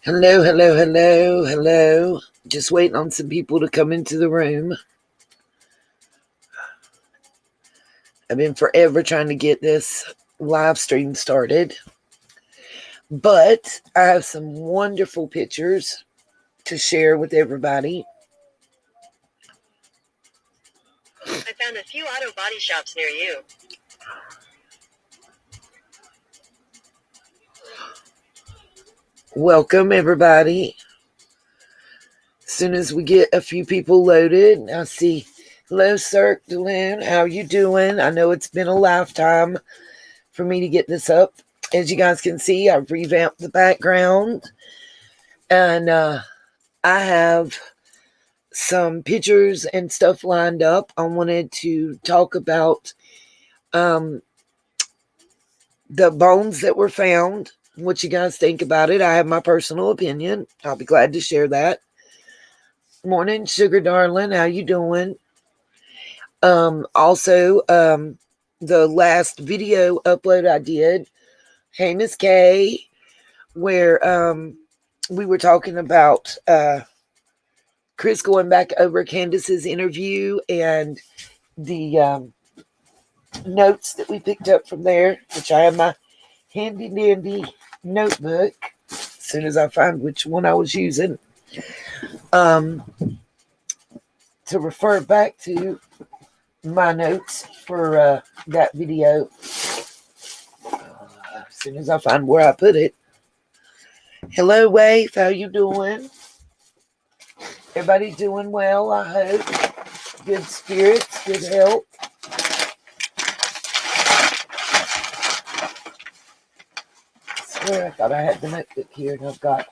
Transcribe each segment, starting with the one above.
Hello, hello, hello, hello. Just waiting on some people to come into the room. I've been forever trying to get this live stream started. But I have some wonderful pictures to share with everybody. I found a few auto body shops near you. Welcome, everybody. As soon as we get a few people loaded, I see, hello, Cirque Daloon. How you doing? I know it's been a lifetime for me to get this up. As you guys can see, I've revamped the background. And I have some pictures and stuff lined up. I wanted to talk about the bones that were found. What you guys think about it. I have my personal opinion. I'll be glad to share that. Morning, sugar darling. How you doing? Also, the last video upload I did, hey Miss K, where we were talking about Chris going back over Candace's interview and the notes that we picked up from there, which I have my handy dandy notebook as soon as I find which one I was using, to refer back to my notes for that video as soon as I find where I put it. Hello, Wave. How you doing? Everybody doing well, I hope. Good spirits, good health. I swear I thought I had the notebook here, and I've got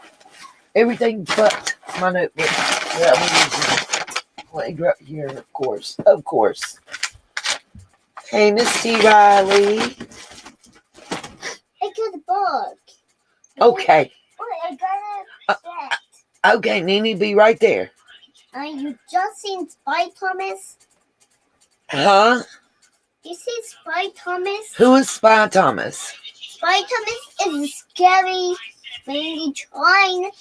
everything but my notebook that I'm using. Let me go up here, of course. Of course. Hey, Miss T. Riley. I got a book. Okay. I got a Okay, Nene, be right there. You just seen Spy Thomas? Huh? You see Spy Thomas? Who is Spy Thomas? Spy Thomas is scary when he's trying.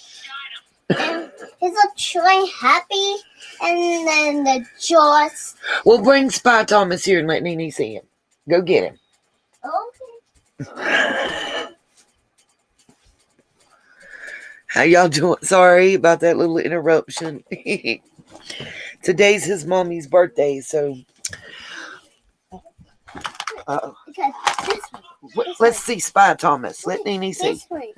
And he's not trying happy. And then the jaws. Well, bring Spy Thomas here and let Nene see him. Go get him. Okay. How y'all doing? Sorry about that little interruption. Today's his mommy's birthday, so Okay, this one. let's see Spy Thomas. Let Nene see. This one.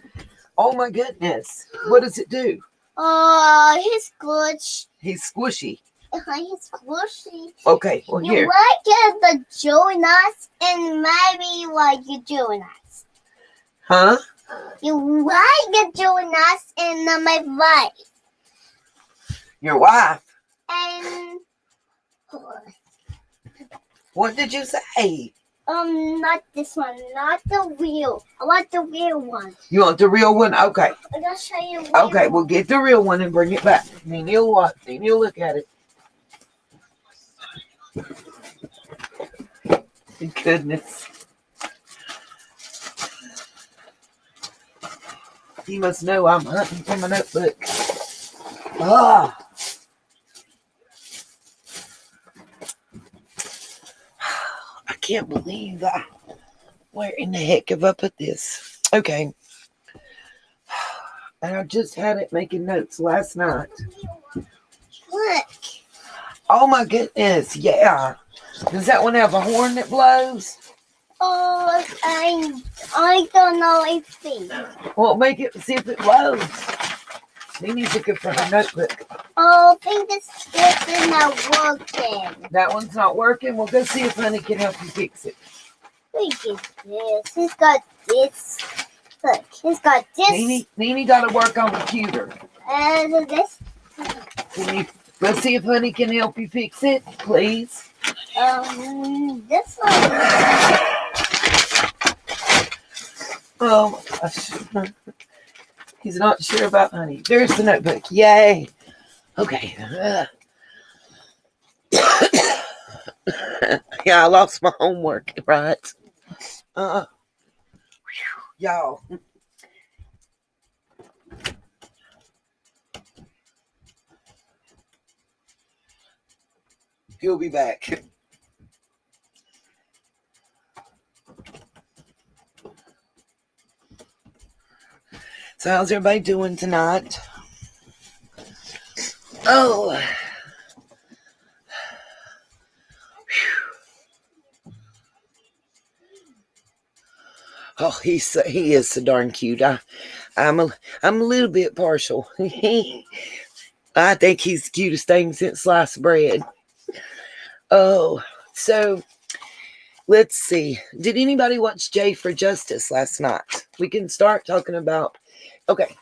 Oh my goodness. What does it do? He's glitch. He's squishy. He's squishy. Okay, well You here. like the donuts and maybe like your donuts. Huh? You like the donuts and my wife. Your wife. And What did you say? not this one, not the real. I want the real one. You want the real one? Okay. I'm gonna show you. Okay, we'll get the real one and bring it back. Then you'll watch. Then you'll look at it. Goodness. You must know I'm hunting for my notebook. Ah. I can't believe that. Where in the heck have I put this? Okay. And I just had it making notes last night. Look. Oh my goodness. Yeah. Does that one have a horn that blows? Oh, I don't know anything. Well, make it, see if it blows. Nene's looking for her notebook. Oh, I think this is not working. That one's not working. We'll go see if Honey can help you fix it. Look at this. He's got this. Look, he's got this. Nene got to work on the computer. And this. Let's see if Honey can help you fix it, please. This one. Oh my gosh. He's not sure about Honey. There's the notebook. Yay. Okay. Yeah, I lost my homework, right? Y'all. He'll be back. So how's everybody doing tonight? Oh. Oh, he is so darn cute. I'm a little bit partial. I think he's the cutest thing since sliced bread. Oh, so let's see. Did anybody watch J for Justice last night? We can start talking about. Okay,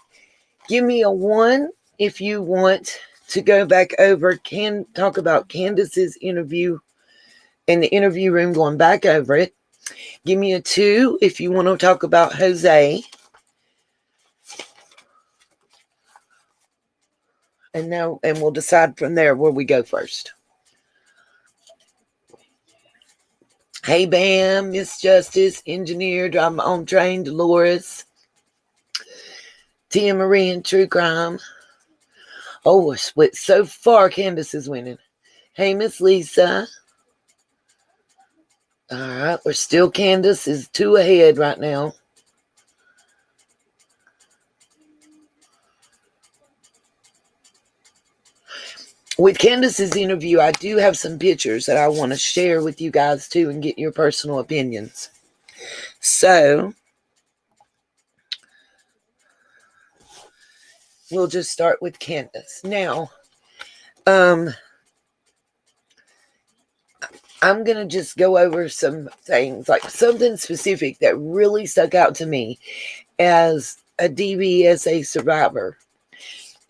give me a 1 if you want to go back over. Can talk about Candace's interview in the interview room, going back over it. Give me a 2 if you want to talk about Jose. And we'll decide from there where we go first. Hey, Bam, Miss Justice, Engineer, Drive My Own Train, Dolores, Tia Marie, and True Crime. Oh, we're split so far. Candace is winning. Hey, Miss Lisa. All right, we're still Candace is 2 ahead right now. With Candace's interview, I do have some pictures that I want to share with you guys too and get your personal opinions. So we'll just start with Candace. Now, I'm going to just go over some things, like something specific that really stuck out to me as a DBSA survivor.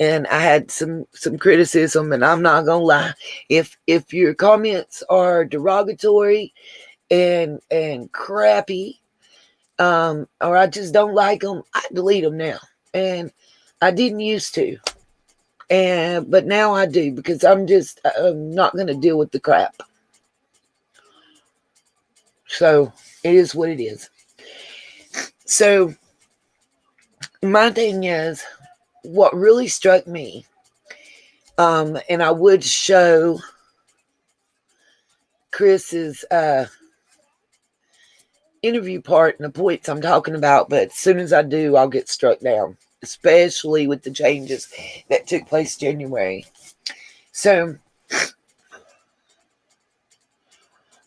And I had some criticism, and I'm not gonna lie. If your comments are derogatory and crappy, or I just don't like them, I delete them now. And I didn't used to, but now I do, because I'm not gonna deal with the crap. So it is what it is. So my thing is, what really struck me, and I would show Chris's interview part and the points I'm talking about, but as soon as I do, I'll get struck down, especially with the changes that took place January. So,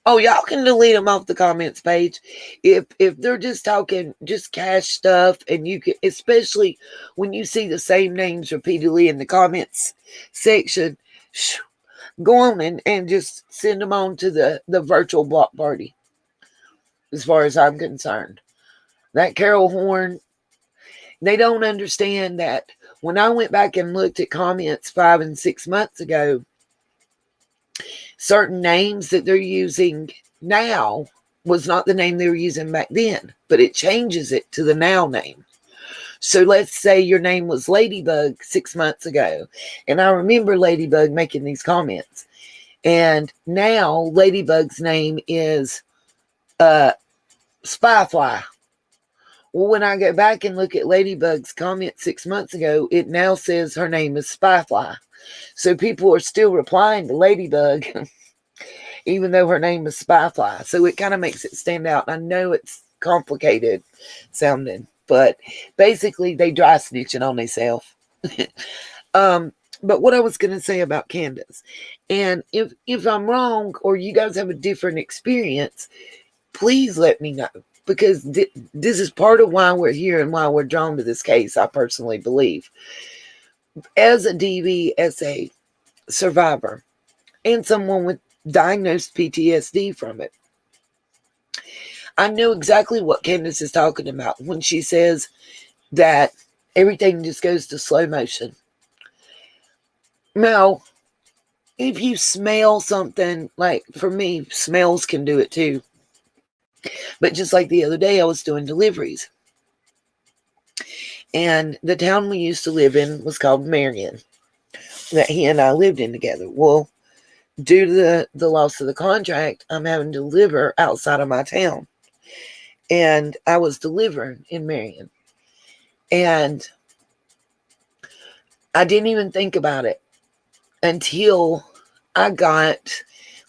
oh, y'all can delete them off the comments page if they're just talking just cash stuff, and you can, especially when you see the same names repeatedly in the comments section, go on and just send them on to the virtual block party. As far as I'm concerned, that Carol Horn, they don't understand that when I went back and looked at comments 5 and 6 months ago, certain names that they're using now was not the name they were using back then, but it changes it to the now name. So let's say your name was Ladybug 6 months ago, and I remember Ladybug making these comments, and now Ladybug's name is Spyfly. Well, when I go back and look at Ladybug's comment 6 months ago, it now says her name is Spyfly. So people are still replying to Ladybug, even though her name is Spyfly. So it kind of makes it stand out. I know it's complicated sounding, but basically they dry snitching on themselves. But what I was going to say about Candace, and if I'm wrong or you guys have a different experience, please let me know. Because this is part of why we're here and why we're drawn to this case, I personally believe. As a DVSA survivor and someone with diagnosed PTSD from it, I know exactly what Candace is talking about when she says that everything just goes to slow motion. Now, if you smell something, like for me, smells can do it too. But just like the other day, I was doing deliveries. And the town we used to live in was called Marion, that he and I lived in together. Well, due to the loss of the contract, I'm having to deliver outside of my town. And I was delivering in Marion. And I didn't even think about it until I got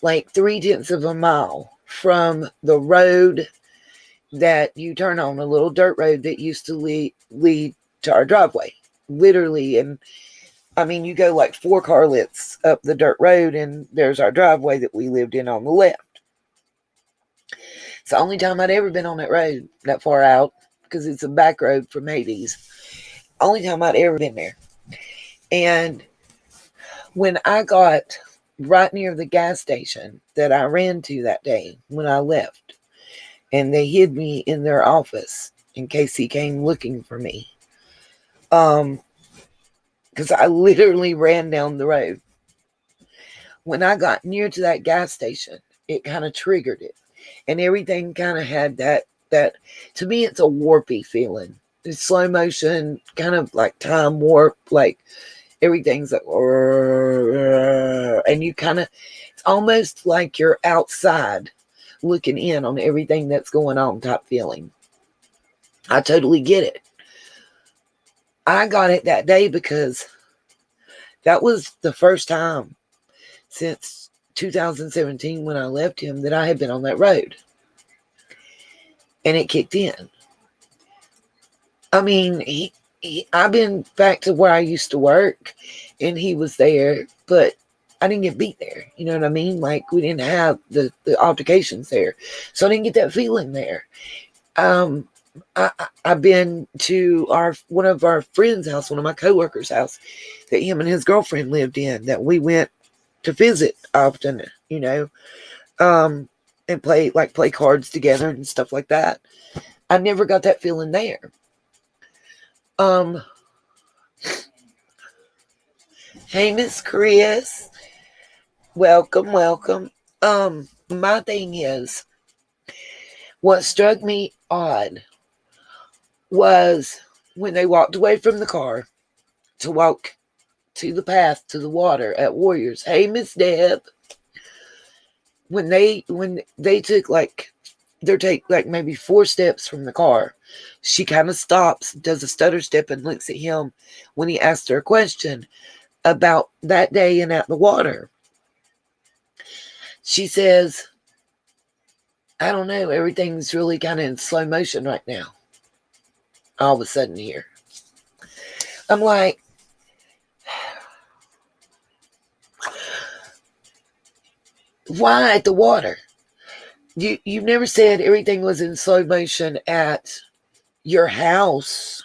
like 3/10 of a mile from the road that you turn on, a little dirt road that used to lead to our driveway. Literally, and I mean, you go like 4 car lengths up the dirt road, and there's our driveway that we lived in on the left. It's the only time I'd ever been on that road that far out, because it's a back road from Hades. Only time I'd ever been there. And when I got right near the gas station that I ran to that day when I left, and they hid me in their office in case he came looking for me, because I literally ran down the road. When I got near to that gas station, it kind of triggered it, and everything kind of had that. To me, it's a warpy feeling. It's slow motion, kind of like time warp, like everything's like, and you kind of, it's almost like you're outside looking in on everything that's going on type feeling. I totally get it. I got it that day because that was the first time since 2017 when I left him that I had been on that road. And it kicked in. I mean, I've been back to where I used to work, and he was there, but I didn't get beat there. You know what I mean? Like, we didn't have the altercations there. So I didn't get that feeling there. I've been to one of our friends' house, one of my coworkers' house, that him and his girlfriend lived in, that we went to visit often, you know, and play cards together and stuff like that. I never got that feeling there. Hey, Miss Chris. Welcome. My thing is, what struck me odd was when they walked away from the car to walk to the path to the water at Warriors. Hey, Miss Deb. When they took maybe 4 steps from the car, she kind of stops, does a stutter step, and looks at him when he asked her a question about that day and at the water. She says, I don't know, everything's really kind of in slow motion right now. All of a sudden here. I'm like, why at the water? You've never said everything was in slow motion at your house.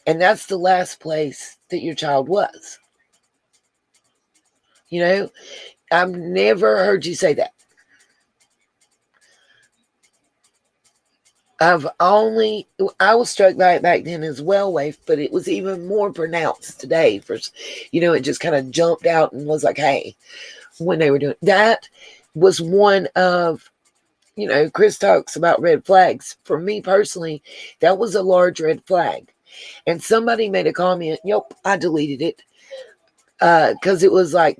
And that's the last place that your child was. You know, I've never heard you say that. I was struck by it back then as well, Waif, but it was even more pronounced today. It just kind of jumped out and was like, hey, when they were doing that was one of, Chris talks about red flags. For me personally, that was a large red flag. And somebody made a comment, I deleted it, because it was like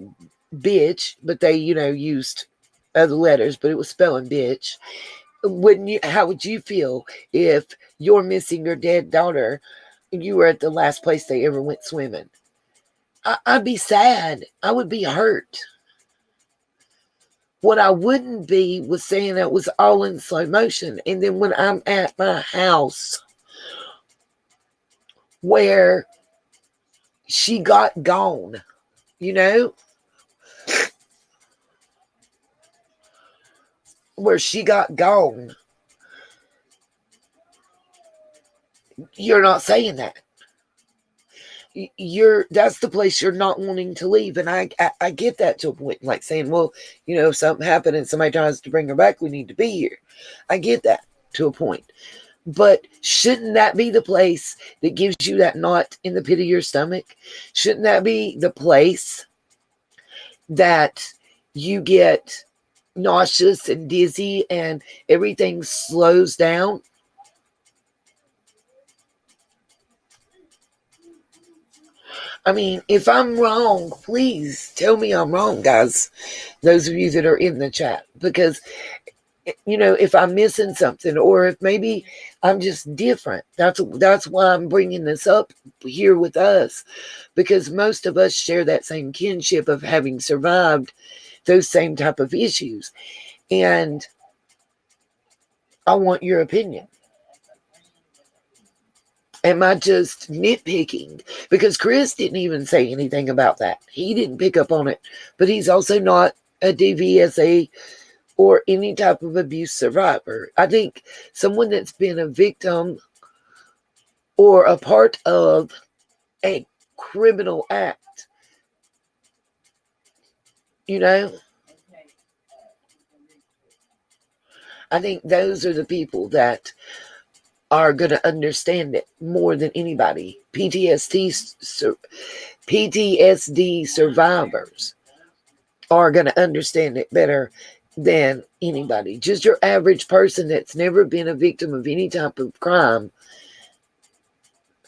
bitch, but they, used other letters, but it was spelling bitch. How would you feel if you're missing your dead daughter and you were at the last place they ever went swimming? I'd be sad. I would be hurt. What I wouldn't be was saying that was all in slow motion. And then when I'm at my house where she got gone, where she got gone, you're not saying that. That's the place you're not wanting to leave. And I get that to a point, like saying, well, if something happened and somebody tries to bring her back, we need to be here. I get that to a point. But shouldn't that be the place that gives you that knot in the pit of your stomach? Shouldn't that be the place that you get nauseous and dizzy and everything slows down? I mean, if I'm wrong, please tell me I'm wrong, guys. Those of you that are in the chat, because if I'm missing something, or if maybe I'm just different. That's why I'm bringing this up here with us, because most of us share that same kinship of having survived those same type of issues. And I want your opinion. Am I just nitpicking? Because Chris didn't even say anything about that. He didn't pick up on it. But he's also not a DVSA or any type of abuse survivor. I think someone that's been a victim or a part of a criminal act, you know, I think those are the people that are going to understand it more than anybody. PTSD survivors are going to understand it better than anybody. Just your average person that's never been a victim of any type of crime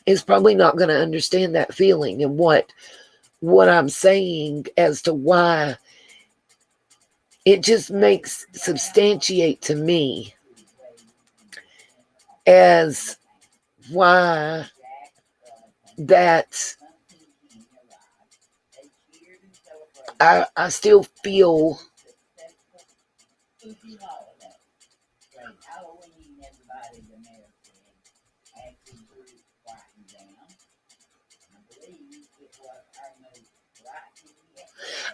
is probably not going to understand that feeling and what I'm saying as to why it just makes substantiate to me as why that I still feel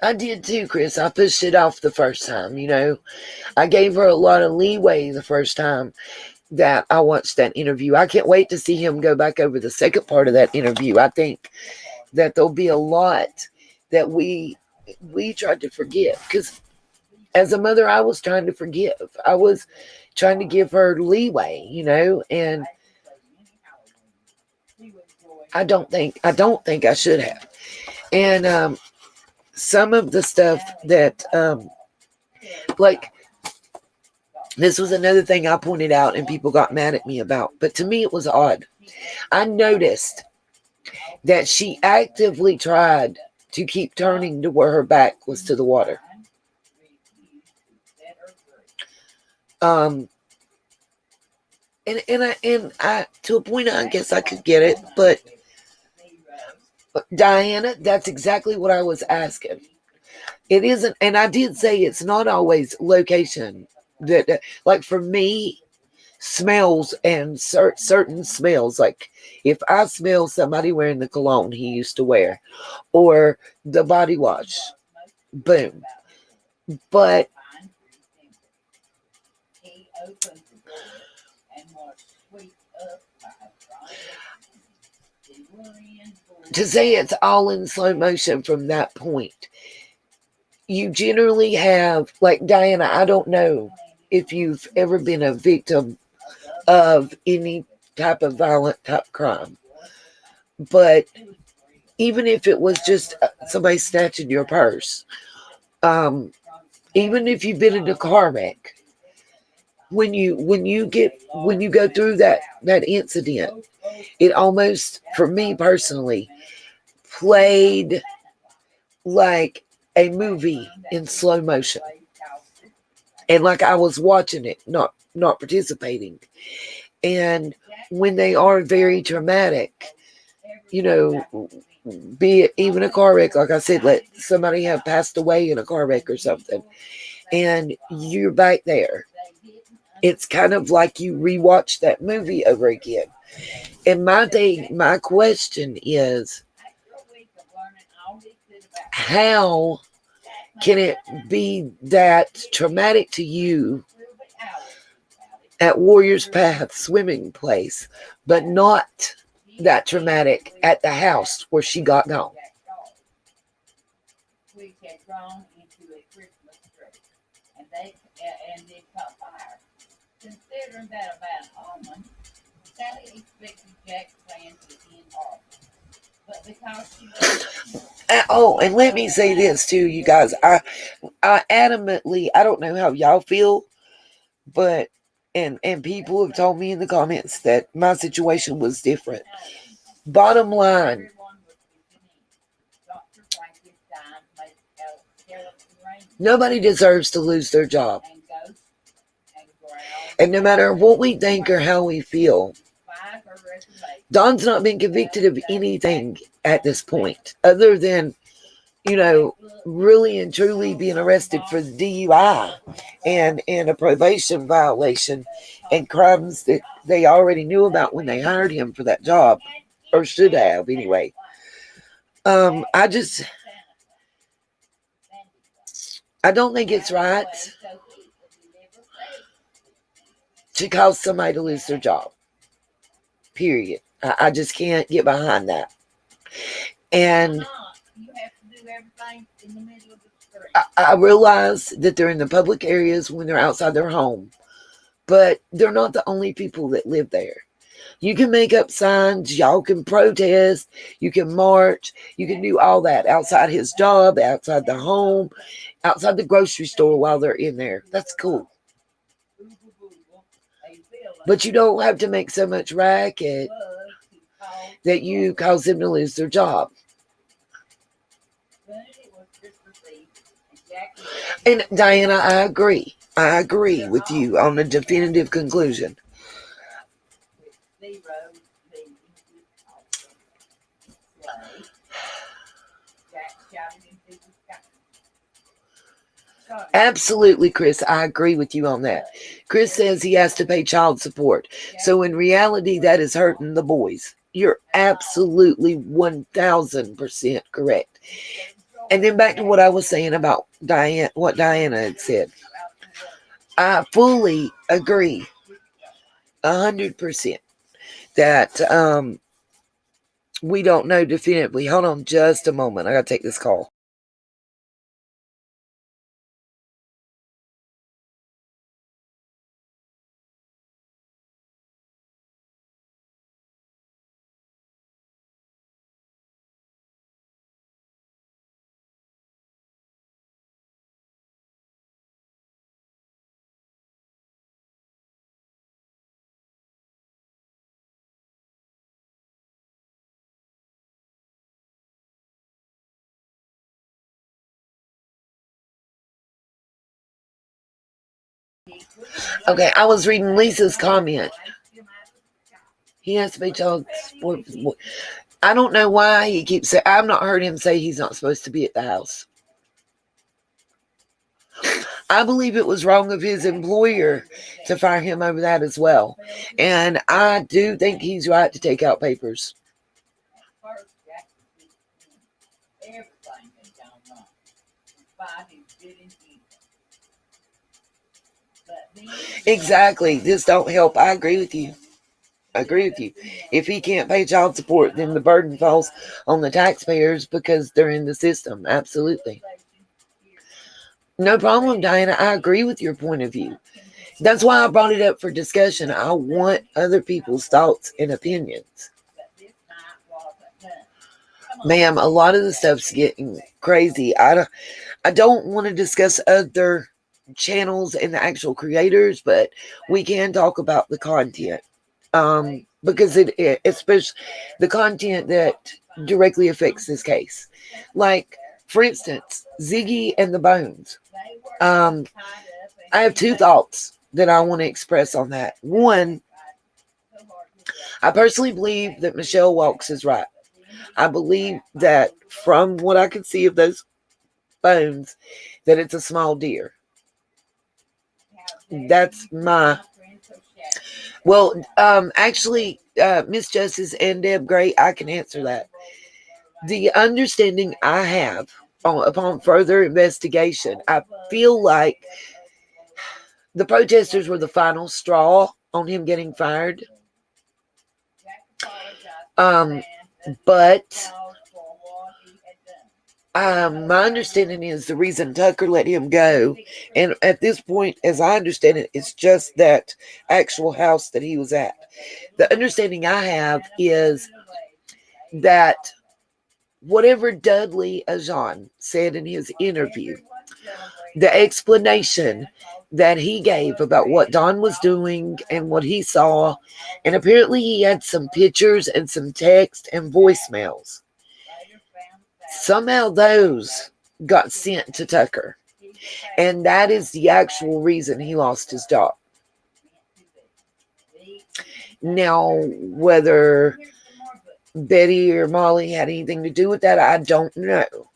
I did too, Chris. I pushed it off the first time, you know. I gave her a lot of leeway the first time that I watched that interview. I can't wait to see him go back over the second part of that interview. I think that there'll be a lot that we tried to forgive. Because as a mother, I was trying to forgive. I was trying to give her leeway, you know, and I don't think I should have. And some of the stuff that like this was another thing I pointed out and people got mad at me about, but to me it was odd. I noticed that she actively tried to keep turning to where her back was to the water. And I to a point I guess I could get it, but Diana, that's exactly what I was asking. It isn't, and I did say it's not always location that, like for me, smells and certain smells, like if I smell somebody wearing the cologne he used to wear or the body wash, boom. But to say it's all in slow motion from that point, you generally have, like Diana, I don't know if you've ever been a victim of any type of violent type crime, but even if it was just somebody snatching your purse, even if you've been in a car wreck, when you go through that incident, it almost, for me personally, played like a movie in slow motion, and like I was watching it, not participating. And when they are very dramatic, you know, be it even a car wreck, like I said, let somebody have passed away in a car wreck or something, and you're back there, it's kind of like you rewatch that movie over again. And my question is, how can it be that traumatic to you at Warriors Path swimming place, but not that traumatic at the house where she got gone? Oh, and let me say this too, you guys. I adamantly, I don't know how y'all feel, but and people have told me in the comments that my situation was different. Bottom line, nobody deserves to lose their job. And no matter what we think or how we feel, Don's not been convicted of anything at this point, other than really and truly being arrested for the DUI and a probation violation and crimes that they already knew about when they hired him for that job, or should have anyway. I just, I don't think it's right to cause somebody to lose their job. Period. I just can't get behind that. And I realize that they're in the public areas when they're outside their home, but they're not the only people that live there. You can make up signs, y'all can protest, you can march, you can do all that outside his job, outside the home, outside the grocery store while they're in there. That's cool. But you don't have to make so much racket that you cause them to lose their job. And Diana, I agree. I agree with you on the definitive conclusion. Absolutely, Chris. I agree with you on that. Chris says he has to pay child support. So in reality, that is hurting the boys. You're absolutely 1000% correct. And then back to what I was saying about Diane, what Diana had said. I fully agree 100% that we don't know definitively. Hold on just a moment. I got to take this call. Okay, I was reading Lisa's comment. He has to pay child support. I don't know why he keeps saying. I've not heard him say he's not supposed to be at the house. I believe it was wrong of his employer to fire him over that as well. And I do think he's right to take out papers. Exactly. This don't help. I agree with you. I agree with you. If he can't pay child support, then the burden falls on the taxpayers because they're in the system. Absolutely. No problem, Diana. I agree with your point of view. That's why I brought it up for discussion. I want other people's thoughts and opinions. Ma'am, a lot of the stuff's getting crazy. I don't want to discuss other channels and the actual creators, but we can talk about the content. Because it especially the content that directly affects this case. Like, for instance, Ziggy and the Bones. I have two thoughts that I want to express on that. One, I personally believe that Michelle Walks is right. I believe that from what I can see of those bones, that it's a small deer. That's my... Well, actually, Miss Justice and Deb Gray, I can answer that. The understanding I have upon further investigation, I feel like the protesters were the final straw on him getting fired. But my understanding is the reason Tucker let him go, and at this point, as I understand it, it's just that actual house that he was at. The understanding I have is that whatever Dudley Ajan said in his interview, the explanation that he gave about what Don was doing and what he saw, and apparently he had some pictures and some text and voicemails. Somehow those got sent to Tucker, and that is the actual reason he lost his job. Now, whether Betty or Molly had anything to do with that, I don't know.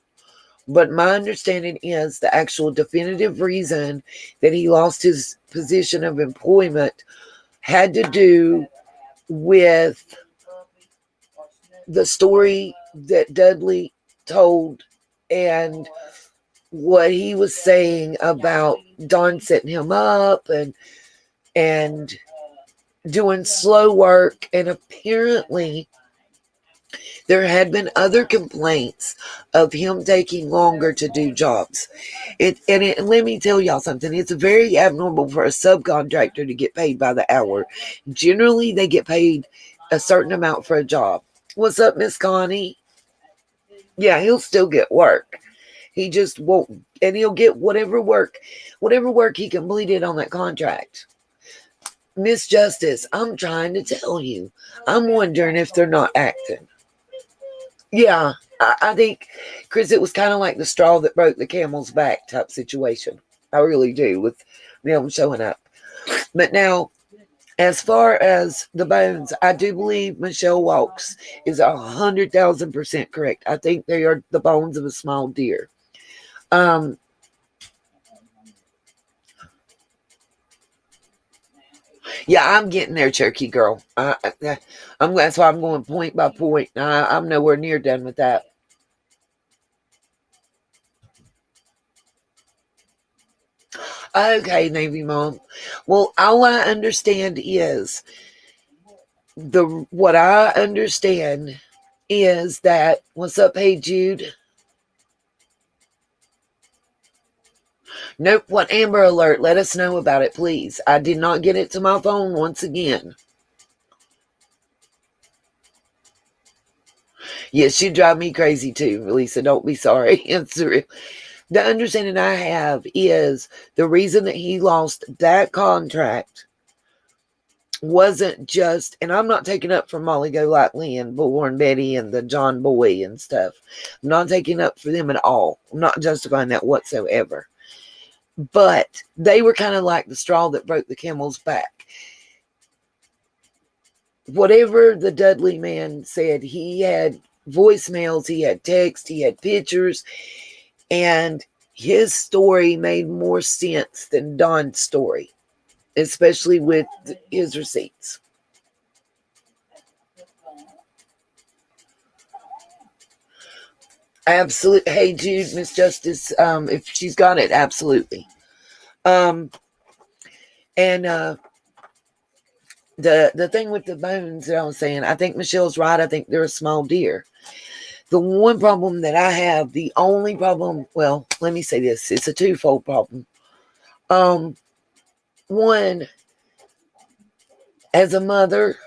But my understanding is the actual definitive reason that he lost his position of employment had to do with the story that Dudley told and what he was saying about Don setting him up and doing slow work. And apparently there had been other complaints of him taking longer to do jobs. Let me tell y'all something. It's very abnormal for a subcontractor to get paid by the hour. Generally, they get paid a certain amount for a job. What's up, Miss Connie? Yeah, he'll still get work. He just won't, and he'll get whatever work he completed on that contract. Miss Justice, I'm trying to tell you. I'm wondering if they're not acting. Yeah, I think, Chris, it was kind of like the straw that broke the camel's back type situation. I really do, with them showing up. But now, as far as the bones, I do believe Michelle Walks is 100,000% correct. I think they are the bones of a small deer. Yeah, I'm getting there, Cherokee girl. That's why I'm going point by point. I'm nowhere near done with that. Okay, Navy Mom. Well, all I understand is what I understand is that what's up, hey Jude? Nope, what Amber Alert? Let us know about it, please. I did not get it to my phone once again. Yes, you drive me crazy too, Lisa. Don't be sorry. Answer. The understanding I have is the reason that he lost that contract wasn't just, and I'm not taking up for Molly Golightly and Bullhorn Betty and the John Boy and stuff. I'm not taking up for them at all. I'm not justifying that whatsoever. But they were kind of like the straw that broke the camel's back. Whatever the Dudley man said, he had voicemails, he had text, he had pictures, and his story made more sense than Don's story, especially with his receipts. Absolutely. Hey, Jude, Miss Justice, if she's got it, absolutely. And the thing with the bones that I was saying, I think Michelle's right. I think they're a small deer. The one problem that I have, the only problem, well, let me say this, it's a twofold problem. One, as a mother,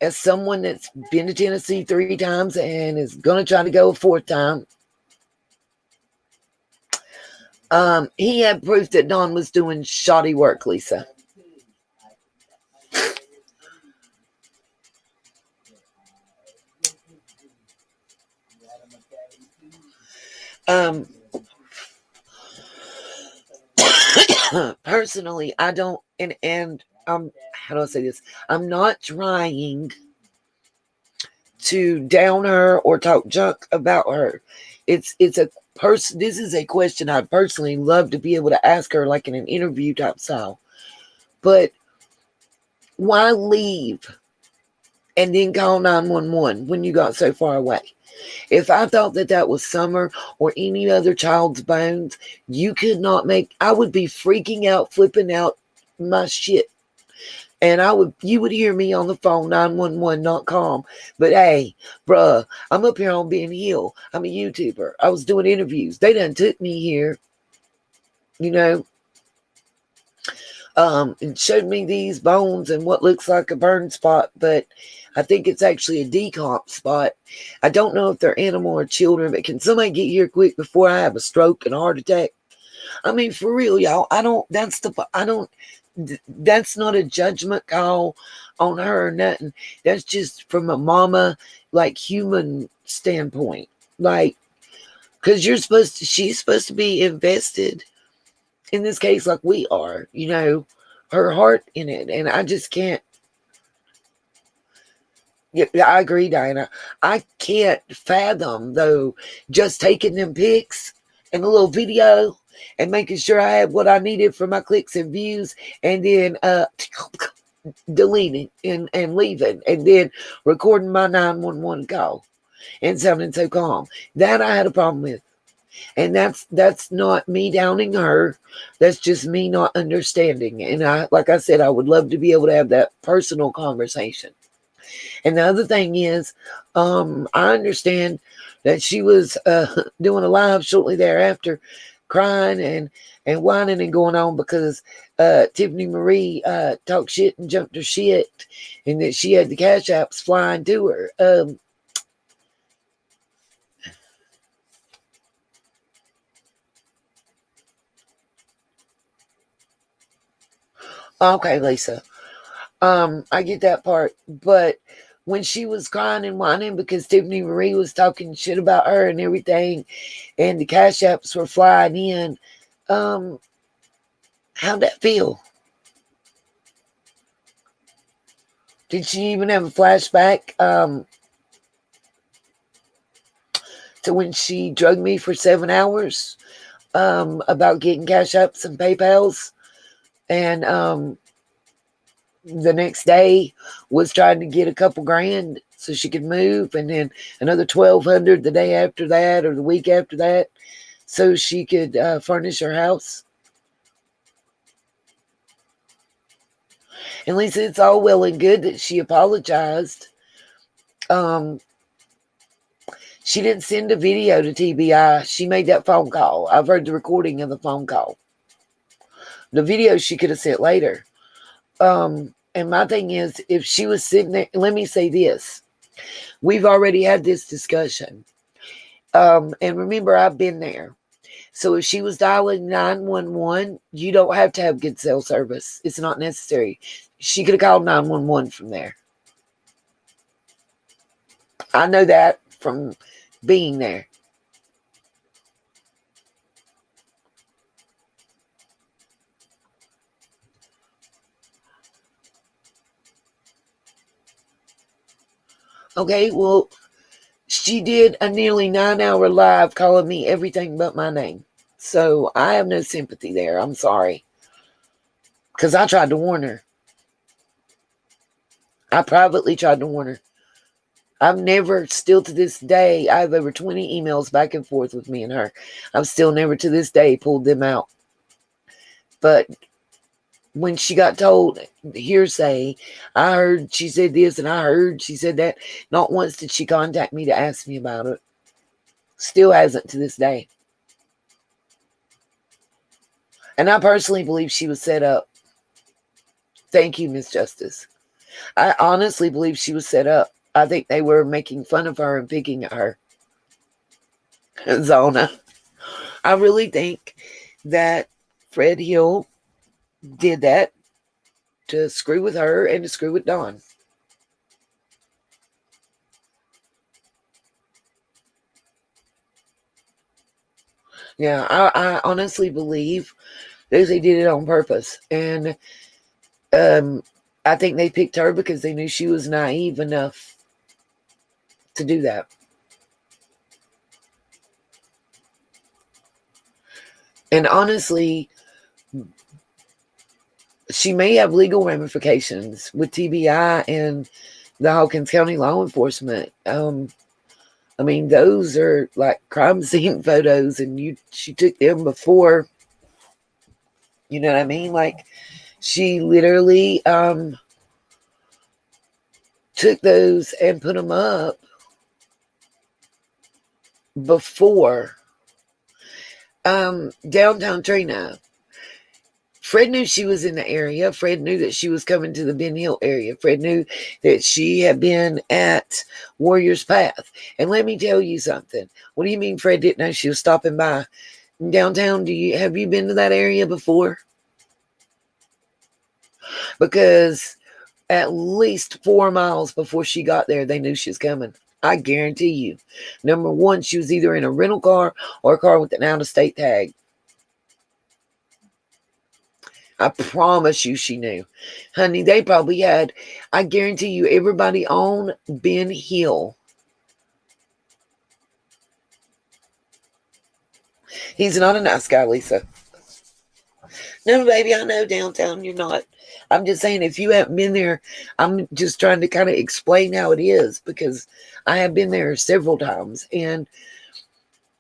as someone that's been to Tennessee 3 times and is going to try to go a 4th time, he had proof that Don was doing shoddy work, Lisa. Personally, I don't, and how do I say this? I'm not trying to down her or talk junk about her. It's a person. This is a question I'd personally love to be able to ask her, like in an interview type style. But why leave and then call 911 when you got so far away? If I thought that was Summer or any other child's bones, you could not make. I would be freaking out, flipping out my shit. And you would hear me on the phone, 911, not calm. But hey, bruh, I'm up here on Ben Hill. I'm a YouTuber. I was doing interviews. They done took me here, and showed me these bones and what looks like a burn spot, but I think it's actually a decomp spot. I don't know if they're animal or children, but can somebody get here quick before I have a stroke and a heart attack? I mean, for real, y'all. That's not a judgment call on her or nothing. That's just from a mama, like, human standpoint. Like, because she's supposed to be invested in this case like we are, her heart in it. And I just can't. Yeah, I agree, Diana. I can't fathom though just taking them pics and a little video and making sure I had what I needed for my clicks and views, and then deleting and leaving, and then recording my 911 call and sounding so calm. That I had a problem with. And that's not me downing her. That's just me not understanding. And I, like I said, I would love to be able to have that personal conversation. And the other thing is, I understand that she was doing a live shortly thereafter, crying and whining and going on because Tiffany Marie talked shit and jumped her shit, and that she had the cash apps flying to her. Okay, Lisa. I get that part, but when she was crying and whining because Tiffany Marie was talking shit about her and everything, and the cash apps were flying in, um, how'd that feel? Did she even have a flashback to when she drugged me for 7 hours about getting cash apps and PayPals, and the next day was trying to get a couple grand so she could move, and then another 1,200 the day after that or the week after that so she could furnish her house? And Lisa, it's all well and good that she apologized. Um, she didn't send a video to TBI. She made that phone call. I've heard the recording of the phone call. The video she could have sent later. And my thing is, if she was sitting there, let me say this. We've already had this discussion. And remember, I've been there. So if she was dialing 911, you don't have to have good cell service. It's not necessary. She could have called 911 from there. I know that from being there. Okay, well, she did a nearly 9-hour live calling me everything but my name. So I have no sympathy there. I'm sorry. Because I tried to warn her. I privately tried to warn her. I've never, still to this day, I have over 20 emails back and forth with me and her. I've still never to this day pulled them out. But when she got told hearsay, I heard she said this and I heard she said that, not once did she contact me to ask me about it. Still hasn't to this day. And I personally believe she was set up. Thank you, Miss Justice. I honestly believe she was set up. I think they were making fun of her and picking at her. Zona. I really think that Fred Hill did that to screw with her and to screw with Dawn. Yeah, I honestly believe that they did it on purpose. And I think they picked her because they knew she was naive enough to do that. And honestly, she may have legal ramifications with TBI and the Hawkins County law enforcement. I mean, those are like crime scene photos, and she took them before. You know what I mean? Like, she literally took those and put them up before downtown Trina. Fred knew she was in the area. Fred knew that she was coming to the Ben Hill area. Fred knew that she had been at Warriors Path. And let me tell you something. What do you mean Fred didn't know she was stopping by downtown? Have you been to that area before? Because at least 4 miles before she got there, they knew she was coming. I guarantee you. Number one, she was either in a rental car or a car with an out-of-state tag. I promise you she knew. Honey, they probably had, I guarantee you, everybody on Ben Hill. He's not a nice guy, Lisa. No, baby, I know downtown you're not. I'm just saying, if you haven't been there, I'm just trying to kind of explain how it is, because I have been there several times. And,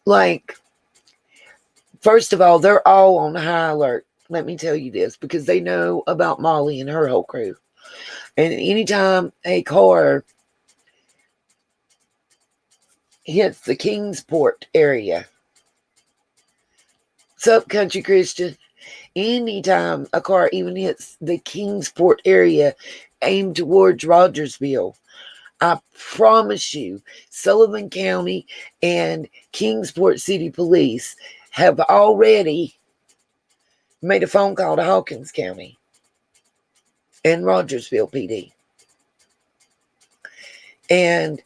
like, first of all, they're all on high alert. Let me tell you this, because they know about Molly and her whole crew. And anytime a car hits the Kingsport area, sup, country Christian, anytime a car even hits the Kingsport area aimed towards Rogersville, I promise you, Sullivan County and Kingsport City Police have already made a phone call to Hawkins County and Rogersville PD. And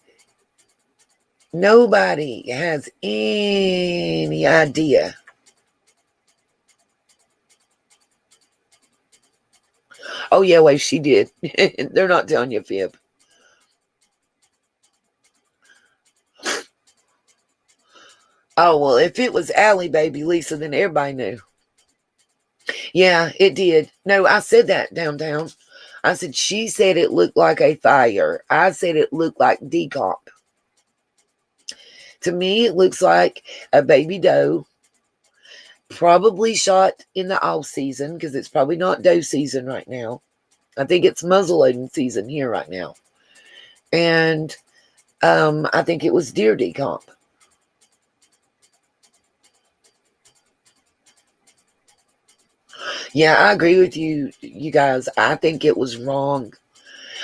nobody has any idea. Oh, yeah, wait, she did. They're not telling you a fib. Oh, well, if it was Allie, baby, Lisa, then everybody knew. Yeah, it did. No, I said that downtown. I said, she said it looked like a fire. I said it looked like decomp. To me, it looks like a baby doe, probably shot in the off season, because it's probably not doe season right now. I think it's muzzleloading season here right now. And I think it was deer decomp. Yeah, I agree with you guys. I think it was wrong.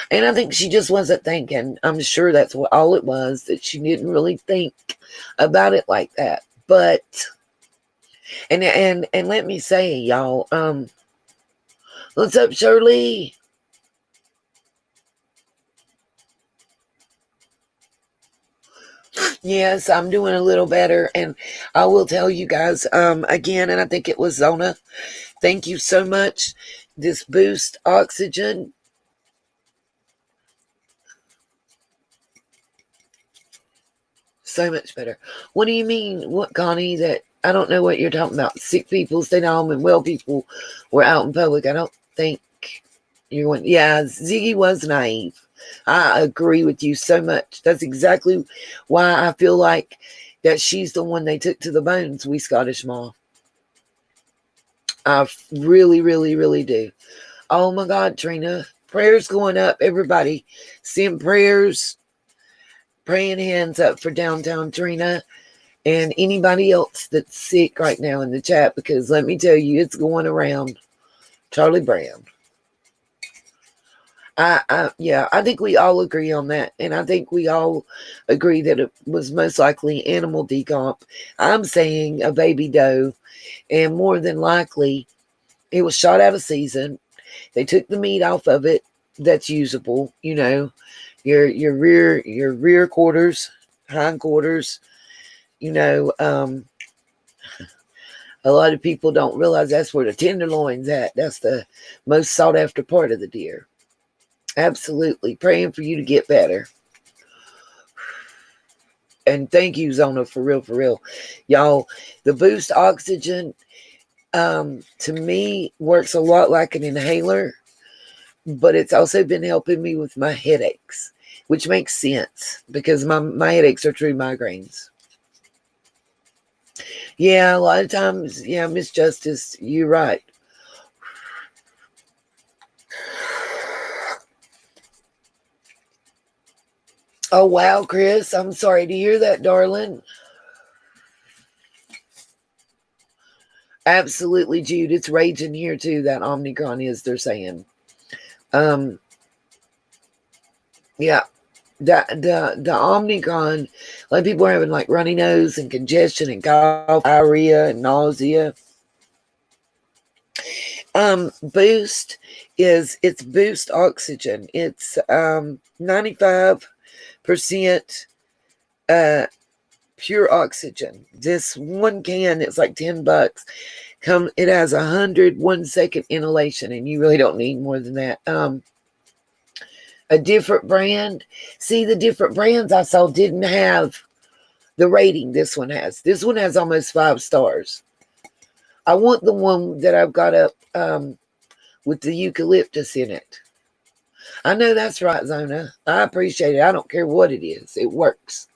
And I think she just wasn't thinking. I'm sure that's what all it was, that she didn't really think about it like that. But and let me say, y'all, what's up, Shirley? Yes, I'm doing a little better, and I will tell you guys again, and I think it was Zona. Thank you so much. This boost oxygen. So much better. What do you mean, what, Connie? That I don't know what you're talking about. Sick people staying home and well people were out in public. I don't think you're going. Yeah, Ziggy was naive. I agree with you so much. That's exactly why I feel like that she's the one they took to the bones, we Scottish Ma. I really, really, really do. Oh my God, Trina. Prayers going up. Everybody send prayers, praying hands up for downtown Trina and anybody else that's sick right now in the chat, because let me tell you, it's going around. Charlie Brown. I think we all agree on that. And I think we all agree that it was most likely animal decomp. I'm saying a baby doe, and more than likely it was shot out of season. They took the meat off of it that's usable, your rear quarters, hind quarters, a lot of people don't realize that's where the tenderloin's at. That's the most sought after part of the deer. Absolutely. Praying for you to get better. And thank you, Zona, for real. Y'all, the boost oxygen, to me, works a lot like an inhaler, but it's also been helping me with my headaches, which makes sense because my headaches are true migraines. Yeah, a lot of times, yeah, Miss Justice, you're right. Oh, wow, Chris. I'm sorry to hear that, darling. Absolutely, Jude. It's raging here, too, that Omicron is, they're saying. Yeah, the Omicron, like people are having like runny nose and congestion and cough, diarrhea and nausea. Boost it's boost oxygen. It's 95% pure oxygen. This one can, it's like $10. It has 101 second inhalation, and you really don't need more than that. A different brand. See, the different brands I saw didn't have the rating this one has. This one has almost 5 stars. I want the one that I've got up with the eucalyptus in it. I know that's right, Zona. I appreciate it. I don't care what it is. It works.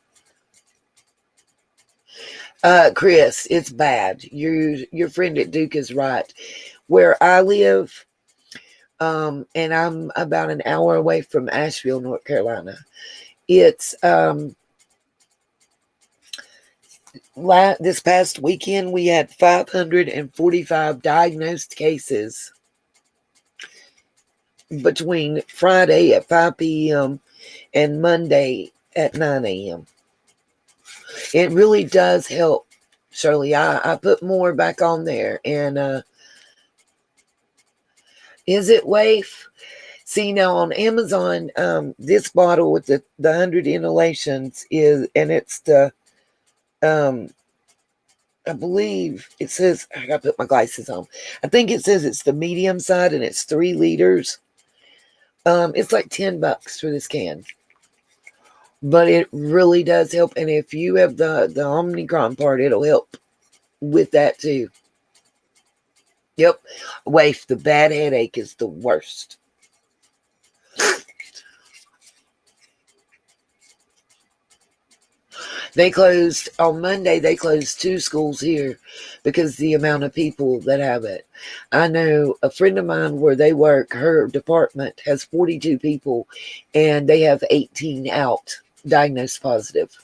Chris, it's bad. Your friend at Duke is right. Where I live, and I'm about an hour away from Asheville, North Carolina. It's this past weekend we had 545 diagnosed cases between Friday at 5 p.m. and Monday at 9 a.m. It really does help, Shirley. I put more back on there. And is it waif? See, now on Amazon, this bottle with the 100 inhalations is, and it's the, I believe it says, I gotta put my glasses on. I think it says it's the medium side and it's 3 liters. It's like $10 for this can. But it really does help. And if you have the Omicron part, it'll help with that too. Yep. Waif, the bad headache is the worst. They closed on Monday. They closed 2 schools here because the amount of people that have it. I know a friend of mine where they work, her department has 42 people and they have 18 out diagnosed positive.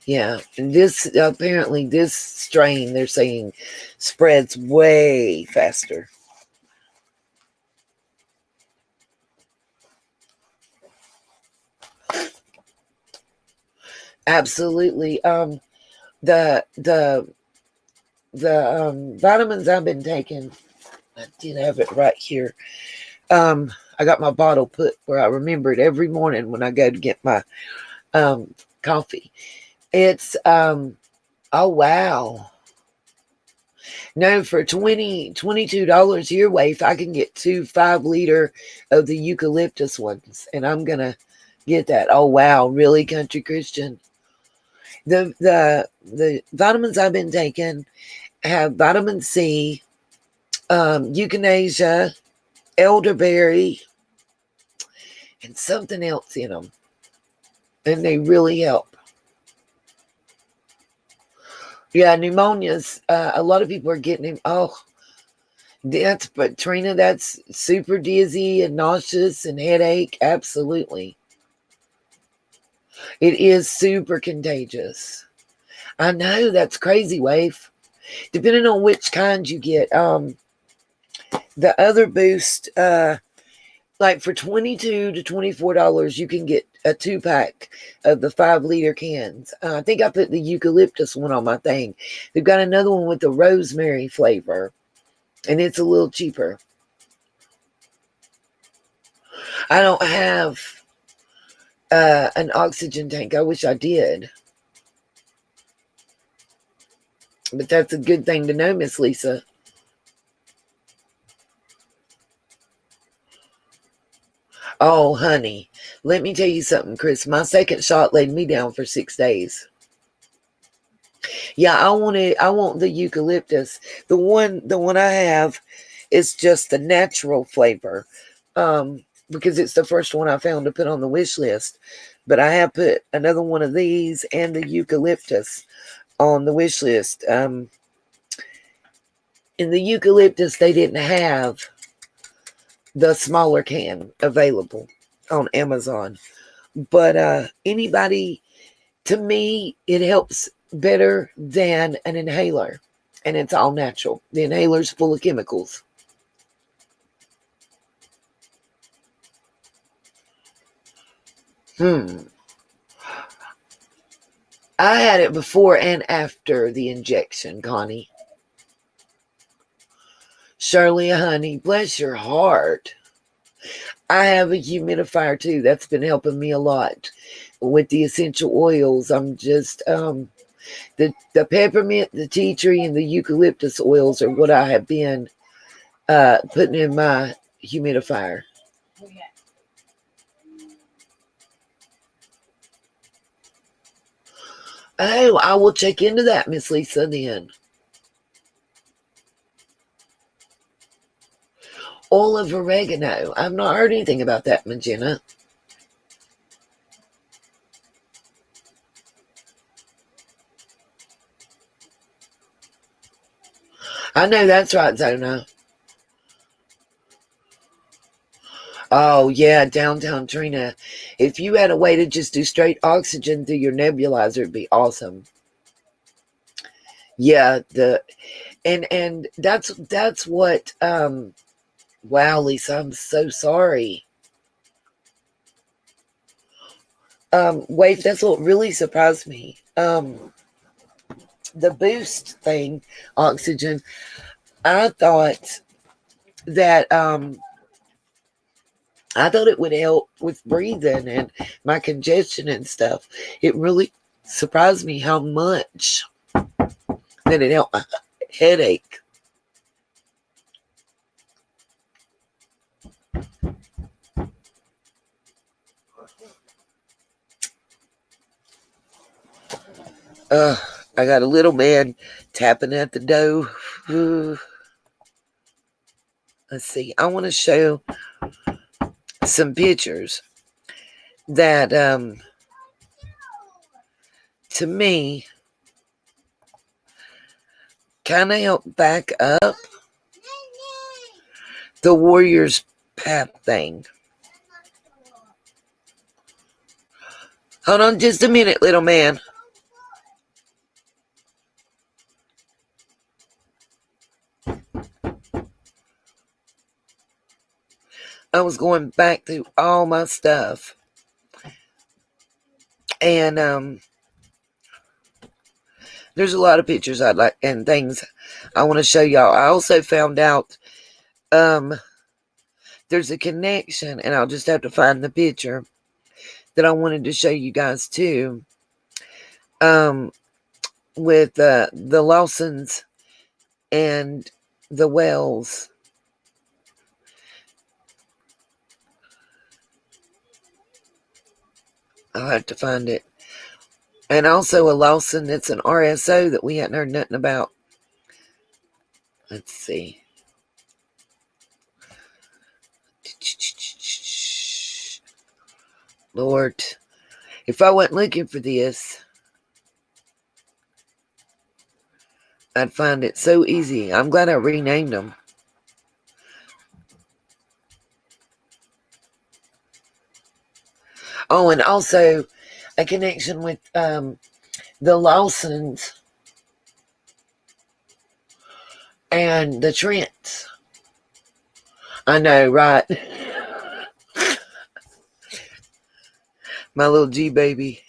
Yeah, and this apparently this strain they're saying spreads way faster. Absolutely. The vitamins I've been taking, I did have it right here. I got my bottle put where I remember it every morning when I go to get my coffee. It's oh wow. No, for $22 here, Waif, I can get 2 5-liter of the eucalyptus ones, and I'm gonna get that. Oh wow, really, Country Christian? The vitamins I've been taking have vitamin C, euthanasia, elderberry, and something else in them, and they really help. Yeah, pneumonias. A lot of people are getting them. Oh, but Trina, that's super dizzy and nauseous and headache. Absolutely. It is super contagious. I know, that's crazy, Wave. Depending on which kind you get. The other boost, like for $22 to $24, you can get a 2-pack of the 5-liter cans. I think I put the eucalyptus one on my thing. They've got another one with the rosemary flavor, and it's a little cheaper. I don't have an oxygen tank. I wish I did. But that's a good thing to know, Miss Lisa. Oh, honey, let me tell you something, Chris. My second shot laid me down for 6 days. Yeah, I want the eucalyptus. The one I have is just the natural flavor. Because it's the first one I found to put on the wish list. But I have put another one of these and the eucalyptus on the wish list. In the eucalyptus, they didn't have the smaller can available on Amazon. But anybody, to me, it helps better than an inhaler. And it's all natural. The inhaler's full of chemicals. I had it before and after the injection, Connie. Shirley, honey, bless your heart. I have a humidifier too. That's been helping me a lot with the essential oils. I'm just the peppermint, the tea tree, and the eucalyptus oils are what I have been putting in my humidifier. Oh, I will check into that, Miss Lisa, then. Oil of oregano. I've not heard anything about that, Magenta. I know that's right, Zona. Oh, yeah, downtown Trina. If you had a way to just do straight oxygen through your nebulizer, it'd be awesome. Yeah, and that's what wow, Lisa, I'm so sorry. Wait, that's what really surprised me. The boost thing, oxygen, I thought that I thought it would help with breathing and my congestion and stuff. It really surprised me how much that it helped my headache. I got a little man tapping at the door. Let's see. I want to show some pictures that to me kind of help back up the warrior's path thing. Hold on just a minute, little man. I was going back through all my stuff. And there's a lot of pictures I'd like and things I want to show y'all. I also found out there's a connection, and I'll just have to find the picture that I wanted to show you guys too. With the Lawsons and the Wells. I'll have to find it. And also a Lawson, it's an RSO that we hadn't heard nothing about. Let's see. Lord, if I wasn't looking for this, I'd find it so easy. I'm glad I renamed them. Oh, and also a connection with the Lawsons and the Trents. I know, right? My little G baby,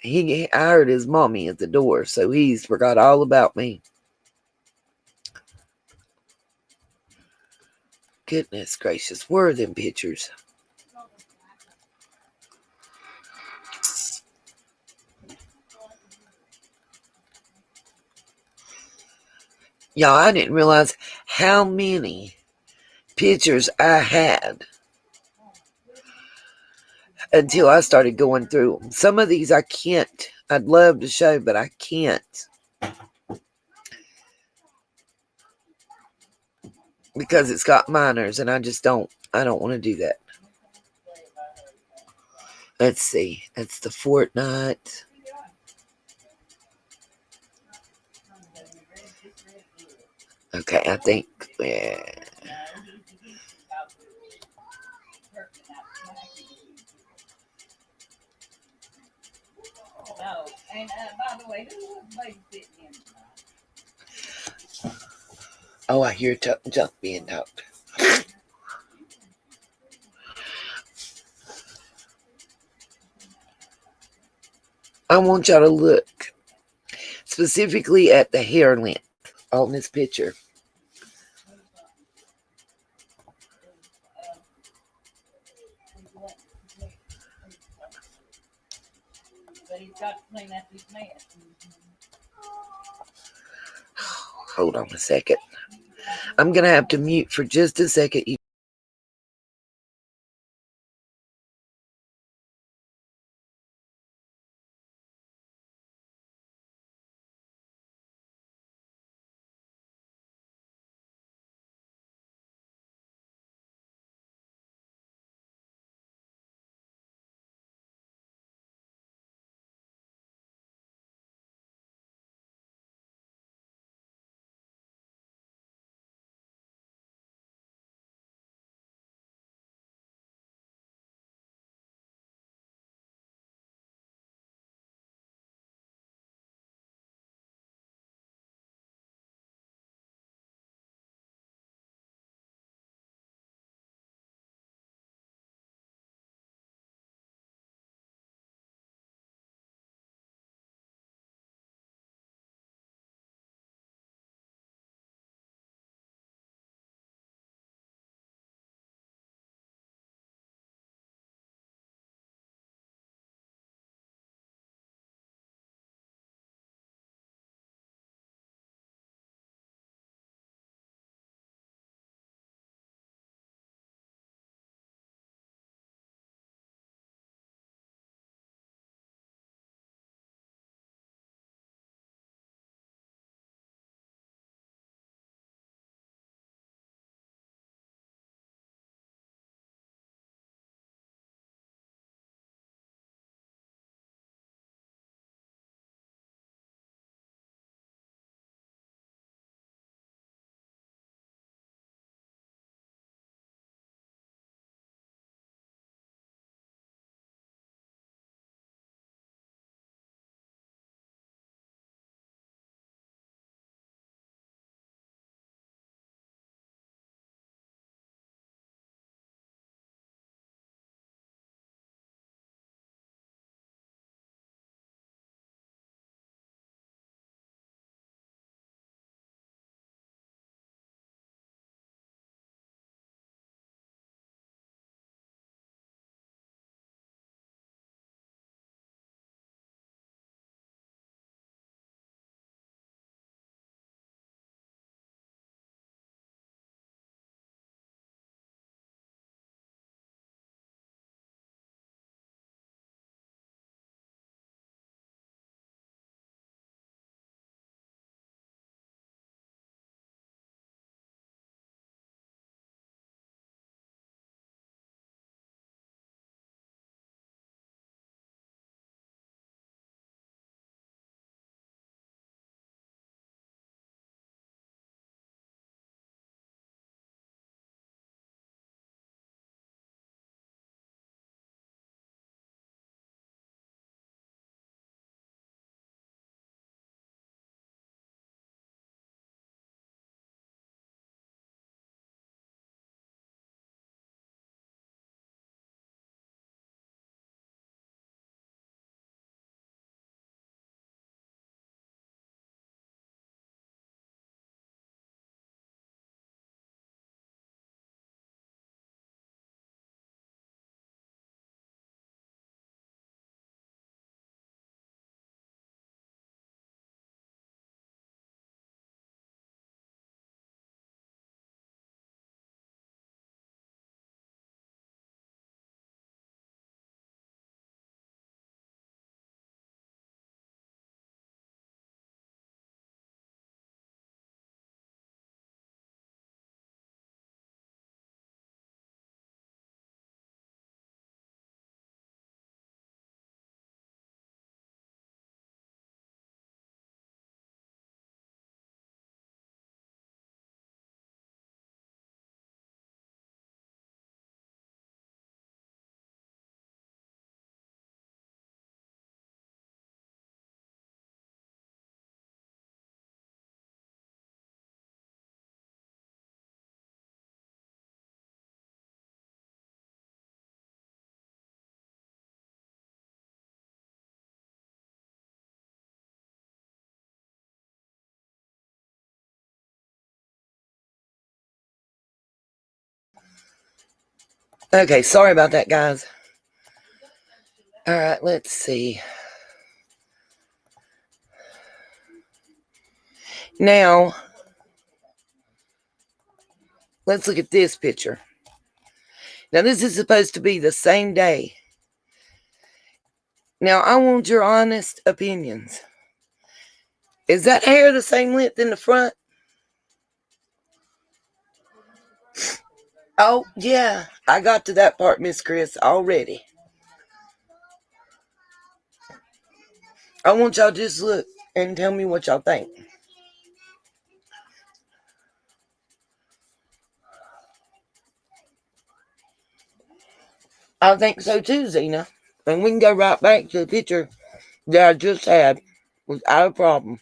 I heard his mommy at the door, so he's forgot all about me. Goodness gracious, where are them pictures? Y'all, I didn't realize how many pictures I had until I started going through them. Some of these I can't. I'd love to show, but I can't. Because it's got minors, and I don't want to do that. Let's see. That's the Fortnite. Okay, I think, yeah. Oh, I hear junk being talked. I want y'all to look specifically at the hair length on this picture. Hold on a second. I'm going to have to mute for just a second. Okay, sorry about that, guys. All right, let's see. Now, let's look at this picture. Now, this is supposed to be the same day. Now, I want your honest opinions. Is that hair the same length in the front? Oh, yeah. I got to that part, Miss Chris, already. I want y'all just look and tell me what y'all think. I think so too, Zena. And we can go right back to the picture that I just had without a problem.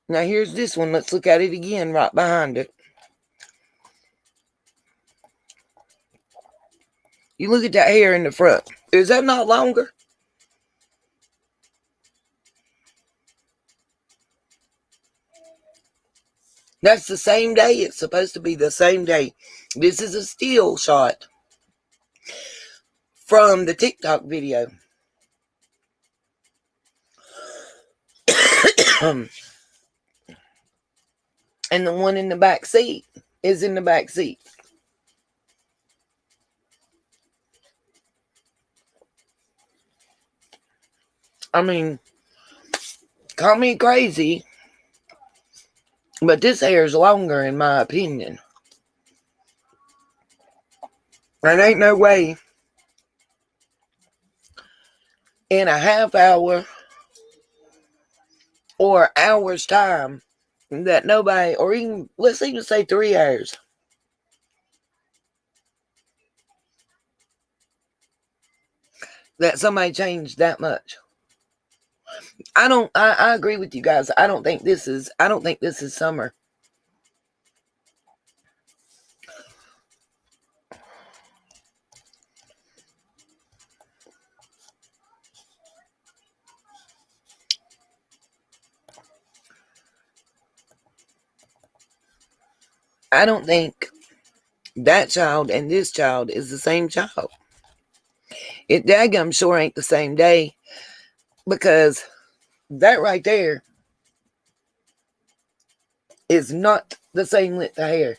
Now here's this one. Let's look at it again right behind it. You look at that hair in the front. Is that not longer? That's the same day. It's supposed to be the same day. This is a still shot from the TikTok video. And the one in the back seat is in the back seat. I mean, call me crazy, but this hair is longer in my opinion. There ain't no way in a half hour or hour's time that nobody, or even, let's even say 3 hours, that somebody changed that much. I agree with you guys. I don't think this is summer. I don't think that child and this child is the same child. It daggum sure ain't the same day, because that right there is not the same length of hair.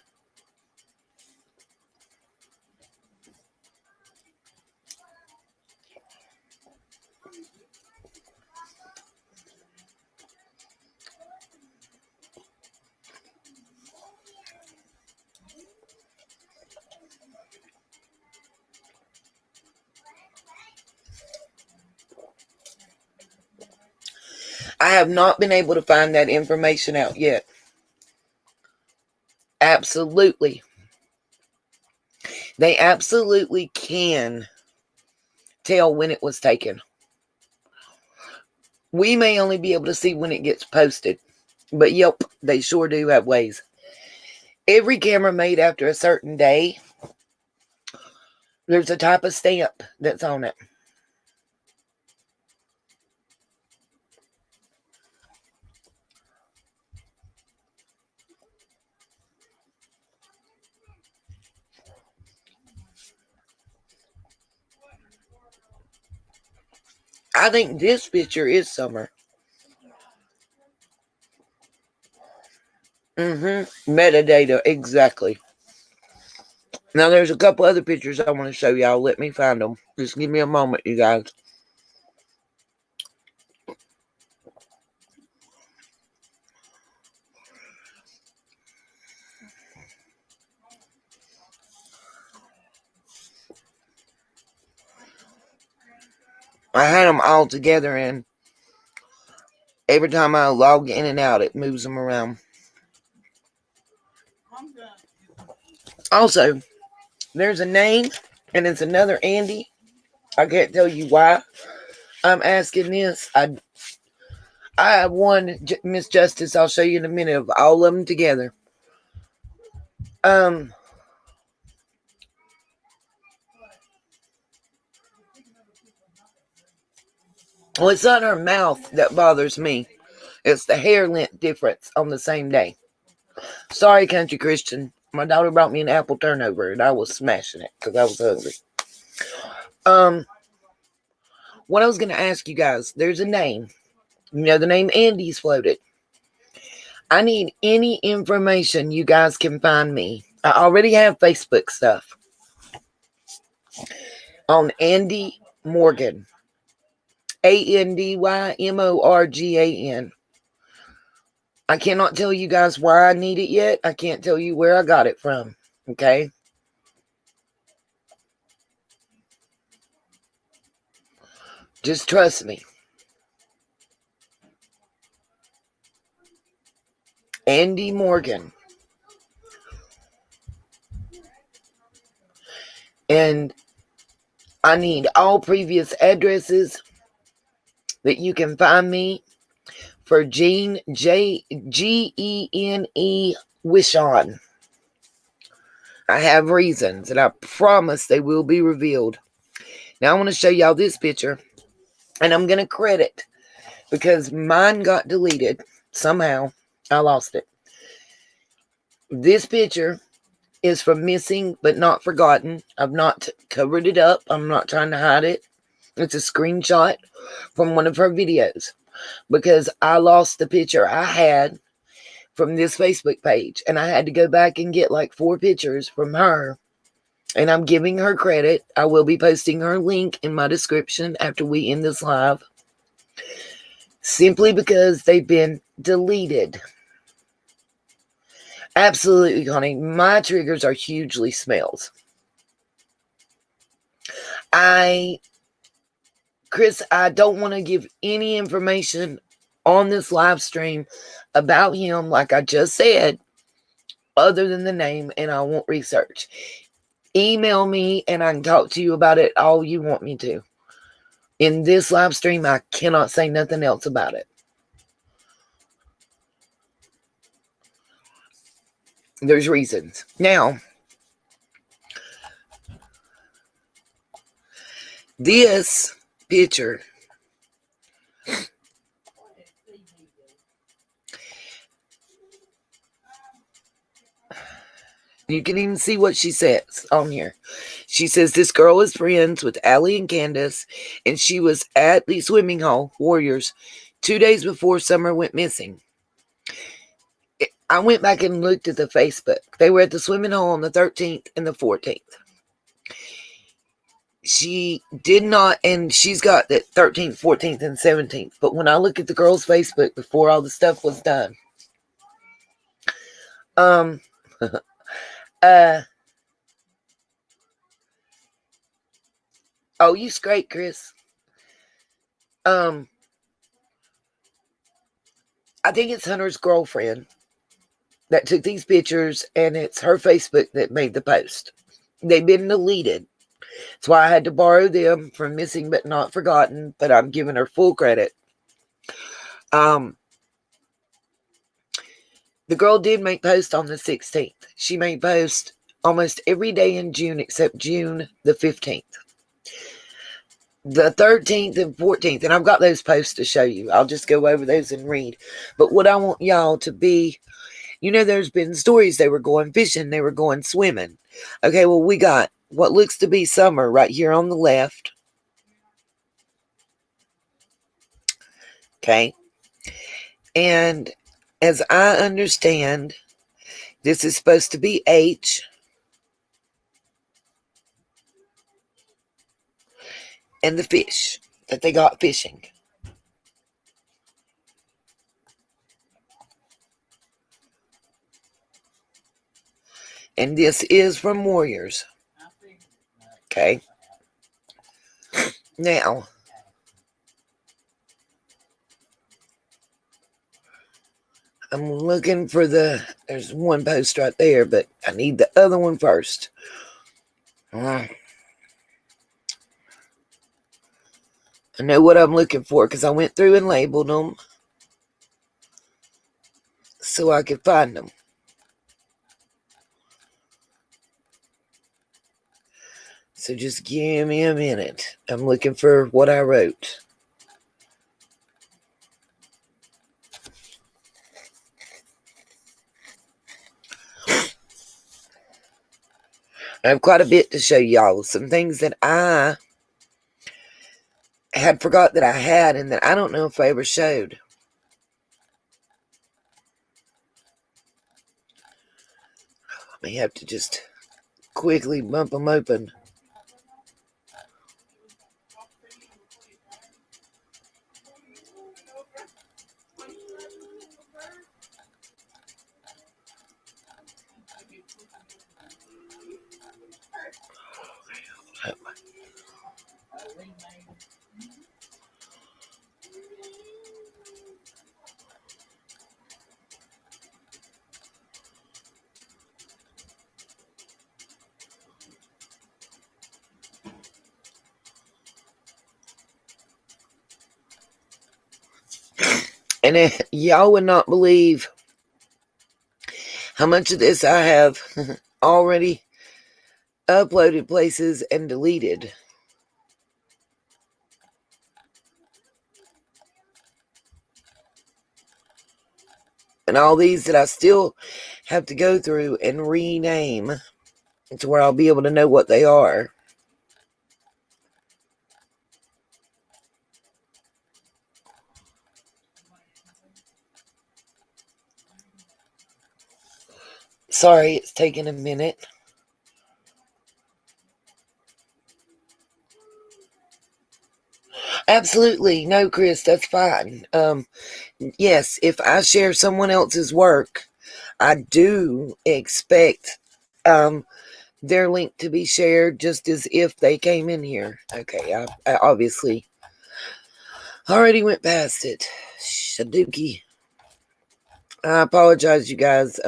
I have not been able to find that information out yet. Absolutely. They absolutely can tell when it was taken. We may only be able to see when it gets posted, but yep, they sure do have ways. Every camera made after a certain day, there's a type of stamp that's on it. I think this picture is summer. Metadata, exactly. Now there's a couple other pictures I want to show y'all. Let me find them. Just give me a moment, you guys. I had them all together, and every time I log in and out, it moves them around. Also, there's a name, and it's another Andy. I can't tell you why I'm asking this. I have one Miss Justice. I'll show you in a minute of all of them together. Well, it's not her mouth that bothers me. It's the hair length difference on the same day. Sorry, Country Christian. My daughter brought me an apple turnover, and I was smashing it because I was hungry. What I was going to ask you guys, there's a name. You know, the name Andy's floated. I need any information you guys can find me. I already have Facebook stuff on Andy Morgan. ANDYMORGAN. I cannot tell you guys why I need it yet. I can't tell you where I got it from. Okay? Just trust me. Andy Morgan. And I need all previous addresses that you can find me for Gene, Gene Wishon. I have reasons, and I promise they will be revealed. Now I want to show y'all this picture, and I'm going to credit, because mine got deleted somehow. I lost it. This picture is from Missing But Not Forgotten. I've not covered it up. I'm not trying to hide it. It's a screenshot from one of her videos, because I lost the picture I had from this Facebook page, and I had to go back and get like 4 pictures from her, and I'm giving her credit. I will be posting her link in my description after we end this live, simply because they've been deleted. Absolutely, Connie. My triggers are hugely smells. Chris, I don't want to give any information on this live stream about him, like I just said, other than the name, and I won't research. Email me and I can talk to you about it all you want me to. In this live stream, I cannot say nothing else about it. There's reasons. Now, this picture, you can even see what she says on here. She says this girl is friends with Allie and Candace, and she was at the swimming hole, Warriors, 2 days before Summer went missing. I went back and looked at the Facebook. They were at the swimming hole on the 13th and the 14th. She did not, and she's got the 13th, 14th, and 17th. But when I look at the girl's Facebook before all the stuff was done, oh, you straight, Chris. I think it's Hunter's girlfriend that took these pictures, and it's her Facebook that made the post. They've been deleted. That's why I had to borrow them from Missing But Not Forgotten, but I'm giving her full credit. The girl did make posts on the 16th. She made posts almost every day in June except June the 15th. The 13th and 14th, and I've got those posts to show you. I'll just go over those and read. But what I want y'all to be, you know, there's been stories they were going fishing, they were going swimming. Okay, well, we got what looks to be Summer right here on the left. Okay. And as I understand, this is supposed to be H. And the fish that they got fishing. And this is from Warriors. Okay. Now, I'm looking for there's one post right there, but I need the other one first. I know what I'm looking for because I went through and labeled them so I could find them. So just give me a minute. I'm looking for what I wrote. I have quite a bit to show y'all. Some things that I had forgot that I had, and that I don't know if I ever showed. I may have to just quickly bump them open. And y'all would not believe how much of this I have already uploaded places and deleted. And all these that I still have to go through and rename to where I'll be able to know what they are. Sorry, it's taking a minute. Absolutely. No, Chris, that's fine. Yes, if I share someone else's work, I do expect their link to be shared just as if they came in here. Okay, I obviously already went past it. Shaduki. I apologize, you guys.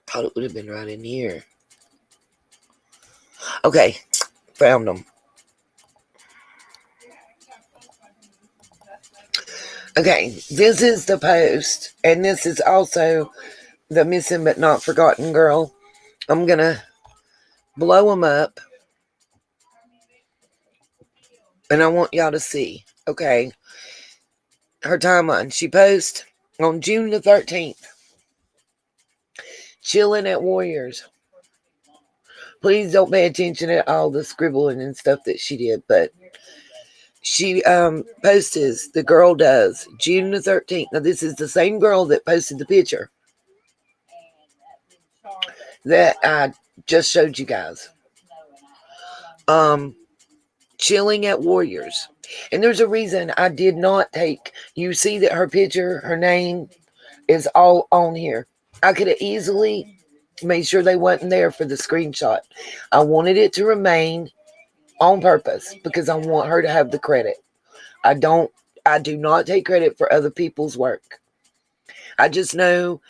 Thought it would have been right in here. Okay, found them. Okay, this is the post, and this is also the missing but not forgotten girl. I'm gonna blow them up, and I want y'all to see. Okay, her timeline. She posts on June the 13th. Chilling at Warriors. Please don't pay attention to all the scribbling and stuff that she did, but she posts, the girl does, June the 13th. Now, this is the same girl that posted the picture that I just showed you guys. Chilling at Warriors. And there's a reason I did not take, you see that her picture, her name is all on here. I could have easily made sure they wasn't there for the screenshot. I wanted it to remain on purpose because I want her to have the credit. I do not take credit for other people's work. I just know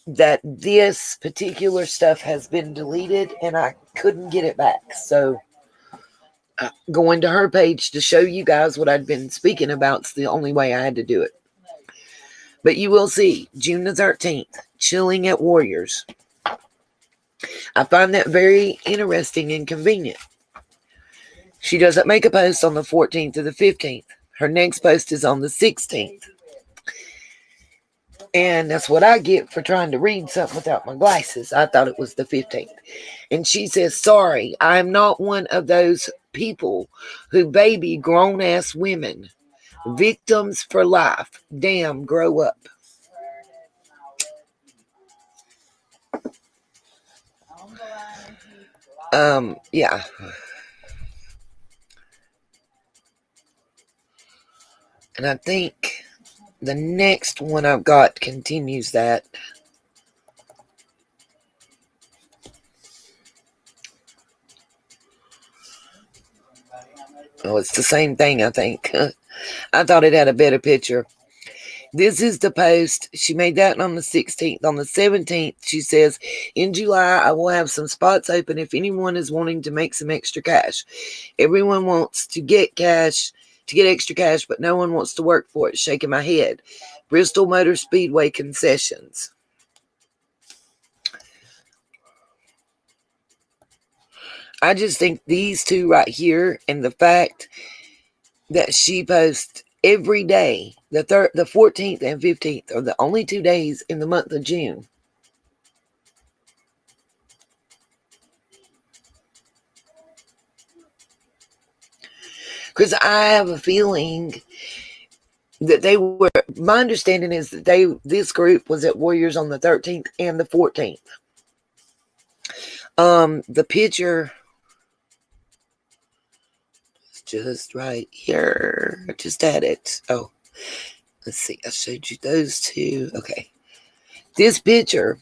that this particular stuff has been deleted and I couldn't get it back. So going to her page to show you guys what I'd been speaking about is the only way I had to do it. But you will see, June the 13th, chilling at Warriors. I find that very interesting and convenient. She doesn't make a post on the 14th or the 15th. Her next post is on the 16th. And that's what I get for trying to read something without my glasses. I thought it was the 15th. And she says, sorry, I'm not one of those people who baby grown-ass women. Victims for life. Damn, grow up. Yeah. And I think the next one I've got continues that. Oh, it's the same thing, I think. I thought it had a better picture. This is the post. She made that on the 16th. On the 17th, she says, in July, I will have some spots open if anyone is wanting to make some extra cash. Everyone wants to get cash, to get extra cash, but no one wants to work for it. Shaking my head. Bristol Motor Speedway concessions. I just think these two right here and the fact that she posts every day, the 14th and 15th are the only 2 days in the month of June. Because I have a feeling that they were, my understanding is that this group was at Warriors on the 13th and the 14th. The picture is just right here. I just had it. Oh, let's see. I showed you those two. Okay. This picture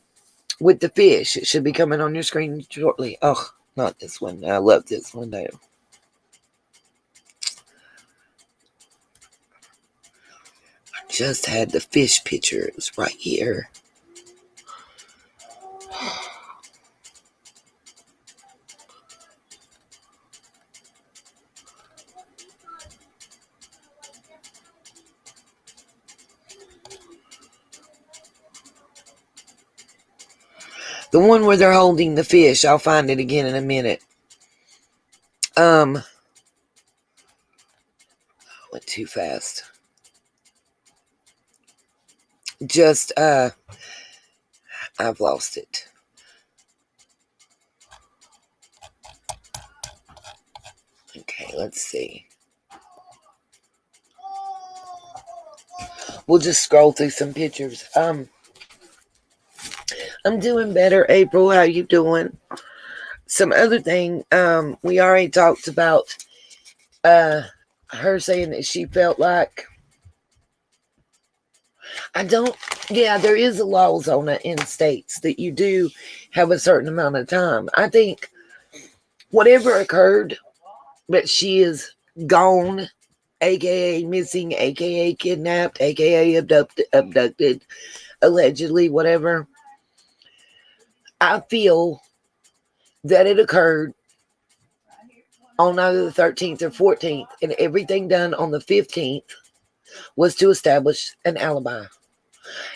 with the fish, it should be coming on your screen shortly. Oh, not this one. I love this one though. I just had the fish picture. It was right here. The one where they're holding the fish. I'll find it again in a minute. Went too fast. Just, I've lost it. Okay, let's see. We'll just scroll through some pictures. I'm doing better, April. How you doing? Some other thing, we already talked about her saying that she felt like there is a laws on it in states that you do have a certain amount of time. I think whatever occurred, but she is gone, aka missing, aka kidnapped, aka abducted, allegedly, whatever. I feel that it occurred on either the 13th or 14th, and everything done on the 15th was to establish an alibi.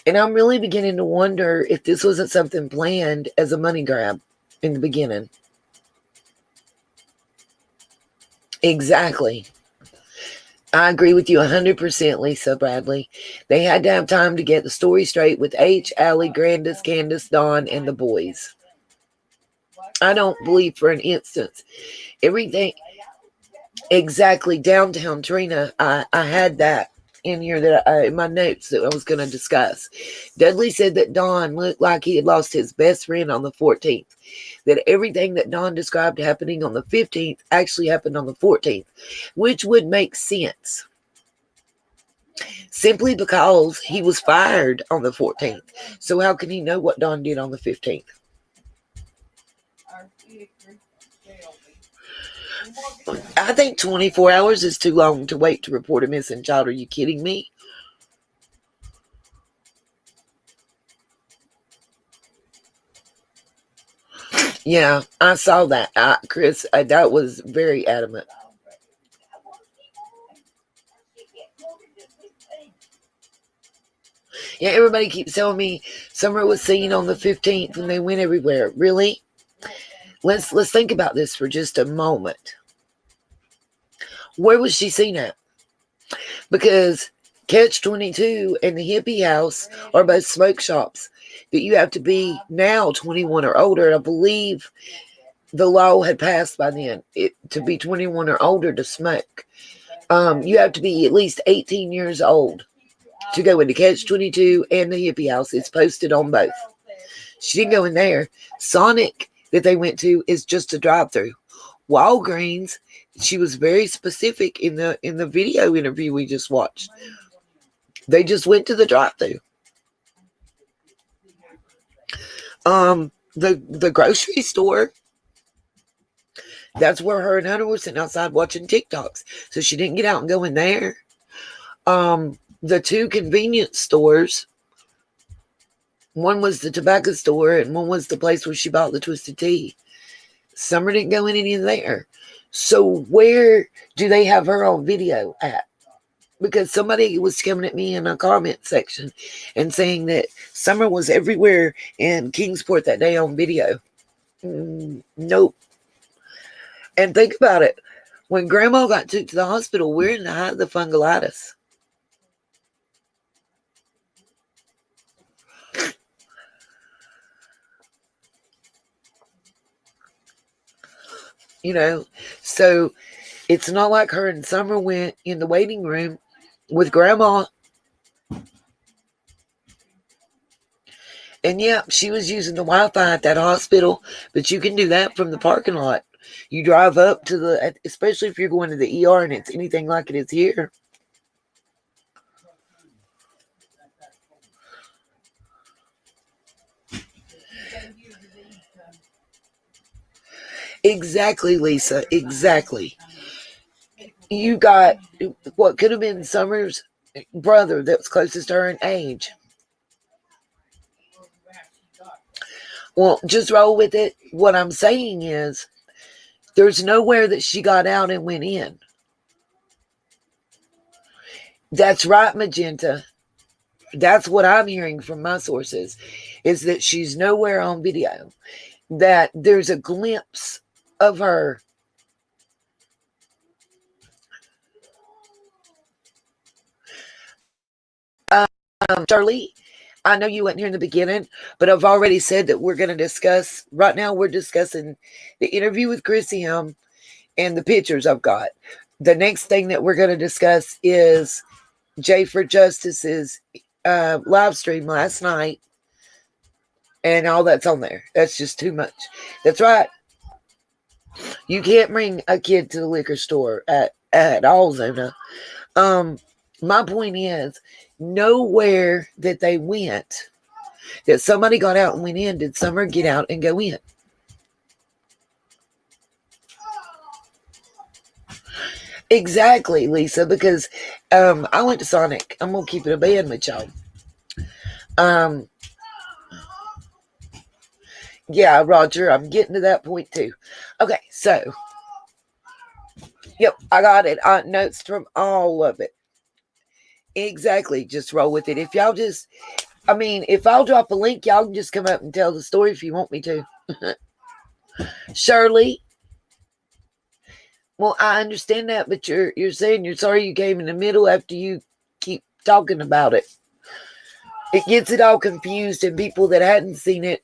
And I'm really beginning to wonder if this wasn't something planned as a money grab in the beginning. Exactly. I agree with you 100%, Lisa Bradley. They had to have time to get the story straight with H, Allie, Grandis, Candace, Dawn, and the boys. I don't believe for an instance. Everything, exactly, downtown Trina, I had that in here that in my notes that I was going to discuss. Dudley said that Don looked like he had lost his best friend on the 14th. That everything that Don described happening on the 15th actually happened on the 14th, which would make sense. Simply because he was fired on the 14th. So how can he know what Don did on the 15th? I think 24 hours is too long to wait to report a missing child. Are you kidding me? Yeah, I saw that. Chris, that was very adamant. Yeah, everybody keeps telling me Summer was seen on the 15th when they went everywhere. Really? Let's think about this for just a moment. Where was she seen at? Because Catch 22 and the Hippie House are both smoke shops that you have to be now 21 or older. And I believe the law had passed by then to be 21 or older to smoke. You have to be at least 18 years old to go into Catch 22 and the Hippie House. It's posted on both. She didn't go in there. Sonic that they went to is just a drive-through. Walgreens, she was very specific in the video interview we just watched. They just went to the drive-through. The grocery store, that's where her and Hunter were sitting outside watching TikToks. So she didn't get out and go in there. The two convenience stores, one was the tobacco store and one was the place where she bought the twisted tea. Summer didn't go in any of there. So where do they have her on video at? Because somebody was coming at me in a comment section and saying that Summer was everywhere in Kingsport that day on video. Nope. And think about it. When Grandma got took to the hospital, we're in the height of the fungulitis. So It's not like her and Summer went in the waiting room with Grandma. And yeah, she was using the Wi-Fi at that hospital, but you can do that from the parking lot. You drive up to the, especially if you're going to the ER and it's anything like it is here. Exactly, Lisa. Exactly. You got what could have been Summer's brother that was closest to her in age. Well, just roll with it. What I'm saying is, there's nowhere that she got out and went in. That's right, Magenta. That's what I'm hearing from my sources, is that she's nowhere on video. That there's a glimpse of her. Charlie, I know you weren't here in the beginning, but I've already said that we're going to discuss, right now we're discussing the interview with Chrissy Him and the pictures I've got. The next thing that we're going to discuss is Jay for Justice's live stream last night and all that's on there. That's just too much. That's right. You can't bring a kid to the liquor store at all, Zona. My point is, nowhere that they went, that somebody got out and went in, did Summer get out and go in? Exactly, Lisa, because I went to Sonic. I'm gonna keep it a band with y'all. Yeah, Roger, I'm getting to that point too. Okay, so yep, I got it. Notes from all of it. Exactly, just roll with it. If y'all just, I mean, if I'll drop a link, y'all can just come up and tell the story if you want me to. Shirley, well, I understand that, but you're saying you're sorry you came in the middle after you keep talking about it. It gets it all confused, and people that hadn't seen it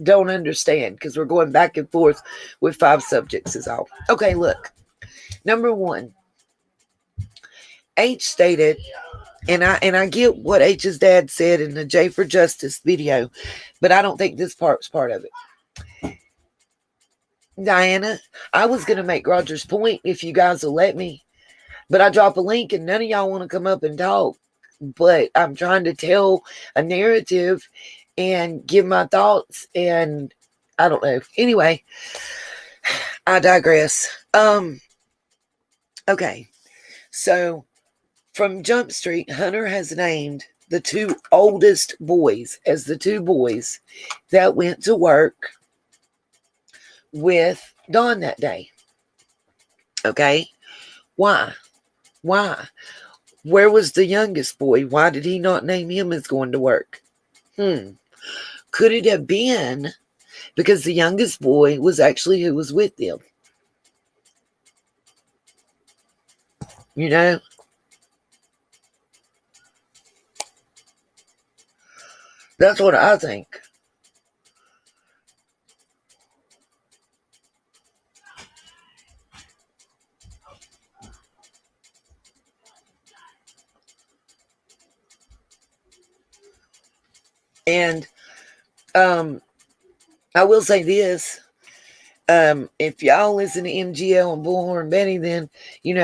don't understand because we're going back and forth with 5 subjects is all. Okay, look. Number 1, H stated, and I get what H's dad said in the J for Justice video, but I don't think this part's part of it. Diana, I was going to make Roger's point if you guys will let me, but I drop a link and none of y'all want to come up and talk. But I'm trying to tell a narrative and give my thoughts, and I don't know. Anyway, I digress. Okay, so from Jump Street, Hunter has named the 2 oldest boys as the 2 boys that went to work with Dawn that day. Okay, why? Where was the youngest boy? Why did he not name him as going to work? Could it have been because the youngest boy was actually who was with them? You know? That's what I think. And I will say this. If y'all listen to MGL and Bullhorn Betty, then you'll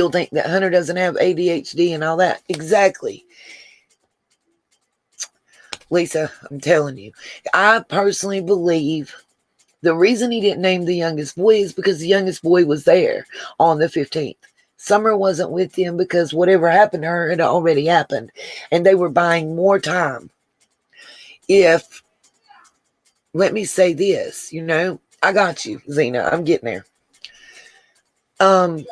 think that Hunter doesn't have ADHD and all that. Exactly. Lisa, I'm telling you, I personally believe the reason he didn't name the youngest boy is because the youngest boy was there on the 15th. Summer wasn't with him because whatever happened to her had already happened, and they were buying more time. If, let me say this, I got you, Zena, I'm getting there.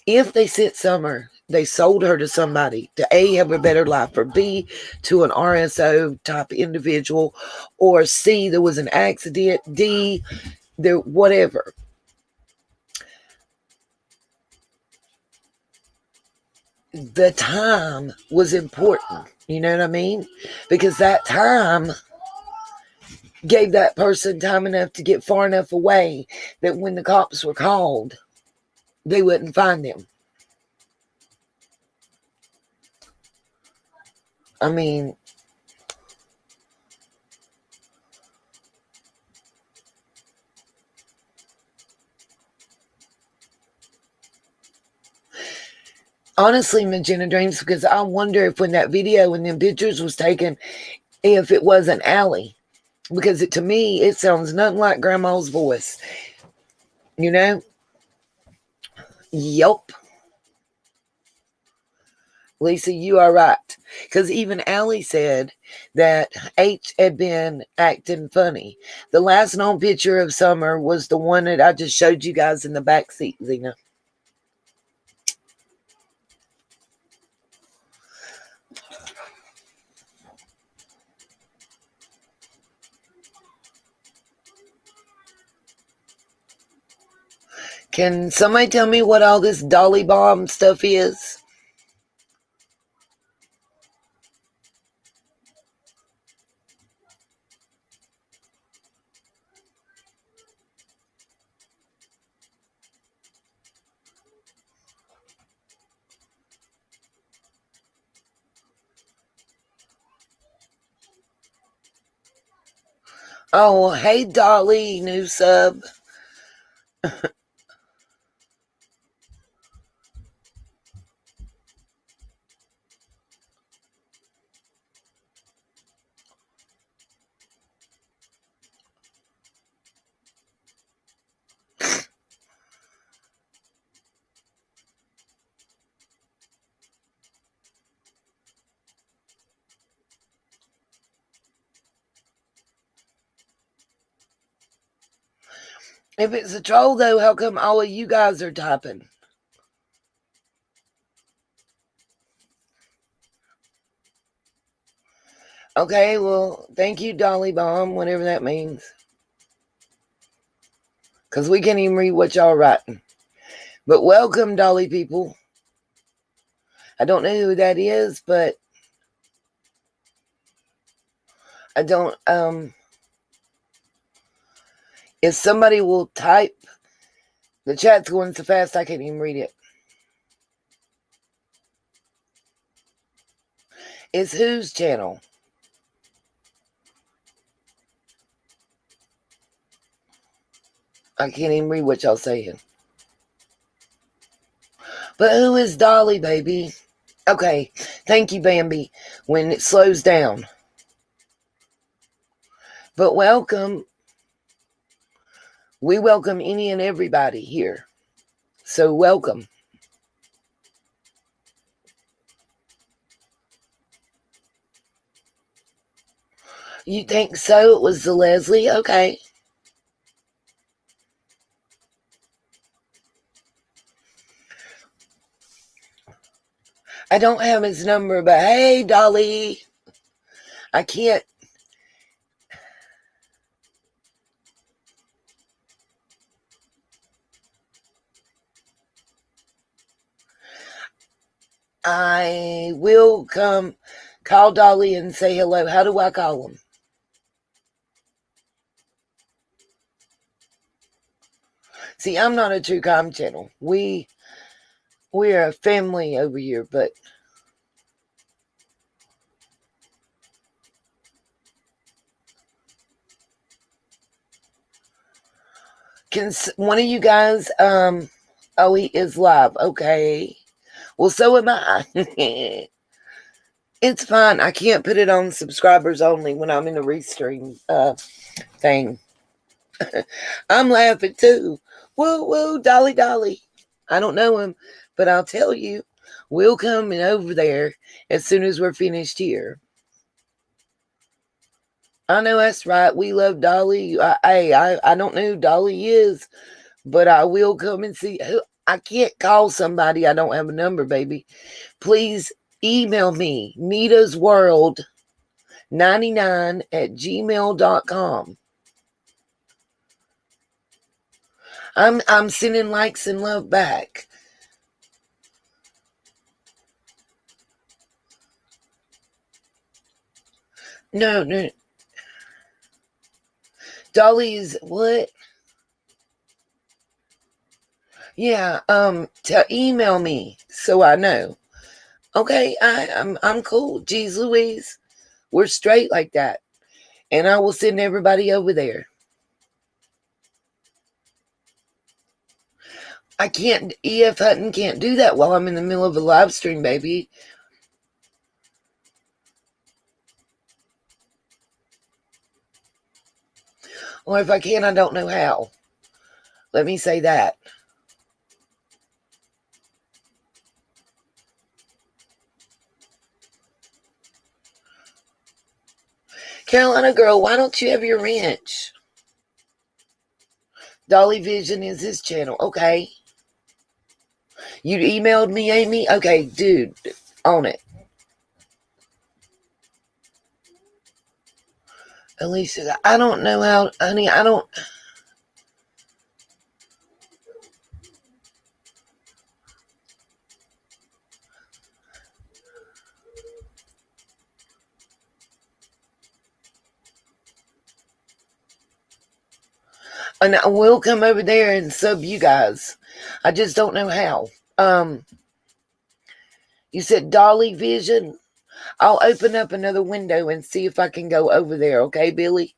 If they sent Summer, they sold her to somebody to A, have a better life, or B, to an RSO type individual, or C, there was an accident, D, there, whatever. The time was important. You know what I mean? Because that time gave that person time enough to get far enough away that when the cops were called, they wouldn't find them. I mean, honestly, Magenta Dreams, because I wonder if when that video and them pictures was taken, if it wasn't Allie. Because to me, it sounds nothing like Grandma's voice. You know? Yup. Lisa, you are right. Because even Allie said that H had been acting funny. The last known picture of Summer was the one that I just showed you guys in the back seat, Zena. Can somebody tell me what all this Dolly Bomb stuff is? Oh, hey, Dolly, new sub. If it's a troll, though, how come all of you guys are typing? Okay, well, thank you, Dolly Bomb, whatever that means. Because we can't even read what y'all writing. But welcome, Dolly people. I don't know who that is, but I don't, if somebody will type, the chat's going so fast I can't even read it. It's whose channel? I can't even read what y'all saying. But who is Dolly, baby? Okay, thank you, Bambi, when it slows down. But welcome. We welcome any and everybody here. So welcome. You think so? It was the Leslie? Okay. I don't have his number, but hey, Dolly. I can't. I will come call Dolly and say hello. How do I call him? See, I'm not a true crime channel. We're a family over here, but can one of you guys oh, he is live. Okay. Well, so am I. It's fine. I can't put it on subscribers only when I'm in a restream thing. I'm laughing too. Woo woo, Dolly Dolly. I don't know him, but I'll tell you, we'll come over there as soon as we're finished here. I know that's right. We love Dolly. I don't know who Dolly is, but I will come and see. I can't call somebody I don't have a number, baby. Please email me, neatasworld99@gmail.com. I'm sending likes and love back. No. Dolly's what? Yeah, email me so I know. Okay, I'm cool. Geez Louise. We're straight like that. And I will send everybody over there. I can't, EF Hutton can't do that while I'm in the middle of a live stream, baby. Or if I can, I don't know how. Let me say that. Carolina girl, why don't you have your ranch? Dolly Vision is his channel. Okay. You emailed me, Amy? Okay, dude, on it. Alicia, I don't know how, honey, I don't. And I will come over there and sub you guys. I just don't know how. You said Dolly Vision? I'll open up another window and see if I can go over there, okay, Billy?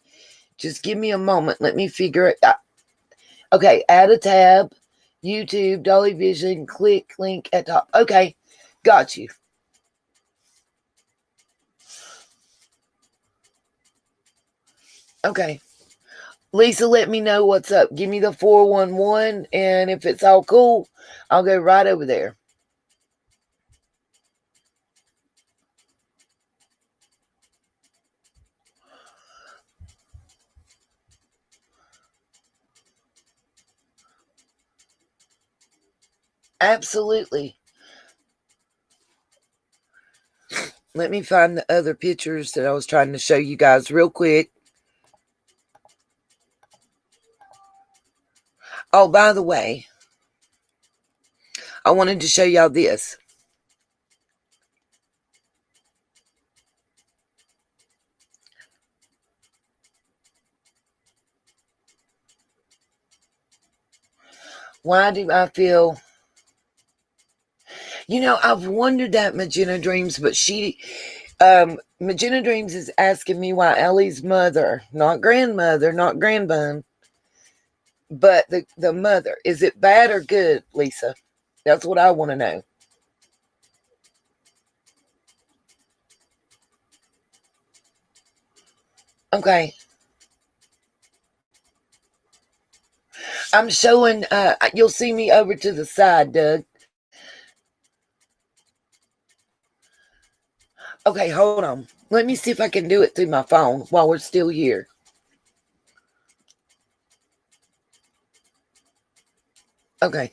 Just give me a moment. Let me figure it out. Okay, add a tab. YouTube, Dolly Vision, click link at top. Okay, got you. Okay. Lisa, let me know what's up. Give me the 411, and if it's all cool, I'll go right over there. Absolutely. Let me find the other pictures that I was trying to show you guys real quick. Oh, by the way, I wanted to show y'all this. Why do I feel... You know, I've wondered that, Magenta Dreams, but Magenta Dreams is asking me why Ellie's mother, not grandmother, not grandbun, but the mother, is it bad or good, Lisa? That's what I want to know. Okay. I'm showing, you'll see me over to the side, Doug. Okay, hold on. Let me see if I can do it through my phone while we're still here. Okay.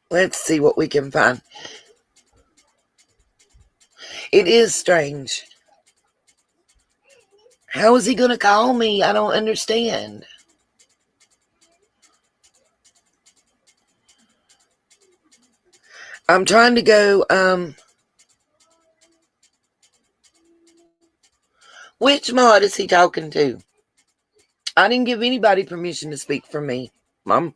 Let's see what we can find. It is strange. How is he going to call me? I don't understand. I'm trying to go, which mod is he talking to? I didn't give anybody permission to speak for me, Mom.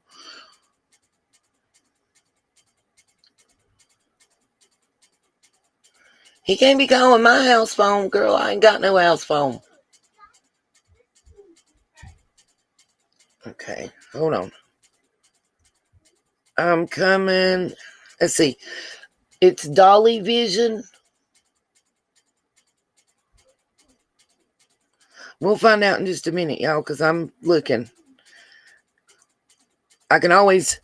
He can't be calling my house phone, girl. I ain't got no house phone. Okay, hold on. I'm coming. Let's see. It's Dolly Vision. We'll find out in just a minute, y'all, because I'm looking. I can always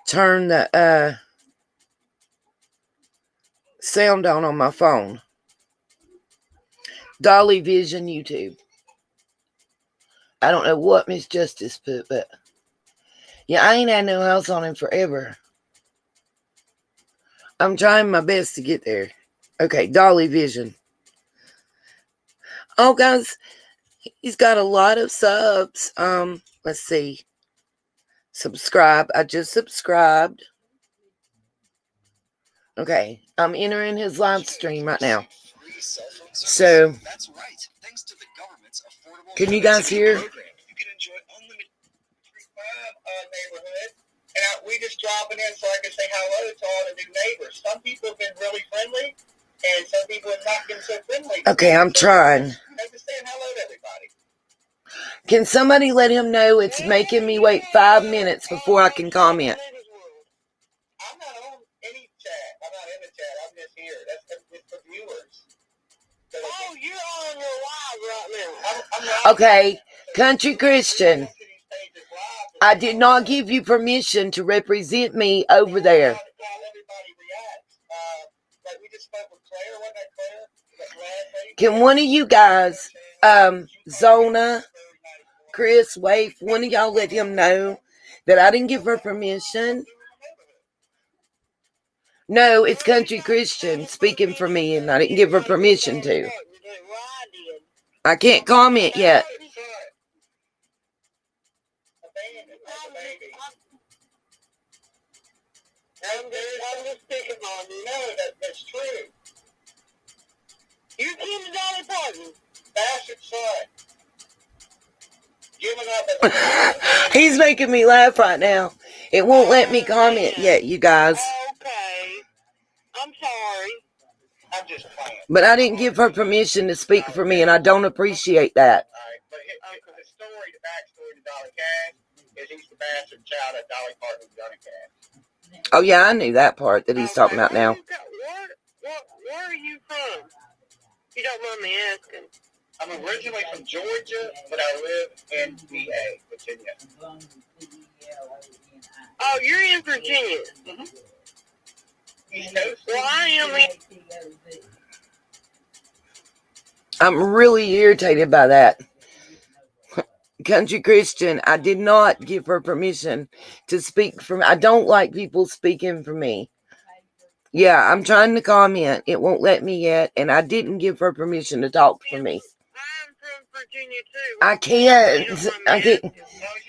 turn the sound on my phone. Dolly Vision YouTube. I don't know what Miss Justice put, but yeah, I ain't had no house on him forever. I'm trying my best to get there. Okay, Dolly Vision. Oh, guys, he's got a lot of subs. Let's see. Subscribe. I just subscribed. Okay, I'm entering his live stream right now. So, that's right. Thanks to the government's affordable can you guys hear? program, you can enjoy unlimited free neighborhood. And we just dropping in so I can say hello to all the new neighbors. Some people have been really friendly, and some people have not been so friendly. Okay, I'm trying. I'm just saying hello to everybody. Can somebody let him know it's making me wait 5 minutes before I can comment? I'm not on any chat. I'm not in the chat. I'm just here. It's for viewers. Oh, you're on your live right now. I'm Okay, Country Christian, I did not give you permission to represent me over there. Can one of you guys, Zona, Chris, Waif, one of y'all let him know that I didn't give her permission? No, it's Country Christian speaking for me, and I didn't give her permission to. I can't comment yet. I'm just picking on you. No, that's true. You came to Dolly Parton. Bastard son. Giving up. He's making me laugh right now. It won't let me comment yet, you guys. Okay. I'm sorry. I'm just playing. But I didn't give her permission to speak for me, and I don't appreciate that. All right. But the backstory to Dolly Cash is he's the bastard child of Dolly Parton and Johnny Cash. Oh, yeah, I knew that part that he's talking about now. Where are you from? You don't mind me asking. I'm originally from Georgia, but I live in VA, Virginia. Oh, you're in Virginia. Mm-hmm. Well, I am in. I'm really irritated by that. Country Christian, I did not give her permission to speak for me. I don't like people speaking for me. Yeah, I'm trying to comment. It won't let me yet, and I didn't give her permission to talk for me. I'm from Virginia, too. I can't.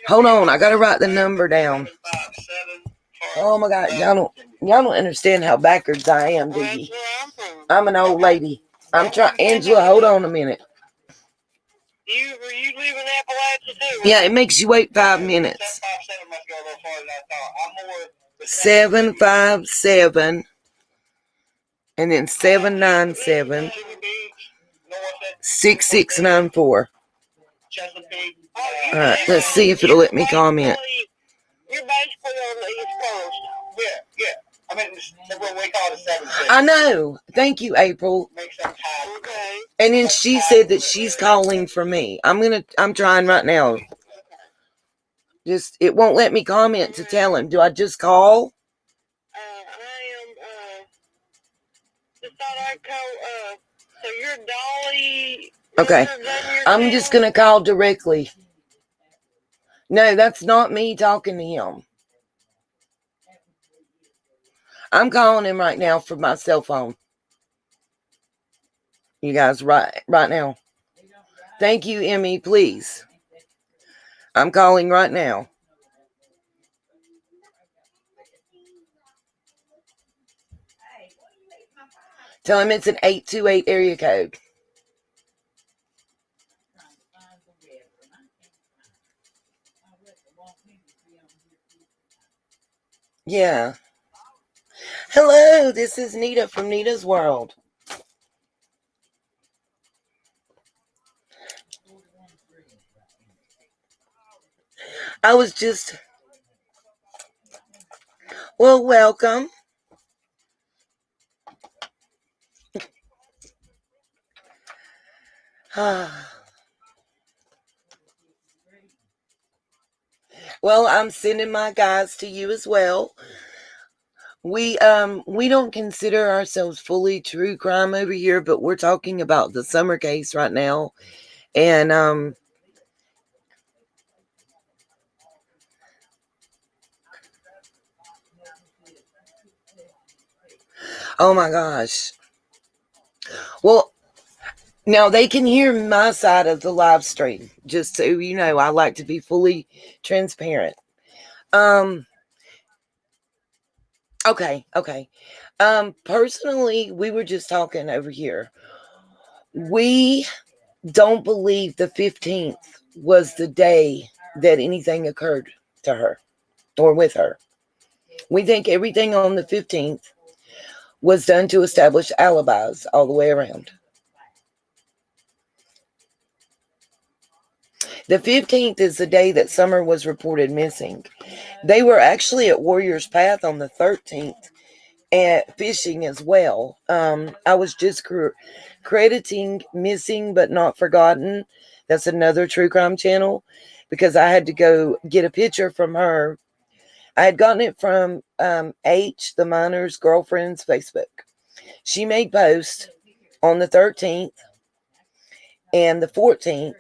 Hold on, I gotta write the number down. Oh my God, y'all don't understand how backwards I am, do you? I'm an old lady. I'm trying. Angela, hold on a minute. You live in Appalachia too? Yeah, it makes you wait 5 minutes. 757 and then 797 6694. All right, let's see if it'll let me comment. You're basically on the East Coast. Yeah. I mean, what we call it 7-6. I know. Thank you, April. Okay. And then she said that she's calling for me. I'm trying right now. It won't let me comment to tell him. Do I just call? Just thought I'd call, so you're Dolly. Okay. I'm just going to call directly. No, that's not me talking to him. I'm calling him right now from my cell phone. You guys, right now. Thank you, Emmy, please. I'm calling right now. Tell him it's an 828 area code. Yeah. Hello, this is Nita from Nita's World. I was just... Well, welcome. Well, I'm sending my guys to you as well. We don't consider ourselves fully true crime over here, but we're talking about the Summer case right now. And oh my gosh. Well, now they can hear my side of the live stream. Just so you know, I like to be fully transparent. Okay. Personally, we were just talking over here. We don't believe the 15th was the day that anything occurred to her or with her. We think everything on the 15th was done to establish alibis all the way around. The 15th is the day that Summer was reported missing. They were actually at Warrior's Path on the 13th at fishing as well. I was just crediting Missing But Not Forgotten. That's another true crime channel because I had to go get a picture from her. I had gotten it from H, the miner's girlfriend's Facebook. She made posts on the 13th and the 14th.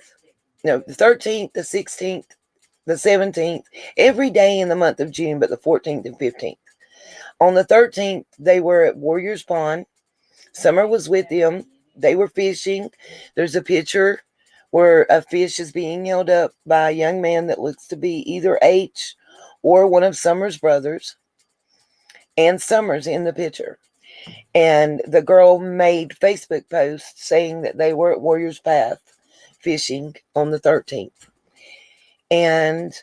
No, the 13th, the 16th, the 17th, every day in the month of June, but the 14th and 15th. On the 13th, they were at Warriors Pond. Summer was with them. They were fishing. There's a picture where a fish is being held up by a young man that looks to be either H or one of Summer's brothers. And Summer's in the picture. And the girl made Facebook posts saying that they were at Warriors Path fishing on the 13th. And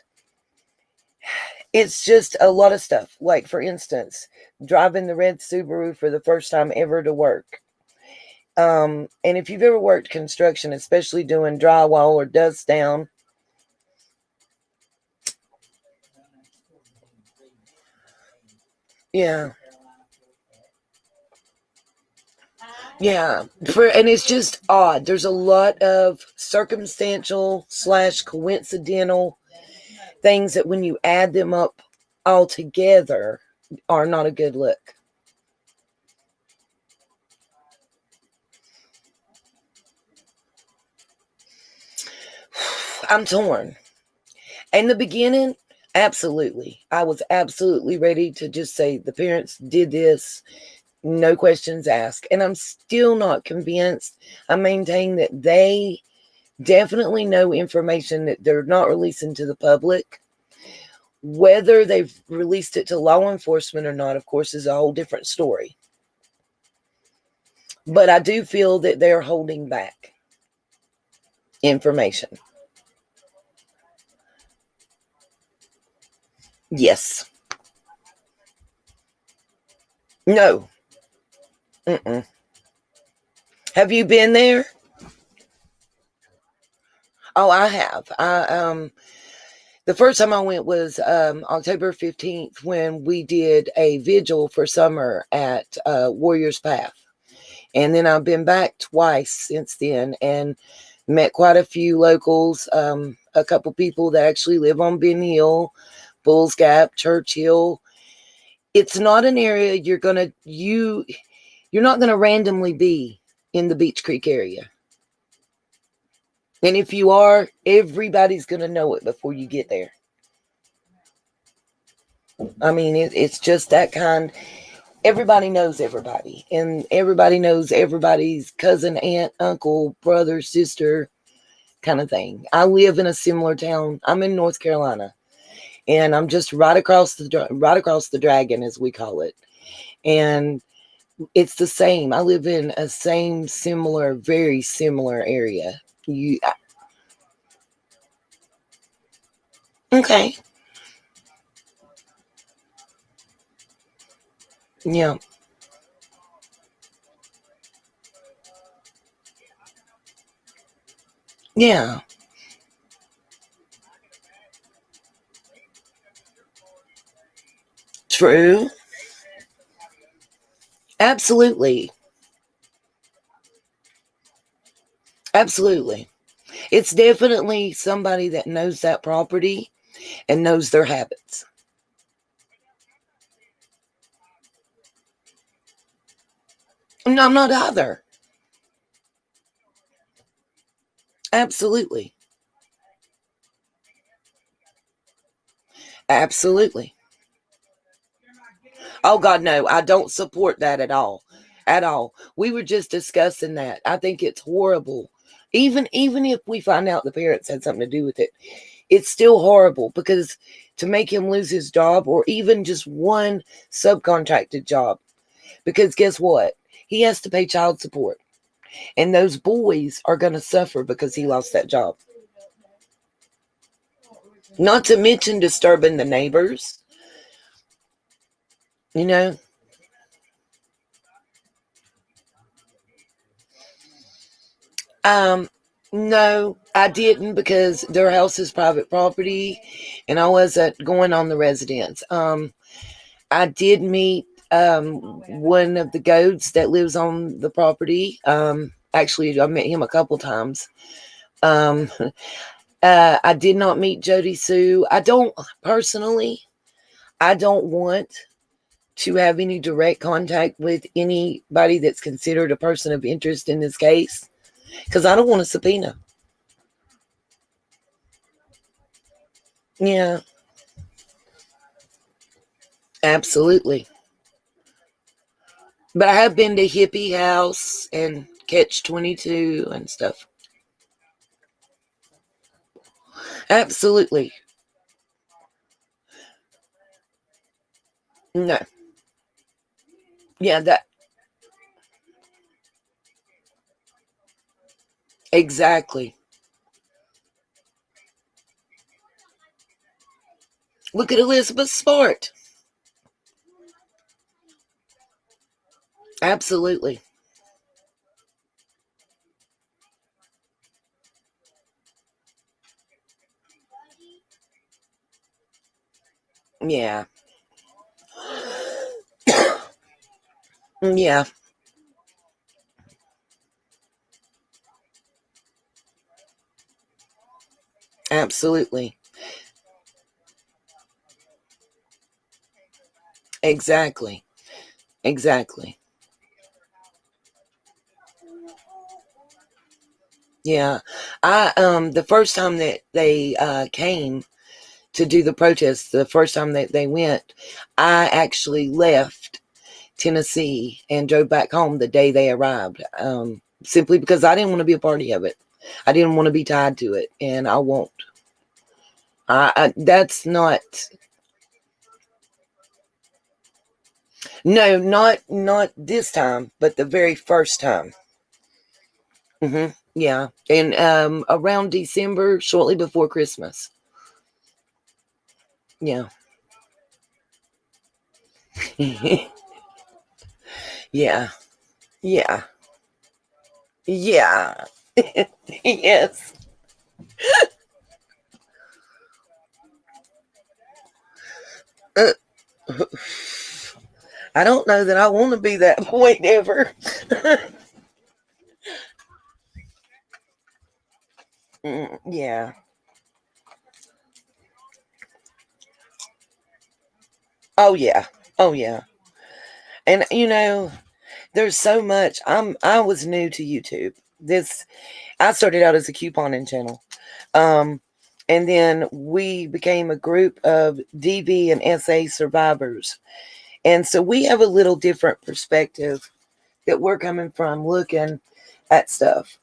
it's just a lot of stuff. Like, for instance, driving the red Subaru for the first time ever to work. And if you've ever worked construction, especially doing drywall or dust down, yeah. Yeah, and it's just odd. There's a lot of circumstantial / coincidental things that when you add them up all together are not a good look. I'm torn. In the beginning, absolutely. I was absolutely ready to just say the parents did this. No questions asked. And I'm still not convinced. I maintain that they definitely know information that they're not releasing to the public. Whether they've released it to law enforcement or not, of course, is a whole different story. But I do feel that they're holding back information. Yes. No. Mm-mm. Have you been there? Oh, I have. The first time I went was October 15th when we did a vigil for Summer at Warriors Path. And then I've been back twice since then and met quite a few locals, a couple people that actually live on Ben Hill, Bulls Gap, Churchill. It's not an area you're not going to randomly be in the Beach Creek area. And if you are, everybody's going to know it before you get there. I mean, it's just that kind. Everybody knows everybody. And everybody knows everybody's cousin, aunt, uncle, brother, sister kind of thing. I live in a similar town. I'm in North Carolina. And I'm just right across the dragon, as we call it. And it's the same. I live in a very similar area. Okay. Yeah. Yeah. True. Absolutely. Absolutely. It's definitely somebody that knows that property and knows their habits. No, I'm not either. Absolutely. Absolutely. Oh, God, no. I don't support that at all. At all. We were just discussing that. I think it's horrible. Even if we find out the parents had something to do with it, it's still horrible because to make him lose his job or even just one subcontracted job. Because guess what? He has to pay child support. And those boys are going to suffer because he lost that job. Not to mention disturbing the neighbors. You know? No, I didn't because their house is private property and I wasn't going on the residence. I did meet one of the goats that lives on the property. Actually, I met him a couple times. Um, I did not meet Jody Sue. I don't want to have any direct contact with anybody that's considered a person of interest in this case because I don't want a subpoena. Yeah, absolutely. But I have been to Hippie House and Catch 22 and stuff. Absolutely. No. Yeah, that exactly. Look at Elizabeth Smart. Absolutely. Yeah. Yeah. Absolutely. Exactly. Exactly. Yeah. The first time that they came to do the protest, the first time that they went, I actually left Tennessee and drove back home the day they arrived. Simply because I didn't want to be a party of it. I didn't want to be tied to it, and I won't. That's not. No, not this time, but the very first time. Yeah, and around December, shortly before Christmas. Yeah. Yeah. Yeah. Yeah. Yes. Uh, I don't know that I want to be that point ever. Yeah. Oh yeah. Oh yeah. And there's so much. I was new to YouTube. I started out as a couponing channel. Um and then we became a group of DV and SA survivors. And so we have a little different perspective that we're coming from looking at stuff.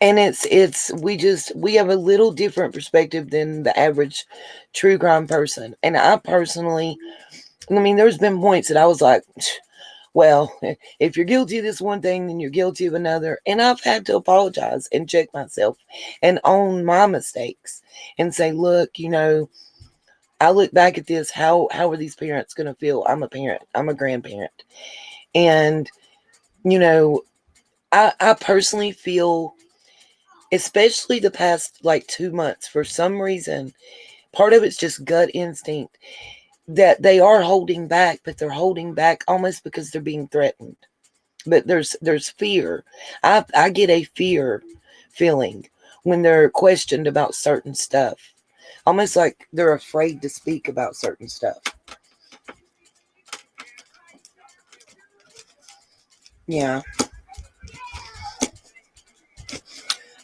And we have a little different perspective than the average true crime person. And there's been points that I was like, well, if you're guilty of this one thing, then you're guilty of another. And I've had to apologize and check myself and own my mistakes and say, look, I look back at this. How are these parents going to feel? I'm a parent. I'm a grandparent. And, you know, I personally feel, especially the past like 2 months, for some reason, part of it's just gut instinct that they are holding back, but they're holding back almost because they're being threatened. But there's fear. I get a fear feeling when they're questioned about certain stuff, almost like they're afraid to speak about certain stuff. Yeah,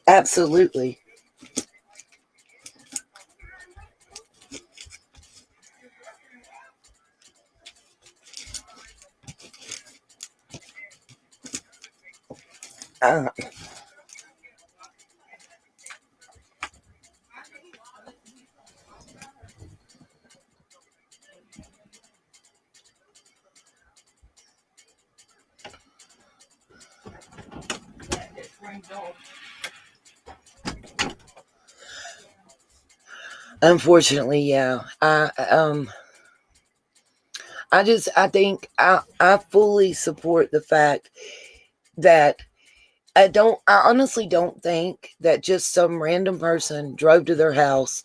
absolutely. Uh, Unfortunately, yeah. I think I fully support the fact that I honestly don't think that just some random person drove to their house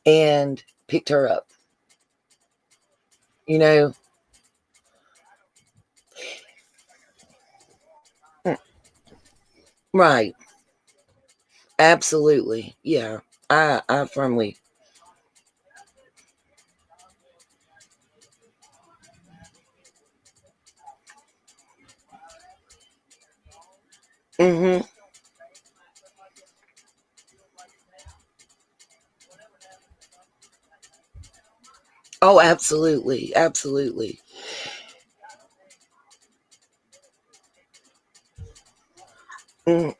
and picked her up. You know? Mm, right. Absolutely. Yeah. I firmly. Mhm. Oh, absolutely. Absolutely. Mm,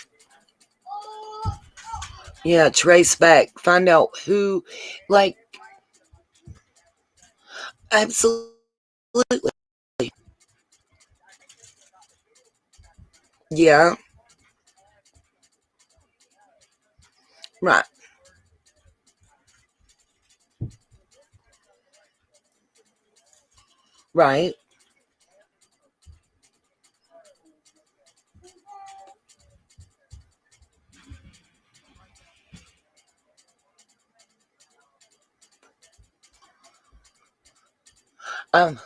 yeah, trace back, find out who, like, absolutely. Yeah, right, right. Um,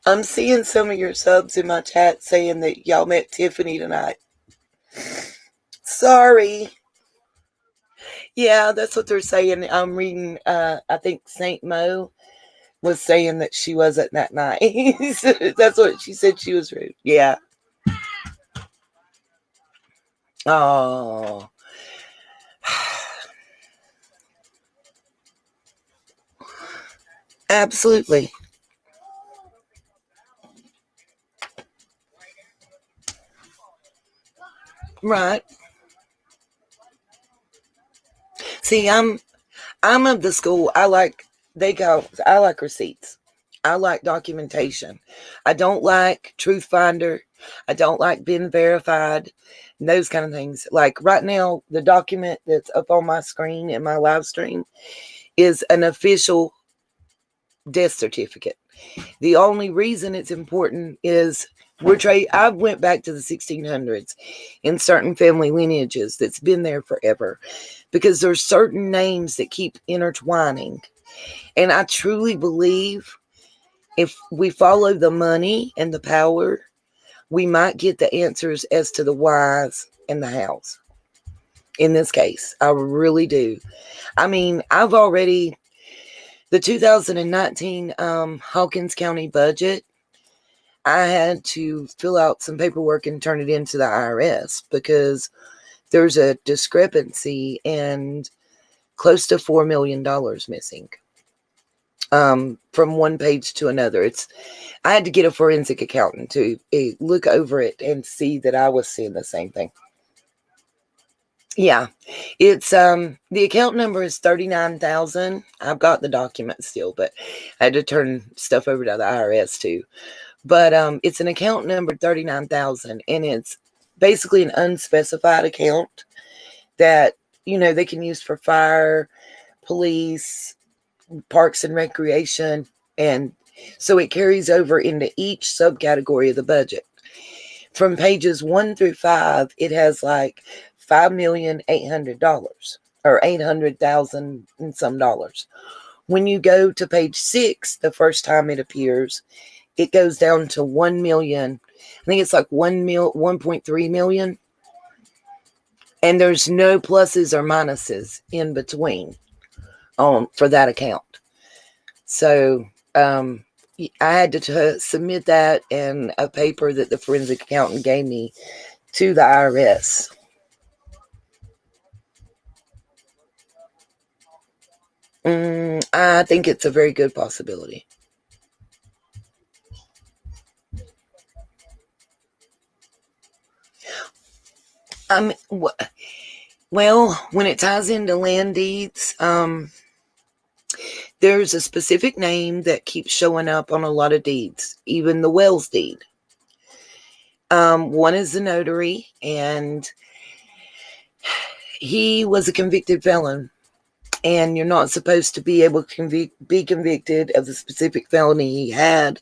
I'm seeing some of your subs in my chat saying that y'all met Tiffany tonight. Sorry. Yeah, that's what they're saying. I'm reading, I think St. Mo was saying that she wasn't that nice. That's what she said. She was rude. Yeah. Oh, absolutely. Right. See, I'm of the school. I like receipts. I like documentation. I don't like Truth Finder. I don't like being verified. And those kind of things. Like right now, the document that's up on my screen in my live stream is an official death certificate. The only reason it's important is I went back to the 1600s in certain family lineages that's been there forever because there's certain names that keep intertwining. And I truly believe if we follow the money and the power, we might get the answers as to the whys and the hows. In this case, I really do. I mean, the 2019 Hawkins County budget, I had to fill out some paperwork and turn it into the IRS because there's a discrepancy and close to $4 million missing from one page to another. I had to get a forensic accountant to look over it and see that I was seeing the same thing. Yeah, it's the account number is 39,000. I've got the document still, but I had to turn stuff over to the IRS too. But it's an account number 39,000, and it's basically an unspecified account that they can use for fire, police, parks and recreation, and so it carries over into each subcategory of the budget. From pages 1 through 5, it has like $5,800,000 or 800,000 and some dollars. When you go to page 6, the first time it appears, it goes down to 1 million. I think it's like 1.3 million. And there's no pluses or minuses in between for that account. So I had to submit that and a paper that the forensic accountant gave me to the IRS. I think it's a very good possibility. Well, when it ties into land deeds, there's a specific name that keeps showing up on a lot of deeds, even the Wells deed. One is the notary, and he was a convicted felon, and you're not supposed to be able to be convicted of the specific felony he had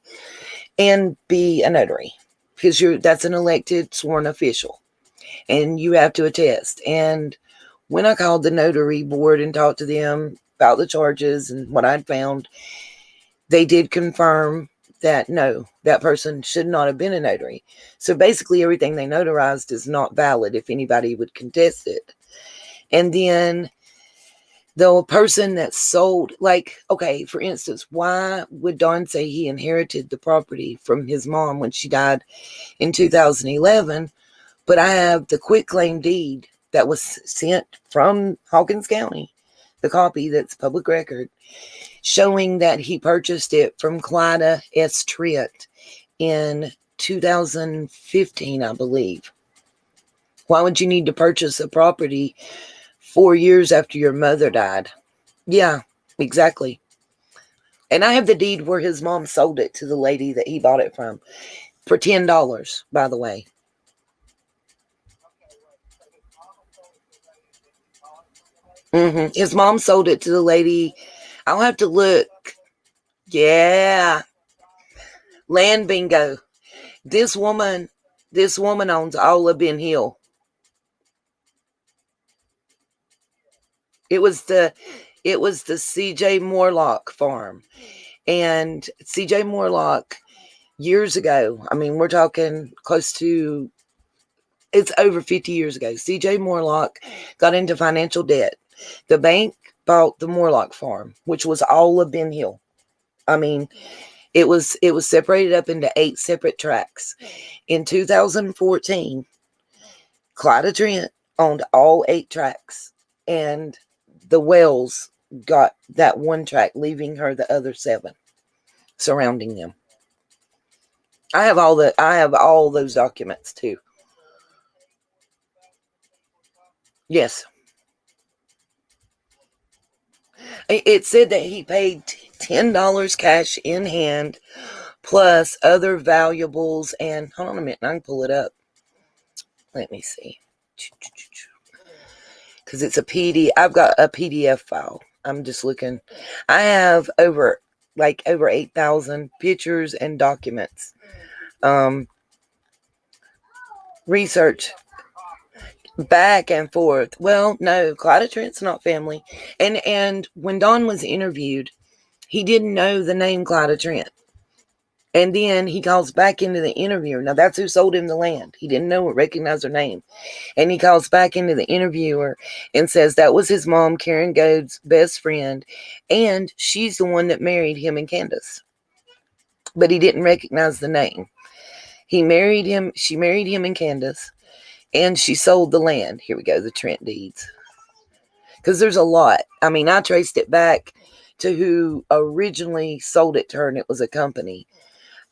and be a notary, because that's an elected sworn official, and you have to attest. And when I called the notary board and talked to them about the charges and what I'd found, they did confirm that no, that person should not have been a notary. So basically everything they notarized is not valid if anybody would contest it. And then the person that sold, like, okay, for instance, why would Don say he inherited the property from his mom when she died in 2011, but I have the quitclaim deed that was sent from Hawkins County, the copy that's public record, showing that he purchased it from Clyda S. Trent in 2015, I believe. Why would you need to purchase a property 4 years after your mother died? Yeah, exactly. And I have the deed where his mom sold it to the lady that he bought it from for $10, by the way. His mom sold it to the lady. I'll have to look. Yeah. Land bingo. This woman owns all of Ben Hill. It was the CJ Morlock farm. And CJ Morlock, years ago, I mean, we're talking close to, it's over 50 years ago, CJ Morlock got into financial debt. The bank bought the Morlock farm, which was all of Ben Hill. I mean, it was separated up into 8 separate tracts. In 2014, Clyda Trent owned all 8 tracts, and the Wells got that one tract, leaving her the other 7 surrounding them. I have all those documents too. Yes. It said that he paid $10 cash in hand plus other valuables, and hold on a minute, I can pull it up. Let me see. Because it's a PDF. I've got a PDF file. I'm just looking. I have over 8,000 pictures and documents. Research back and forth. Well, no, Clyda Trent's not family. And when Don was interviewed, he didn't know the name Clyda Trent. And then he calls back into the interviewer. Now, that's who sold him the land. He didn't know or recognize her name. And he calls back into the interviewer and says that was his mom, Karen Goad's best friend. And she's the one that married him and Candace. But he didn't recognize the name. She married him and Candace. And she sold the land. Here we go, the Trent deeds. Because there's a lot. I mean, I traced it back to who originally sold it to her, and it was a company.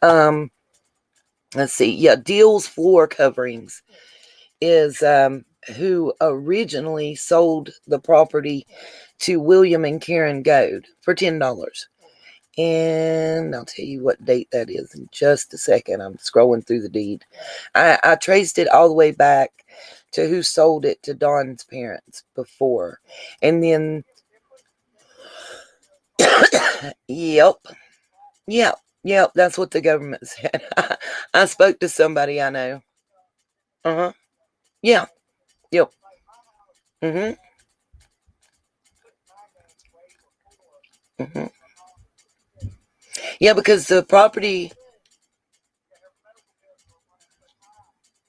Let's see. Yeah, Deal's Floor Coverings is who originally sold the property to William and Karen Goad for $10. And I'll tell you what date that is in just a second. I'm scrolling through the deed. I traced it all the way back to who sold it to Don's parents before. And then, yep, that's what the government said. I spoke to somebody I know. Yeah, yep. Mm-hmm. Yeah, because the property.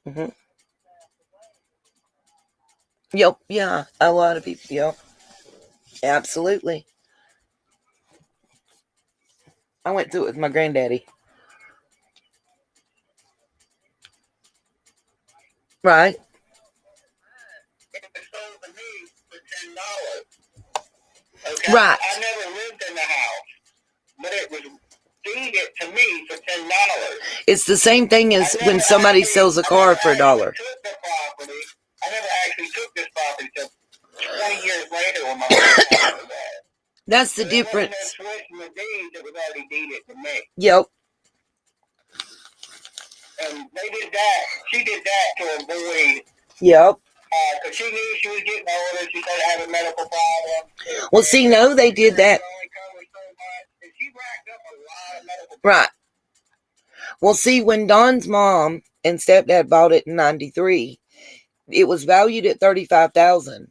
Mm-hmm. Yep, yeah, a lot of people. Yep, absolutely. I went through it with my granddaddy. Right. It was sold to me for $10. Okay? Right. I never lived in the house, but it was deeded to me for $10. It's the same thing as when somebody sells a car for $1. I never actually took this property until 20 years later when my mom was there. That's the So difference. There wasn't a switch in the deed that was already deeded to me. Yep. And they did that. She did that to avoid Yep. Because she knew she was getting older. She started having medical problems. Well, see, no, they did that. And she racked up a lot of medical problems. Right. Well, see, when Don's mom and stepdad bought it in 93, it was valued at $35,000,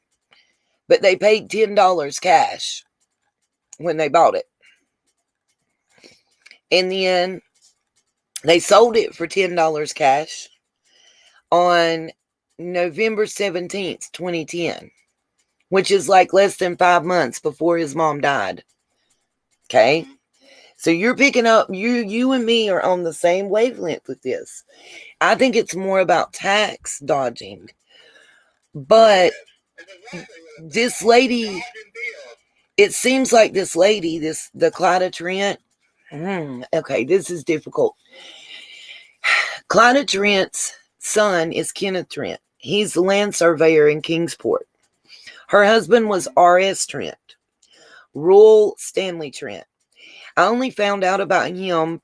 but they paid $10 cash when they bought it. In the end, they sold it for $10 cash on November 17th, 2010, which is like less than 5 months before his mom died. Okay? So you're picking up, you and me are on the same wavelength with this. I think it's more about tax dodging. But this lady, it seems like this lady, the Clyda Trent, okay, this is difficult. Clyda Trent's son is Kenneth Trent. He's the land surveyor in Kingsport. Her husband was R.S. Trent, Rural Stanley Trent. I only found out about him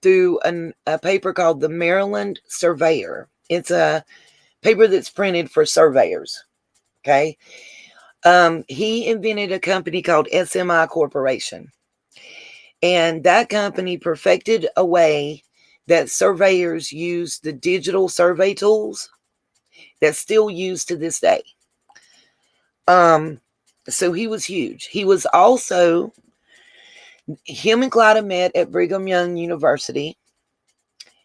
through a paper called the Maryland Surveyor. It's a paper that's printed for surveyors. Okay. He invented a company called SMI Corporation. And that company perfected a way that surveyors use the digital survey tools that's still used to this day. So he was huge. He was also, him and Clyda met at Brigham Young University.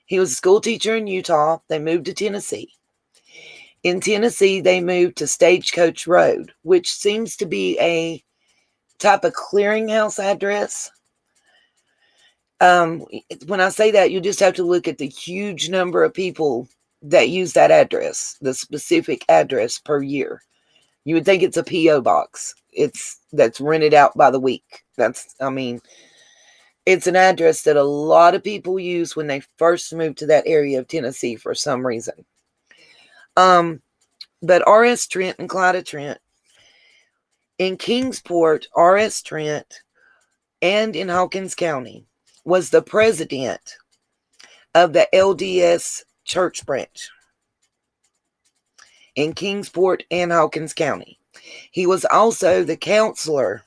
He was a school teacher in Utah. They moved to Tennessee. In Tennessee, they moved to Stagecoach Road, which seems to be a type of clearinghouse address. When I say that, you just have to look at the huge number of people that use that address, the specific address per year. You would think it's a P.O. box. That's rented out by the week. It's an address that a lot of people use when they first moved to that area of Tennessee for some reason. But R.S. Trent and Clyda Trent, in Kingsport, R.S. Trent, and in Hawkins County, was the president of the LDS church branch in Kingsport and Hawkins County. He was also the counselor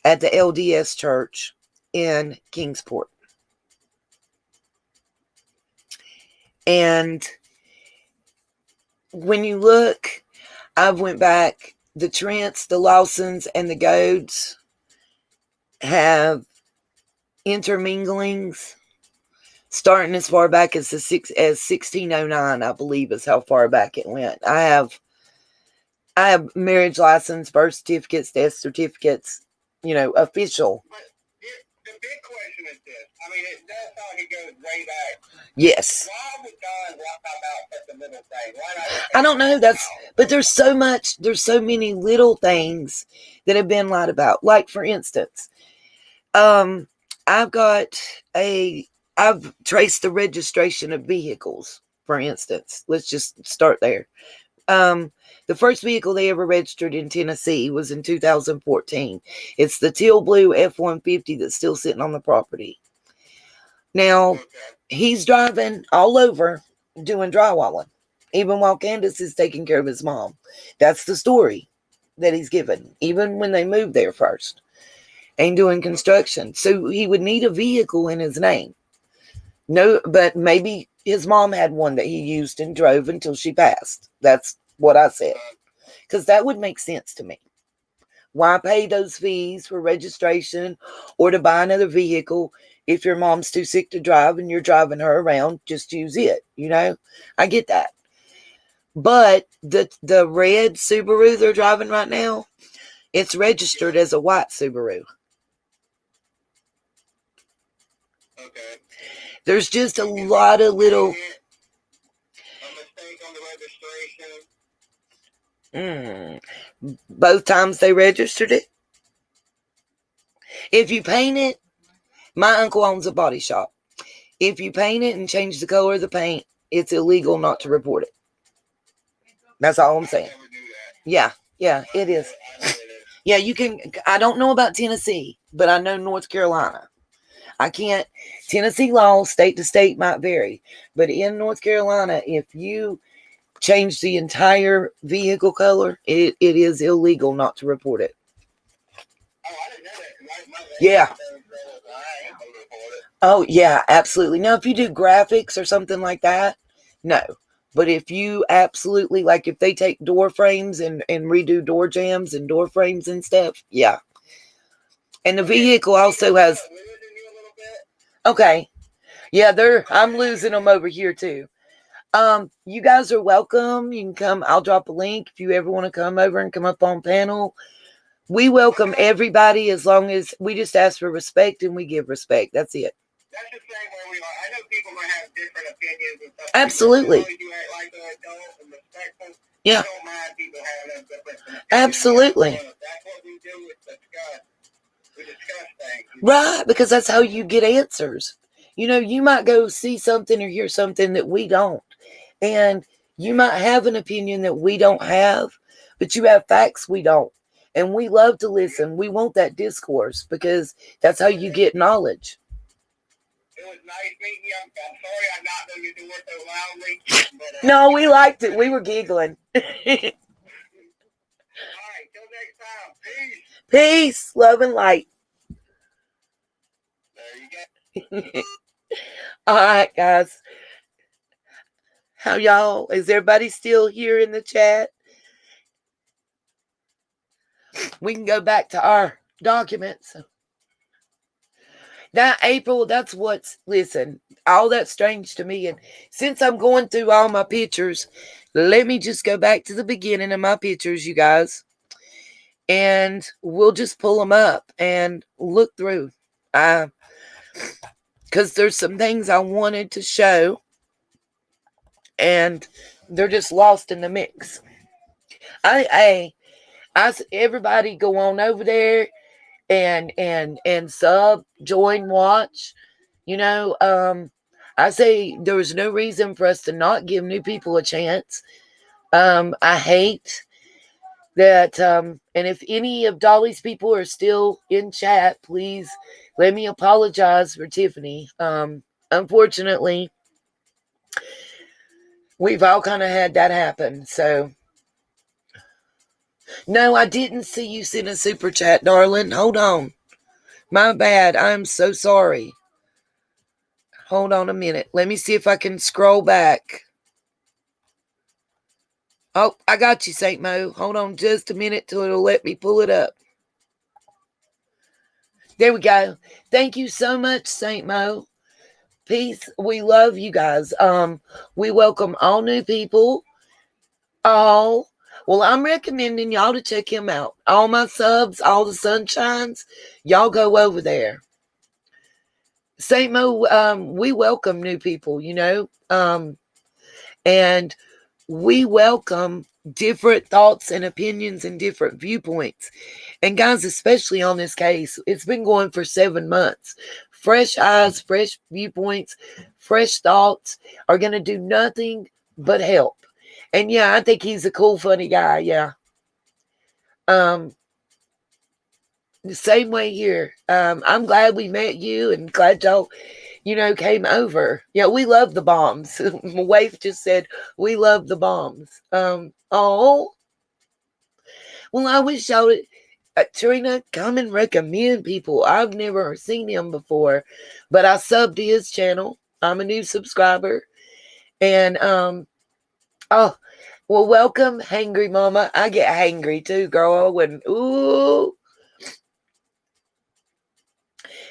at the LDS church in Kingsport. And when you look, I've went back, the Trents, the Lawsons, and the Goads have interminglings starting as far back as 1609, I believe is how far back it went. I have marriage license, birth certificates, death certificates, official. But the big question is this. It does sound like it goes way back. Yes. Why would God walk about such a little thing? Why not? I don't know. But there's so many little things that have been lied about. Like, for instance, I've traced the registration of vehicles, for instance. Let's just start there. The first vehicle they ever registered in Tennessee was in 2014. It's the teal blue F-150 that's still sitting on the property. Now, he's driving all over doing drywalling, even while Candace is taking care of his mom. That's the story that he's given, even when they moved there first and doing construction. So he would need a vehicle in his name. No, but maybe his mom had one that he used and drove until she passed. That's what I said. Because that would make sense to me. Why pay those fees for registration or to buy another vehicle if your mom's too sick to drive and you're driving her around? Just use it, I get that. But the red Subaru they're driving right now, it's registered as a white Subaru. Okay. There's just a lot of little... A mistake on the registration. Both times they registered it. If you paint it, my uncle owns a body shop. If you paint it and change the color of the paint, it's illegal not to report it. That's all I'm saying. Yeah, it is. Yeah, you can. I don't know about Tennessee, but I know North Carolina. I can't. Tennessee law, state to state, might vary. But in North Carolina, if you change the entire vehicle color, it is illegal not to report it. Oh, I didn't know that. My Yeah. I ain't gonna report it. Oh, yeah, absolutely. Now, if you do graphics or something like that, no. But if you absolutely, like if they take door frames and redo door jambs and door frames and stuff, yeah. And the vehicle also has... Losing you a little bit. Okay. Yeah, I'm losing them over here too. You guys are welcome. You can come. I'll drop a link if you ever want to come over and come up on panel. We welcome everybody as long as we just ask for respect and we give respect. That's it. That's the same way we are. I know people might have different opinions and stuff. Absolutely. As long as you act like an adult and respectful, Yeah. I don't mind people having a different opinion. Absolutely. That's what we do with discuss. We discuss things. Right, because that's how you get answers. You know, you might go see something or hear something that we don't. And you might have an opinion that we don't have, but you have facts we don't. And we love to listen. We want that discourse because that's how you get knowledge. It was nice meeting you. I'm sorry I knocked on your door so loudly. But, No, we liked it. We were giggling. All right, till next time. Peace. Peace, love, and light. There you go. All right, guys. How y'all? Is everybody still here in the chat? We can go back to our documents. That April, that's what's, listen, all that's strange to me. And since I'm going through all my pictures, let me just go back to the beginning of my pictures, you guys. And we'll just pull them up and look through. Because there's some things I wanted to show. And they're just lost in the mix. I everybody go on over there and sub, join, watch. You know, I say there was no reason for us to not give new people a chance. I hate that, and if any of Dolly's people are still in chat, please let me apologize for Tiffany. Unfortunately, we've all kind of had that happen. So, no, I didn't see you send a super chat, darling. Hold on. My bad. I'm so sorry. Hold on a minute. Let me see if I can scroll back. Oh, I got you, St. Mo. Hold on just a minute till it'll let me pull it up. There we go. Thank you so much, St. Mo. Peace. We love you guys. We welcome all new people. Well, I'm recommending y'all to check him out. All my subs, all the sunshines, y'all go over there. St. Mo, we welcome new people, you know, and we welcome different thoughts and opinions and different viewpoints. And guys, especially on this case, it's been going for 7 months. Fresh eyes, fresh viewpoints, fresh thoughts are going to do nothing but help. And yeah, I think he's a cool, funny guy. Yeah. The same way here. I'm glad we met you and glad y'all, you know, came over. Yeah, we love the bombs. My wife just said, we love the bombs. Oh. Well, I wish y'all would, Trina, come and recommend people. I've never seen him before, but I subbed to his channel. I'm a new subscriber. And, well, welcome, Hangry Mama. I get hangry too, girl. Ooh.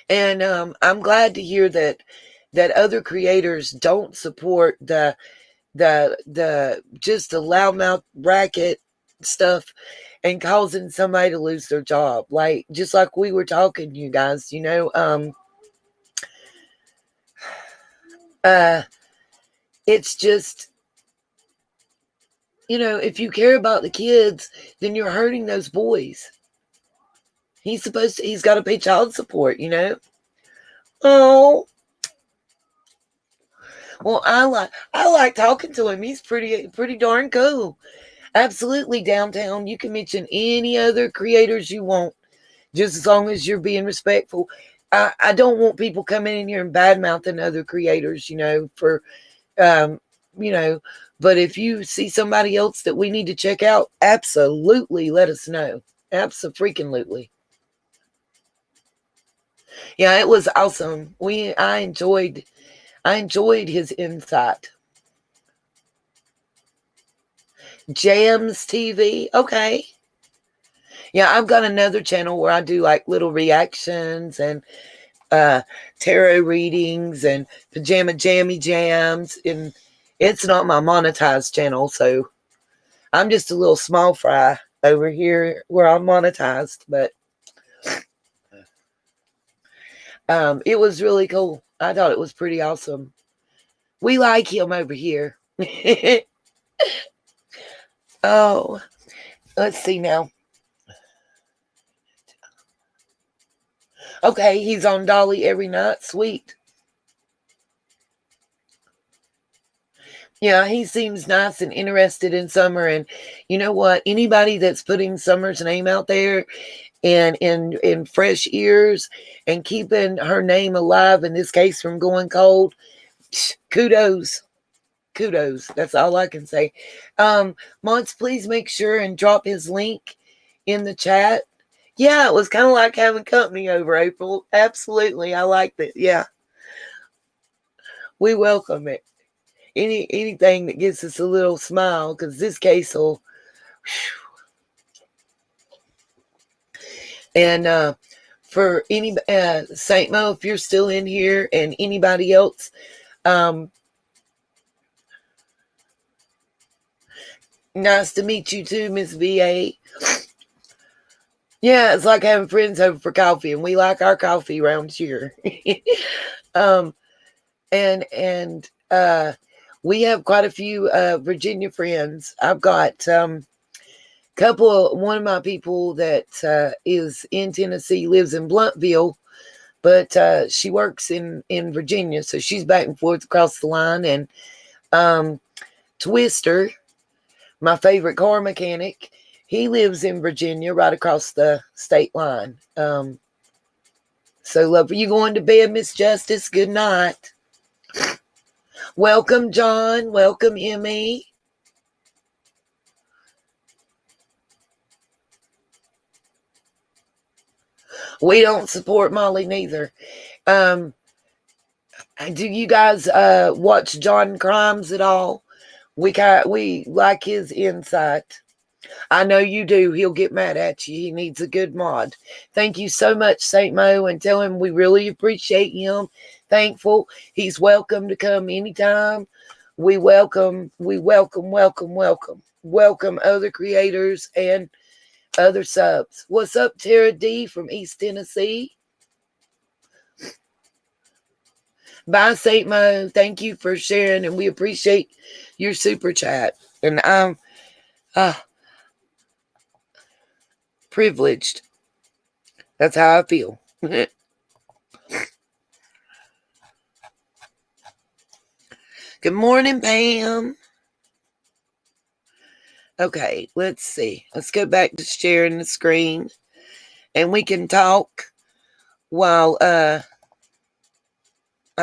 And I'm glad to hear that other creators don't support the just the loudmouth racket stuff and causing somebody to lose their job. Like, just like we were talking, you guys, you know, it's just, you know, if you care about the kids, then you're hurting those boys. He's got to pay child support, you know? Oh. Well, I like talking to him. He's pretty darn cool. Absolutely, downtown. You can mention any other creators you want, just as long as you're being respectful. I don't want people coming in here and bad mouthing other creators, you know, for but if you see somebody else that we need to check out, absolutely let us know. Abso-freaking-lutely. Yeah, it was awesome. I enjoyed his insight. Jams TV. Okay. Yeah, I've got another channel where I do like little reactions and tarot readings and pajama jammy jams, and it's not my monetized channel, so I'm just a little small fry over here where I'm monetized, but it was really cool. I thought it was pretty awesome. We like him over here. Oh, let's see now. Okay, he's on Dolly every night. Sweet. Yeah, he seems nice and interested in Summer. And you know what? Anybody that's putting Summer's name out there and in fresh ears and keeping her name alive, in this case from going cold, kudos. Kudos. That's all I can say. Monts, please make sure and drop his link in the chat. Yeah, it was kind of like having company over, April. Absolutely. I liked it. Yeah. We welcome it. Anything that gives us a little smile, because this case will. And for any Saint Mo, if you're still in here, and anybody else, nice to meet you too, Miss VA. Yeah, it's like having friends over for coffee, and we like our coffee around here. And we have quite a few Virginia friends. I've got one of my people that is in Tennessee, lives in Blountville, but she works in Virginia, so she's back and forth across the line. And Twister, my favorite car mechanic, he lives in Virginia, right across the state line. So love. Are you going to bed, Miss Justice? Good night. Welcome, John. Welcome, Emmy. We don't support Molly neither. Do you guys watch John Crimes at all? We like his insight. I know you do. He'll get mad at you. He needs a good mod. Thank you so much, St. Mo, and tell him we really appreciate him. Thankful. He's welcome to come anytime. We welcome other creators and other subs. What's up, Tara D from East Tennessee? Bye, St. Mo. Thank you for sharing, and we appreciate your super chat. And I'm privileged. That's how I feel. Good morning, Pam. Okay, let's see. Let's go back to sharing the screen, and we can talk while I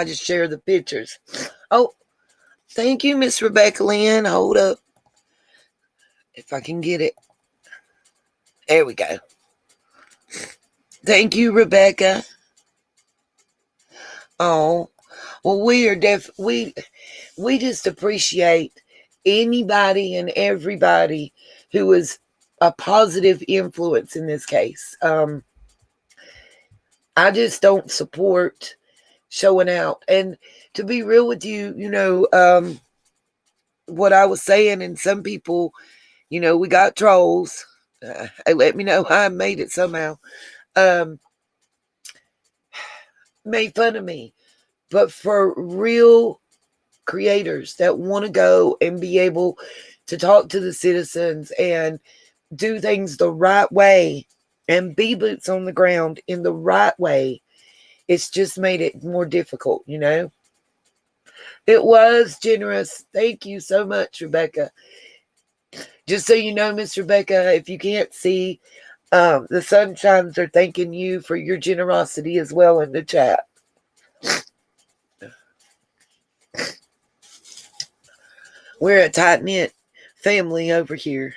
just share the pictures. Oh, thank you, Miss Rebecca Lynn. Hold up. If I can get it. There we go. Thank you, Rebecca. Oh, well, we just appreciate anybody and everybody who is a positive influence in this case. I just don't support showing out. And to be real with you, what I was saying, and some people, we got trolls. Let me know how I made it somehow. Made fun of me. But for real creators that want to go and be able to talk to the citizens and do things the right way and be boots on the ground in the right way, it's just made it more difficult, It was generous. Thank you so much, Rebecca. Just so you know, Miss Rebecca, if you can't see, the sunshines are thanking you for your generosity as well in the chat. We're a tight-knit family over here.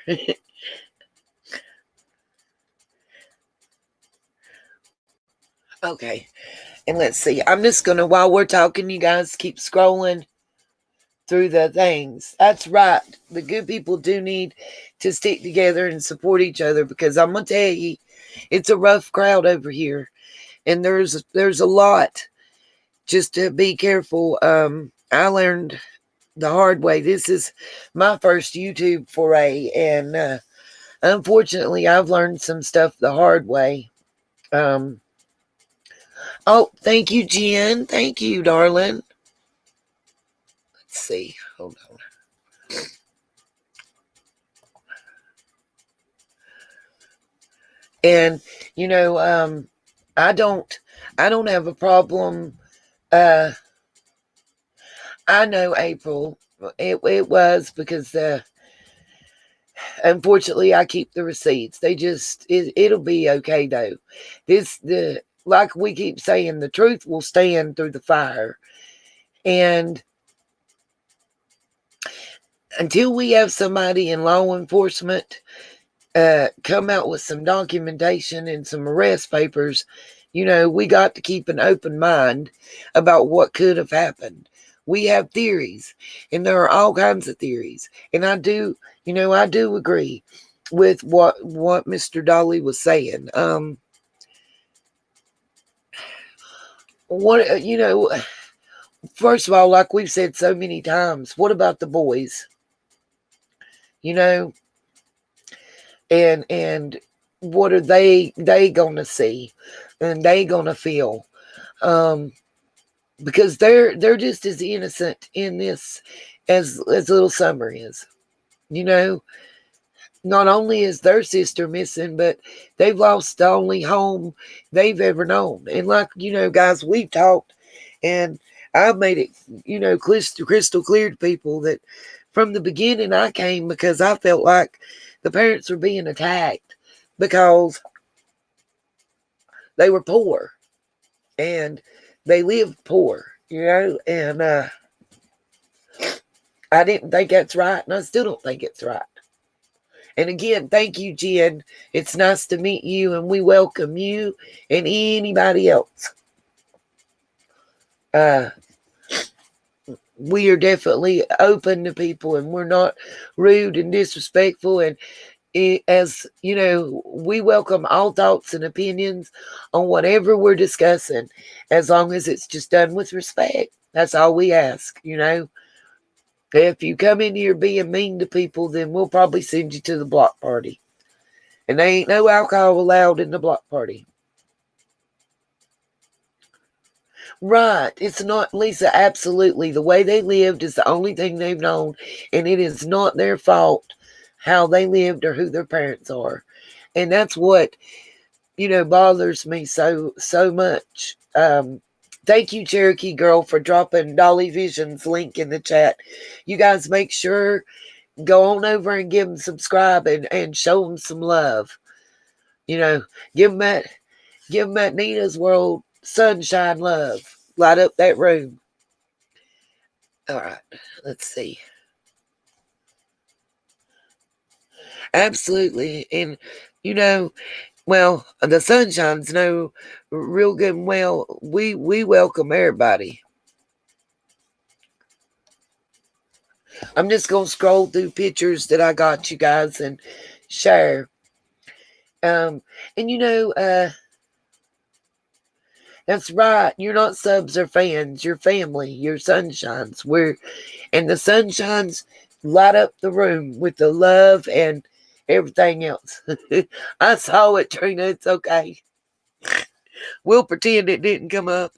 Okay. And let's see. I'm just going to, while we're talking, you guys keep scrolling through the things. That's right. The good people do need to stick together and support each other, because I'm going to tell you, it's a rough crowd over here. And there's a lot. Just to be careful. I learned the hard way. This is my first YouTube foray, and unfortunately, I've learned some stuff the hard way. Oh, thank you, Jen. Thank you, darling. Let's see. Hold on. And I don't have a problem. I know, April. It was because unfortunately I keep the receipts. It'll be okay though. Like we keep saying, the truth will stand through the fire. And until we have somebody in law enforcement come out with some documentation and some arrest papers, we got to keep an open mind about what could have happened. We have theories, and there are all kinds of theories. And I do agree with what Mr. Dolly was saying. First of all, like we've said so many times, what about the boys? And what are they gonna see, and they gonna feel? Because they're just as innocent in this as little Summer is. Not only is their sister missing, but they've lost the only home they've ever known. And like, guys, we've talked, and I've made it, crystal clear to people that from the beginning I came because I felt like the parents were being attacked because they were poor and they lived poor, and I didn't think that's right, and I still don't think it's right. And again, thank you, Jen. It's nice to meet you, and we welcome you and anybody else. We are definitely open to people, and we're not rude and disrespectful. And as you know, we welcome all thoughts and opinions on whatever we're discussing, as long as it's just done with respect. That's all we ask. If you come in here being mean to people, then we'll probably send you to the block party. And there ain't no alcohol allowed in the block party. Right. It's not, Lisa, absolutely. The way they lived is the only thing they've known. And it is not their fault how they lived or who their parents are. And that's what, bothers me so much. Thank you, Cherokee Girl, for dropping Dolly Vision's link in the chat. You guys make sure, go on over and give them subscribe and show them some love. Give them that Nina's World sunshine love. Light up that room. All right, let's see. Absolutely. And, well, the Sunshine's know real good and well. We welcome everybody. I'm just going to scroll through pictures that I got you guys and share. And that's right. You're not subs or fans. You're family. You're sunshines. And the sunshines light up the room with the love and everything else. I saw it, Trina. It's okay. We'll pretend it didn't come up.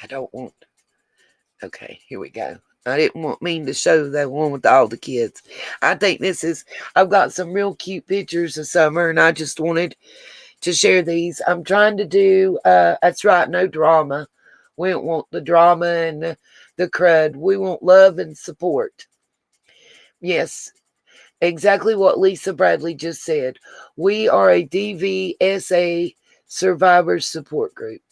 I don't want. Okay, here we go. I didn't mean to show that one with all the kids. I think I've got some real cute pictures of Summer, and I just wanted to share these. I'm trying to do, that's right, no drama. We don't want the drama and the crud. We want love and support. Yes, exactly what Lisa Bradley just said. We are a DVSA Survivors Support Group.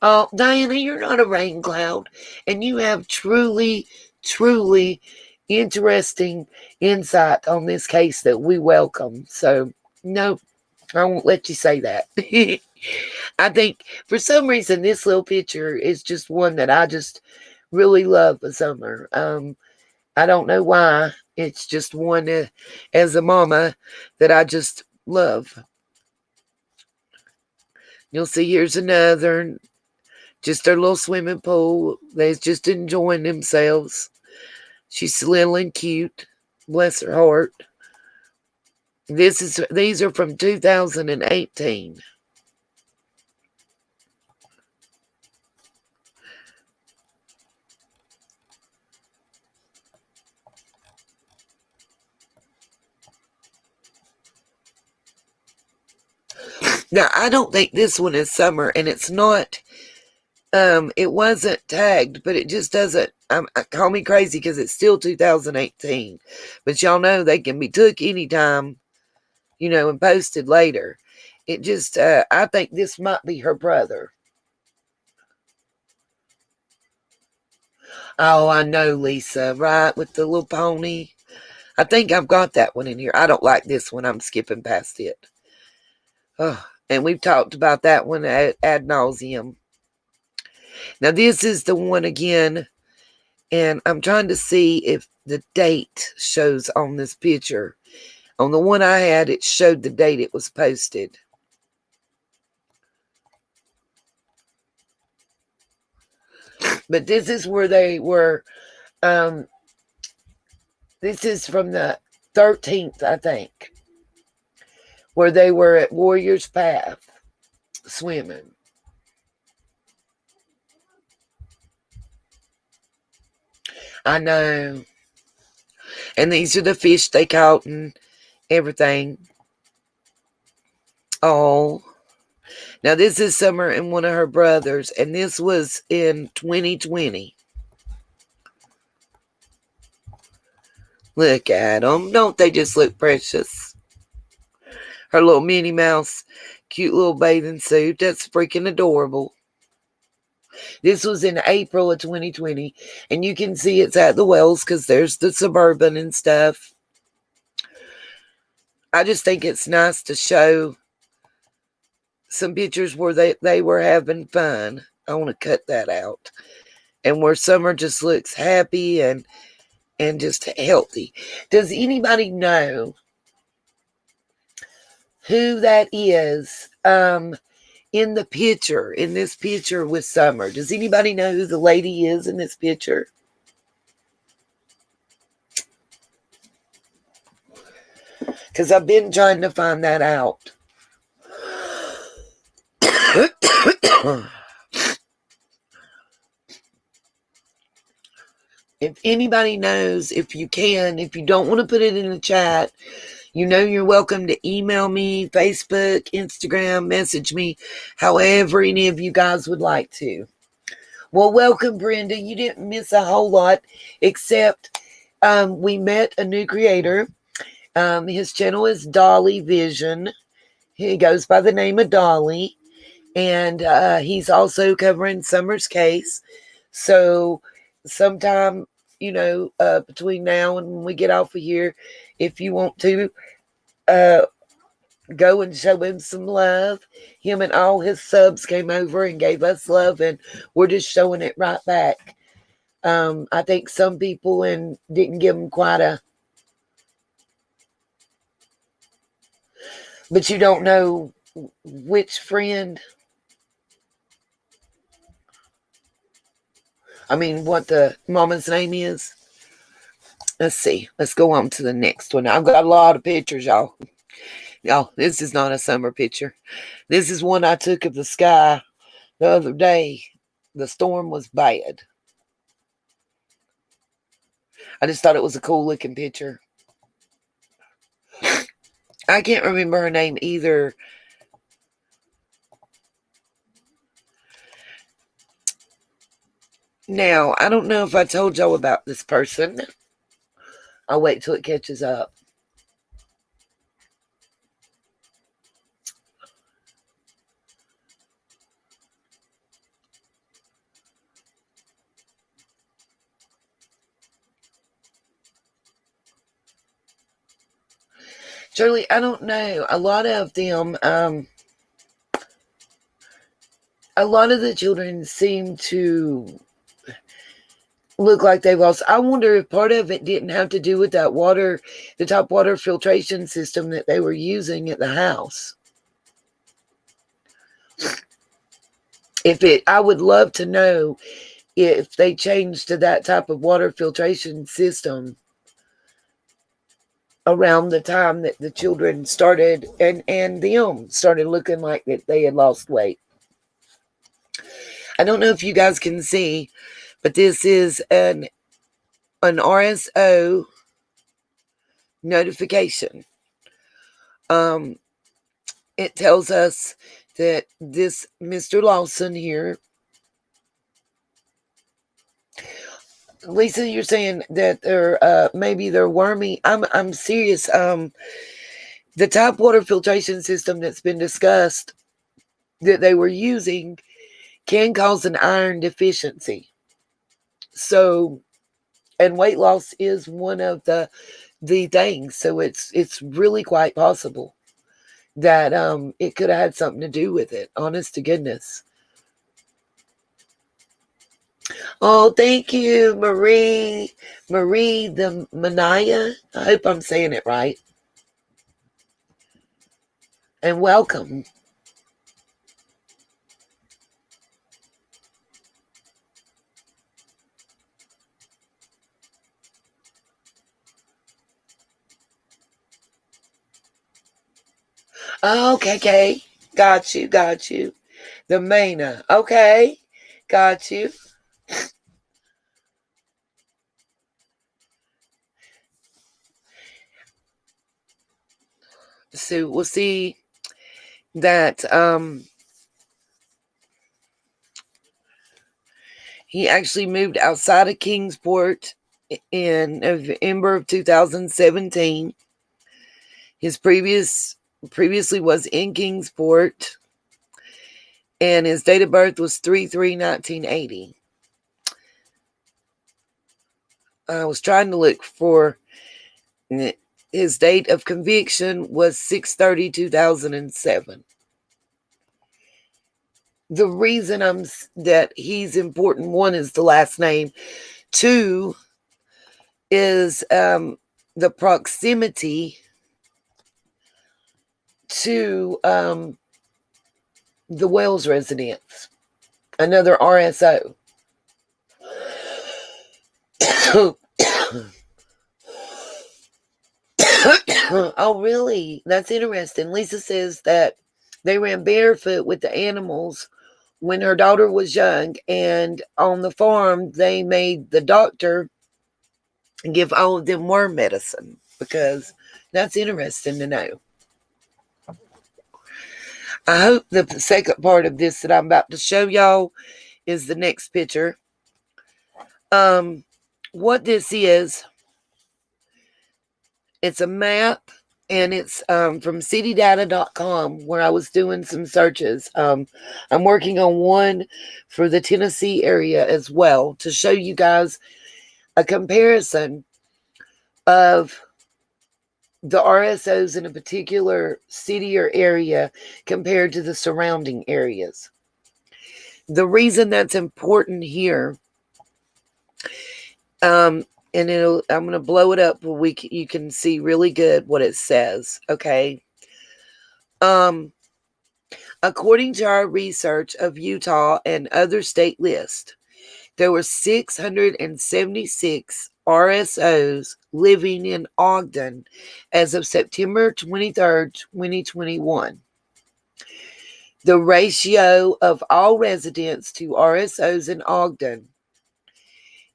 Oh, Diana, you're not a rain cloud, and you have truly, truly interesting insight on this case that we welcome. So, no, I won't let you say that. I think for some reason this little picture is just one that I just really love the summer. I don't know why. It's just one as a mama that I just love. You'll see here's another, just their little swimming pool. They're just enjoying themselves. She's little and cute. Bless her heart. These are from 2018. Now, I don't think this one is summer, and it's not, it wasn't tagged, but it just doesn't, call me crazy because it's still 2018. But y'all know they can be took anytime, and posted later. It just, I think this might be her brother. Oh, I know, Lisa, right, with the little pony. I think I've got that one in here. I don't like this one. I'm skipping past it. Oh, and we've talked about that one ad nauseum. Now, this is the one again, and I'm trying to see if the date shows on this picture. On the one I had, it showed the date it was posted. But this is where they were. This is from the 13th, I think, where they were at Warriors Path swimming. I know. And these are the fish they caught and everything. Oh. Now, this is Summer and one of her brothers, and this was in 2020. Look at them. Don't they just look precious? Her little Minnie Mouse, cute little bathing suit. That's freaking adorable. This was in April of 2020, and you can see it's at the Wells because there's the Suburban and stuff. I just think it's nice to show some pictures where they were having fun. I want to cut that out. And where Summer just looks happy and just healthy. Does anybody know who that is in the picture, in this picture with Summer? Does anybody know who the lady is in this picture? Because I've been trying to find that out. If anybody knows, if you can, if you don't want to put it in the chat, you're welcome to email me, Facebook, Instagram, message me, however any of you guys would like to. Well, welcome, Brenda. You didn't miss a whole lot, except we met a new creator. His channel is Dolly Vision. He goes by the name of Dolly. And he's also covering Summer's case. So sometime, between now and when we get off of here, if you want to go and show him some love. Him and all his subs came over and gave us love, and we're just showing it right back. I think some people didn't give him quite a... But you don't know which friend... what the mama's name is. Let's see. Let's go on to the next one. I've got a lot of pictures, y'all. Y'all, this is not a summer picture. This is one I took of the sky the other day. The storm was bad. I just thought it was a cool looking picture. I can't remember her name either. Now, I don't know if I told y'all about this person. I'll wait till it catches up. Shirley, I don't know. A lot of them, a lot of the children seem to look like they've lost. I wonder if part of it didn't have to do with that water, the top water filtration system that they were using at the house. I would love to know if they changed to that type of water filtration system around the time that the children started and them started looking like that they had lost weight. I don't know if you guys can see, but this is an RSO notification. It tells us that this Mr. Lawson here, Lisa, you're saying that maybe they're wormy. I'm serious. The tap water filtration system that's been discussed that they were using can cause an iron deficiency. So, and weight loss is one of the things. So it's really quite possible that it could have had something to do with it. Honest to goodness. Oh, thank you, Marie the Manaya. I hope I'm saying it right. And welcome. Okay. Got you. The Mana. Okay. Got you. So we'll see that he actually moved outside of Kingsport in November of 2017. His previously was in Kingsport, and his date of birth was 3/3/1980. I was trying to look for his date of conviction was 6/30/2007. The reason that he's important, one is the last name, two is the proximity to the Wells residence, another RSO. Oh, really? That's interesting. Lisa says that they ran barefoot with the animals when her daughter was young, and on the farm, they made the doctor give all of them worm medicine, because that's interesting to know. I hope the second part of this that I'm about to show y'all is the next picture. What this is, it's a map, and it's from citydata.com, where I was doing some searches. I'm working on one for the Tennessee area as well to show you guys a comparison of the RSOs in a particular city or area compared to the surrounding areas. The reason that's important here, and I'm going to blow it up where you can see really good what it says. Okay. According to our research of Utah and other state lists, there were 676 RSOs living in Ogden as of September 23rd, 2021. The ratio of all residents to RSOs in Ogden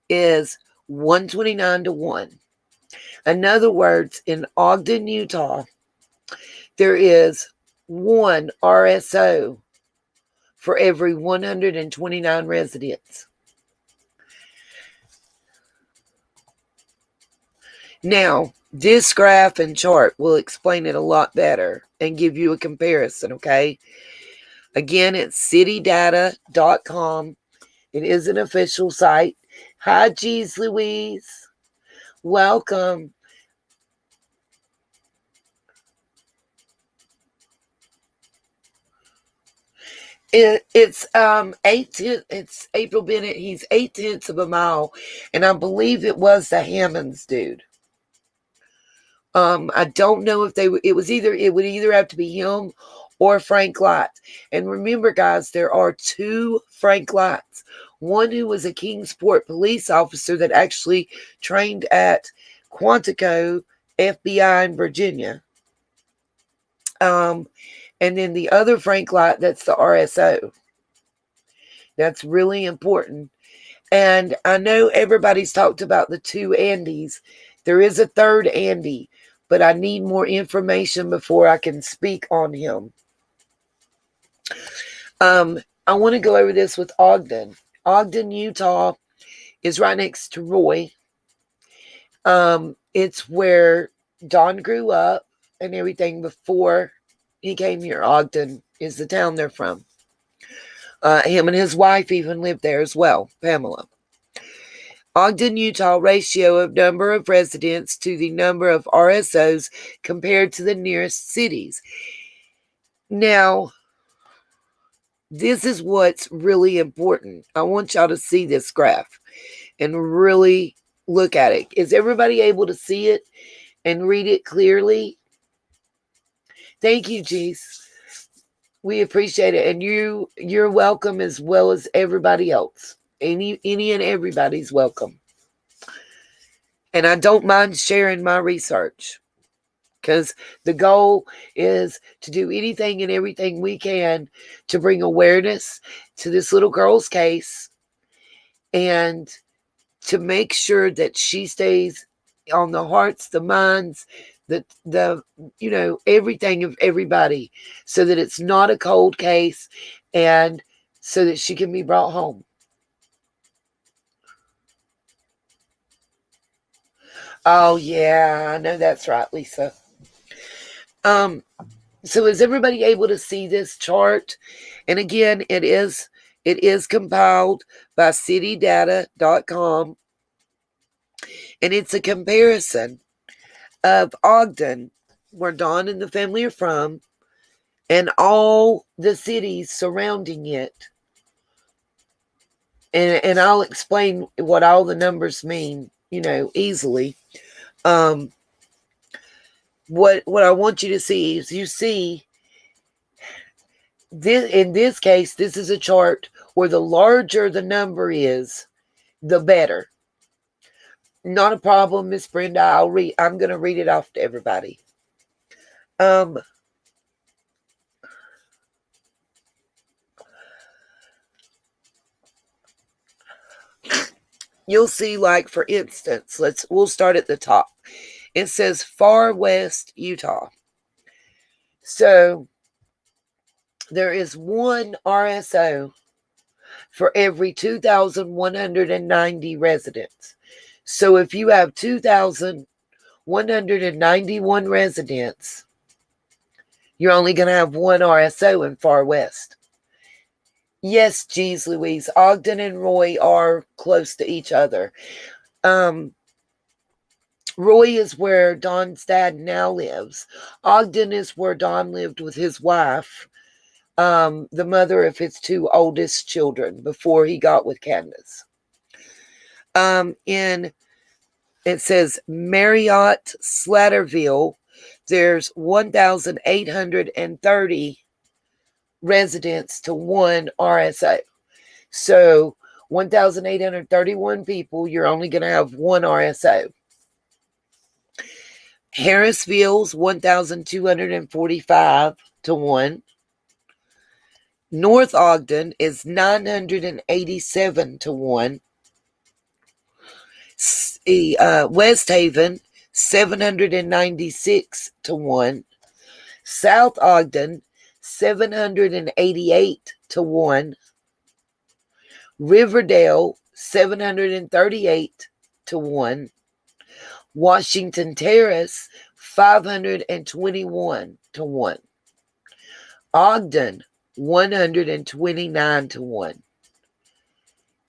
is 129-1. In other words, in Ogden, Utah, there is one RSO for every 129 residents. Now, this graph and chart will explain it a lot better and give you a comparison, okay? Again, it's citydata.com. It is an official site. Hi, geez, Louise. Welcome. It's 8/10. It's April Bennett. He's 8/10 of a mile, and I believe it was the Hammonds dude. I don't know if it would either have to be him or Frank Lights. And remember, guys, there are two Frank Lights. One who was a Kingsport police officer that actually trained at Quantico FBI in Virginia. And then the other Frank Light, that's the RSO. That's really important. And I know everybody's talked about the two Andys. There is a third Andy, but I need more information before I can speak on him. I want to go over this with Ogden. Ogden, Utah is right next to Roy. It's where Don grew up and everything before he came here. Ogden is the town they're from. Him and his wife even lived there as well, Pamela. Ogden, Utah ratio of number of residents to the number of RSOs compared to the nearest cities. Now, this is what's really important. I want y'all to see this graph and really look at it. Is everybody able to see it and read it clearly? Thank you, Jeez. We appreciate it. And you're welcome as well as everybody else. Any and everybody's welcome. And I don't mind sharing my research, because the goal is to do anything and everything we can to bring awareness to this little girl's case and to make sure that she stays on the hearts, the minds, the everything of everybody, so that it's not a cold case and so that she can be brought home. Oh yeah, I know that's right, Lisa. So is everybody able to see this chart? And again, it is compiled by citydata.com, and it's a comparison of Ogden, where Don and the family are from, and all the cities surrounding it. And I'll explain what all the numbers mean, easily. What I want you to see is, you see this, in this case, this is a chart where the larger the number is, the better. Not a problem, Miss Brenda. I'm going to read it off to everybody. You'll see, like, for instance, we'll start at the top. It says Far West Utah. So there is one RSO for every 2,190 residents. So if you have 2,191 residents, you're only going to have one RSO in Far West. Yes, geez Louise, Ogden and Roy are close to each other. Roy is where Don's dad now lives. Ogden is where Don lived with his wife, the mother of his two oldest children, before he got with Candace. It says Marriott Slatterville, there's 1,830 residents to one RSO. So 1,831 people, you're only going to have one RSO. Harrisville's 1,245 to 1. North Ogden is 987 to 1. West Haven, 796 to 1. South Ogden, 788 to 1. Riverdale, 738 to 1. Washington Terrace, 521 to 1. Ogden, 129 to 1.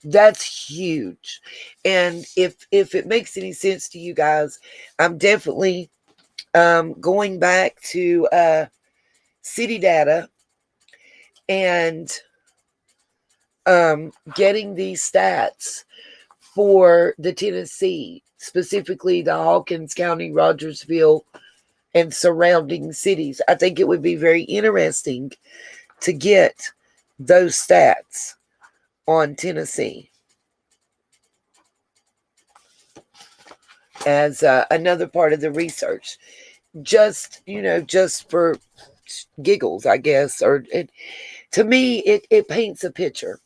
That's huge. And if it makes any sense to you guys, I'm definitely going back to city data, and getting these stats for the Tennessee, specifically the Hawkins County, Rogersville, and surrounding cities. I think it would be very interesting to get those stats on Tennessee as another part of the research. Just, just for giggles, I guess. Or to me, it paints a picture.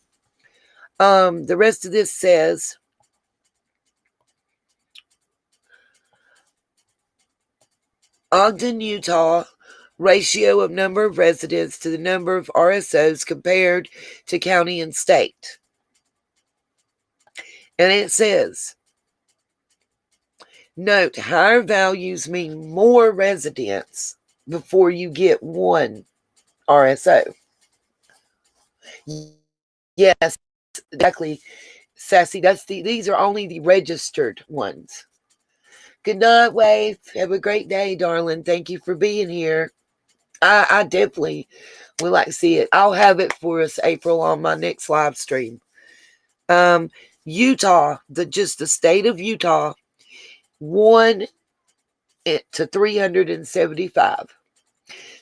The rest of this says, Ogden, Utah, ratio of number of residents to the number of RSOs compared to county and state. And it says, note, higher values mean more residents before you get one RSO. Yes, exactly, Sassy. These are only the registered ones. Good night, Wave. Have a great day, darling. Thank you for being here. I definitely would like to see it. I'll have it for us, April, on my next live stream. Utah, just the state of Utah, 1 to 375.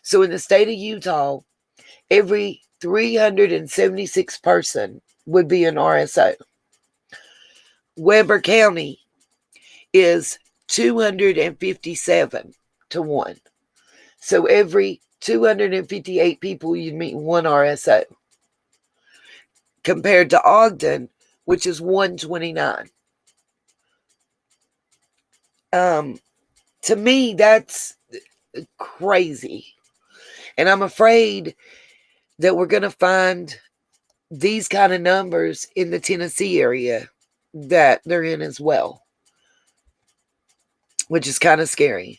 So in the state of Utah, every 376 person would be an RSO. Weber County is 257 to 1. So every 258 people, you'd meet one RSO. Compared to Ogden, which is 129. To me, that's crazy. And I'm afraid that we're going to find these kind of numbers in the Tennessee area that they're in as well, which is kind of scary.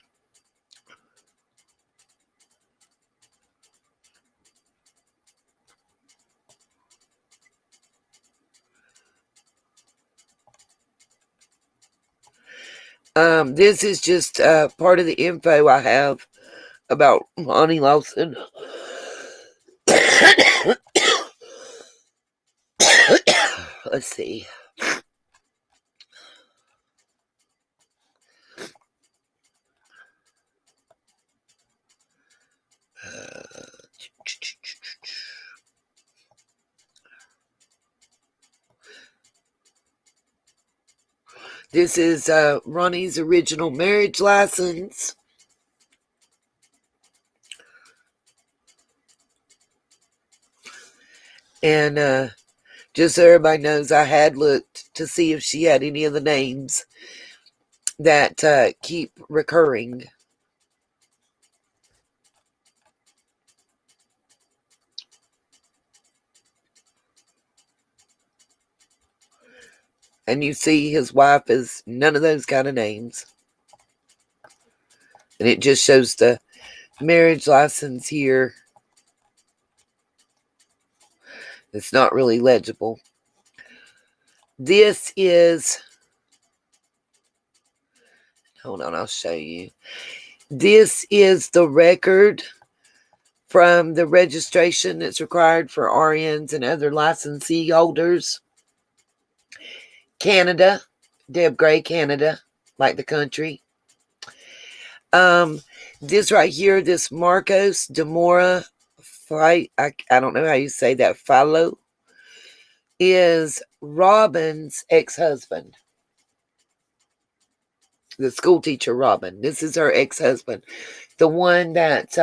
This is just part of the info I have about Lonnie Lawson. Let's see. This is Ronnie's original marriage license. And just so everybody knows, I had looked to see if she had any of the names that keep recurring. And you see his wife is none of those kind of names. And it just shows the marriage license here. It's not really legible. This is, hold on, I'll show you. This is the record from the registration that's required for RNs and other licensee holders. Canada, Deb Gray, Canada, like the country. This right here, this Marcos de Mora, I don't know how you say that, Philo, is Robin's ex-husband. The school teacher, Robin. This is her ex-husband. The one that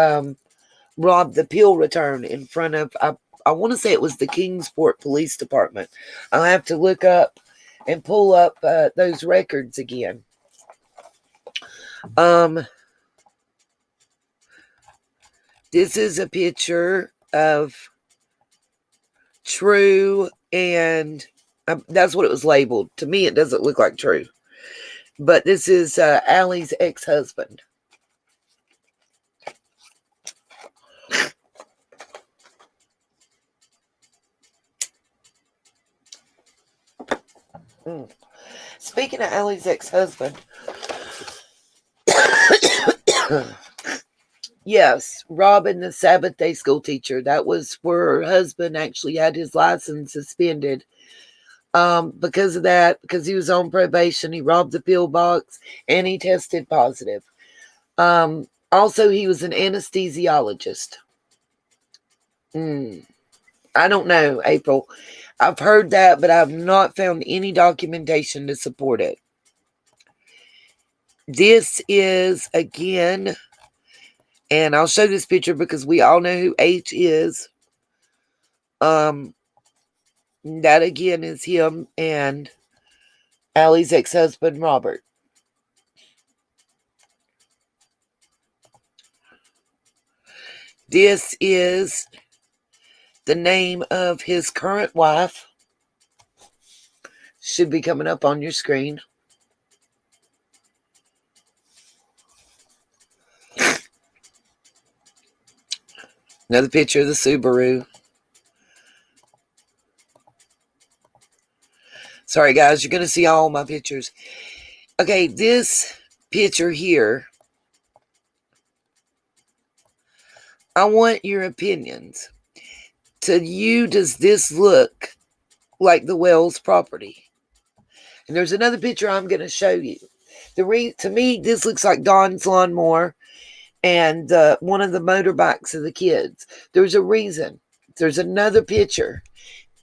robbed the pill return in front of, I want to say it was the Kingsport Police Department. I'll have to look up and pull up those records again. This is a picture of True, and that's what it was labeled. To me, it doesn't look like True. But this is Allie's ex-husband. Speaking of Allie's ex-husband, Yes, Robin, the Sabbath day school teacher. That was where her husband actually had his license suspended. Because of that, because he was on probation, he robbed the pillbox and he tested positive. Also, he was an anesthesiologist. I don't know, April. I've heard that, but I've not found any documentation to support it. This is, again, and I'll show this picture because we all know who H is. That, again, is him and Allie's ex-husband, Robert. This is the name of his current wife. Should be coming up on your screen. Another picture of the Subaru. Sorry, guys, you're going to see all my pictures. Okay, this picture here, I want your opinions. To you, does this look like the Wells property? And there's another picture I'm going to show you. To me, this looks like Don's lawnmower and one of the motorbikes of the kids. There's a reason. There's another picture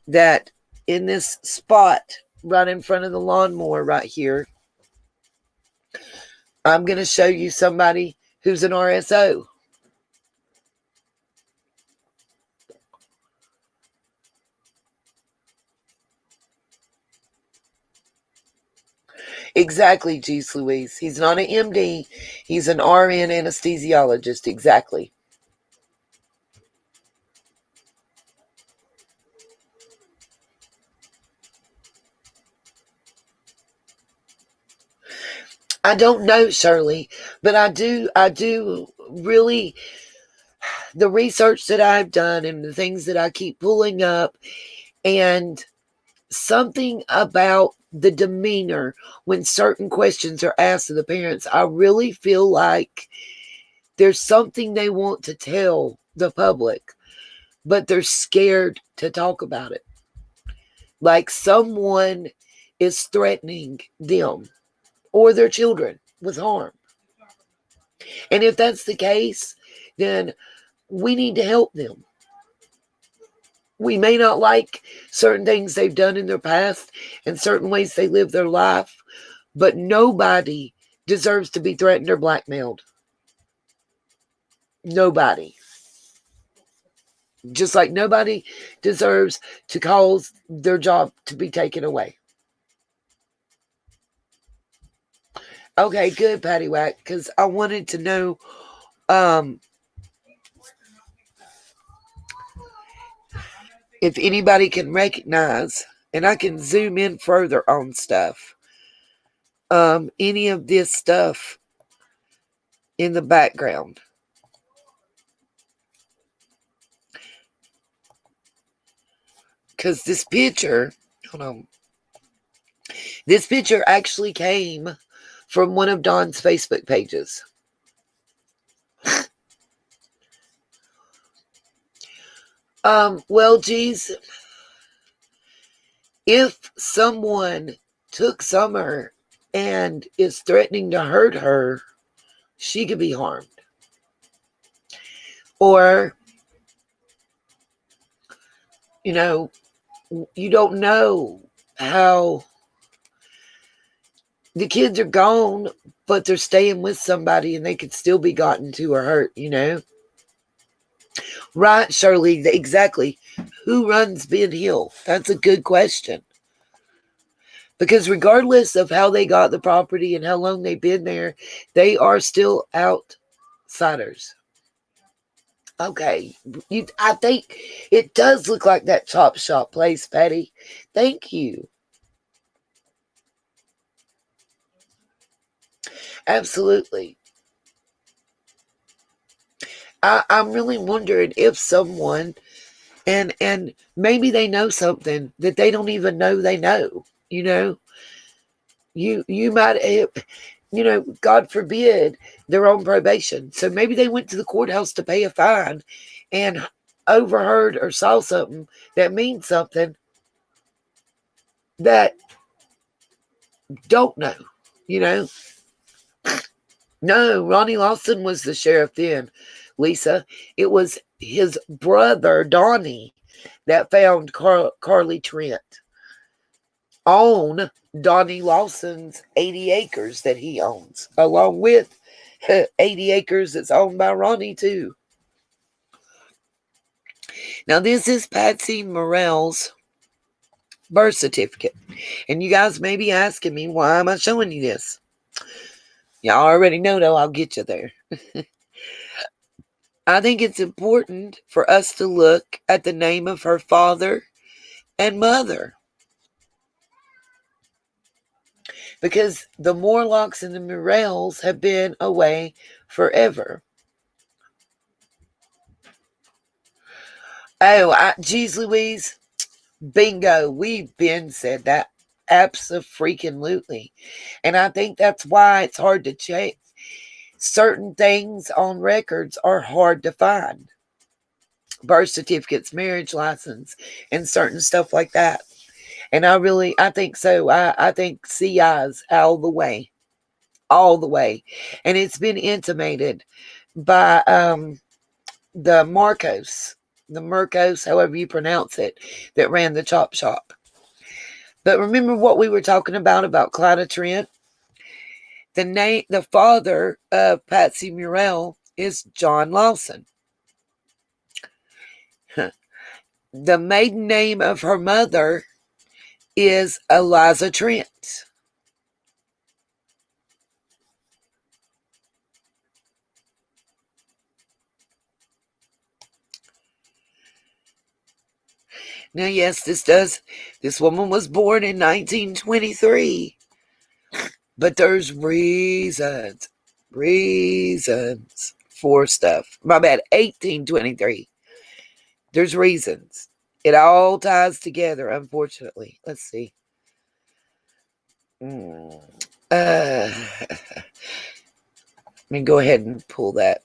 that in this spot right in front of the lawnmower right here, I'm going to show you somebody who's an RSO. Exactly, Jeez Louise. He's not an MD. He's an RN anesthesiologist. Exactly. I don't know, Shirley, but I do really, the research that I've done and the things that I keep pulling up, and something about the demeanor when certain questions are asked of the parents, I really feel like there's something they want to tell the public, but they're scared to talk about it. Like someone is threatening them or their children with harm. And if that's the case, then we need to help them. We may not like certain things they've done in their past and certain ways they live their life, but nobody deserves to be threatened or blackmailed. Nobody. Just like nobody deserves to cause their job to be taken away. Okay, good, Patty Whack, because I wanted to know if anybody can recognize, and I can zoom in further on stuff, any of this stuff in the background. Because this picture, hold on, this picture actually came from one of Don's Facebook pages. Well, geez, if someone took Summer and is threatening to hurt her, she could be harmed. Or, you know, you don't know how the kids are gone, but they're staying with somebody and they could still be gotten to or hurt, you know? Right, Shirley, exactly. Who runs Ben Hill? That's a good question. Because regardless of how they got the property and how long they've been there, they are still outsiders. Okay, I think it does look like that chop shop place, Patty. Thank you. Absolutely. I'm really wondering if someone, and maybe they know something that they don't even know they know. You know, you might God forbid, they're on probation. So maybe they went to the courthouse to pay a fine and overheard or saw something that means something that don't know, you know. No, Ronnie Lawson was the sheriff then, Lisa. It was his brother, Donnie, that found Carly Trent on Donnie Lawson's 80 acres that he owns, along with 80 acres that's owned by Ronnie, too. Now, this is Patsy Morrell's birth certificate. And you guys may be asking me, why am I showing you this? Y'all already know, though, I'll get you there. I think it's important for us to look at the name of her father and mother, because the Morlocks and the Morels have been away forever. Oh, geez Louise, bingo, we've been said that. Abso-freaking-lutely. And I think that's why it's hard to check. Certain things on records are hard to find. Birth certificates, marriage license, and certain stuff like that. And I think so. I think CI's all the way. All the way. And it's been intimated by the Marcos, however you pronounce it, that ran the chop shop. But remember what we were talking about Clyda Trent? The father of Patsy Murrell is John Lawson. The maiden name of her mother is Eliza Trent. Now, yes, this woman was born in 1923, but there's reasons for stuff. My bad, 1823. There's reasons. It all ties together, unfortunately. Let's see. Let me go ahead and pull that.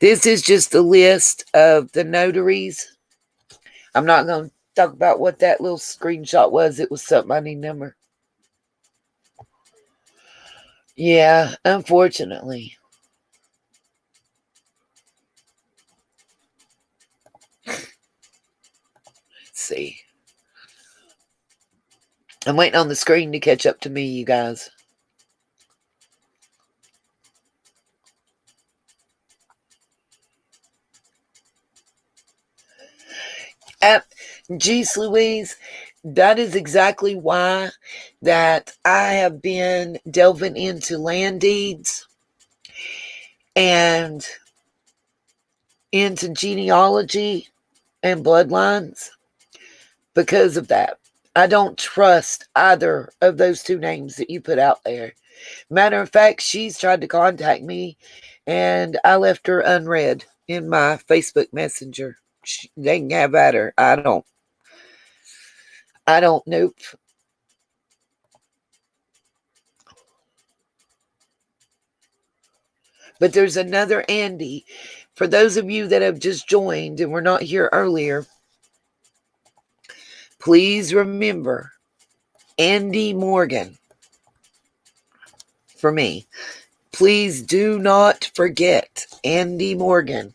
This is just a list of the notaries. I'm not going to talk about what that little screenshot was. It was something I need number. Yeah, unfortunately. Let's see. I'm waiting on the screen to catch up to me, you guys. Geez Louise, that is exactly why that I have been delving into land deeds and into genealogy and bloodlines because of that. I don't trust either of those two names that you put out there. Matter of fact, she's tried to contact me and I left her unread in my Facebook Messenger. They can have at her. I don't. Nope. But there's another Andy. For those of you that have just joined and were not here earlier, please remember Andy Morgan for me. Please do not forget Andy Morgan.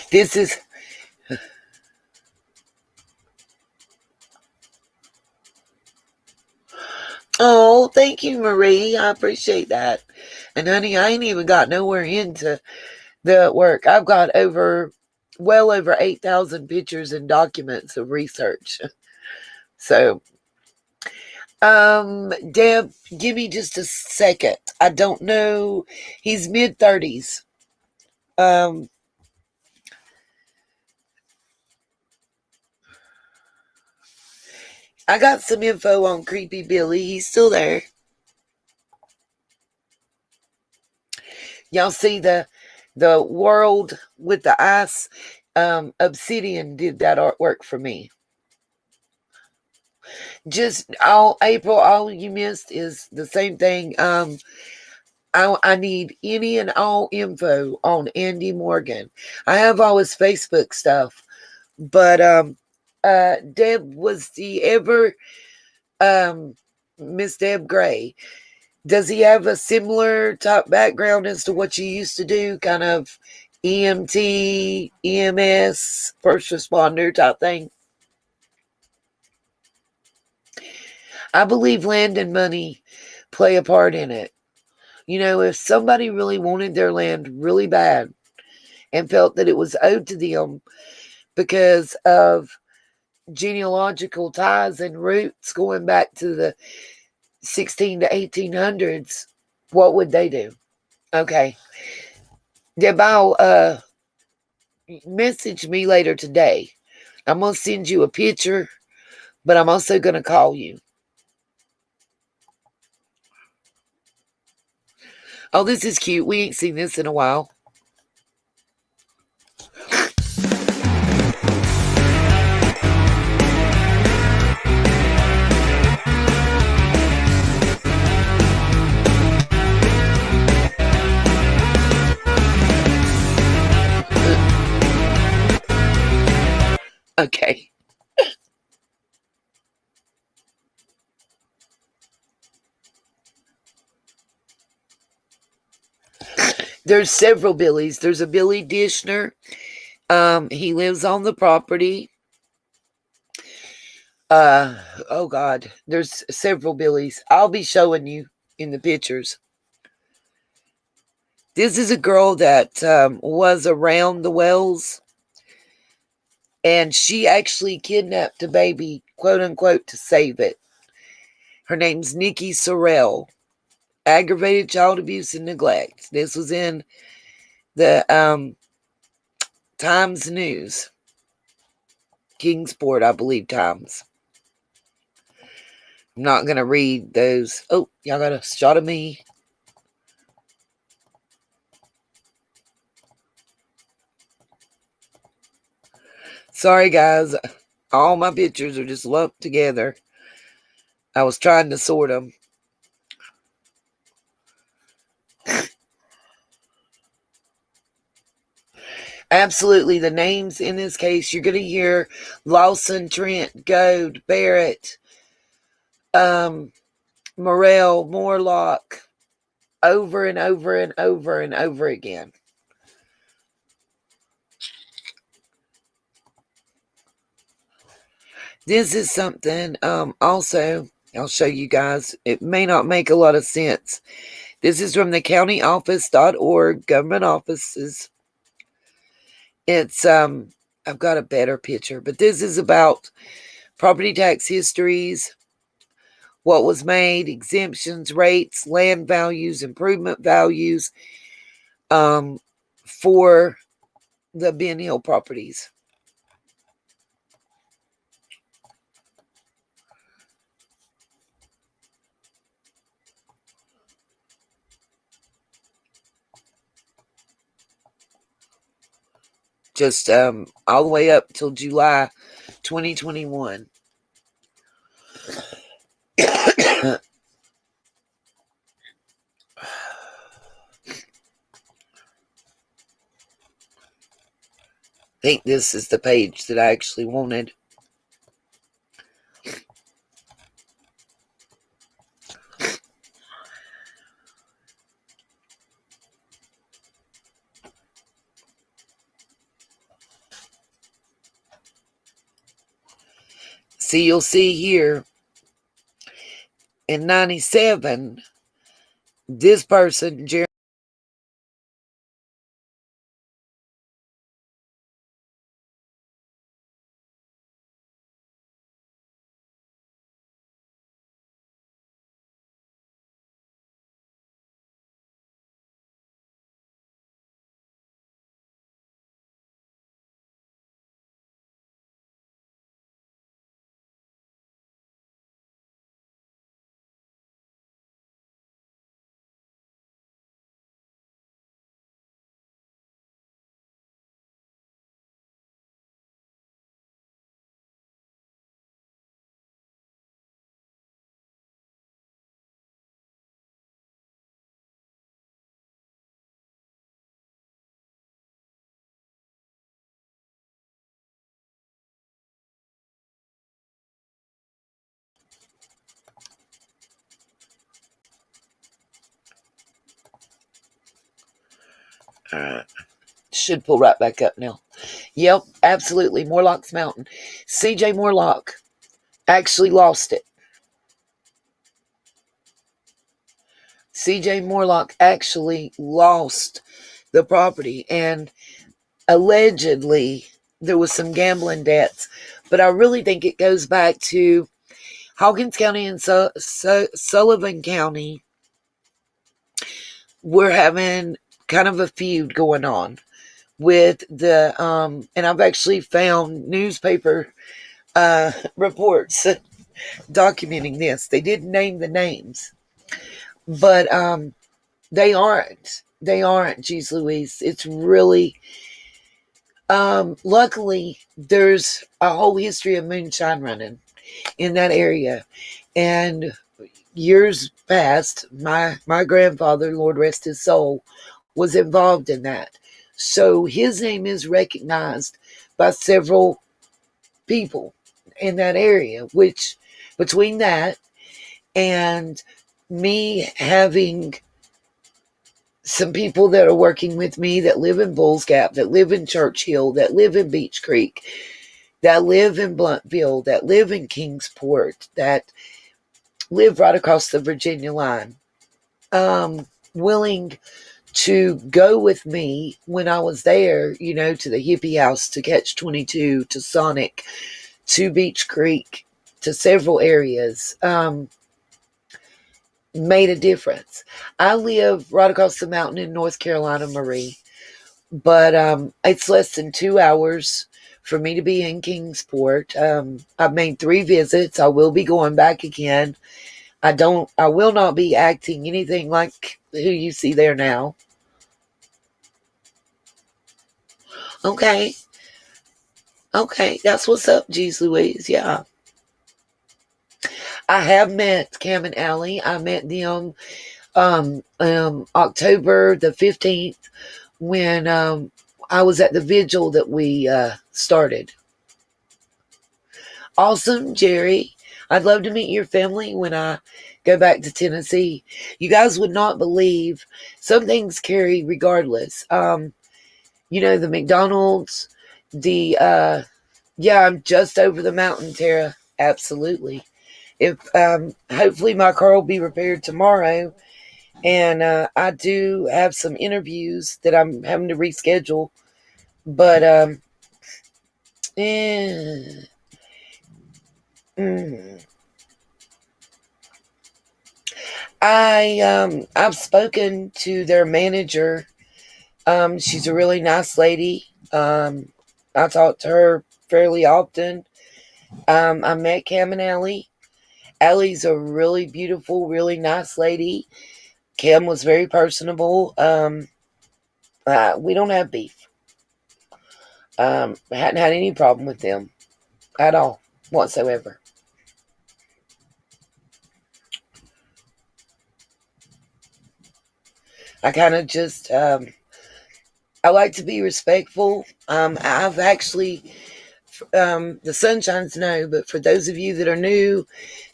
This is... Oh, thank you, Marie. I appreciate that. And honey, I ain't even got nowhere into the work. I've got well over 8,000 pictures and documents of research. So, Deb, give me just a second. I don't know. He's mid-30s. I got some info on Creepy Billy. He's still there. Y'all see the The World with the Ice, Obsidian did that artwork for me. Just all April, all you missed is the same thing. I need any and all info on Andy Morgan. I have all his Facebook stuff, but Deb, was he ever Miss Deb Gray? Does he have a similar type background as to what you used to do, kind of EMT, EMS, first responder type thing? I believe land and money play a part in it. You know, if somebody really wanted their land really bad and felt that it was owed to them because of genealogical ties and roots going back to the 16 to 1800s, what would they do? Okay. Deb, I'll message me later today. I'm going to send you a picture, but I'm also going to call you. Oh, this is cute. We ain't seen this in a while. Okay. There's several Billies. There's a Billy Dishner. He lives on the property. Oh God, there's several Billies. I'll be showing you in the pictures. This is a girl that was around the wells, and she actually kidnapped a baby, quote unquote, to save it. Her name's Nikki Sorrell. Aggravated child abuse and neglect. This was in the Times News. Kingsport, I believe, Times. I'm not going to read those. Oh, y'all got a shot of me. Sorry, guys. All my pictures are just lumped together. I was trying to sort them. Absolutely, the names in this case, you're going to hear Lawson, Trent, Goad, Barrett, Morrell, Morlock, over and over and over and over again. This is something, also, I'll show you guys. It may not make a lot of sense. This is from the countyoffice.org, government offices. It's, I've got a better picture, but this is about property tax histories, what was made, exemptions, rates, land values, improvement values, for the Ben Hill properties. Just all the way up till July 2021. I think this is the page that I actually wanted. See, you'll see here in 97, this person, Jeremy, Should pull right back up now. Yep, absolutely. Morlock's Mountain. CJ Morlock actually lost it. CJ Morlock actually lost the property, and allegedly there was some gambling debts. But I really think it goes back to Hawkins County and Sullivan County. We're having kind of a feud going on with the and I've actually found newspaper reports documenting this. They didn't name the names, but they aren't, geez Louise. It's really luckily there's a whole history of moonshine running in that area, and years past, my grandfather, Lord rest his soul, was involved in that. So his name is recognized by several people in that area, which between that and me having some people that are working with me that live in Bulls Gap, that live in Churchill, that live in Beach Creek, that live in Bluntville, that live in Kingsport, that live right across the Virginia line, willing to go with me when I was there, to the hippie house, to Catch 22, to Sonic, to Beach Creek, to several areas, made a difference. I live right across the mountain in North Carolina, Marie, but it's less than 2 hours for me to be in Kingsport. I've made 3 visits. I will be going back again. I will not be acting anything like who you see there now. Okay, that's what's up, geez Louise. Yeah, I have met Cam and Allie. I met them October the 15th when I was at the vigil that we started. Awesome, Jerry. I'd love to meet your family when I go back to Tennessee. You guys would not believe some things carry regardless. The McDonald's, I'm just over the mountain, Tara. Absolutely. If hopefully my car will be repaired tomorrow, and I do have some interviews that I'm having to reschedule, but I've spoken to their manager. She's a really nice lady. I talk to her fairly often. I met Cam and Allie. Allie's a really beautiful, really nice lady. Cam was very personable. We don't have beef. I hadn't had any problem with them at all, whatsoever. I kind of just, I like to be respectful. I've actually, the Sunshines know, but for those of you that are new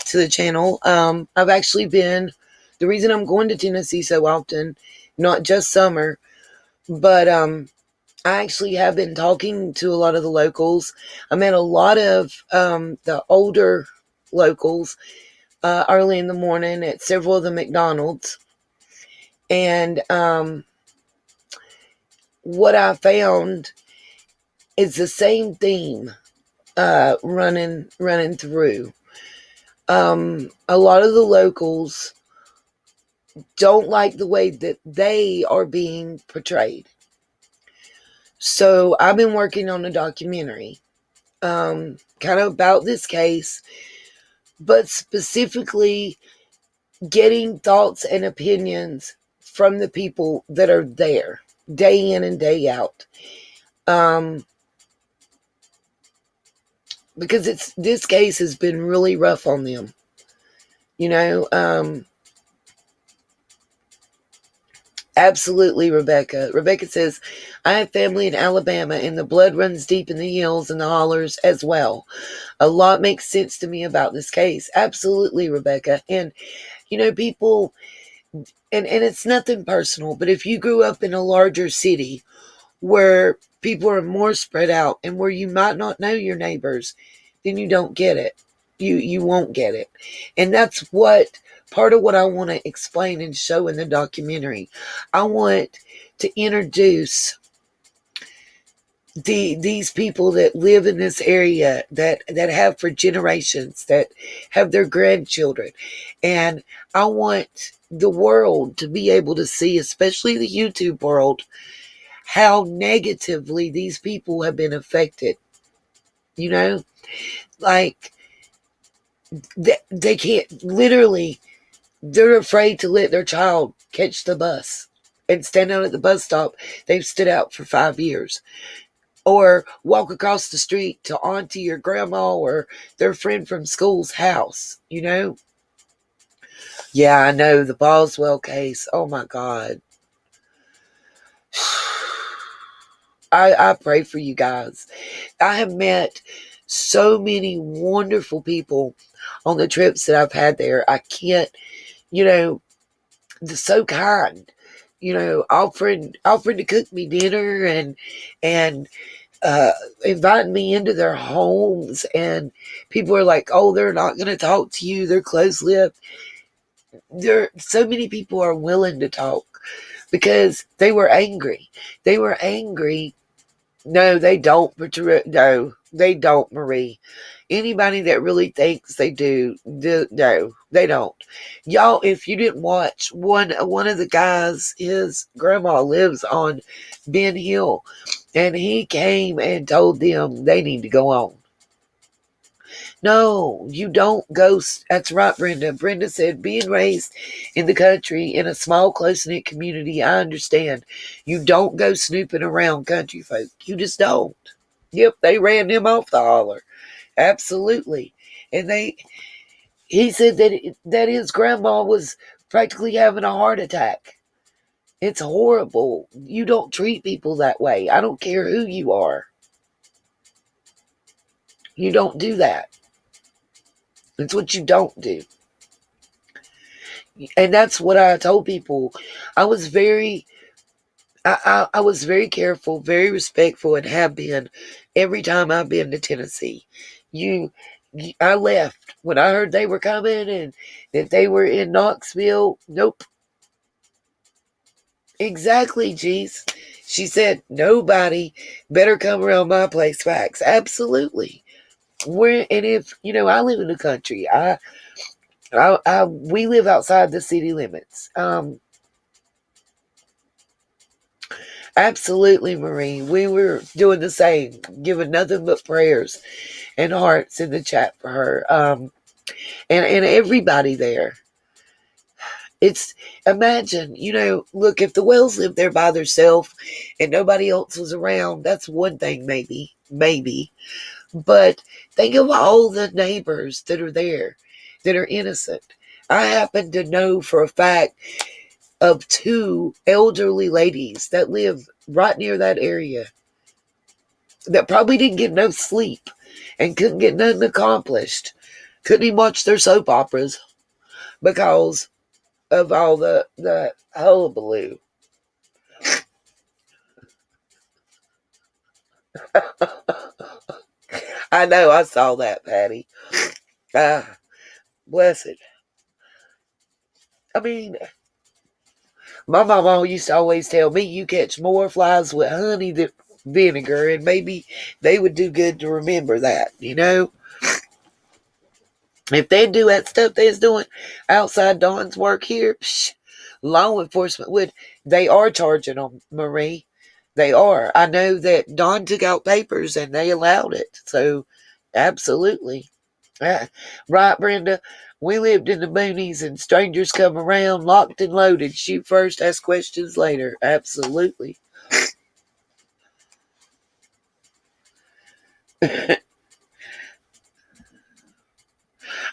to the channel, I've actually been, the reason I'm going to Tennessee so often, not just summer, but I actually have been talking to a lot of the locals. I met a lot of the older locals early in the morning at several of the McDonald's. And what I found is the same theme running through. A lot of the locals don't like the way that they are being portrayed. So I've been working on a documentary kind of about this case, but specifically getting thoughts and opinions from the people that are there day in and day out. Because this case has been really rough on them. Absolutely, Rebecca. Rebecca says, I have family in Alabama and the blood runs deep in the hills and the hollers as well. A lot makes sense to me about this case. Absolutely, Rebecca. And, people, and it's nothing personal, but if you grew up in a larger city where people are more spread out and where you might not know your neighbors, then you don't get it. You won't get it. And that's what part of what I want to explain and show in the documentary. I want to introduce these people that live in this area that have for generations, that have their grandchildren. And I want the world to be able to see, especially the YouTube world, how negatively these people have been affected. You know, like they can't, literally, they're afraid to let their child catch the bus and stand out at the bus stop they've stood out for 5 years, or walk across the street to auntie or grandma or their friend from school's house. Yeah, I know, the Boswell case. Oh my God. I pray for you guys. I have met so many wonderful people on the trips that I've had there. I can't, they're so kind. Offering to cook me dinner and uh, inviting me into their homes. And people are like, "Oh, they're not going to talk to you. They're close-lipped." There, so many people are willing to talk because they were angry. They were angry. No, they don't. No, they don't, Marie. Anybody that really thinks they do, no, they don't. Y'all, if you didn't watch, one of the guys, his grandma lives on Ben Hill, and he came and told them they need to go on. No, you don't go. That's right, Brenda. Brenda said, being raised in the country in a small, close-knit community, I understand. You don't go snooping around country folk. You just don't. Yep, they ran him off the holler. Absolutely. And he said that his grandma was practically having a heart attack. It's horrible. You don't treat people that way. I don't care who you are. You don't do that. It's what you don't do. And that's what I told people. I was very I was very careful, very respectful, and have been every time I've been to Tennessee. I left when I heard they were coming and that they were in Knoxville. Nope. Exactly, geez. She said, nobody better come around my place. Facts. Absolutely. And if, I live in the country. We live outside the city limits. Absolutely, Marie. We were doing the same, giving nothing but prayers and hearts in the chat for her. And everybody there. It's, imagine, look, if the Wells lived there by themselves and nobody else was around, that's one thing, maybe. But think of all the neighbors that are there that are innocent. I happen to know for a fact of 2 elderly ladies that live right near that area that probably didn't get no sleep and couldn't get nothing accomplished. Couldn't even watch their soap operas because of all the hullabaloo. I know, I saw that, Patty. Ah, bless it. I mean, my mama used to always tell me you catch more flies with honey than vinegar, and maybe they would do good to remember that, If they do that stuff they's doing outside Dawn's work here, law enforcement would. They are charging them, Marie. They are. I know that Dawn took out papers and they allowed it. So, absolutely. Right, Brenda? We lived in the boonies and strangers come around locked and loaded. Shoot first, ask questions later. Absolutely.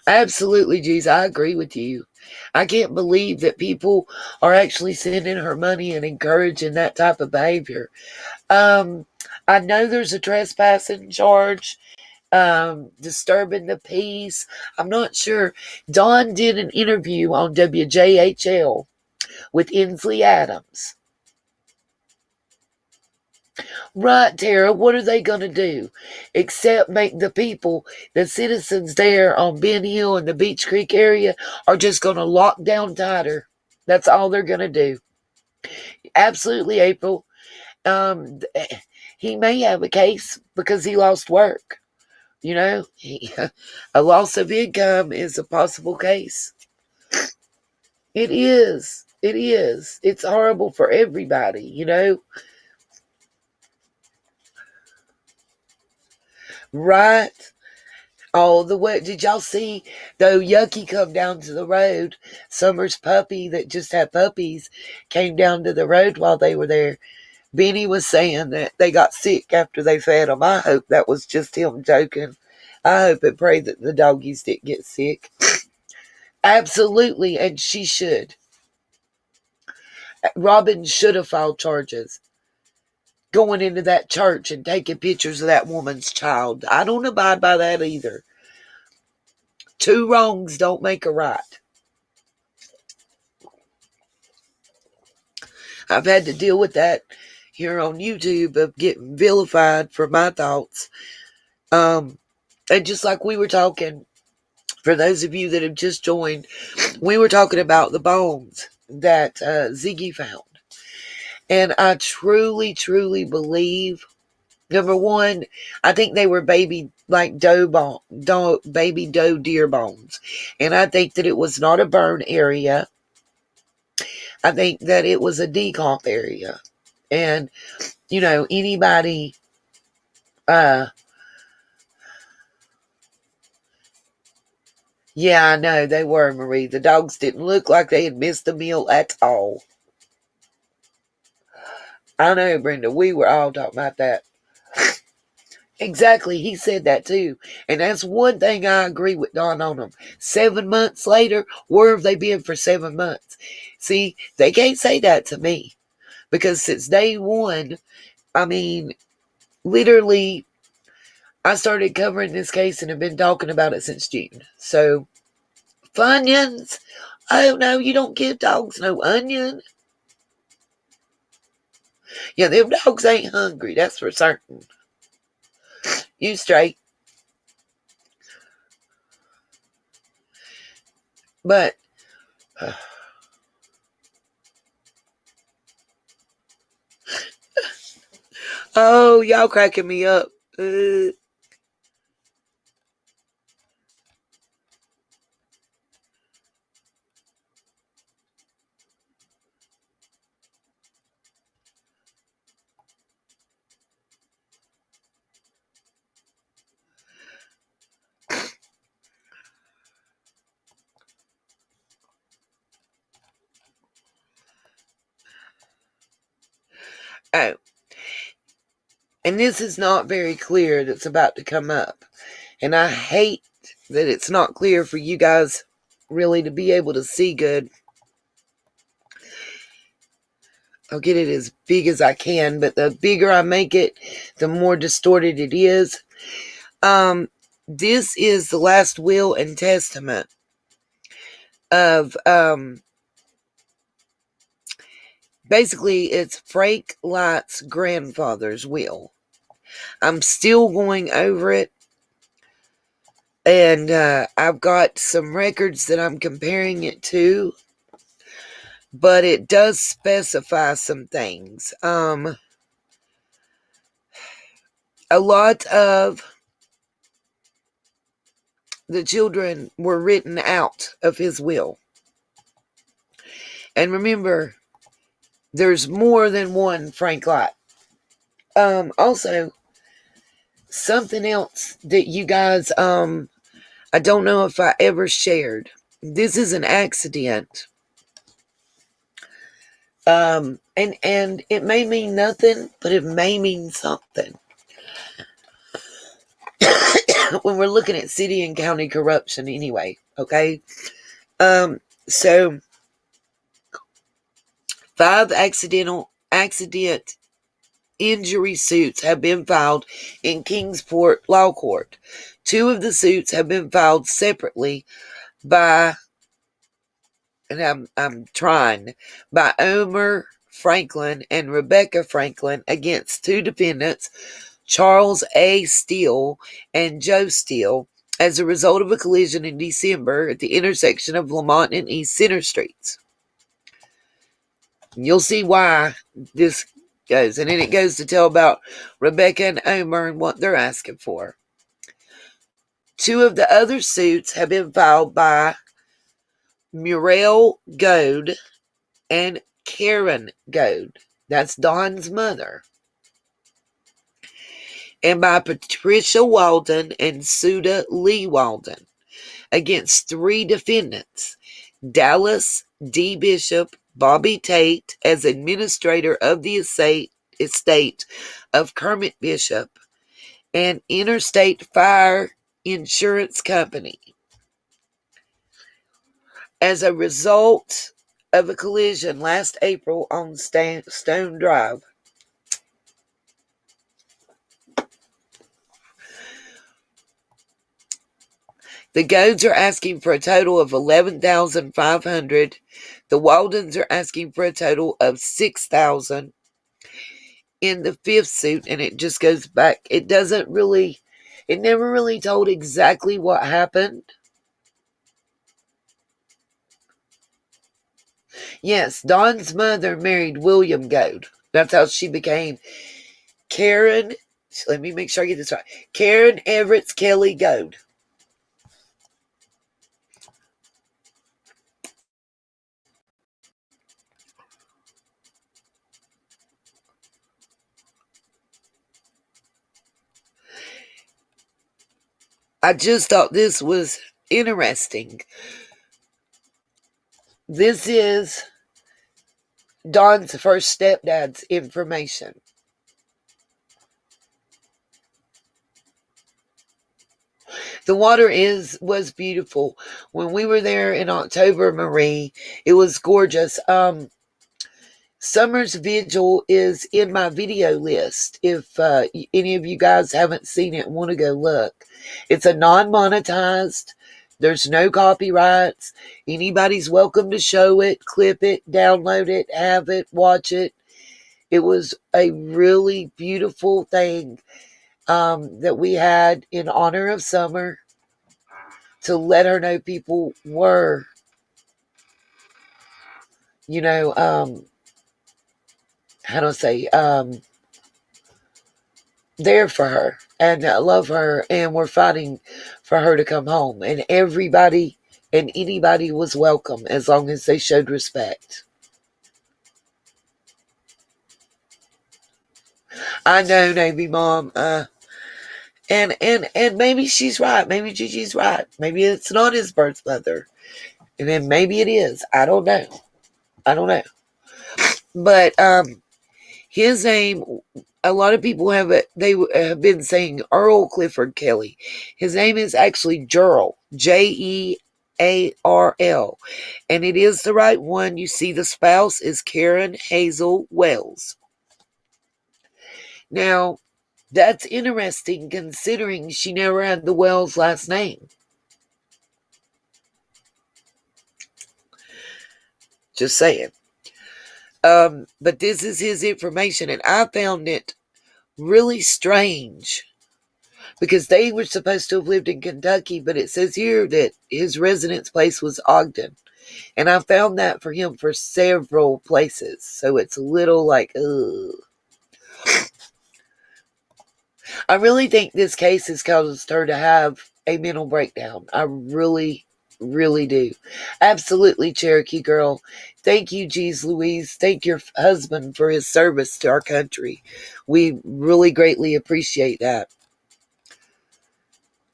Absolutely, geez, I agree with you. I can't believe that people are actually sending her money and encouraging that type of behavior. Um, I know there's a trespassing charge, disturbing the peace. I'm not sure. Dawn did an interview on WJHL with Inslee Adams. Right, Tara, what are they going to do? Except make the people, the citizens there on Ben Hill and the Beach Creek area are just going to lock down tighter. That's all they're going to do. Absolutely, April. He may have a case because he lost work. You know, a loss of income is a possible case. It is. It is. It's horrible for everybody, you know. Right? Oh, the way, did y'all see though Yucky come down to the road? Summer's puppy that just had puppies came down to the road while they were there. Benny was saying that they got sick after they fed them. I hope that was just him joking. I hope and pray that the doggies didn't get sick. Absolutely, and she should. Robin should have filed charges. Going into that church and taking pictures of that woman's child. I don't abide by that either. Two wrongs don't make a right. I've had to deal with that here on YouTube of getting vilified for my thoughts. And just like we were talking, for those of you that have just joined, we were talking about the bones that Ziggy found. And I truly, truly believe, number one, I think they were baby doe deer bones. And I think that it was not a burn area. I think that it was a decomp area. And, you know, anybody, yeah, I know they were, Marie. The dogs didn't look like they had missed a meal at all. I know, Brenda, we were all talking about that. Exactly, he said that too. And that's one thing I agree with Don on them. 7 months later, where have they been for 7 months? See, they can't say that to me. Because since day one, I mean, literally, I started covering this case and have been talking about it since June. So, Funyuns? Oh no, you don't give dogs no onion. Yeah, them dogs ain't hungry, that's for certain. You straight. But oh, y'all cracking me up. Oh, and this is not very clear that's about to come up. And I hate that it's not clear for you guys really to be able to see good. I'll get it as big as I can, but the bigger I make it, the more distorted it is. This is the last will and testament of, basically it's Frank Light's grandfather's will. I'm still going over it. And I've got some records that I'm comparing it to. But it does specify some things. A lot of the children were written out of his will. And remember, there's more than one Frank Light. Also, something else that you guys, I don't know if I ever shared. This is an accident. And it may mean nothing, but it may mean something. When we're looking at city and county corruption anyway, okay? So 5 accident injury suits have been filed in Kingsport Law Court. 2 of the suits have been filed separately by and I'm trying, by Omer Franklin and Rebecca Franklin against two defendants, Charles A. Steele and Joe Steele, as a result of a collision in December at the intersection of Lamont and East Center Streets. And you'll see why this goes. And then it goes to tell about Rebecca and Omer and what they're asking for. Two of the other suits have been filed by Muriel Goad and Karen Goad. That's Don's mother. And by Patricia Walden and Suda Lee Walden against three defendants: Dallas D. Bishop, Bobby Tate as administrator of the estate of Kermit Bishop, and Interstate Fire Insurance Company, as a result of a collision last April on Stone Drive. The Goads are asking for a total of $11,500. The Waldens are asking for a total of $6,000 in the fifth suit, and it just goes back. It never really told exactly what happened. Yes, Don's mother married William Goad. That's how she became Karen. Let me make sure I get this right. Karen Everett Kelly Goad. I just thought this was interesting. This is Don's first stepdad's information. The water was beautiful. When we were there in October, Marie, it was gorgeous. Summer's Vigil is in my video list. If any of you guys haven't seen it and want to go look. It's a non-monetized. There's no copyrights. Anybody's welcome to show it, clip it, download it, have it, watch it. It was a really beautiful thing that we had in honor of Summer, to let her know people were, how do I say, there for her and love her, and we're fighting for her to come home. And everybody and anybody was welcome as long as they showed respect. I know, Navy Mom, and maybe she's right. Maybe Gigi's right. Maybe it's not his birth mother, and then maybe it is. I don't know. But his name, a lot of people have been saying Earl Clifford Kelly. His name is actually Jearl, Jearl, and it is the right one. You see, the spouse is Karen Hazel Wells. Now, that's interesting considering she never had the Wells last name. Just saying. But this is his information, and I found it really strange because they were supposed to have lived in Kentucky, but it says here that his residence place was Ogden. And I found that for him for several places. So it's a little like, ugh. I really think this case has caused her to have a mental breakdown. I really, really do. Absolutely, Cherokee girl. Thank you, Jeez Louise. Thank your husband for his service to our country. We really greatly appreciate that.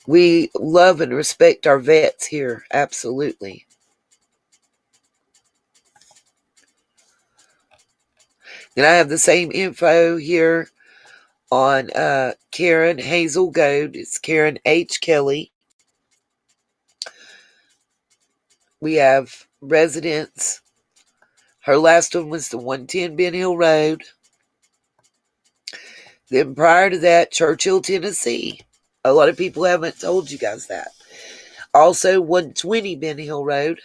We love and respect our vets here. Absolutely. And I have the same info here on Karen Hazel Goad. It's Karen H. Kelly. We have residence. Her last one was the 110 Ben Hill Road. Then prior to that, Churchill, Tennessee. A lot of people haven't told you guys that. Also, 120 Ben Hill Road.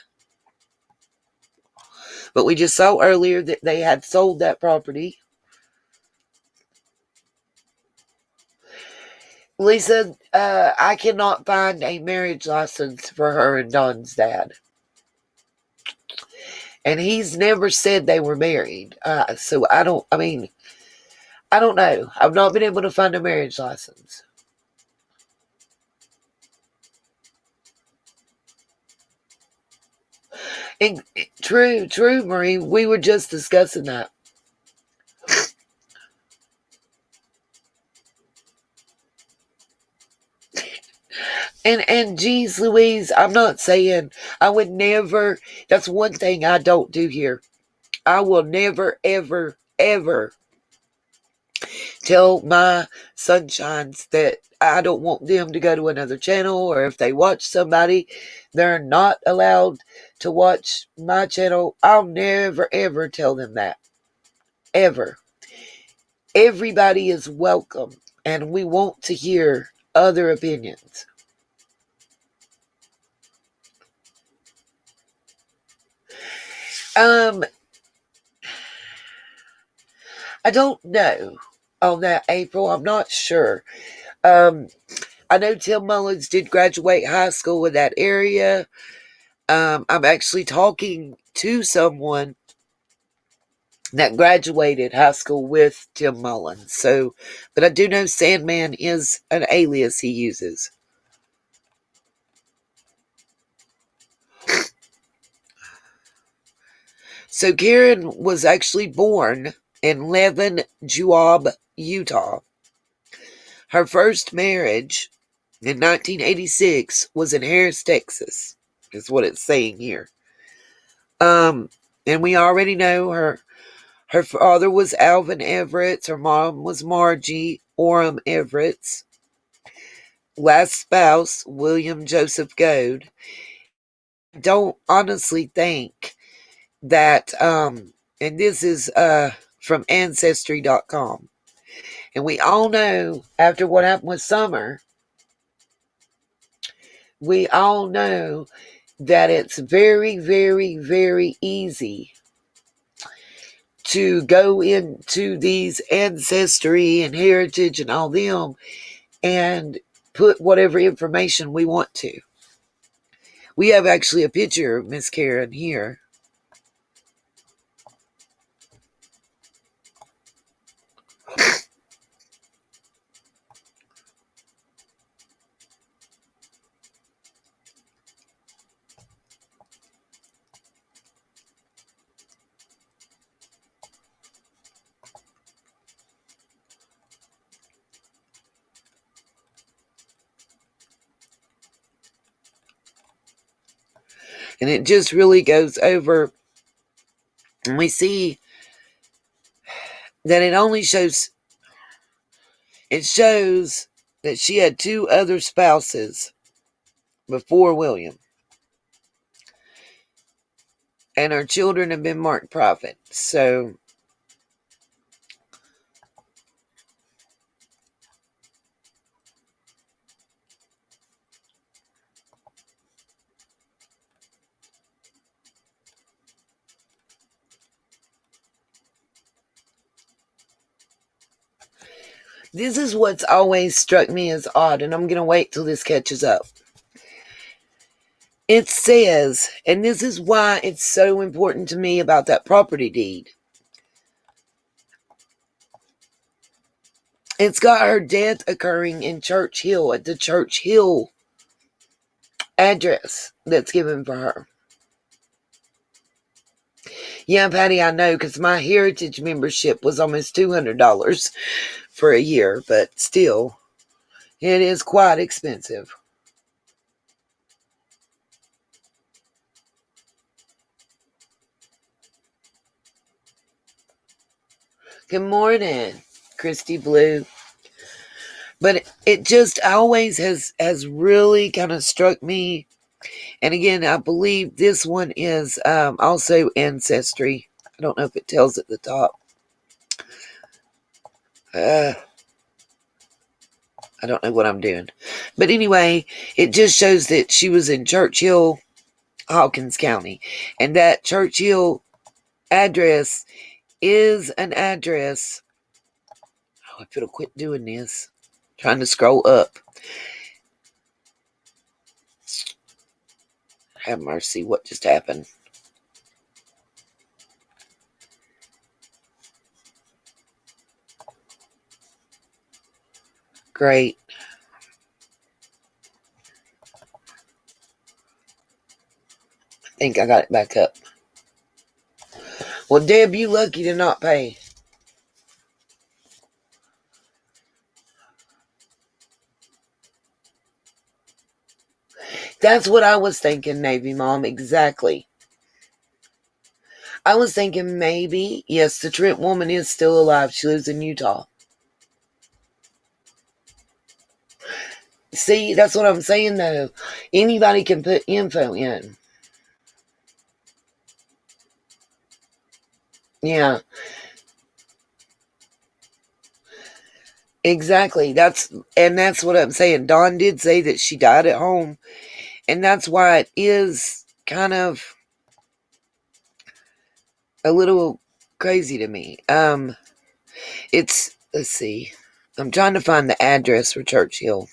But we just saw earlier that they had sold that property. Lisa, I cannot find a marriage license for her and Don's dad. And he's never said they were married. So I don't know. I've not been able to find a marriage license. And true, Marie. We were just discussing that. And geez Louise, I'm not saying I would never. That's one thing I don't do here. I will never, ever, ever tell my sunshines that I don't want them to go to another channel, or if they watch somebody, they're not allowed to watch my channel. I'll never, ever tell them that. Ever. Everybody is welcome, and we want to hear other opinions. I don't know on that, April. I'm not sure. I know Tim Mullins did graduate high school in that area. I'm actually talking to someone that graduated high school with Tim Mullins. So, but I do know Sandman is an alias he uses. So Karen was actually born in Levin, Joab, Utah. Her first marriage in 1986 was in Harris, Texas, is what it's saying here. And we already know her father was Alvin Everett. Her mom was Margie Orem Everett. Last spouse, William Joseph Goad. I don't honestly think that, and this is from Ancestry.com. And we all know, after what happened with Summer, we all know that it's very, very, very easy to go into these ancestry and heritage and all them and put whatever information we want to. We have actually a picture of Miss Karen here. And it just really goes over, and we see that it shows that she had 2 other spouses before William. And her children have been marked private. So this is what's always struck me as odd, and I'm going to wait till this catches up. It says, and this is why it's so important to me about that property deed. It's got her death occurring in Church Hill, at the Church Hill address that's given for her. Yeah, Patty, I know, because my Heritage membership was almost $200 for a year, but still, it is quite expensive. Good morning, Christy Blue. But it just always has really kind of struck me. And again, I believe this one is also Ancestry. I don't know if it tells at the top. I don't know what I'm doing. But anyway, it just shows that she was in Churchill, Hawkins County. And that Churchill address is an address. Oh, if it'll quit doing this. Trying to scroll up. Have mercy, what just happened? Great. I think I got it back up. Well, Deb, you lucky to not pay. That's what I was thinking, Navy Mom. Exactly. I was thinking maybe, yes, the Trent woman is still alive. She lives in Utah. See, that's what I'm saying, though. Anybody can put info in. Yeah. Exactly. That's what I'm saying. Dawn did say that she died at home. And that's why it is kind of a little crazy to me. Let's see. I'm trying to find the address for Churchill.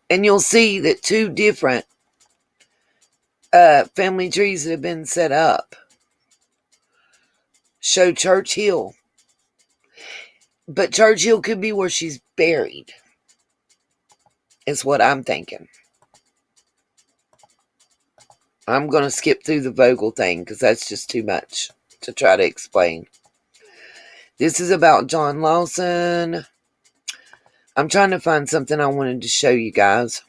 And you'll see that two different family trees that have been set up show Churchill. But Churchill could be where she's buried, is what I'm thinking. I'm going to skip through the Vogel thing because that's just too much to try to explain. This is about John Lawson. I'm trying to find something I wanted to show you guys.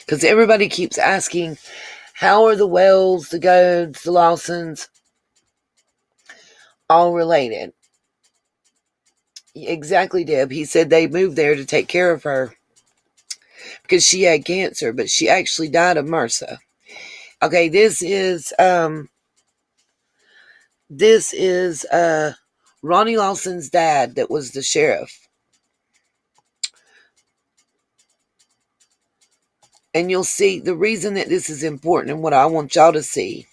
Because everybody keeps asking, how are the Wells, the Goads, the Lawsons all related? Exactly, Deb. He said they moved there to take care of her because she had cancer, but she actually died of MRSA. Okay, this is Ronnie Lawson's dad that was the sheriff. And you'll see the reason that this is important and what I want y'all to see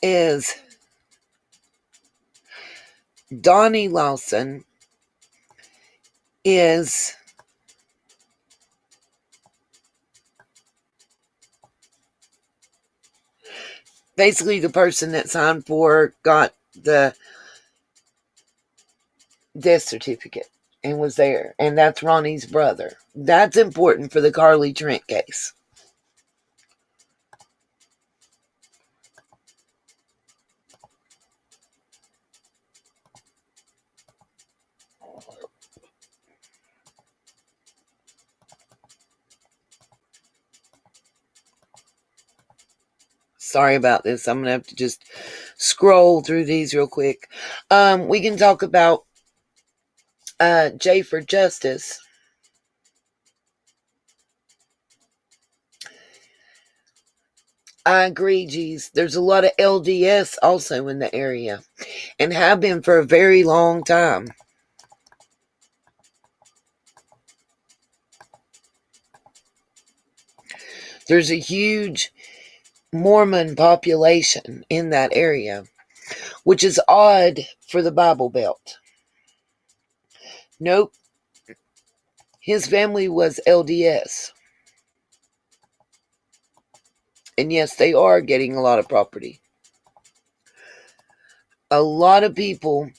is Donnie Lawson is basically the person that signed for, got the death certificate and was there. And that's Ronnie's brother. That's important for the Carly Trent case. Sorry about this. I'm going to have to just scroll through these real quick. We can talk about Jay for Justice. I agree, geez. There's a lot of LDS also in the area and have been for a very long time. There's a huge Mormon population in that area, which is odd for the Bible Belt. Nope. His family was LDS. And yes, they are getting a lot of property. A lot of people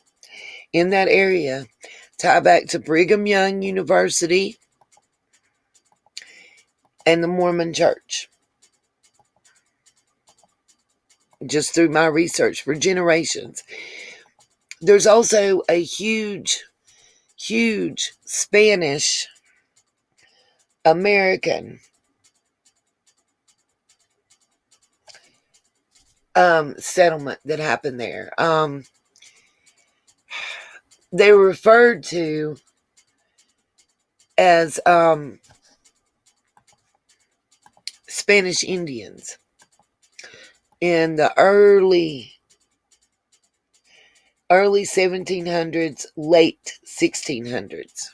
in that area tie back to Brigham Young University and the Mormon Church. Just through my research for generations. There's also a huge Spanish American settlement that happened there. They were referred to as Spanish Indians in the early early 1700s, late 1600s.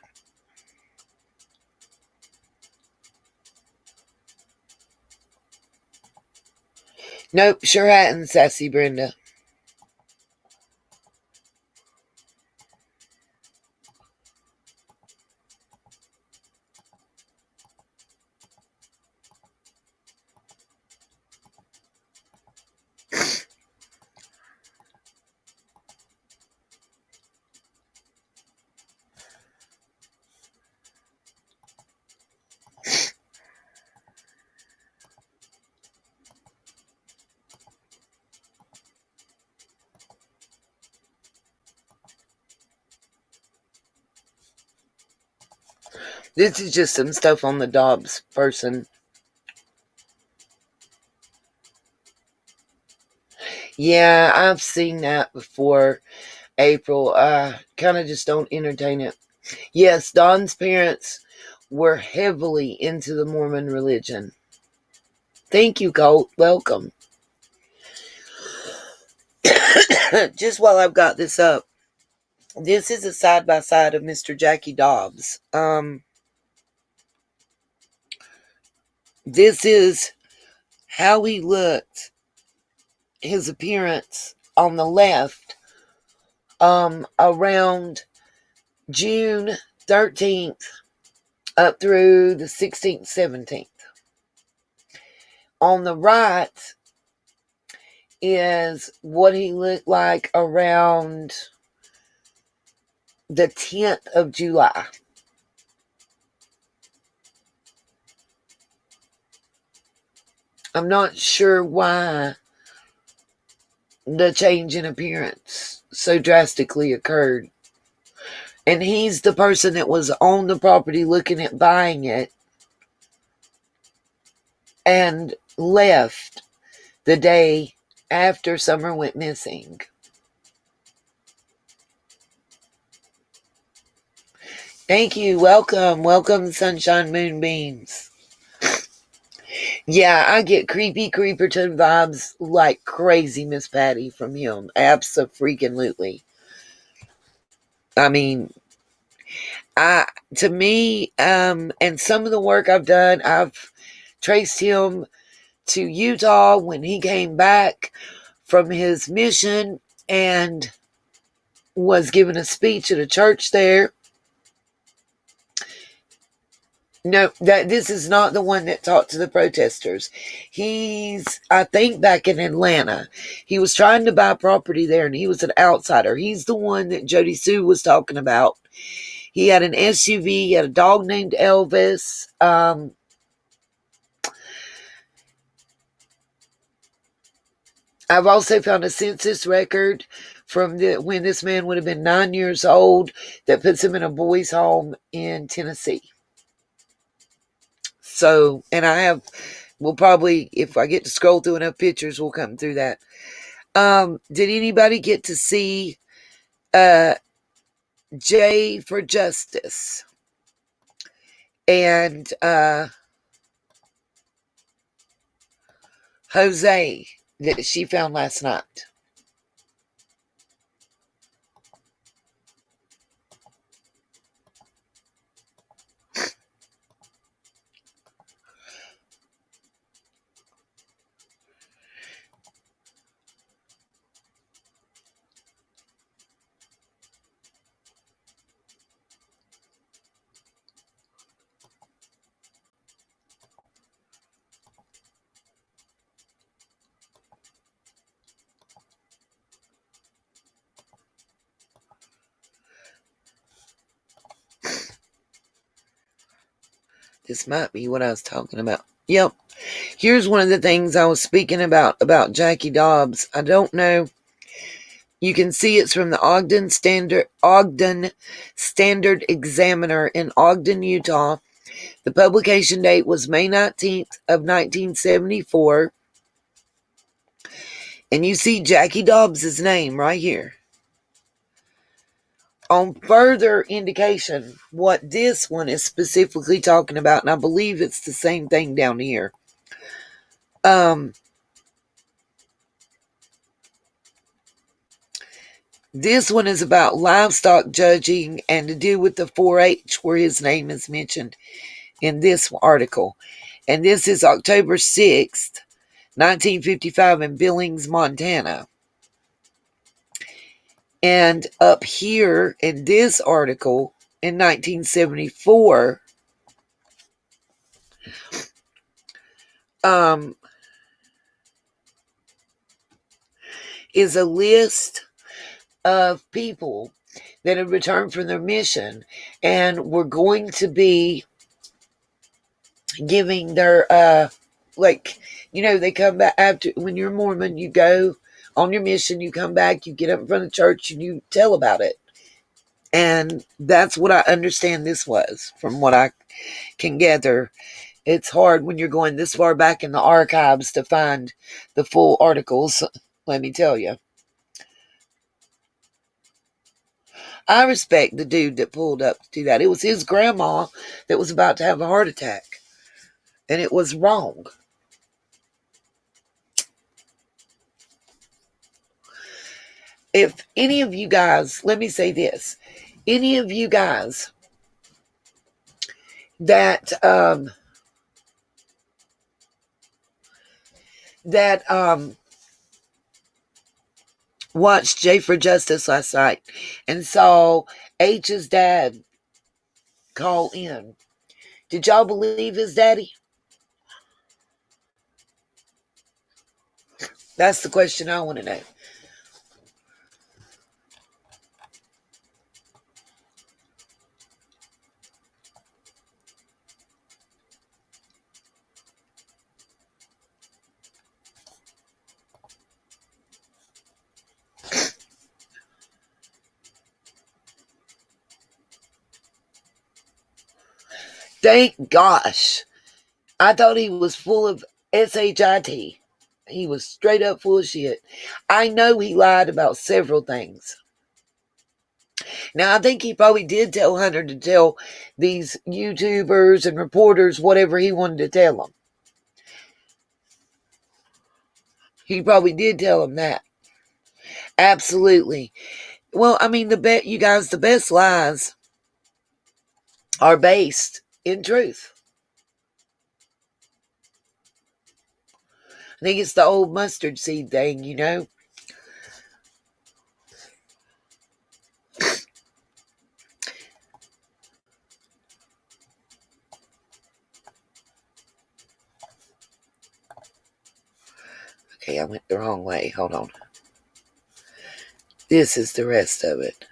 Nope, sure hadn't, Sassy Brenda. This is just some stuff on the Dobbs person. Yeah, I've seen that before, April. Kind of just don't entertain it. Yes, Don's parents were heavily into the Mormon religion. Thank you, Colt. Welcome. Just while I've got this up, this is a side-by-side of Mr. Jackie Dobbs. This is how he looked, his appearance on the left, around June 13th up through the 16th, 17th. On the right is what he looked like around the 10th of July. I'm not sure why the change in appearance so drastically occurred. And he's the person that was on the property looking at buying it and left the day after Summer went missing. Thank you. Welcome, Sunshine Moonbeams. Yeah, I get creepy Creeperton vibes like crazy, Miss Patty, from him. Abso-freaking-lutely. I mean, to me, and some of the work I've done, I've traced him to Utah when he came back from his mission and was giving a speech at a church there. No, this is not the one that talked to the protesters. He's, I think, back in Atlanta. He was trying to buy property there, and he was an outsider. He's the one that Jody Sue was talking about. He had an SUV. He had a dog named Elvis. I've also found a census record from when this man would have been 9 years old that puts him in a boys' home in Tennessee. So, and we'll probably, if I get to scroll through enough pictures, we'll come through that. Did anybody get to see Jay for Justice and Jose that she found last night? This might be what I was talking about. Yep. Here's one of the things I was speaking about Jackie Dobbs. I don't know. You can see it's from the Ogden Standard Examiner in Ogden, Utah. The publication date was May 19th of 1974. And you see Jackie Dobbs' name right here. On further indication, what this one is specifically talking about, and I believe it's the same thing down here. This one is about livestock judging and to do with the 4-H, where his name is mentioned in this article. And this is October 6th, 1955 in Billings, Montana. And up here in this article in 1974, is a list of people that have returned from their mission and were going to be giving their they come back after. When you're Mormon, you go on your mission, you come back, you get up in front of church, and you tell about it. And that's what I understand this was, from what I can gather. It's hard when you're going this far back in the archives to find the full articles, let me tell you. I respect the dude that pulled up to do that. It was his grandma that was about to have a heart attack, and it was wrong. If any of you guys, let me say this, any of you guys that watched J for Justice last night and saw H's dad call in, did y'all believe his daddy? That's the question I want to know. Thank gosh. I thought he was full of shit. He was straight up full of shit. I know he lied about several things. Now, I think he probably did tell Hunter to tell these YouTubers and reporters whatever he wanted to tell them. He probably did tell them that. Absolutely. Well, I mean, the best lies are based in truth. I think it's the old mustard seed thing, you know. Okay, I went the wrong way. Hold on. This is the rest of it.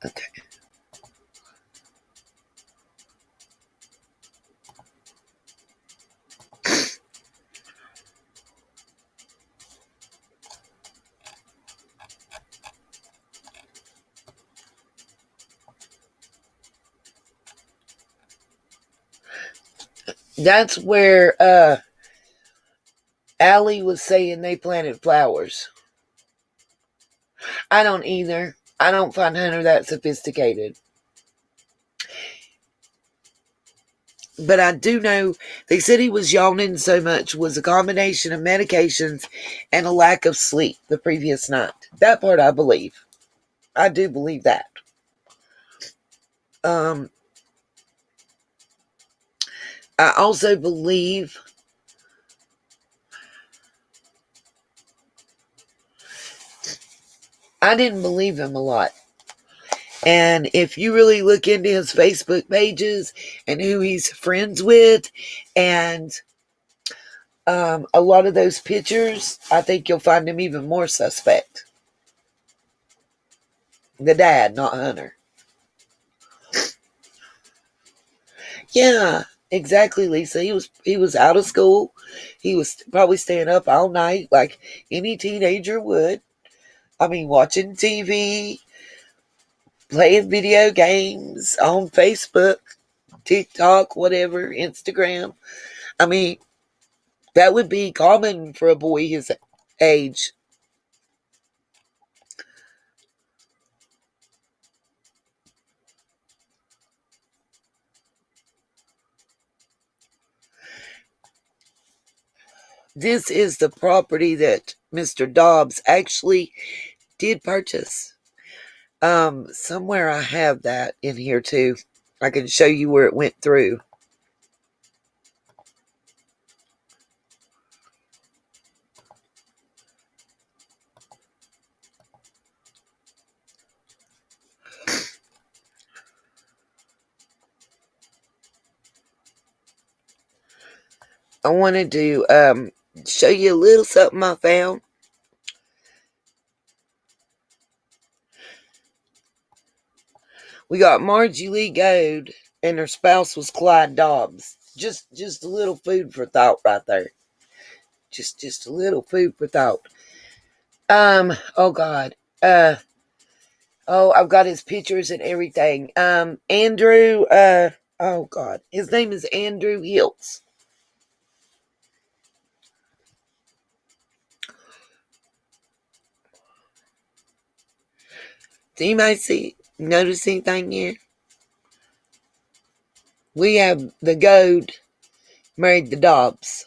Okay. That's where Allie was saying they planted flowers. I don't either. I don't find Hunter that sophisticated. But I do know they said he was yawning so much was a combination of medications and a lack of sleep the previous night. That part I believe. I do believe that. I also believe I didn't believe him a lot. And if you really look into his Facebook pages and who he's friends with and a lot of those pictures, I think you'll find him even more suspect. The dad, not Hunter. Yeah, exactly, Lisa. He was out of school. He was probably staying up all night like any teenager would. I mean, watching TV, playing video games on Facebook, TikTok, whatever, Instagram. I mean, that would be common for a boy his age. This is the property that Mr. Dobbs actually did purchase. Somewhere I have that in here too. I can show you where it went through. I wanted to show you a little something I found. We got Margie Lee Goad, and her spouse was Clyde Dobbs. Just a little food for thought right there. Just a little food for thought. Oh God. I've got his pictures and everything. Andrew, oh God. His name is Andrew Hiltz. Do you might notice anything here? We have the Goad married the Dobbs.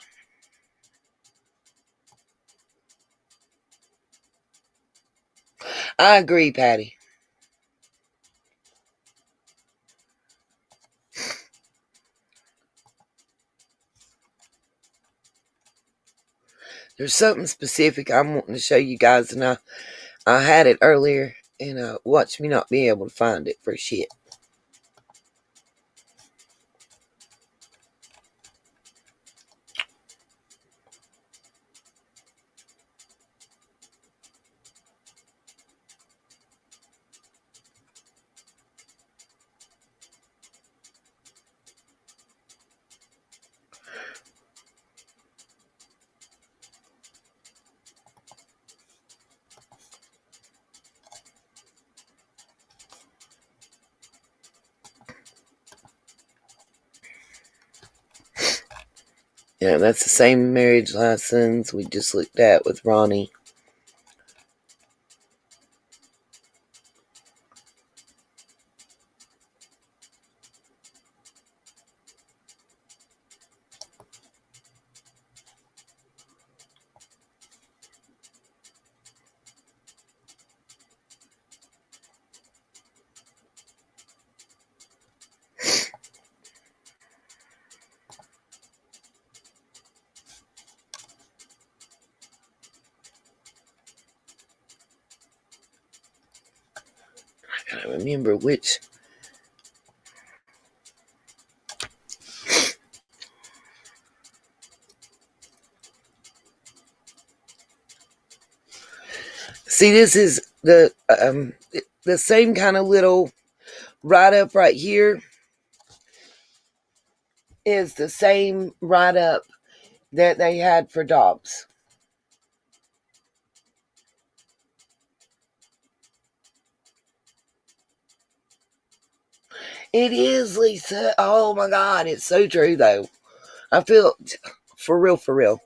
I agree, Patty. There's something specific I'm wanting to show you guys, and I had it earlier, and watch me not be able to find it for shit. Yeah, that's the same marriage license we just looked at with Ronnie. I gotta remember which. See, this is the same kind of little write-up right here is the same write-up that they had for Dobbs. It is, Lisa. Oh my God, it's so true though. I feel for real, for real.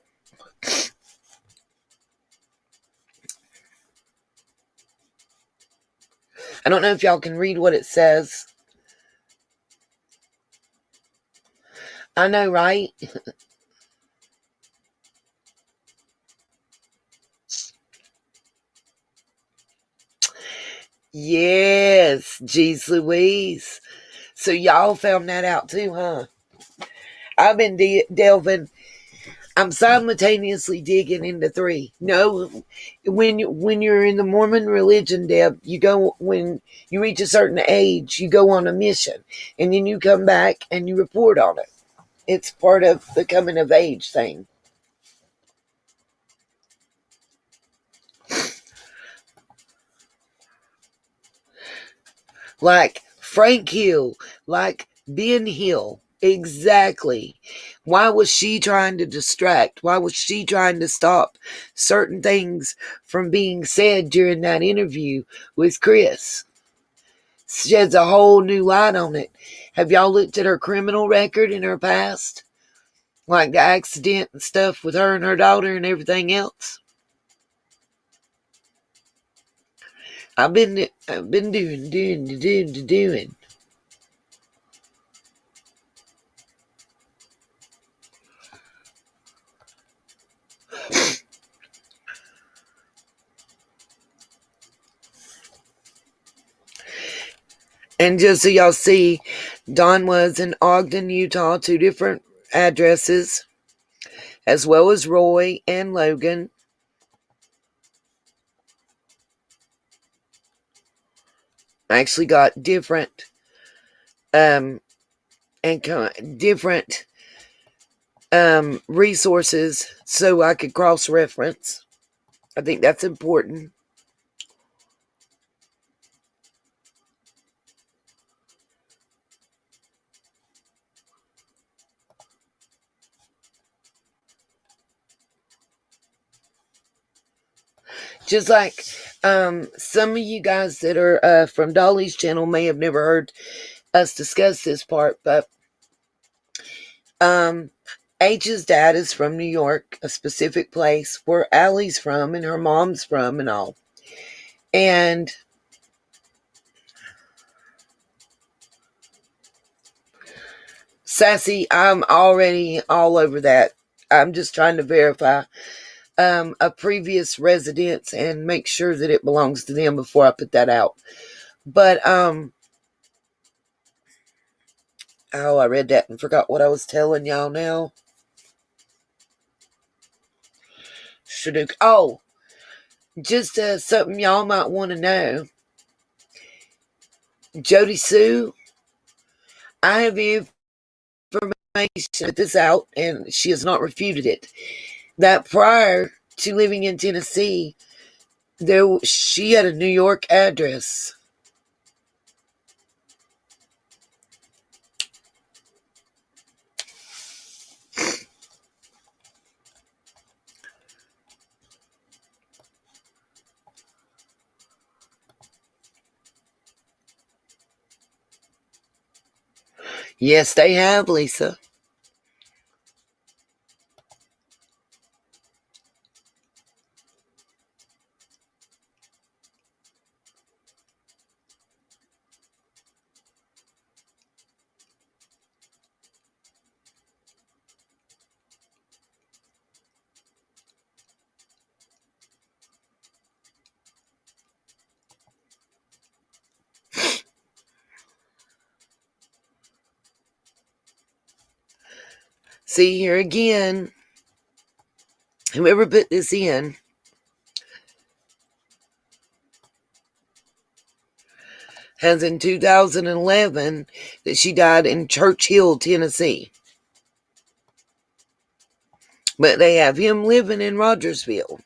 I don't know if y'all can read what it says. I know, right? Yes, geez Louise. So y'all found that out too, huh? I've been delving. I'm simultaneously digging into 3. No, when you're in the Mormon religion, Deb, you go when you reach a certain age, you go on a mission, and then you come back and you report on it. It's part of the coming of age thing. Like Frank Hill, like Ben Hill. Exactly. Why was she trying to distract? Why was she trying to stop certain things from being said during that interview with Chris? Sheds a whole new light on it. Have y'all looked at her criminal record in her past? Like the accident and stuff with her and her daughter and everything else? I've been doing. And just so y'all see, Don was in Ogden, Utah, 2 different addresses, as well as Roy and Logan. I actually got different different resources so I could cross-reference. I think that's important. Just like some of you guys that are from Dolly's channel may have never heard us discuss this part, but H's dad is from New York, a specific place where Allie's from and her mom's from and all. And Sassy, I'm already all over that. I'm just trying to verify a previous residence and make sure that it belongs to them before I put that out. But oh, I read that and forgot what I was telling y'all now. Oh, just something y'all might want to know. Jody Sue, I have information, put this out, and she has not refuted it, that prior to living in Tennessee, she had a New York address. Yes, they have, Lisa. See, here again, whoever put this in has in 2011 that she died in Churchill, Tennessee. But they have him living in Rogersville.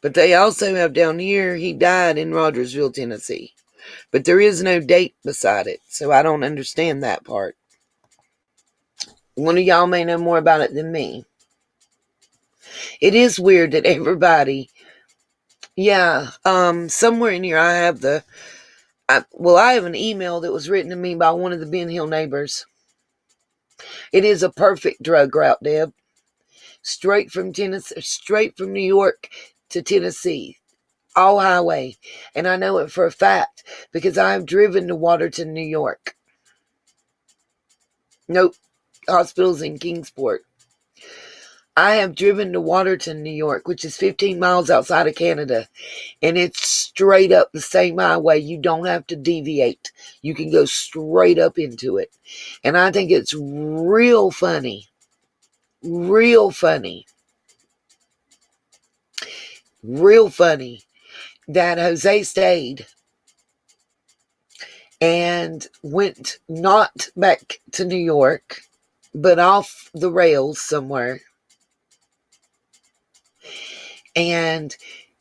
But they also have down here, he died in Rogersville, Tennessee. But there is no date beside it, so I don't understand that part. One of y'all may know more about it than me. It is weird that everybody, somewhere in here I have I have an email that was written to me by one of the Ben Hill neighbors. It is a perfect drug route, Deb. Straight from New York to Tennessee. All highway. And I know it for a fact because I've driven to Waterton, New York. Nope. Hospital's in Kingsport. I have driven to Waterton, New York, which is 15 miles outside of Canada. And it's straight up the same highway. You don't have to deviate. You can go straight up into it. And I think it's real funny. Real funny that Jose stayed and went not back to New York, but off the rails somewhere. And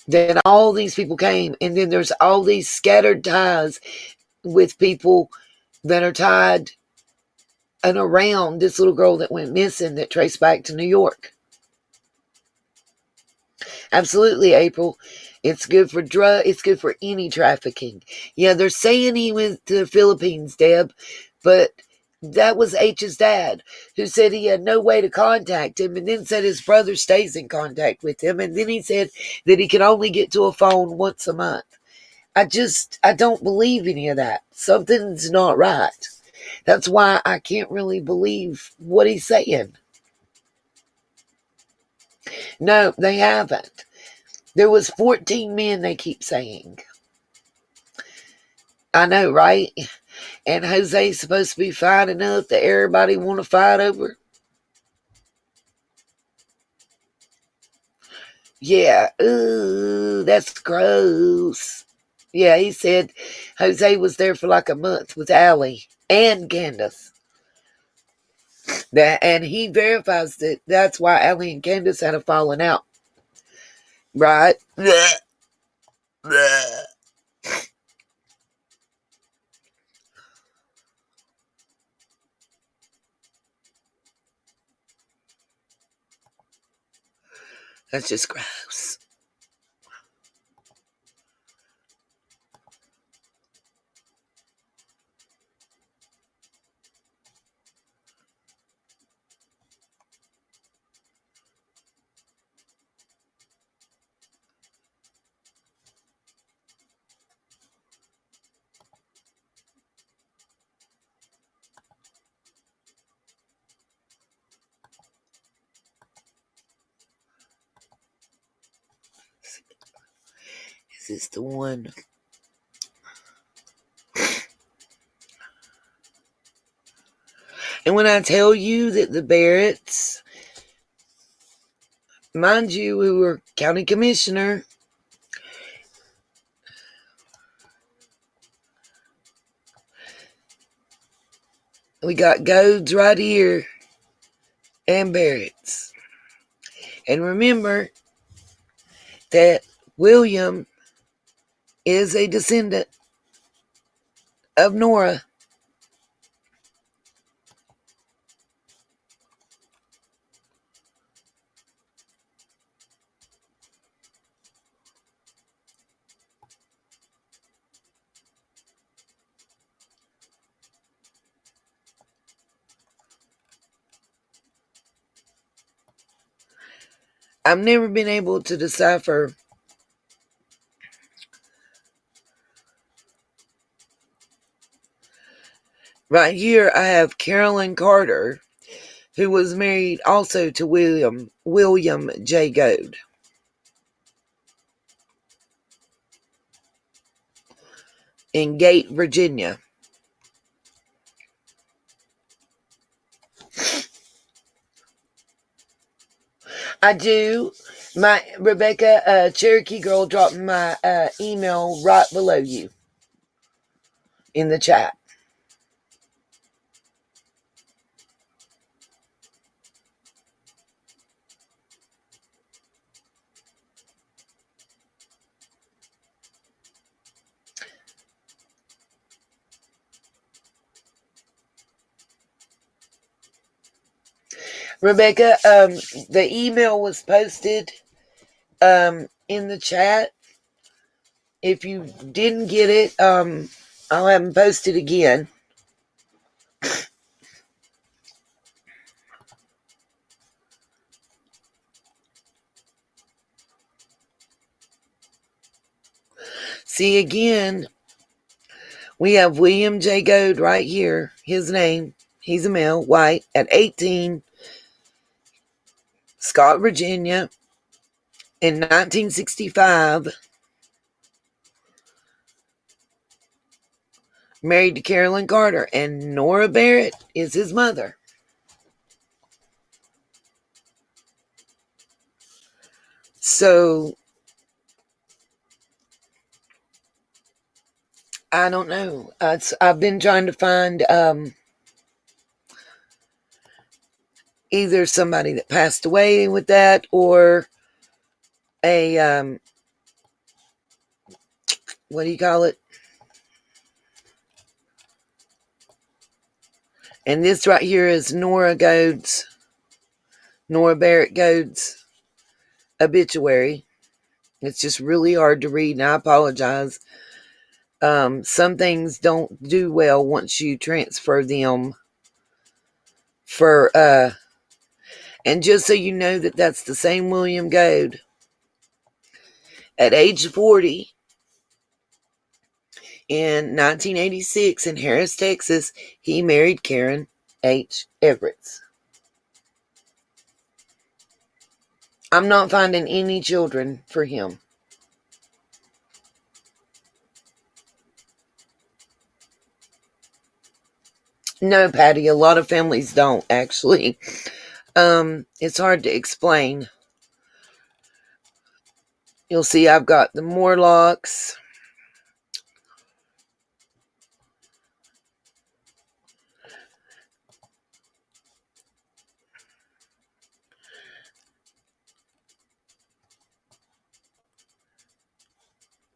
then all these people came, and then there's all these scattered ties with people that are tied and around this little girl that went missing that traced back to New York. Absolutely, April. It's good for it's good for any trafficking. Yeah, they're saying he went to the Philippines, Deb, but that was H's dad, who said he had no way to contact him, and then said his brother stays in contact with him, and then he said that he can only get to a phone once a month. I don't believe any of that. Something's not right. That's why I can't really believe what he's saying. No, they haven't. There was 14 men, they keep saying. I know, right? And Jose's supposed to be fine enough that everybody want to fight over. Yeah, ooh, that's gross. Yeah, he said Jose was there for like a month with Allie and Candace. And he verifies that that's why Allie and Candace had a falling out. Right? That's just gross. Is this the one? And when I tell you that the Barretts, mind you, who were county commissioner, we got Goads right here and Barretts. And remember that William is a descendant of Nora. I've never been able to decipher. Right here, I have Carolyn Carter, who was married also to William J. Goad. In Gate, Virginia. I do. My Rebecca, Cherokee Girl, dropped my email right below you in the chat. Rebecca, the email was posted in the chat. If you didn't get it, I'll have them posted again. See, again, we have William J. Goad right here. His name. He's a male, white, at 18, Scott, Virginia, in 1965. Married to Carolyn Carter, and Nora Barrett is his mother. So, I don't know. I've been trying to find either somebody that passed away with that or a, what do you call it? And this right here is Nora Barrett Goad's obituary. It's just really hard to read, and I apologize. Some things don't do well once you transfer them for, and just so you know that that's the same William Goad. At age 40, in 1986 in Harris, Texas, he married Karen H. Everett. I'm not finding any children for him. No, Patty, a lot of families don't, actually. It's hard to explain. You'll see I've got the Morlocks.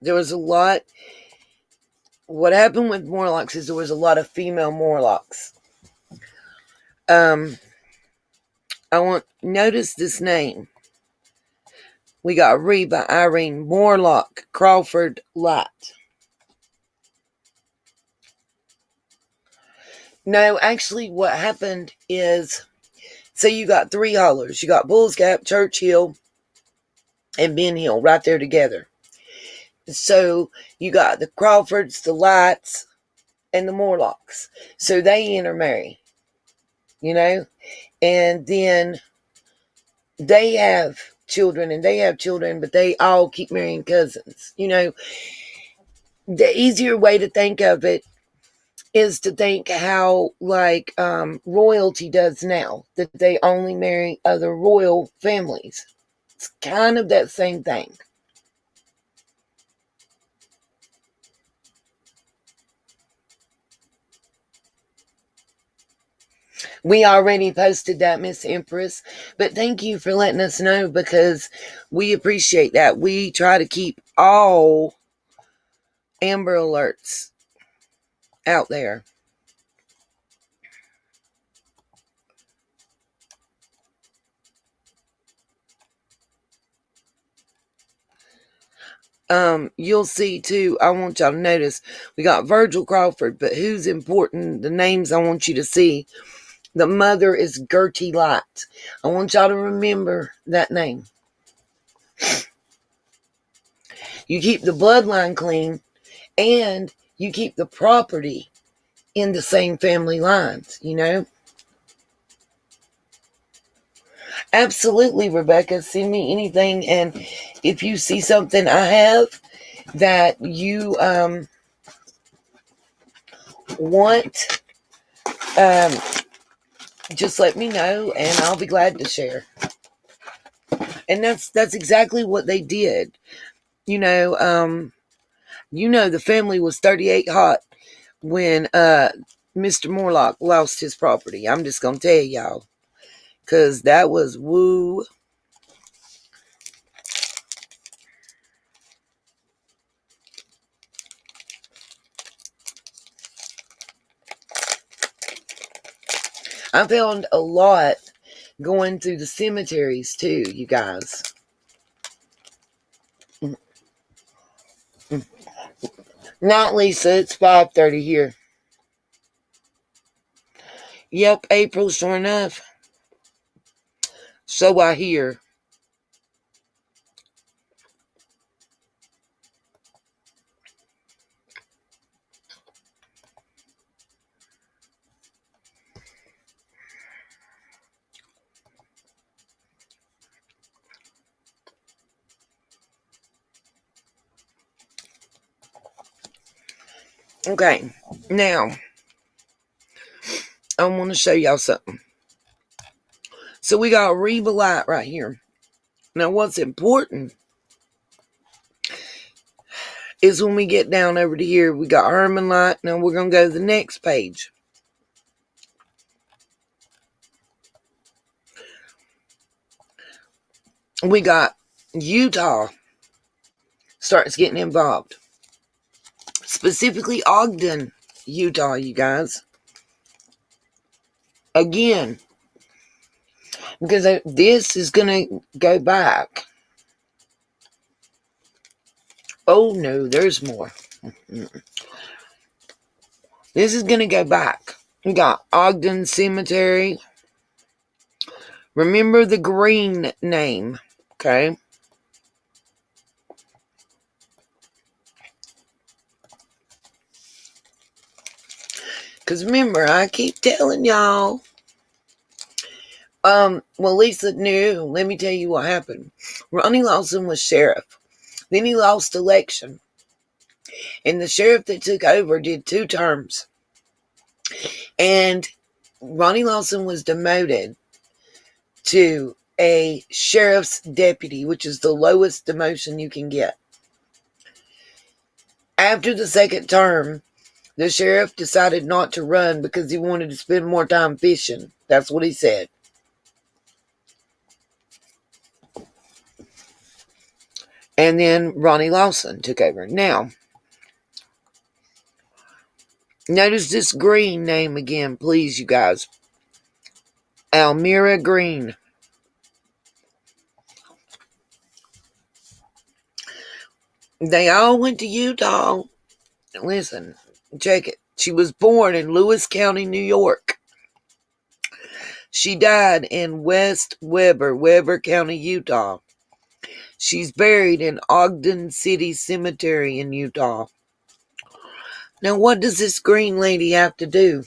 There was a lot. What happened with Morlocks is there was a lot of female Morlocks. Notice this name. We got Reba, Irene, Morlock, Crawford, Light. No, actually what happened is, so you got 3 hollers. You got Bulls Gap, Churchill, and Ben Hill right there together. So you got the Crawfords, the Lights, and the Morlocks. So they intermarry, and then they have children, but they all keep marrying cousins. The easier way to think of it is to think how royalty does now, that they only marry other royal families. It's kind of that same thing. We already posted that, Miss Empress, but thank you for letting us know, because we appreciate that. We try to keep all Amber Alerts out there. You'll see too, I want y'all to notice, we got Virgil Crawford, but who's important, the names I want you to see. The mother is Gertie Light. I want y'all to remember that name. You keep the bloodline clean, and you keep the property in the same family lines, Absolutely, Rebecca. Send me anything, and if you see something I have that you want, just let me know, and I'll be glad to share. And that's exactly what they did. The family was 38 hot when Mr. Morlock lost his property. I'm just gonna tell y'all, because that was woo. I found a lot going through the cemeteries too, you guys. Not Lisa, it's 5:30 here. Yep, April, sure enough. So I hear. Okay, now I want to show y'all something. So we got Reba Light right here. Now what's important is when we get down over to here, we got Herman Light. Now we're going to go to the next page. We got Utah starts getting involved. Specifically Ogden, Utah, you guys. Again, because this is going to go back. Oh no, there's more. This is going to go back. We got Ogden Cemetery. Remember the green name, okay? Because remember, I keep telling y'all, Well, Lisa knew. Let me tell you what happened. Ronnie Lawson was sheriff. Then he lost election. And the sheriff that took over did 2 terms. And Ronnie Lawson was demoted to a sheriff's deputy, which is the lowest demotion you can get. After the 2nd term, the sheriff decided not to run because he wanted to spend more time fishing. That's what he said. And then Ronnie Lawson took over. Now, notice this Green name again, please, you guys. Almira Green. They all went to Utah. Listen, check it. She was born in Lewis County, New York. She died in West Weber County, Utah. She's buried in Ogden City Cemetery in Utah. Now, what does this Green lady have to do?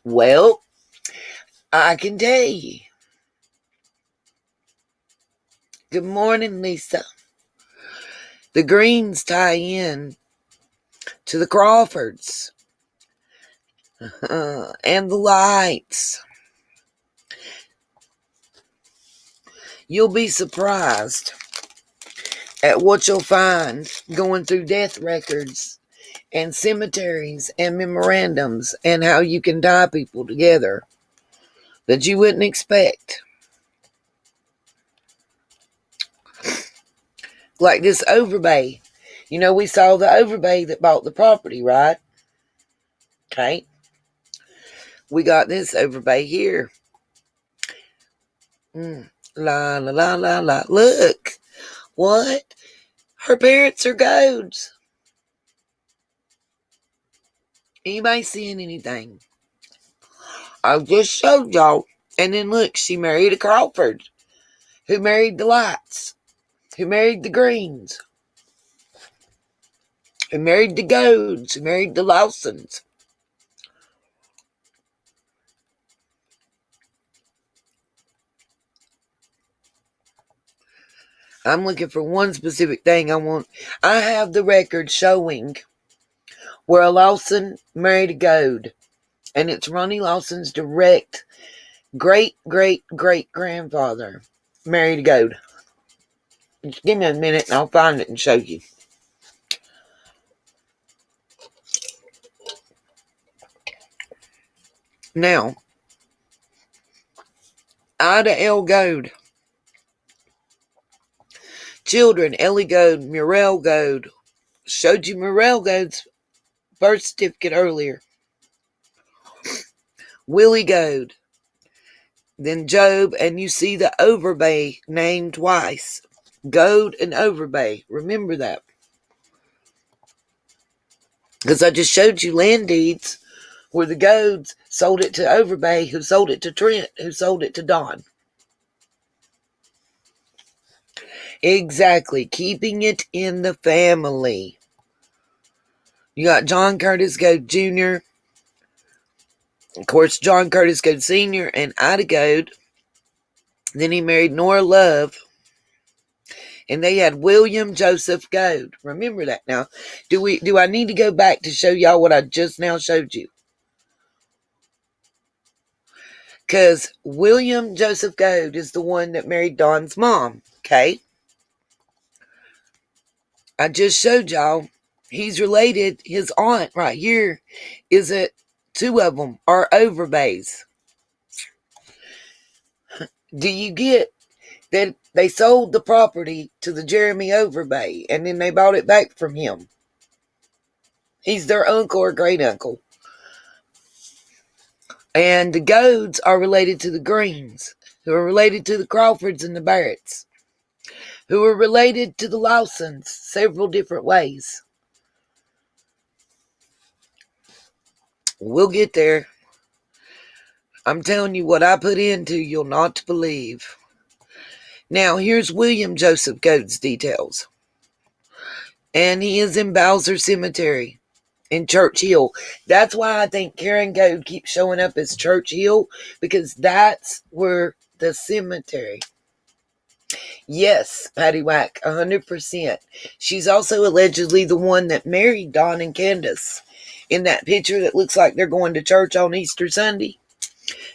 Well, I can tell you. Good morning, Lisa. The Greens tie in to the Crawfords and the Lights. You'll be surprised at what you'll find going through death records and cemeteries and memorandums and how you can tie people together that you wouldn't expect. Like this Overbay. You know, we saw the Overbay that bought the property, right? Okay. We got this Overbay here. La, la, la, la, la. Look. What? Her parents are goats. Anybody seeing anything? I just showed y'all. And then look, she married a Crawford, who married the Lights, who married the Greens, who married the Goads, who married the Lawsons. I'm looking for one specific thing I want. I have the record showing where a Lawson married a Goad. And it's Ronnie Lawson's direct great-great-great-grandfather married a Goad. Just give me a minute and I'll find it and show you. Now, Ida L. Goad. Children, Ellie Goad, Muriel Goad. Showed you Muriel Goad's birth certificate earlier. Willie Goad. Then Job, and you see the Overbay named twice. Goad and Overbay. Remember that. Because I just showed you land deeds where the Goads sold it to Overbay, who sold it to Trent, who sold it to Don. Exactly. Keeping it in the family. You got John Curtis Goad Jr., of course, John Curtis Goad Sr. and Ida Goad. Then he married Nora Love. And they had William Joseph Goad. Remember that now. Do I need to go back to show y'all what I just now showed you? Because William Joseph Goad is the one that married Don's mom. Okay? I just showed y'all. He's related. His aunt right here is it. 2 of them are Overbays. Do you get that they sold the property to the Jeremy Overbay and then they bought it back from him? He's their uncle or great uncle. And the Goads are related to the Greens, who are related to the Crawfords and the Barretts, who are related to the Lawsons several different ways. We'll get there. I'm telling you what I put into, you'll not believe. Now, here's William Joseph Goad's details. And he is in Bowser Cemetery. in Church Hill. That's why I think Karen Goad keeps showing up as Church Hill, because that's where the cemetery. Yes, Patty Whack, 100%. She's also allegedly the one that married Don and Candace in that picture that looks like they're going to church on Easter Sunday,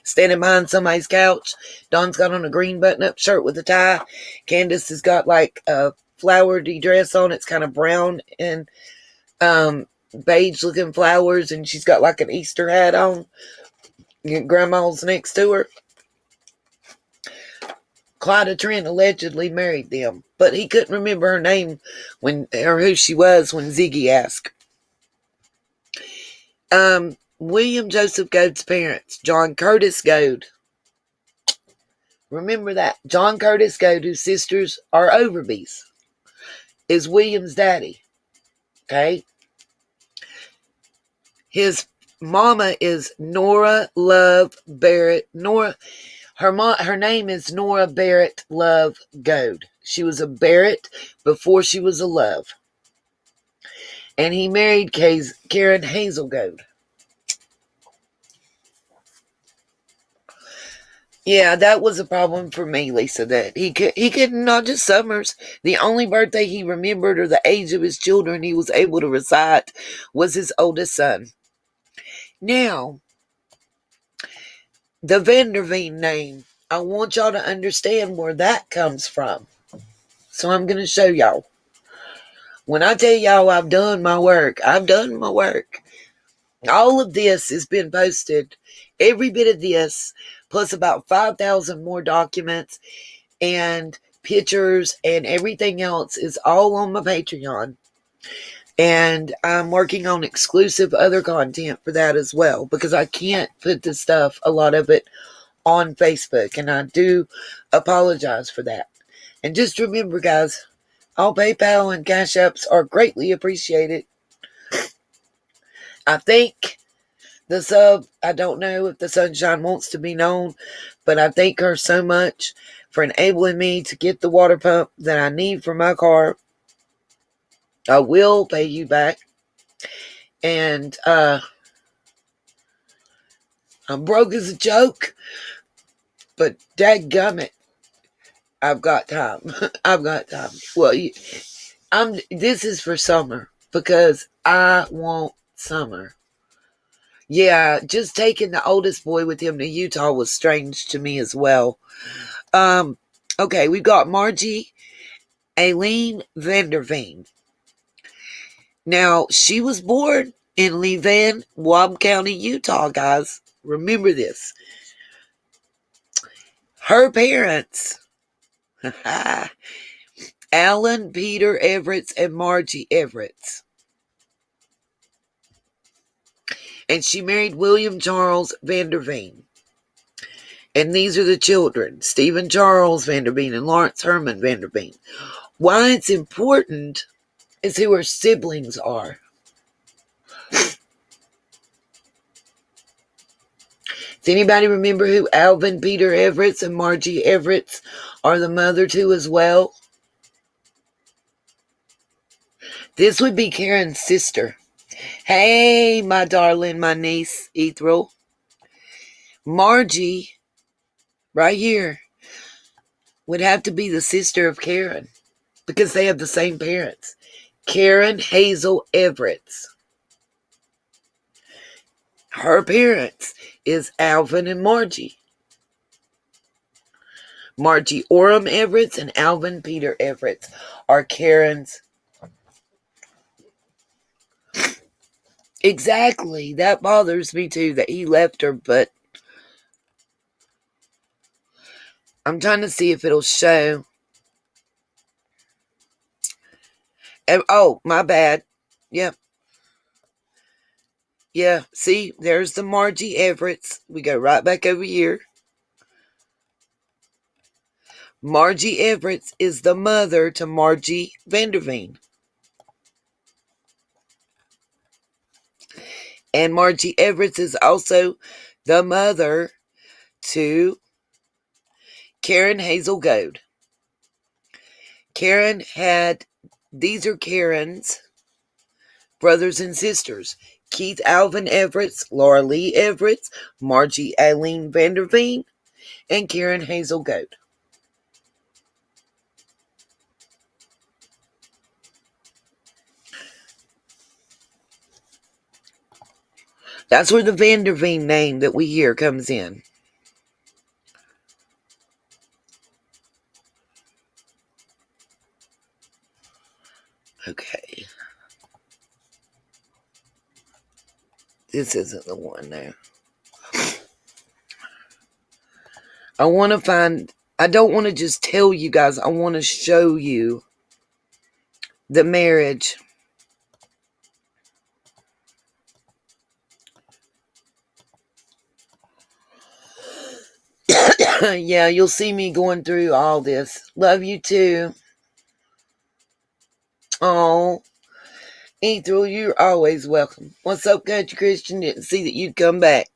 standing behind somebody's couch. Don's got on a green button-up shirt with a tie. Candace has got like a flowery dress on. It's kind of brown and beige-looking flowers, and she's got like an Easter hat on. Grandma's next to her. Clyda Trent allegedly married them, but he couldn't remember her name or who she was when Ziggy asked. William Joseph Goad's parents, John Curtis Goad. Remember that. John Curtis Goad, whose sisters are Overbys, is William's daddy. Okay? His mama is Nora Love Barrett. Her name is Nora Barrett Love Goad. She was a Barrett before she was a Love. And he married Karen Hazel Goad. Yeah, that was a problem for me, Lisa, that he couldn't, not just Summers. The only birthday he remembered or the age of his children he was able to recite was his oldest son. Now, the Vanderveen name, I want y'all to understand where that comes from. So I'm going to show y'all. When I tell y'all I've done my work, I've done my work. All of this has been posted. Every bit of this, plus about 5,000 more documents and pictures and everything else, is all on my Patreon. And I'm working on exclusive other content for that as well, because I can't put the stuff, a lot of it, on Facebook. And I do apologize for that. And just remember, guys, all PayPal and Cash Apps are greatly appreciated. I think the sub, I don't know if the Sunshine wants to be known, but I thank her so much for enabling me to get the water pump that I need for my car. I will pay you back. And I'm broke as a joke, but dadgummit, I've got time. I've got time. Well, this is for summer, because I want summer. Yeah, just taking the oldest boy with him to Utah was strange to me as well. Okay, we've got Margie Aileen Vanderveen. Now, she was born in Levan, Wab County, Utah, guys. Remember this. Her parents, Alan Peter Everett and Margie Everett. And she married William Charles Vanderveen. And these are the children, Stephen Charles Vanderveen and Lawrence Herman Vanderveen. Why it's important is who her siblings are. Does anybody remember who Alvin Peter Everett and Margie Everett are the mother to as well? This would be Karen's sister. Hey, my darling, my niece, Ethel. Margie, right here, would have to be the sister of Karen, because they have the same parents. Karen Hazel Everett. Her parents is Alvin and Margie. Margie Orem Everett and Alvin Peter Everett are Karen's. Exactly. That bothers me too, that he left her, but I'm trying to see if it'll show. Oh, my bad. Yep. Yeah, see, there's the Margie Everett. We go right back over here. Margie Everett is the mother to Margie Vanderveen. And Margie Everett is also the mother to Karen Hazel Goad. These are Karen's brothers and sisters, Keith Alvin Everett, Laura Lee Everett, Margie Aileen Vanderveen, and Karen Hazel Goat. That's where the Vanderveen name that we hear comes in. Okay. This isn't the one there. I want to find, I don't want to just tell you guys, I want to show you the marriage. Yeah, you'll see me going through all this. Love you too. Oh, Ethel, you're always welcome. What's up, Country Christian? Didn't see that you'd come back.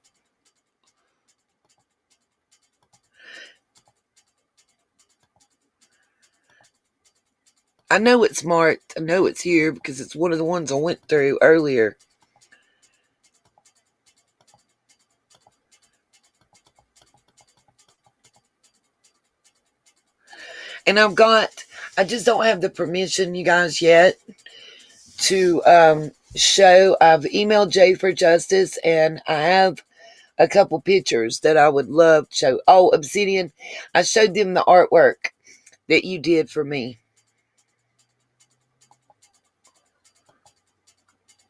I know it's marked. I know it's here because it's one of the ones I went through earlier. And I just don't have the permission, you guys, yet to show. I've emailed Jay for Justice, and I have a couple pictures that I would love to show. Oh, Obsidian, I showed them the artwork that you did for me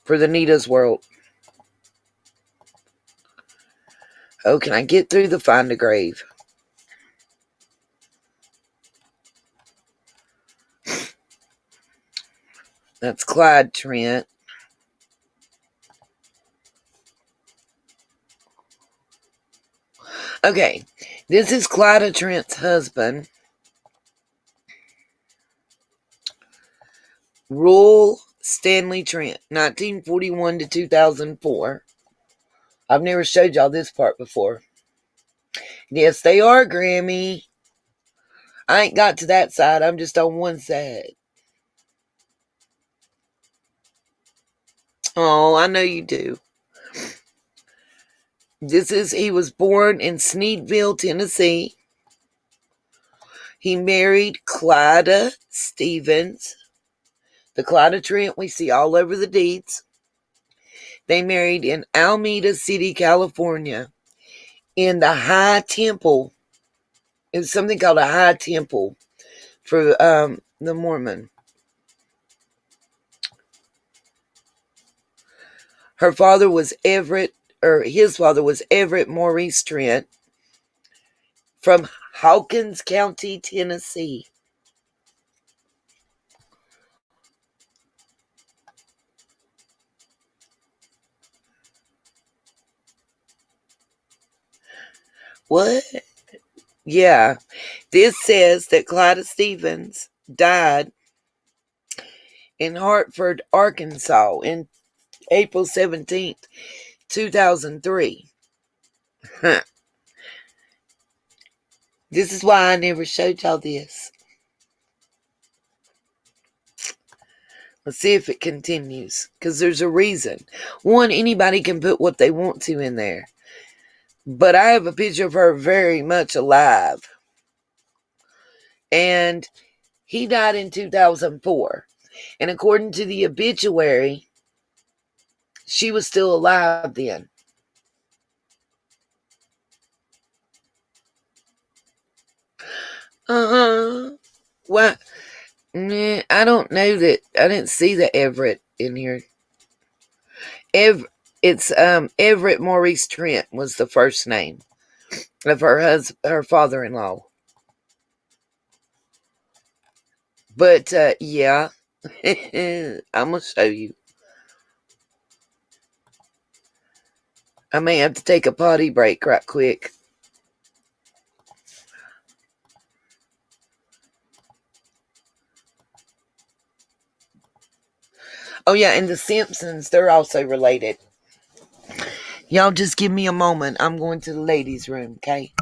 for the Nita's World. Oh, can I get through the Find a Grave? That's Clyde Trent. Okay, this is Clyde Trent's husband, Ruel Stanley Trent, 1941 to 2004. I've never showed y'all this part before. Yes, they are, Grammy. I ain't got to that side. I'm just on one side. Oh, I know you do. He was born in Sneedville, Tennessee. He married Clyda Stevens, the Clyda Trent we see all over the deeds. They married in Alameda City, California, in the High Temple. It's something called a High Temple for the Mormon. His father was Everett Maurice Trent from Hawkins County, Tennessee. What? Yeah. This says that Clyda Stevens died in Hartford, Arkansas in April 17th, 2003. Huh. This is why I never showed y'all this. Let's see if it continues, because there's a reason. One, anybody can put what they want to in there. But I have a picture of her very much alive. And he died in 2004. And according to the obituary, she was still alive then. What? Nah, I don't know that. I didn't see the Everett in here. It's Everett Maurice Trent was the first name of her father-in-law. But yeah, I'm gonna show you. I may have to take a potty break right quick. Oh yeah, and the Simpsons, they're also related. Y'all just give me a moment. I'm going to the ladies' room, okay?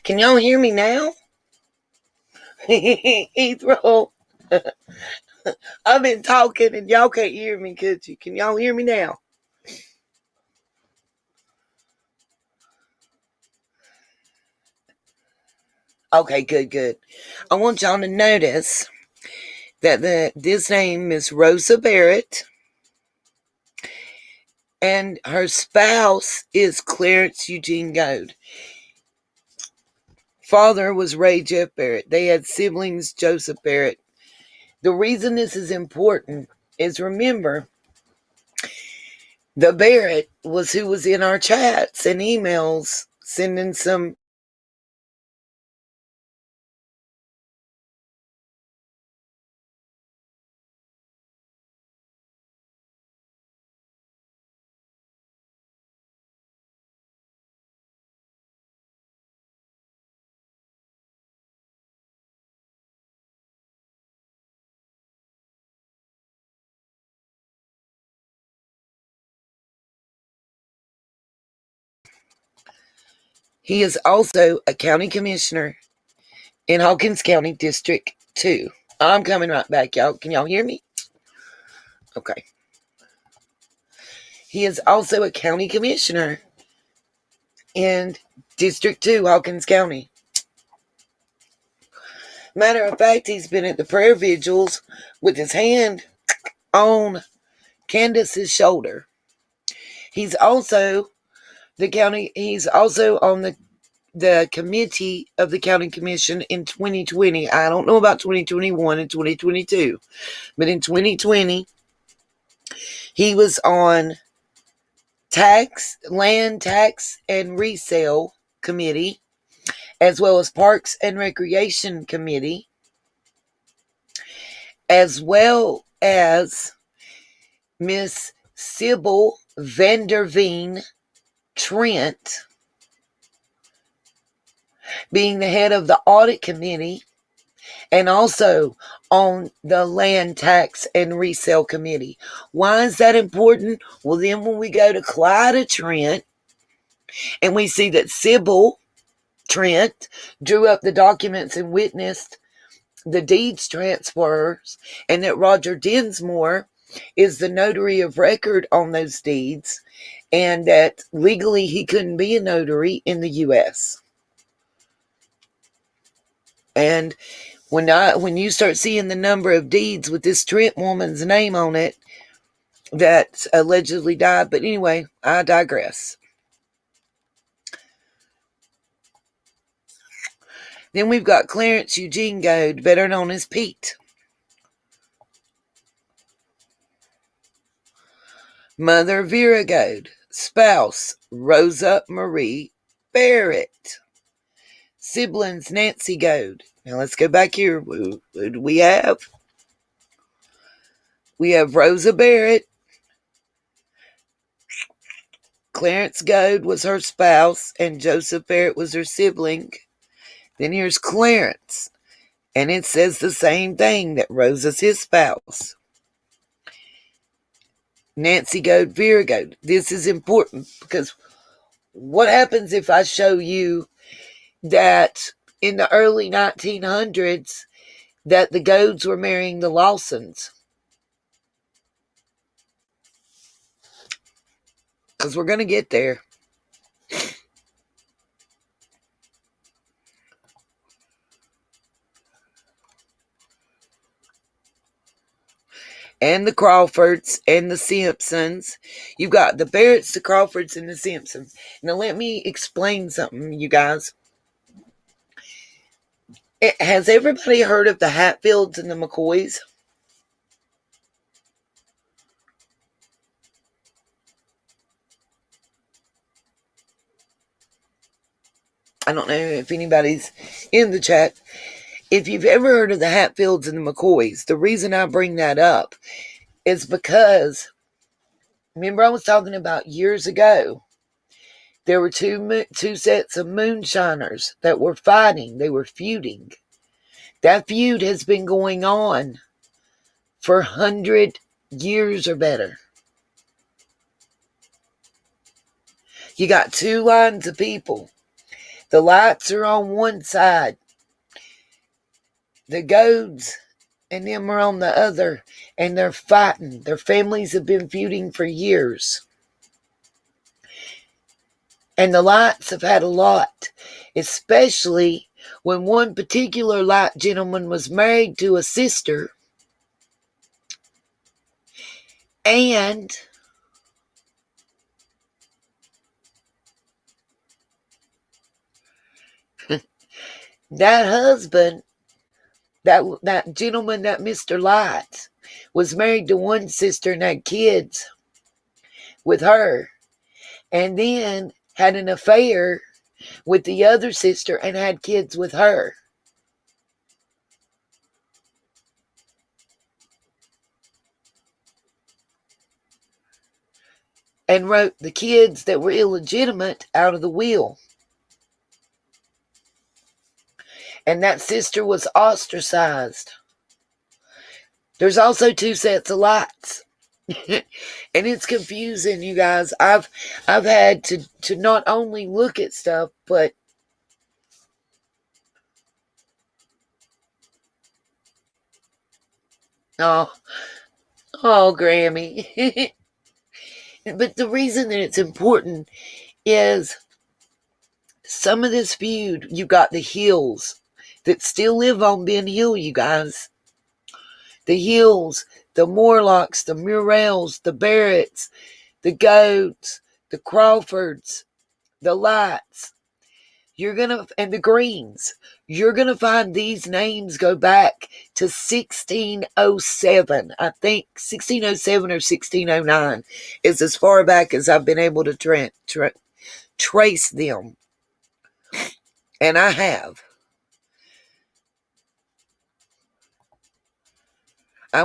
Can y'all hear me now? Ethel, I've been talking and y'all can't hear me, could you? Can y'all hear me now? Okay, good. I want y'all to notice that this name is Rosa Barrett, and her spouse is Clarence Eugene Goad. Father was Ray Jeff Barrett. They had siblings, Joseph Barrett. The reason this is important is, remember, the Barrett was who was in our chats and emails sending some. He is also a county commissioner in Hawkins County District 2. I'm coming right back, y'all. Can y'all hear me? Okay. He is also a county commissioner in District 2, Hawkins County. Matter of fact, he's been at the prayer vigils with his hand on Candace's shoulder. He's also on the committee of the county commission in 2020. I don't know about 2021 and 2022, but in 2020, he was on land tax and resale committee, as well as Parks and Recreation Committee, as well as Miss Sybil Vanderveen Trent being the head of the audit committee, and also on the land tax and resale committee. Why is that important? Well, then when we go to Clyda Trent and we see that Sybil Trent drew up the documents and witnessed the deeds transfers, and that Roger Dinsmore is the notary of record on those deeds, and that legally he couldn't be a notary in the U.S. And when you start seeing the number of deeds with this Trent woman's name on it that allegedly died, but anyway, I digress. Then we've got Clarence Eugene Goad, better known as Pete. Mother Vera Goad, spouse Rosa Marie Barrett. Siblings Nancy Goad. Now let's go back here. Who do we have? We have Rosa Barrett. Clarence Goad was her spouse, and Joseph Barrett was her sibling. Then here's Clarence, and it says the same thing, that Rosa's his spouse. Nancy Goad, Vera Goad. This is important because what happens if I show you that in the early 1900s that the Goads were marrying the Lawsons? Because we're going to get there. And the Crawfords and the Simpsons. You've got the Barretts, the Crawfords, and the Simpsons. Now let me explain something, you guys. Has everybody heard of the Hatfields and the McCoys? I don't know if anybody's in the chat. If you've ever heard of the Hatfields and the McCoys, the reason I bring that up is because, remember I was talking about years ago, there were two sets of moonshiners that were fighting. They were feuding. That feud has been going on for 100 years or better. You got two lines of people. The lights are on one side. The goads and them are on the other, and they're fighting. Their families have been feuding for years. And the lights have had a lot, especially when one particular light gentleman was married to a sister, and that husband, that gentleman, that Mr. Light, was married to one sister and had kids with her, and then had an affair with the other sister and had kids with her. And wrote the kids that were illegitimate out of the will. And that sister was ostracized. There's also 2 sets of lights. And it's confusing, you guys. I've had to not only look at stuff, but oh Grammy. But the reason that it's important is some of this feud, you got the Hills that still live on Ben Hill, you guys. The Hills, the Morlocks, the Murrells, the Barretts, the Goats, the Crawfords, the Lights. And the Greens. You're going to find these names go back to 1607. I think 1607 or 1609 is as far back as I've been able to trace them. And I have. I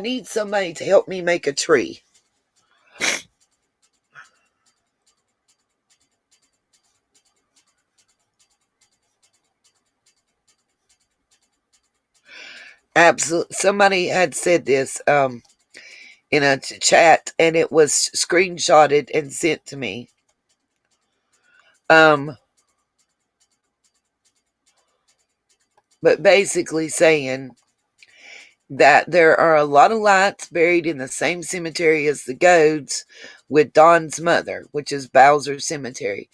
need somebody to help me make a tree. Absolutely. Somebody had said this in a chat, and it was screenshotted and sent to me. But basically saying that there are a lot of lights buried in the same cemetery as the Goads with Don's mother, which is Bowser Cemetery.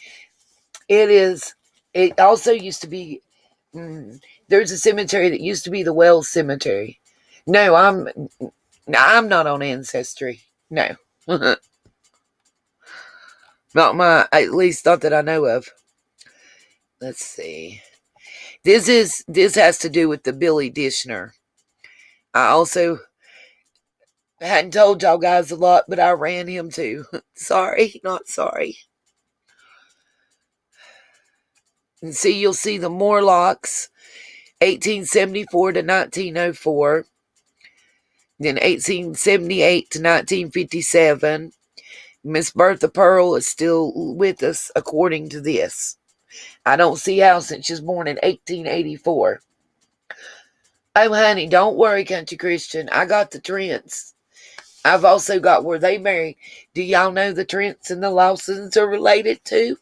It also used to be, there's a cemetery that used to be the Wells Cemetery. No, I'm not on Ancestry. No. At least not that I know of. Let's see. This has to do with the Billy Dishner. I also hadn't told y'all guys a lot, but I ran him too. Sorry, not sorry. And see, you'll see the Morlocks, 1874 to 1904. Then 1878 to 1957. Miss Bertha Pearl is still with us, according to this. I don't see how since she was born in 1884. Oh, honey, don't worry, Country Christian. I got the Trents. I've also got where they married. Do y'all know the Trents and the Lawsons are related too?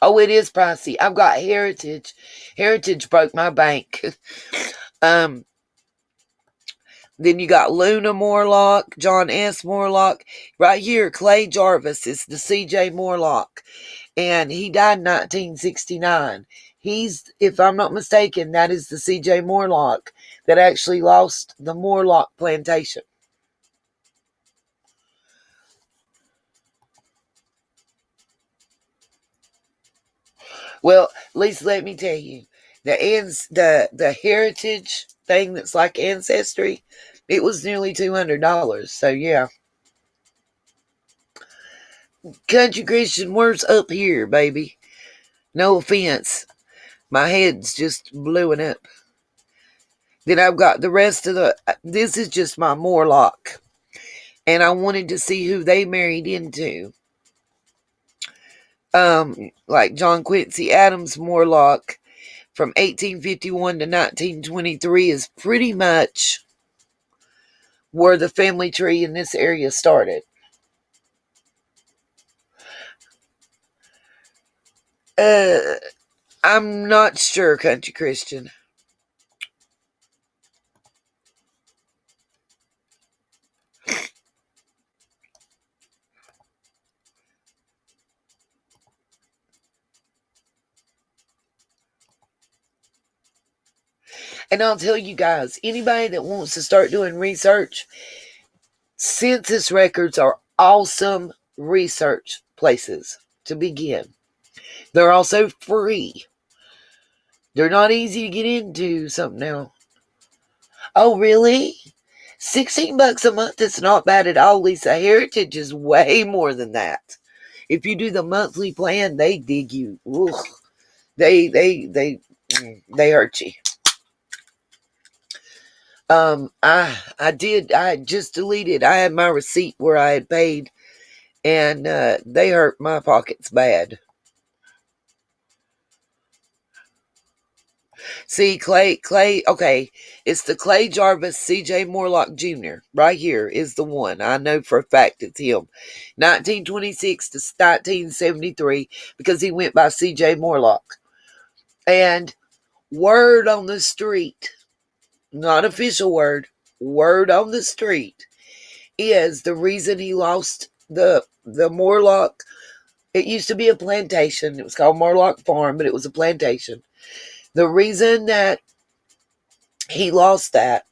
Oh, it is pricey. I've got Heritage. Heritage broke my bank. Then you got Luna Morlock, John S. Morlock. Right here, Clay Jarvis is the C.J. Morlock. And he died in 1969. He's, if I'm not mistaken, that is the C.J. Morlock that actually lost the Morlock plantation. Well, at least let me tell you, the heritage thing that's like Ancestry, it was nearly $200. So yeah. Country Christian, where's up here, baby? No offense. My head's just blowing up. Then I've got the rest of this is just my Morlock. And I wanted to see who they married into. Like John Quincy Adams Morlock from 1851 to 1923 is pretty much where the family tree in this area started. I'm not sure, Country Christian. And I'll tell you guys, anybody that wants to start doing research, census records are awesome research places to begin. They're also free. They're not easy to get into something now. Oh, really? $16 a month is not bad at all, Lisa. Heritage is way more than that. If you do the monthly plan, they dig you. Ugh. They hurt you. I just deleted. I had my receipt where I had paid, and they hurt my pockets bad. See, Clay, okay, it's the Clay Jarvis C.J. Morlock Jr. right here is the one. I know for a fact it's him. 1926 to 1973, because he went by C.J. Morlock. And word on the street, not official word on the street, is the reason he lost the Morlock. It used to be a plantation. It was called Morlock Farm, but it was a plantation. The reason that he lost that,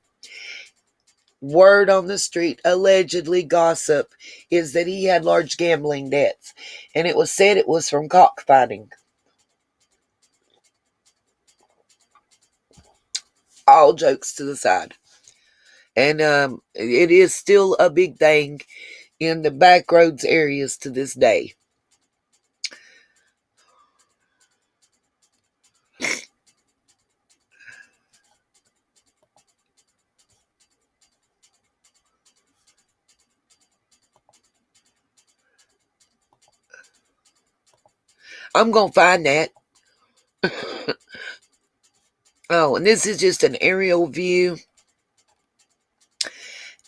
word on the street, allegedly gossip, is that he had large gambling debts. And it was said it was from cockfighting. All jokes to the side. And it is still a big thing in the back roads areas to this day. I'm going to find that. Oh, and this is just an aerial view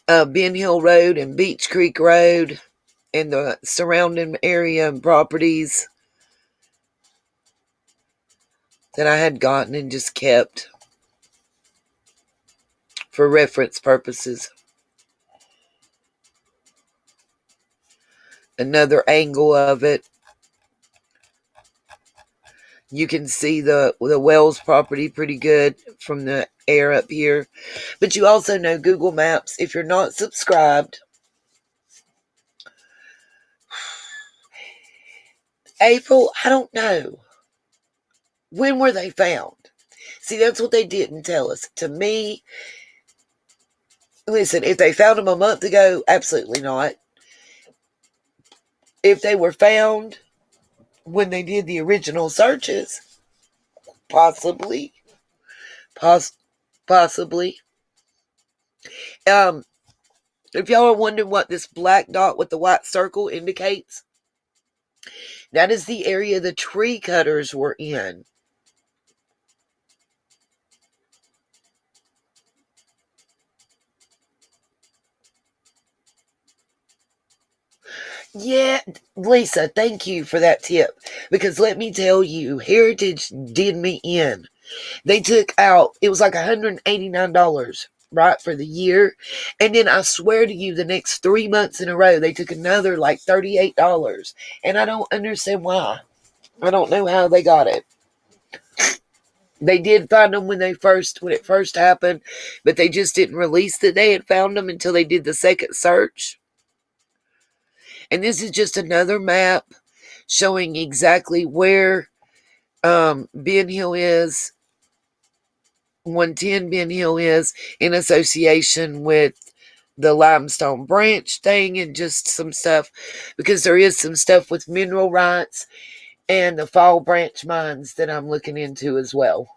of Ben Hill Road and Beach Creek Road and the surrounding area and properties that I had gotten and just kept for reference purposes. Another angle of it. You can see the Wells property pretty good from the air up here. But you also know Google Maps, if you're not subscribed. April, I don't know. When were they found? See, that's what they didn't tell us. To me, listen, if they found them a month ago, absolutely not. If they were found when they did the original searches, possibly. Possibly. If y'all are wondering what this black dot with the white circle indicates, that is the area the tree cutters were in. Yeah, Lisa, thank you for that tip. Because let me tell you, Heritage did me in. They took out, it was like $189, right, for the year. And then I swear to you, the next 3 months in a row, they took another like $38. And I don't understand why. I don't know how they got it. They did find them when it first happened, but they just didn't release that they had found them until they did the second search. And this is just another map showing exactly where Ben Hill is, 110 Ben Hill is, in association with the Limestone Branch thing and just some stuff, because there is some stuff with mineral rights and the Fall Branch mines that I'm looking into as well.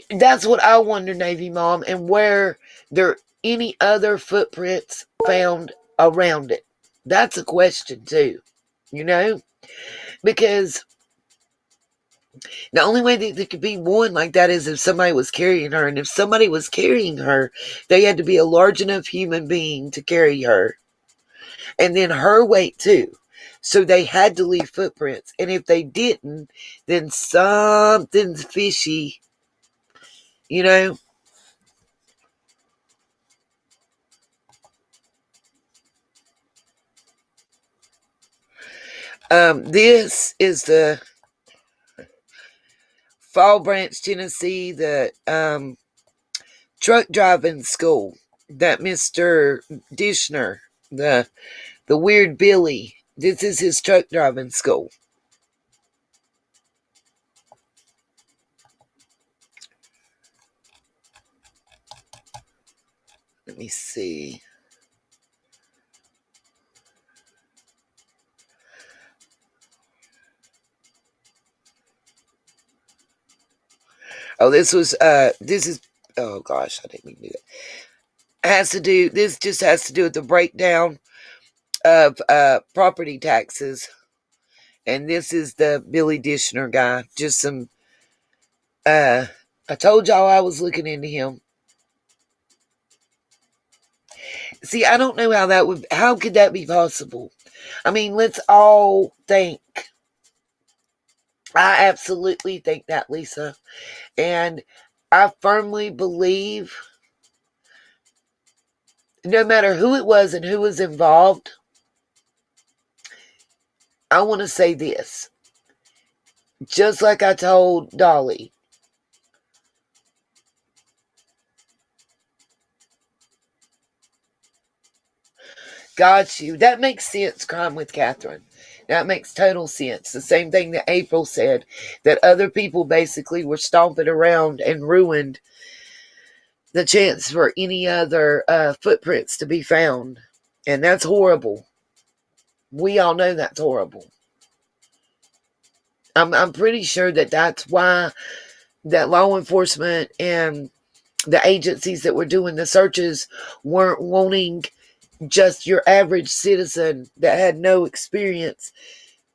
That's what I wonder, Navy Mom, and where there any other footprints found around it. That's a question too, because The only way that there could be one like that is if somebody was carrying her. And if somebody was carrying her, they had to be a large enough human being to carry her. And then her weight too. So they had to leave footprints. And if they didn't, then something's fishy. You know? This is the Fall Branch, Tennessee, the truck driving school that Mr. Dishner, the weird Billy, this is his truck driving school. Let me see. Oh, this is, oh gosh, I didn't mean to do that. This just has to do with the breakdown of property taxes. And this is the Billy Dishner guy. Just some, I told y'all I was looking into him. See, I don't know how could that be possible? I mean, let's all think. I absolutely think that, Lisa. And I firmly believe no matter who it was and who was involved, I want to say this. Just like I told Dolly, got you. That makes sense, Crime with Catherine. That makes total sense. The same thing that April said, that other people basically were stomping around and ruined the chance for any other footprints to be found. And that's horrible. We all know that's horrible. I'm pretty sure that that's why that law enforcement and the agencies that were doing the searches weren't wanting just your average citizen that had no experience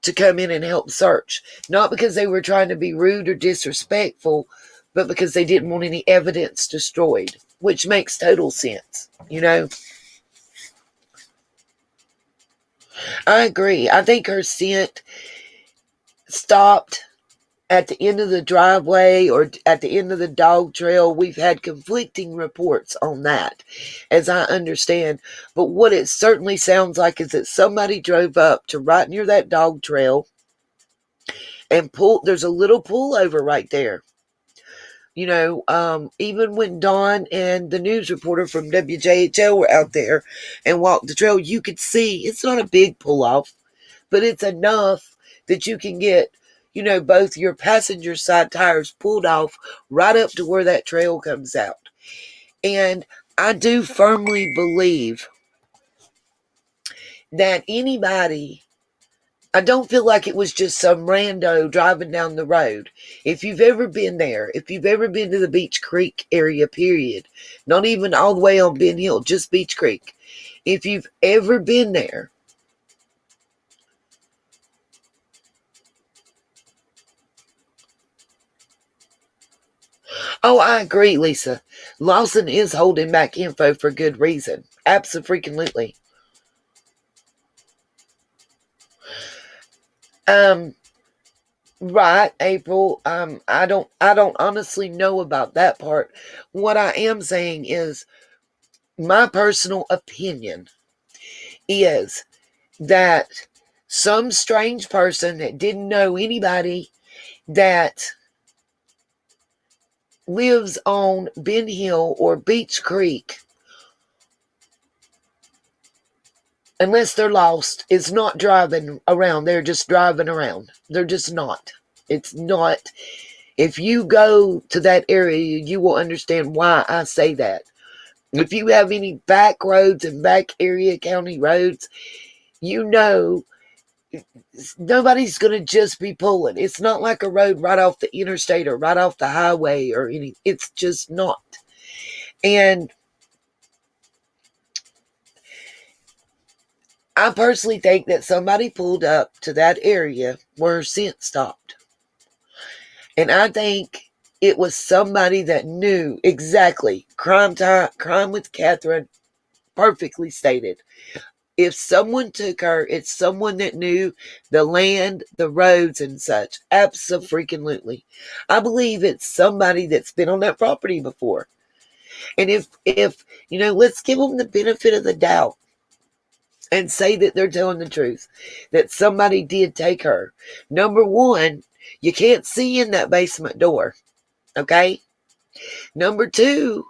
to come in and help search. Not because they were trying to be rude or disrespectful, but because they didn't want any evidence destroyed, which makes total sense, you know? I agree. I think her scent stopped at the end of the driveway or at the end of the dog trail. We've had conflicting reports on that, as I understand. But what it certainly sounds like is that somebody drove up to right near that dog trail and there's a little pullover right there. You know, even when Dawn and the news reporter from WJHL were out there and walked the trail, you could see it's not a big pull off, but it's enough that you can get, you know, both your passenger side tires pulled off right up to where that trail comes out. And I do firmly believe that I don't feel like it was just some rando driving down the road. If you've ever been there, if you've ever been to the Beach Creek area, period, not even all the way on Ben Hill, just Beach Creek. If you've ever been there, oh, I agree, Lisa. Lawson is holding back info for good reason. Absolutely. Right, April. I don't honestly know about that part. What I am saying is my personal opinion is that some strange person that didn't know anybody that lives on Ben Hill or Beach Creek, unless they're lost, is not driving around. They're just driving around. They're just not. It's not. If you go to that area, you will understand why I say that. If you have any back roads and back area county roads, you know nobody's going to just be pulling. It's not like a road right off the interstate or right off the highway or any. It's just not. And I personally think that somebody pulled up to that area where her scent stopped. And I think it was somebody that knew exactly. Crime with Catherine perfectly stated. If someone took her, it's someone that knew the land, the roads, and such. Absolutely. I believe it's somebody that's been on that property before. And if let's give them the benefit of the doubt and say that they're telling the truth, that somebody did take her. Number one, you can't see in that basement door, okay? Number two,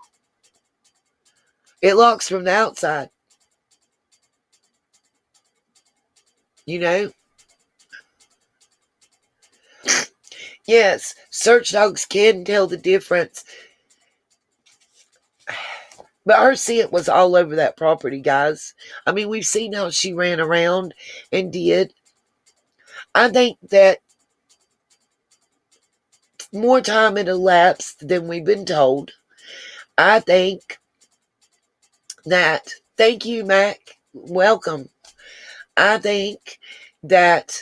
it locks from the outside, you know? Yes, search dogs can tell the difference. But her scent was all over that property, guys. I mean, we've seen how she ran around and did. I think that more time had elapsed than we've been told. I think that, thank you, Mac. Welcome. I think that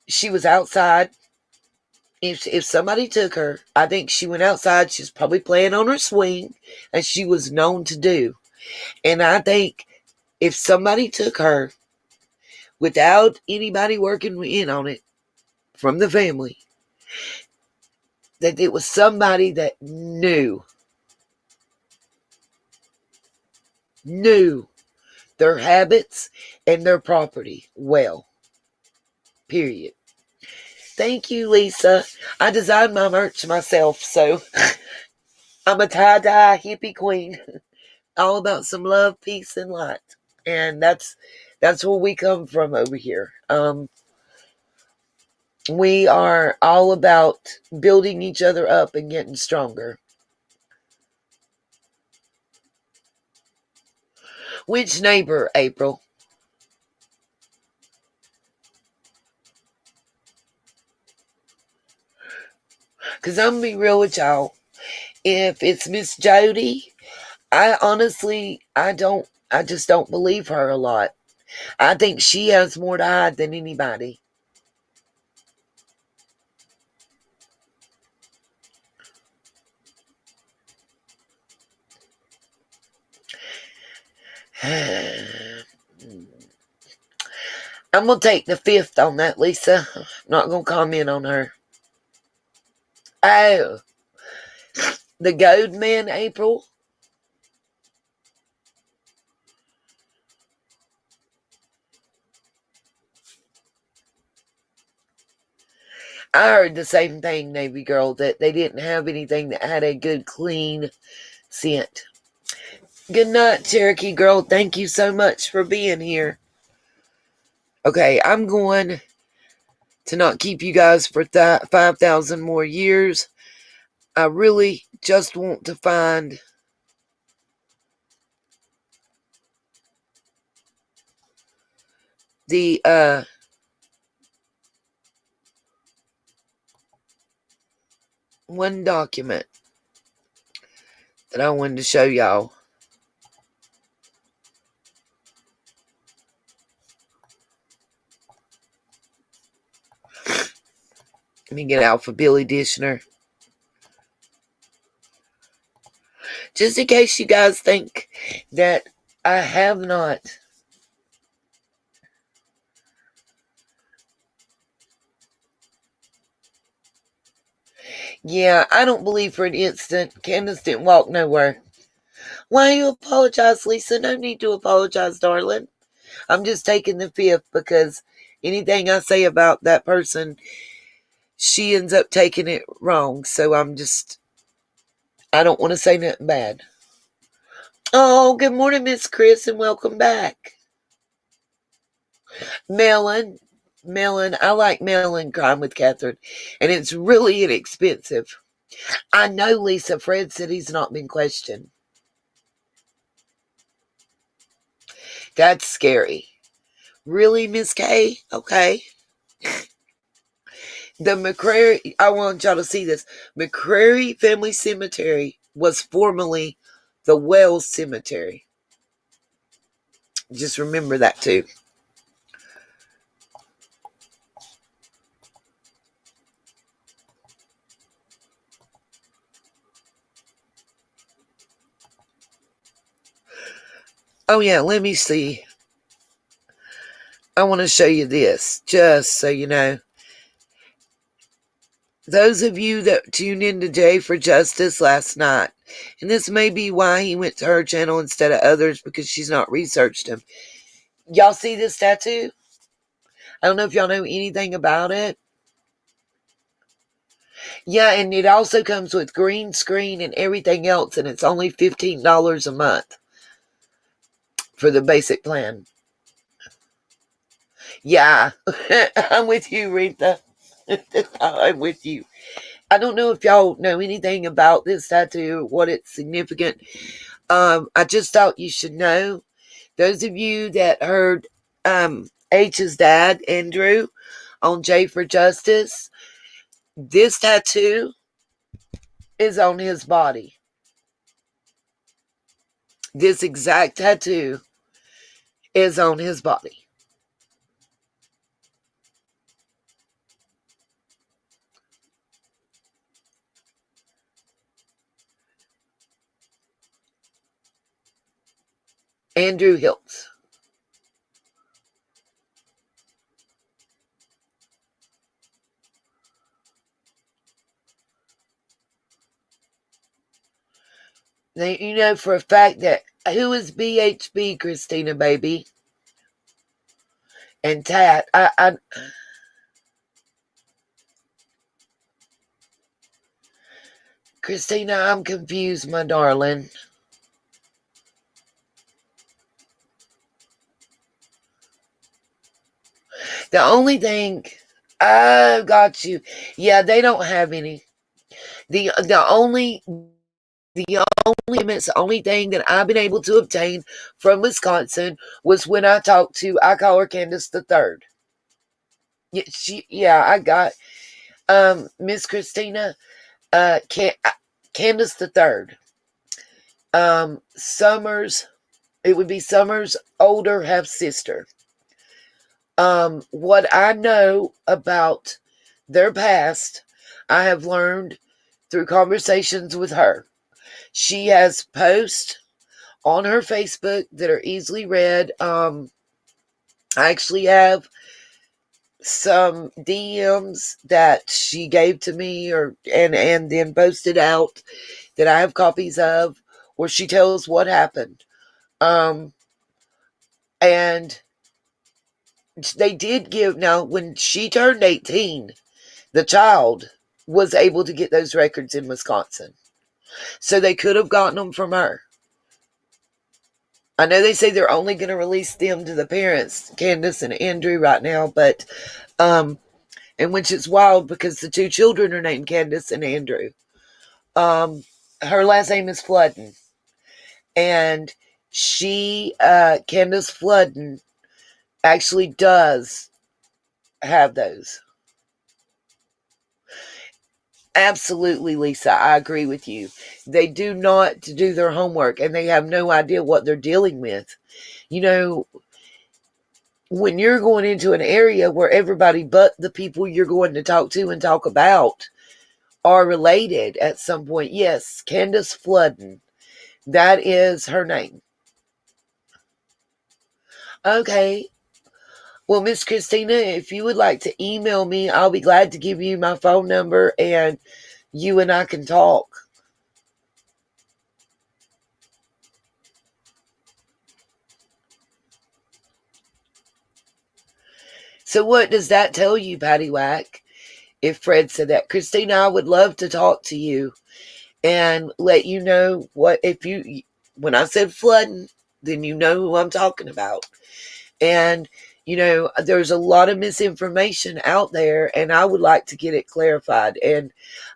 she was outside. If somebody took her, I think she went outside. She's probably playing on her swing, as she was known to do. And I think if somebody took her without anybody working in on it from the family, that it was somebody that knew their habits and their property well. Period. Thank you, Lisa. I designed my merch myself, so I'm a tie-dye hippie queen. All about some love, peace, and light. And that's where we come from over here. We are all about building each other up and getting stronger. Which neighbor, April? Because I'm going to be real with y'all. If it's Miss Jody, I just don't believe her a lot. I think she has more to hide than anybody. I'm going to take the fifth on that, Lisa. I'm not going to comment on her. Oh, the goad man, April? I heard the same thing, Navy girl, that they didn't have anything that had a good, clean scent. Good night, Cherokee girl. Thank you so much for being here. Okay, I'm going to not keep you guys for 5,000 more years. I really just want to find the one document that I wanted to show y'all. Let me get Alpha Billy Dishner. Just in case you guys think that I have not. Yeah, I don't believe for an instant Candace didn't walk nowhere. Why you apologize, Lisa? No need to apologize, darling. I'm just taking the fifth because anything I say about that person, she ends up taking it wrong. So I don't want to say nothing bad. Oh, good morning, Miss Chris, and welcome back. Melon, I like melon crime with Catherine, and it's really inexpensive. I know, Lisa. Fred said he's not been questioned. That's scary. Really, Miss K? Okay. The McCrary, I want y'all to see this. McCrary Family Cemetery was formerly the Wells Cemetery. Just remember that too. Oh yeah, let me see. I want to show you this, just so you know. Those of you that tuned into J for Justice last night, and this may be why he went to her channel instead of others, because she's not researched him. Y'all see this tattoo? I don't know if y'all know anything about it. Yeah, and it also comes with green screen and everything else, and it's only $15 a month for the basic plan. Yeah, I'm with you, Rita. I'm with you. I don't know if y'all know anything about this tattoo, what it's significant. I just thought you should know. Those of you that heard H's dad, Andrew, on J for Justice, this tattoo is on his body. This exact tattoo is on his body. Andrew Hiltz. Now, you know for a fact that who is BHB, Christina, baby? And Tat. Christina, I'm confused, my darling. The only thing, I got you. Yeah, they don't have any. The only limits, the only thing that I've been able to obtain from Wisconsin was when I talked to, I call her Candace the Third. Yeah, I got Miss Christina, Candace the Third. Summers, it would be Summers' older half sister. What I know about their past, I have learned through conversations with her. She has posts on her Facebook that are easily read. I actually have some DMs that she gave to me and then posted out that I have copies of, where she tells what happened. And they did give, now when she turned 18, the child was able to get those records in Wisconsin. So they could have gotten them from her. I know they say they're only going to release them to the parents, Candace and Andrew, right now, but and which is wild because the two children are named Candace and Andrew. Her last name is Flooden, and she, Candace Flooden, actually does have those. Absolutely, Lisa, I agree with you. They do not do their homework, and they have no idea what they're dealing with. You know, when you're going into an area where everybody but the people you're going to talk to and talk about are related at some point. Yes, Candace Flooden. That is her name. Okay. Well, Miss Christina, if you would like to email me, I'll be glad to give you my phone number and you and I can talk. So what does that tell you, Patty Whack? If Fred said that, Christina, I would love to talk to you and let you know what, if you, when I said flooding, then you know who I'm talking about. And, you know, there's a lot of misinformation out there, and I would like to get it clarified. And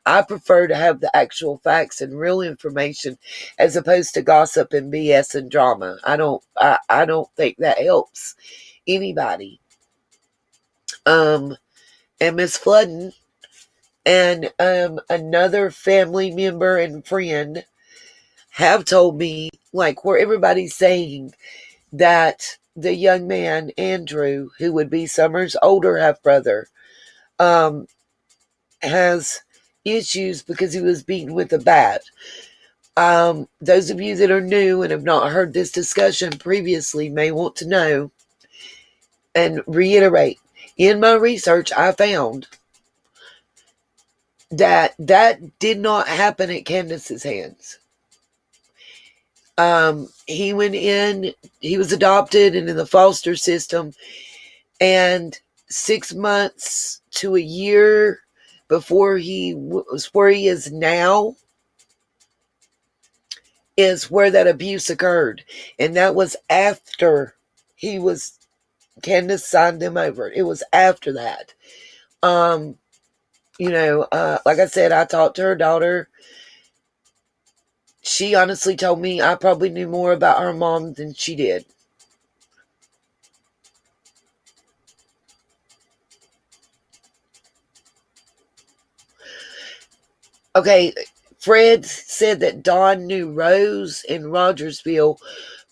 I prefer to have the actual facts and real information as opposed to gossip and BS and drama. I don't think that helps anybody. And Miss Flooden and another family member and friend have told me, like, where everybody's saying that the young man, Andrew, who would be Summer's older half-brother, has issues because he was beaten with a bat. Those of you that are new and have not heard this discussion previously may want to know and reiterate. In my research, I found that did not happen at Candace's hands. He went in, he was adopted and in the foster system, and 6 months to a year before he was where he is now is where that abuse occurred. And that was after Candace signed them over. It was after that. Like I said, I talked to her daughter. She honestly told me I probably knew more about her mom than she did. Okay, Fred said that Dawn knew Rose in Rogersville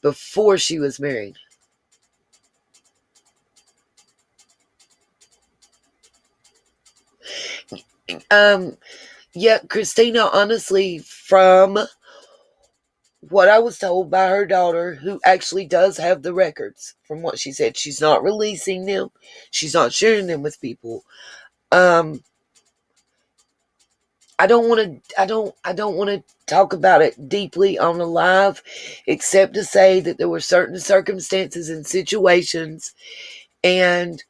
before she was married. Yeah, Christina, honestly, from what I was told by her daughter, who actually does have the records, from what she said, she's not releasing them. She's not sharing them with people. I don't want to talk about it deeply on the live, except to say that there were certain circumstances and situations, and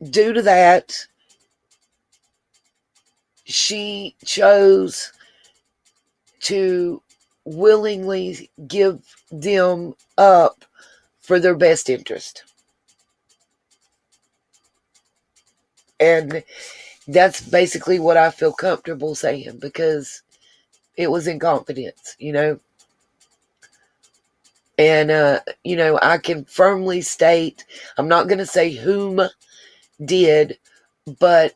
due to that, she chose to willingly give them up for their best interest. And that's basically what I feel comfortable saying, because it was in confidence, And, I can firmly state, I'm not going to say whom did, but,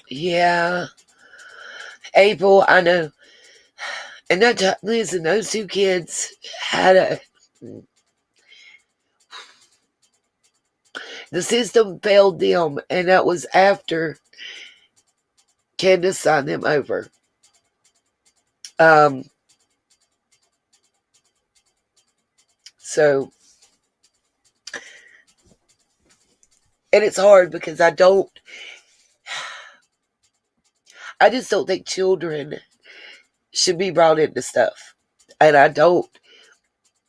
yeah, April, I know. And listen, those two kids the system failed them, and that was after Candace signed them over. So, and it's hard because I just don't think children should be brought into stuff. And I don't,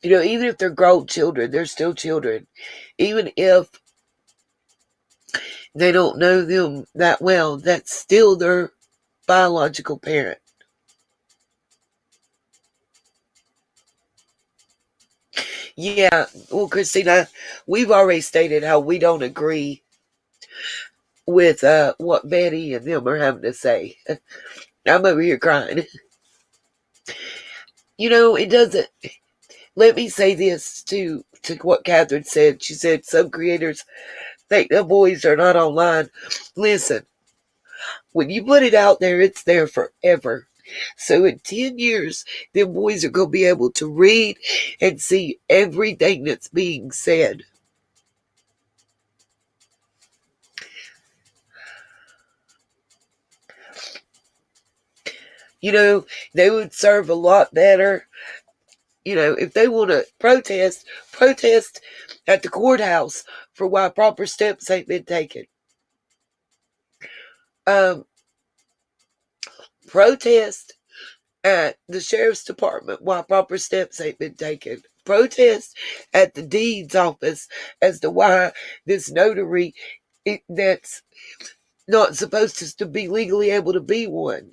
even if they're grown children, they're still children. Even if they don't know them that well, that's still their biological parent. Yeah, well, Christina, we've already stated how we don't agree with what Betty and them are having to say. I'm over here crying. It doesn't. Let me say this to what Catherine said. She said some creators think the boys are not online. Listen, when you put it out there, it's there forever. So in 10 years, them boys are going to be able to read and see everything that's being said. They would serve a lot better. If they want to protest at the courthouse for why proper steps ain't been taken. Protest at the sheriff's department why proper steps ain't been taken. Protest at the deeds office as to why this notary that's not supposed to be legally able to be one,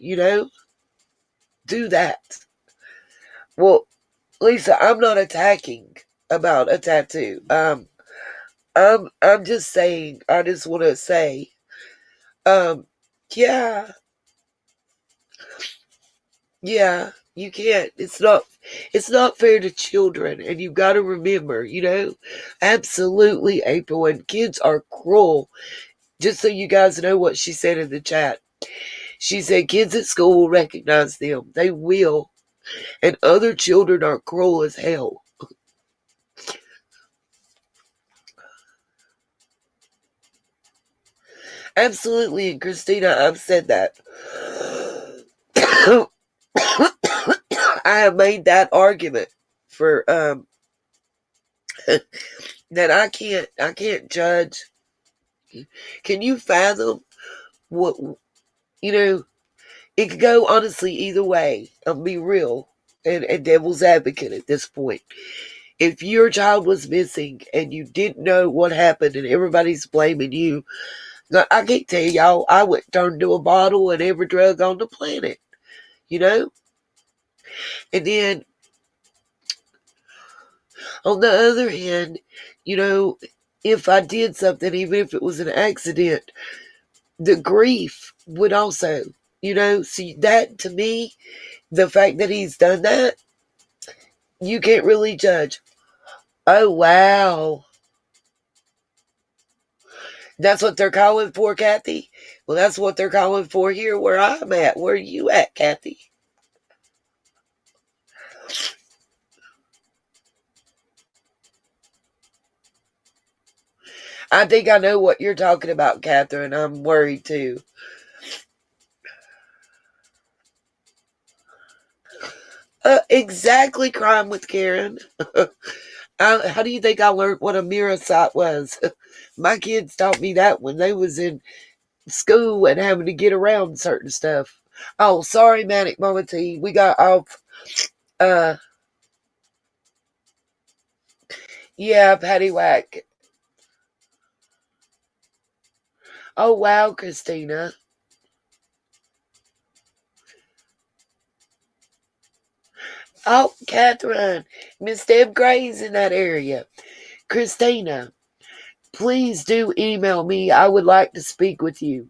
Do that. Well, Lisa, I'm not attacking about a tattoo. I'm just saying, I just want to say, yeah, you can't. It's not fair to children, and you've got to remember, absolutely, April, and kids are cruel. Just so you guys know what she said in the chat. She said kids at school will recognize them. They will. And other children are cruel as hell. Absolutely, and Christina, I've said that. I have made that argument for that I can't judge. Can you fathom what, you know, it could go honestly either way. I'll be real and devil's advocate at this point. If your child was missing and you didn't know what happened and everybody's blaming you, I can't tell y'all, I would turn to a bottle and every drug on the planet, you know? And then on the other hand, you know, if I did something, even if it was an accident, the grief would also, you know, see that to me, the fact that he's done that, you can't really judge. Oh, wow. That's what they're calling for, Kathy? Well, that's what they're calling for here where I'm at. Where are you at, Kathy? I think I know what you're talking about, Catherine. I'm worried too. Exactly, Crime with Karen. How do you think I learned what a mirror sight was? My kids taught me that when they was in school and having to get around certain stuff. Oh, sorry, Manic Mama T. We got off. Uh, yeah, Patty Whack. Oh, wow, Christina. Oh, Catherine. Miss Deb Gray's in that area. Christina, please do email me. I would like to speak with you.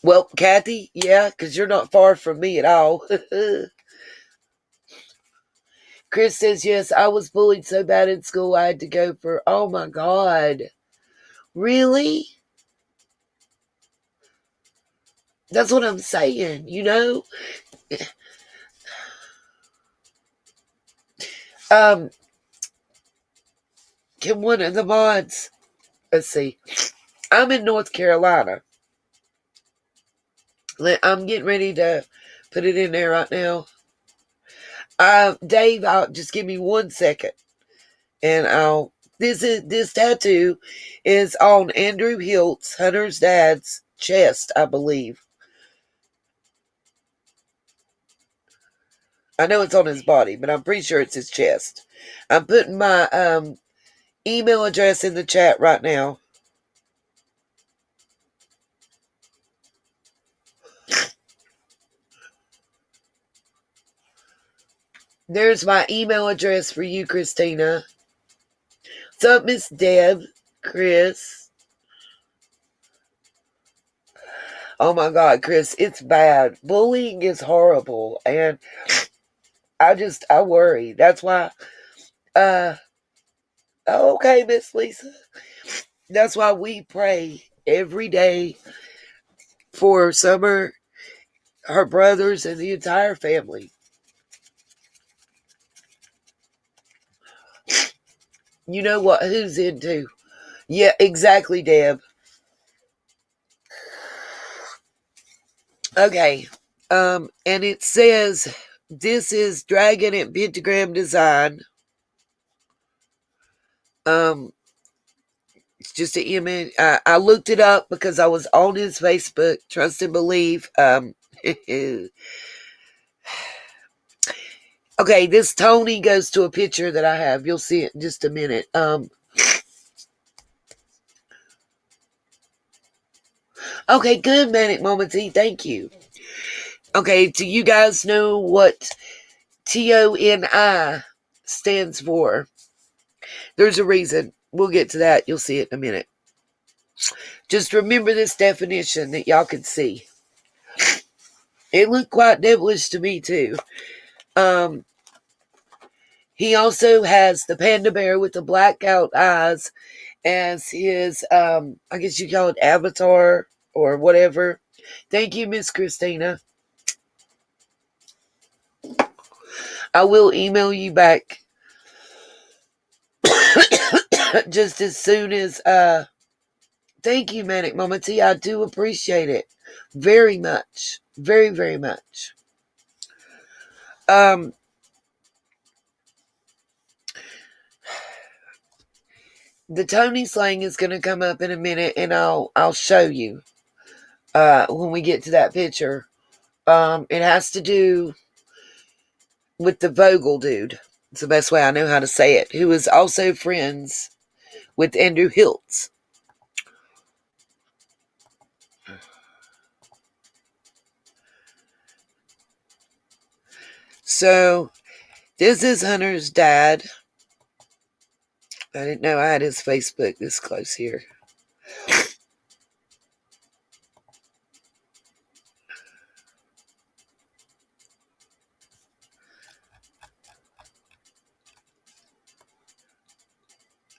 Well, Kathy, yeah, because you're not far from me at all. Chris says, yes, I was bullied so bad in school I had to go for, oh my God. Really? That's what I'm saying, you know? Can one of the mods, let's see, I'm in North Carolina. I'm getting ready to put it in there right now. Dave, I'll just give me 1 second. And this tattoo is on Andrew Hiltz, Hunter's dad's chest, I believe. I know it's on his body, but I'm pretty sure it's his chest. I'm putting my email address in the chat right now. There's my email address for you, Christina. What's up, Miss Deb? Chris? Oh my God, Chris, it's bad. Bullying is horrible, and I worry. That's why, okay, Miss Lisa. That's why we pray every day for Summer, her brothers, and the entire family. You know what? Who's into? Yeah, exactly, Deb. Okay. And it says this is Dragon and Pentagram Design. It's just an image. I looked it up because I was on his Facebook. Trust and believe. Okay, this Tony goes to a picture that I have. You'll see it in just a minute. Okay, good, Manic Momenty. Thank you. Okay, do you guys know what TONI stands for? There's a reason. We'll get to that. You'll see it in a minute. Just remember this definition that y'all can see. It looked quite devilish to me, too. He also has the panda bear with the blackout eyes as his, I guess you call it avatar or whatever. Thank you, Miss Christina. I will email you back just as soon as Thank you, Manic Mama T. I do appreciate it very much. Very, very much. The Tony slang is going to come up in a minute, and I'll show you when we get to that picture. It has to do with the Vogel dude. It's the best way I know how to say it. Who is also friends with Andrew Hiltz. So this is Hunter's dad. I didn't know I had his Facebook this close here.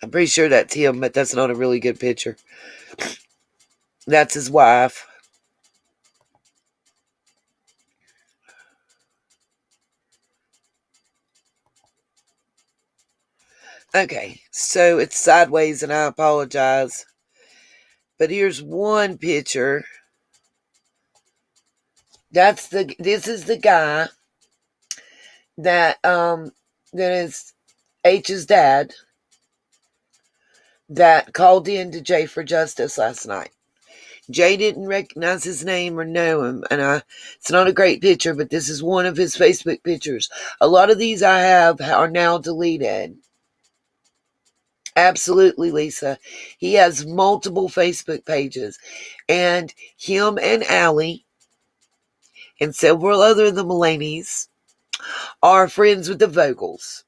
I'm pretty sure that's him, but that's not a really good picture. That's his wife. Okay, so it's sideways, and I apologize. But here's one picture. This is the guy that is H's dad that called in to Jay for Justice last night. Jay didn't recognize his name or know him, and it's not a great picture, but this is one of his Facebook pictures. A lot of these I have are now deleted. Absolutely, Lisa. He has multiple Facebook pages, and him and Allie and several other of the Mulaney's are friends with the Vogels.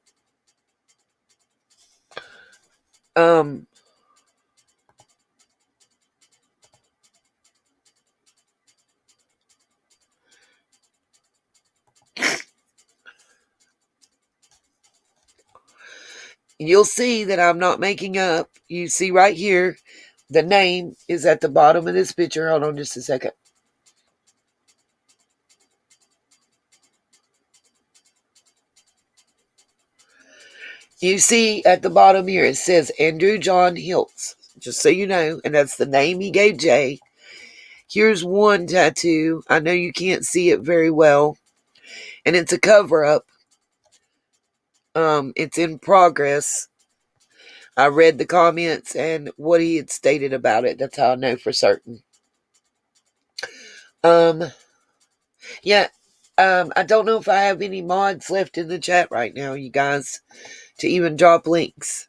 You'll see that I'm not making up. You see right here, the name is at the bottom of this picture. Hold on just a second. You see at the bottom here, it says Andrew John Hiltz, just so you know, and that's the name he gave Jay. Here's one tattoo. I know you can't see it very well, and it's a cover-up. It's in progress. I read the comments and what he had stated about it. That's how I know for certain. Yeah. I don't know if I have any mods left in the chat right now, you guys, to even drop links.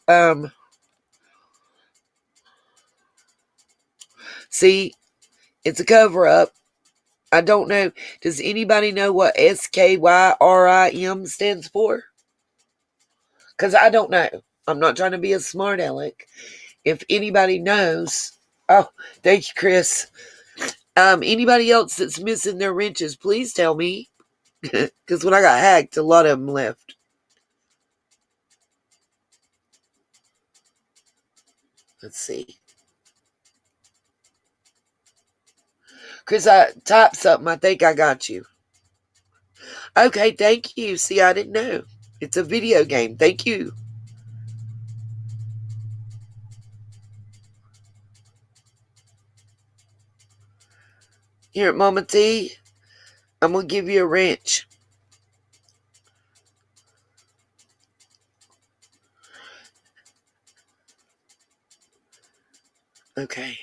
See, it's a cover-up. I don't know. Does anybody know what SKYRIM stands for? Because I don't know. I'm not trying to be a smart aleck. If anybody knows, oh, thank you, Chris. Anybody else that's missing their wrenches, please tell me. Because when I got hacked, a lot of them left. Let's see. Chris, I typed something. I think I got you. Okay, thank you. See, I didn't know. It's a video game. Thank you. Here at Mama T, I'm going to give you a wrench. Okay.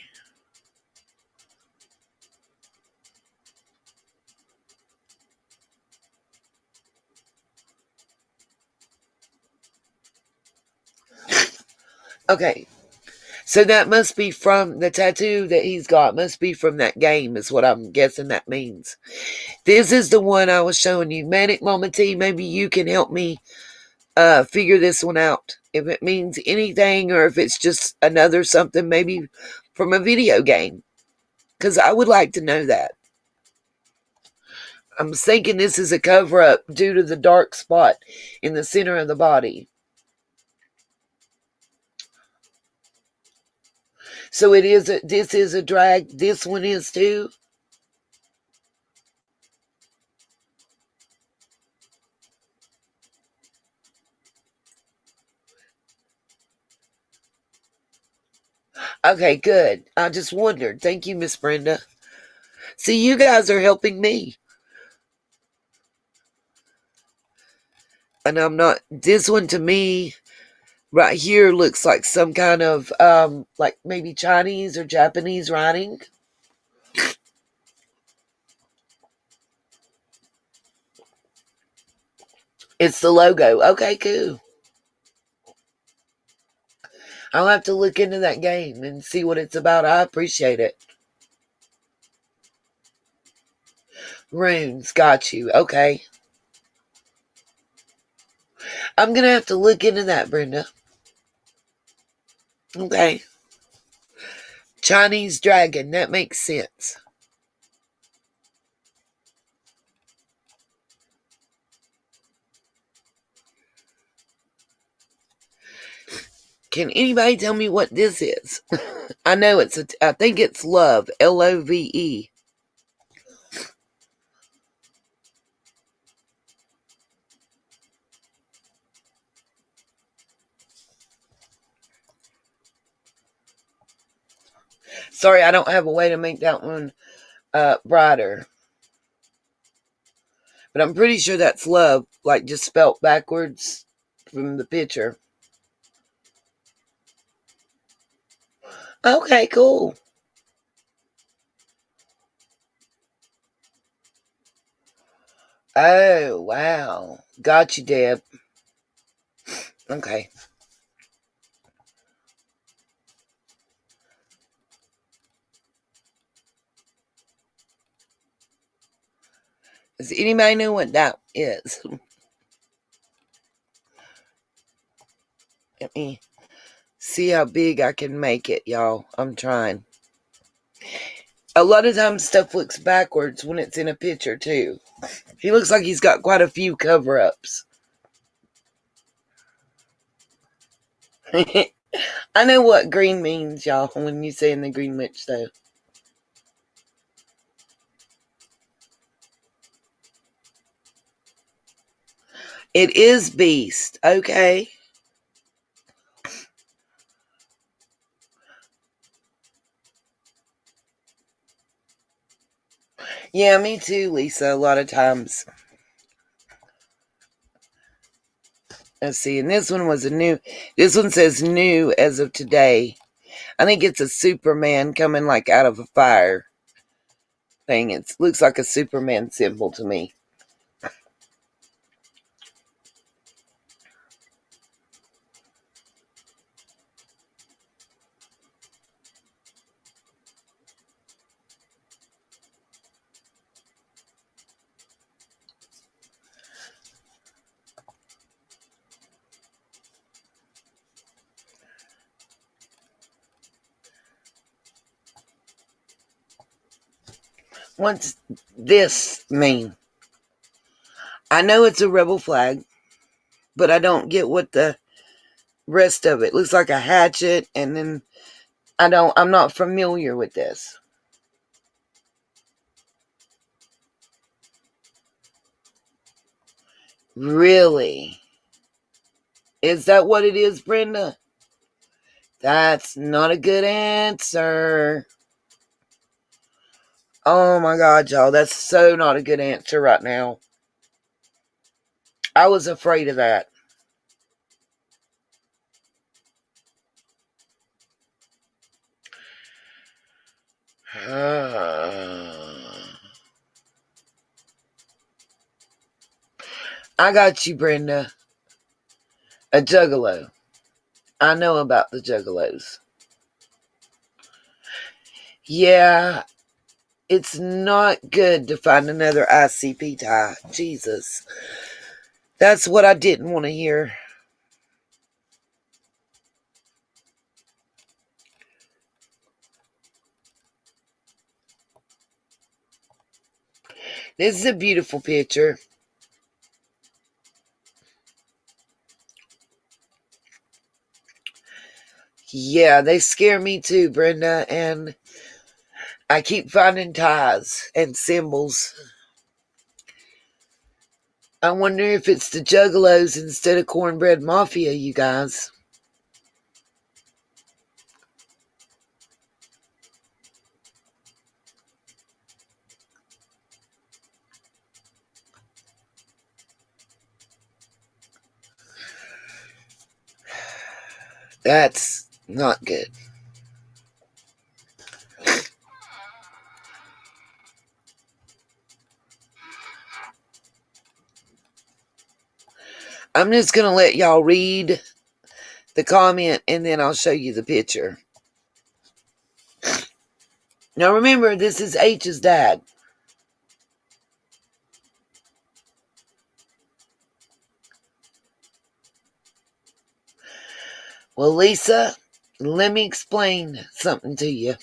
Okay. So that must be from the tattoo that he's got. Must be from that game is what I'm guessing that means. This is the one I was showing you. Manic Mama T, maybe you can help me figure this one out. If it means anything or if it's just another something maybe from a video game. Because I would like to know that. I'm thinking this is a cover-up due to the dark spot in the center of the body. So this is a drag. This one is too. Okay, good. I just wondered. Thank you, Miss Brenda. See, you guys are helping me. And I'm not, this one to me right here looks like some kind of, like maybe Chinese or Japanese writing. It's the logo. Okay, cool. I'll have to look into that game and see what it's about. I appreciate it. Runes, got you. Okay. I'm going to have to look into that, Brenda. Okay. Chinese dragon, that makes sense. Can anybody tell me what this is? I know I think it's love. Love. Sorry, I don't have a way to make that one brighter. But I'm pretty sure that's love, like just spelt backwards from the picture. Okay, cool. Oh, wow. Got you, Deb. Okay. Does anybody know what that is? Let me see how big I can make it, y'all. I'm trying. A lot of times stuff looks backwards when it's in a picture, too. He looks like he's got quite a few cover-ups. I know what green means, y'all, when you say in the green witch, though. It is beast. Okay. Yeah, me too, Lisa, a lot of times. Let's see, and this one was this one says new as of today. I think it's a Superman coming like out of a fire thing. It looks like a Superman symbol to me. What's this mean? I know it's a rebel flag, but I don't get what the rest of it looks like. A hatchet, and then I'm not familiar with this. Really? Is that what it is, Brenda? That's not a good answer. Oh my God, y'all. That's so not a good answer right now. I was afraid of that. I got you, Brenda. A juggalo. I know about the juggalos. Yeah, it's not good to find another ICP tie. Jesus. That's what I didn't want to hear. This is a beautiful picture. Yeah, they scare me too, Brenda, and I keep finding ties and symbols. I wonder if it's the juggalos instead of cornbread mafia, you guys. That's not good. I'm just going to let y'all read the comment and then I'll show you the picture. Now remember, this is H's dad. Well, Lisa, let me explain something to you.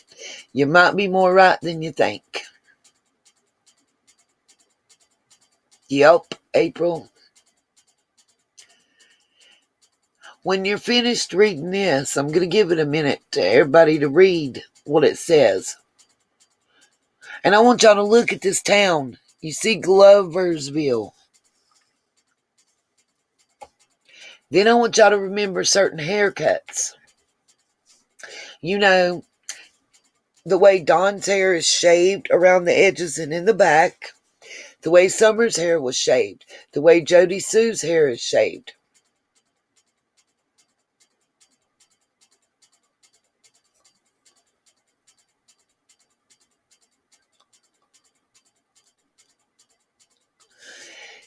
You might be more right than you think. Yep, April. When you're finished reading this, I'm going to give it a minute to everybody to read what it says. And I want y'all to look at this town. You see Gloversville. Then I want y'all to remember certain haircuts. You know, the way Dawn's hair is shaved around the edges and in the back. The way Summer's hair was shaved. The way Jody Sue's hair is shaved.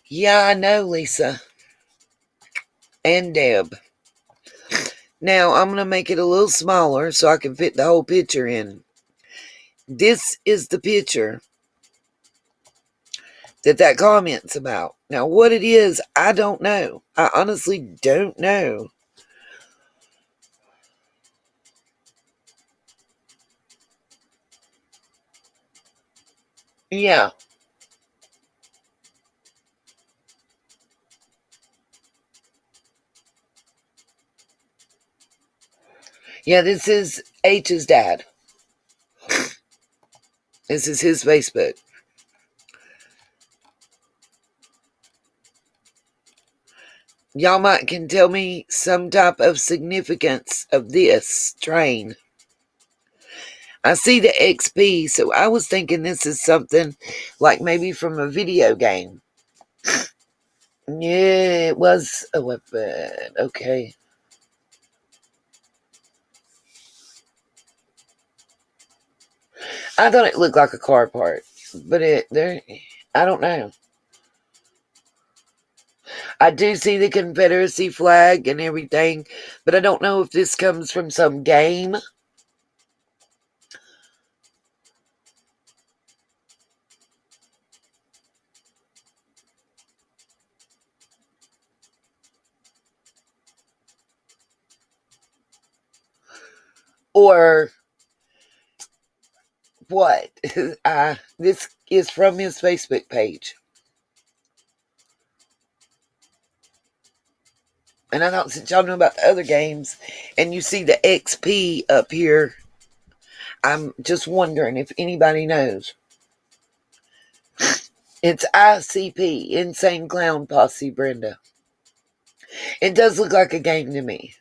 Yeah, I know, Lisa. And Deb. Now, I'm going to make it a little smaller so I can fit the whole picture in. This is the picture that comment's about. Now, what it is, I don't know. I honestly don't know. Yeah. Yeah, this is H's dad. This is his Facebook. Y'all might can tell me some type of significance of this train. I see the XP, so I was thinking this is something like maybe from a video game. Yeah, it was a weapon. Okay. I thought it looked like a car part, but I don't know. I do see the Confederacy flag and everything, but I don't know if this comes from some game. Or what? This is from his Facebook page. And I thought, since y'all know about the other games, and you see the XP up here, I'm just wondering if anybody knows. It's ICP, Insane Clown Posse, Brenda. It does look like a game to me.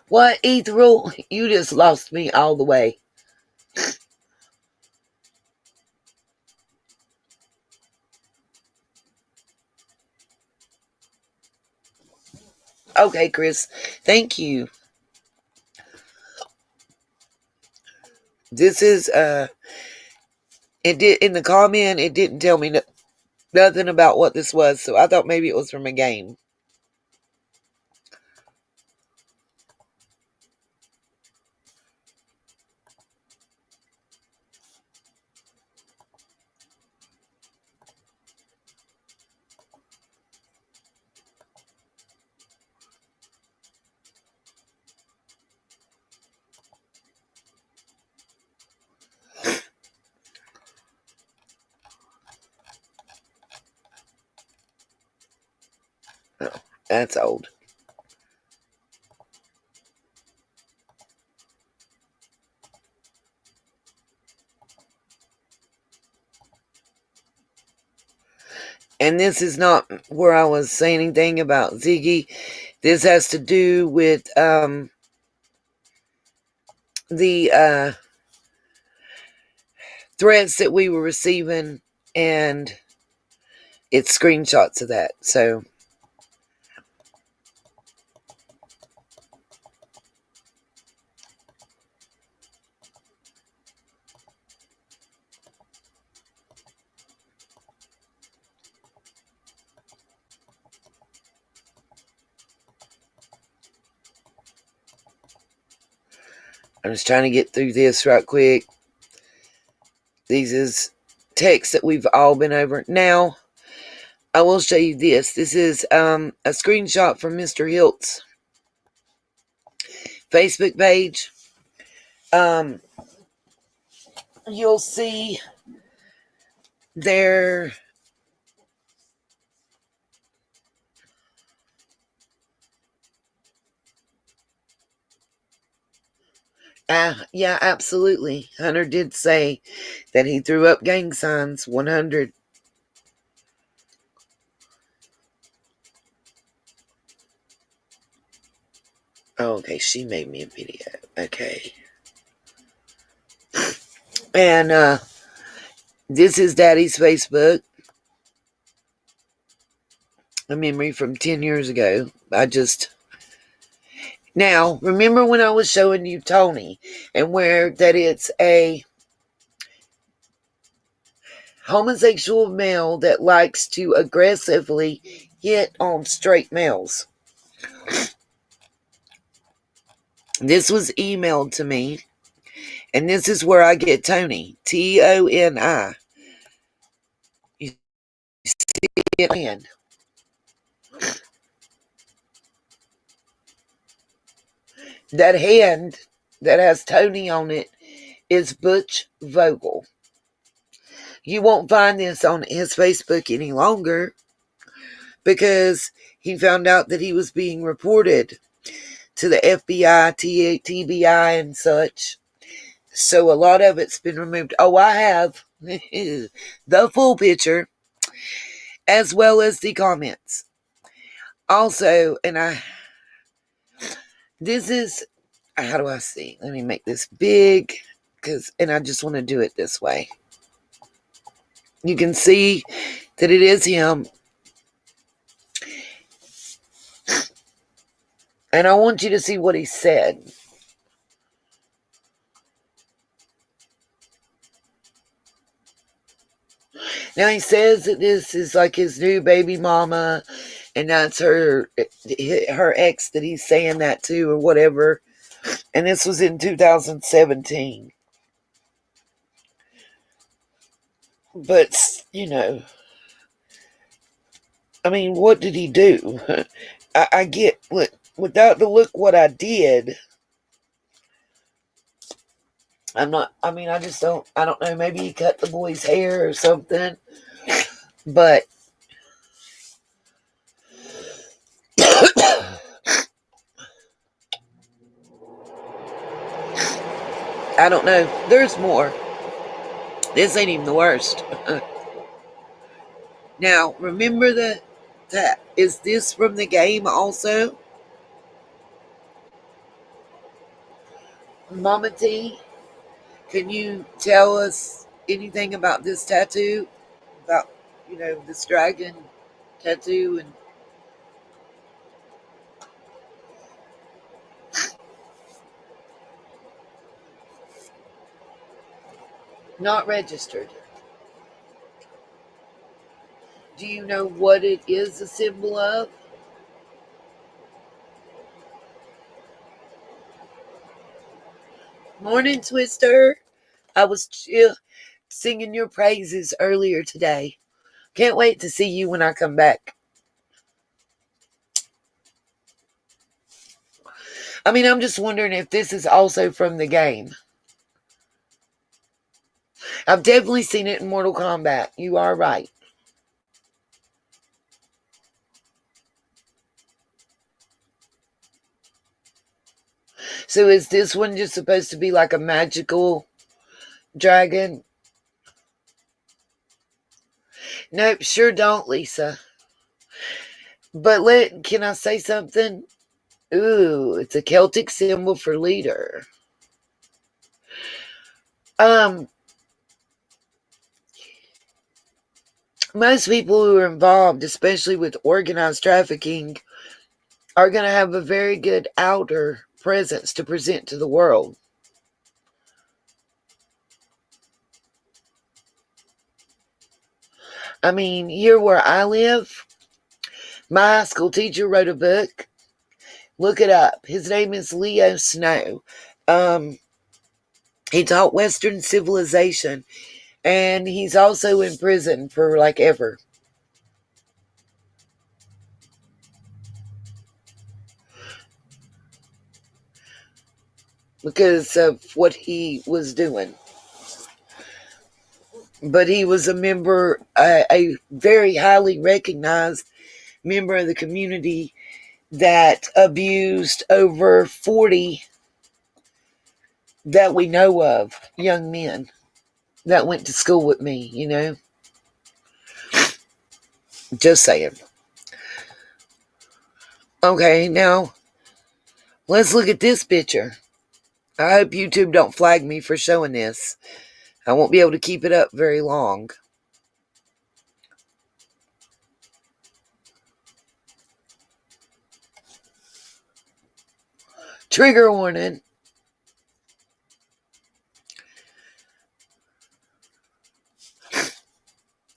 What, Ethereal? You just lost me all the way. Okay, Chris. Thank you. This is, it did, in the comment, it didn't tell me nothing about what this was, so I thought maybe it was from a game. Oh, that's old. And this is not where I was saying anything about Ziggy. This has to do with the threats that we were receiving, and it's screenshots of that. So I'm just trying to get through this right quick. These is text that we've all been over. Now, I will show you this. This is a screenshot from Mr. Hilt's Facebook page. You'll see there. Yeah, absolutely. Hunter did say that he threw up gang signs. 100. Oh, okay, she made me a video. Okay. And this is Daddy's Facebook. A memory from 10 years ago. Now, remember when I was showing you Tony and where that it's a homosexual male that likes to aggressively hit on straight males? This was emailed to me, and this is where I get Tony. Toni. You see it in. That hand that has Tony on it is Butch Vogel. You won't find this on his Facebook any longer because he found out that he was being reported to the FBI, TBI, and such. So a lot of it's been removed. Oh, I have the full picture as well as the comments. Also, this is, how do I see? Let me make this big, and I just want to do it this way. You can see that it is him. And I want you to see what he said. Now he says that this is like his new baby mama, and that's her ex that he's saying that to or whatever. And this was in 2017. But, I mean, what did he do? I get, look, without the look what I did, I don't know, maybe he cut the boy's hair or something, but I don't know. There's more. This ain't even the worst. Now, remember that is this from the game also? Mama T, can you tell us anything about this tattoo? About, this dragon tattoo and not registered. Do you know what it is a symbol of? Morning, Twister. I was singing your praises earlier today. Can't wait to see you when I come back. I mean, I'm just wondering if this is also from the game. I've definitely seen it in Mortal Kombat. You are right. So is this one just supposed to be like a magical dragon? Nope, sure don't, Lisa. But can I say something? Ooh, it's a Celtic symbol for leader. Most people who are involved, especially with organized trafficking, are going to have a very good outer presence to present to the world. I mean, here where I live, my high school teacher wrote a book. Look it up. His name is Leo Snow. He taught Western civilization, and he's also in prison for like ever. Because of what he was doing. But he was a member, a very highly recognized member of the community that abused over 40 that we know of, young men that went to school with me, you know. Just saying. Okay, now let's look at this picture. I hope YouTube don't flag me for showing this. I won't be able to keep it up very long. Trigger warning.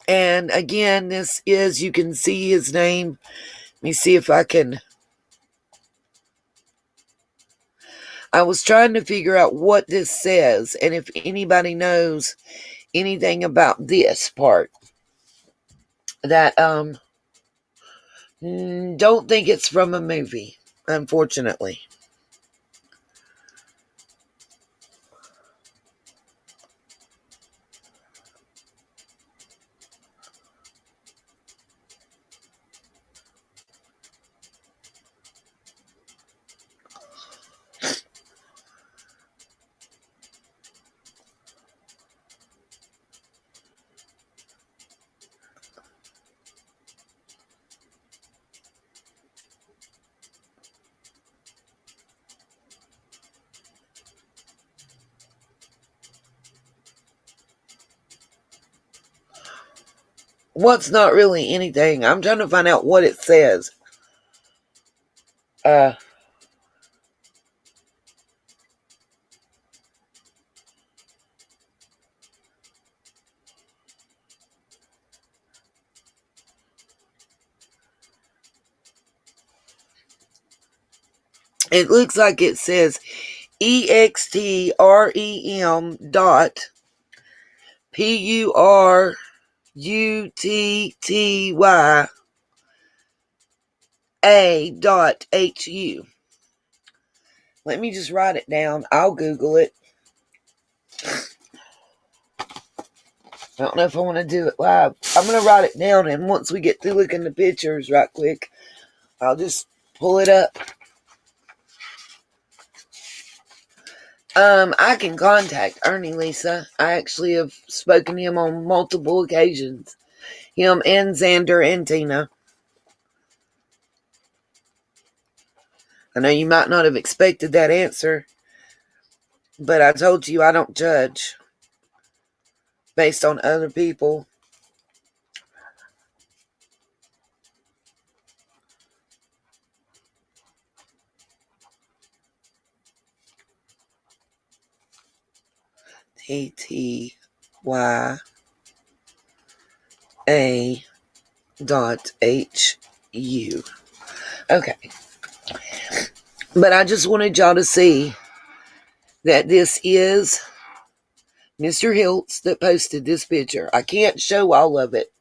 And again, this is, you can see his name. Let me see if I can. I was trying to figure out what this says and if anybody knows anything about this part. That, don't think it's from a movie, unfortunately. What's not really anything. I'm trying to find out what it says. It looks like it says EXTREM dot PURUTTY A.HU. Let me just write it down. I'll Google it. I don't know if I want to do it live. I'm going to write it down, and once we get through looking at the pictures right quick, I'll just pull it up. I can contact Ernie, Lisa. I actually have spoken to him on multiple occasions. Him and Xander and Tina. I know you might not have expected that answer, but I told you I don't judge based on other people. TTYA.HU. Okay. But I just wanted y'all to see that this is Mr. Hiltz that posted this picture. I can't show all of it.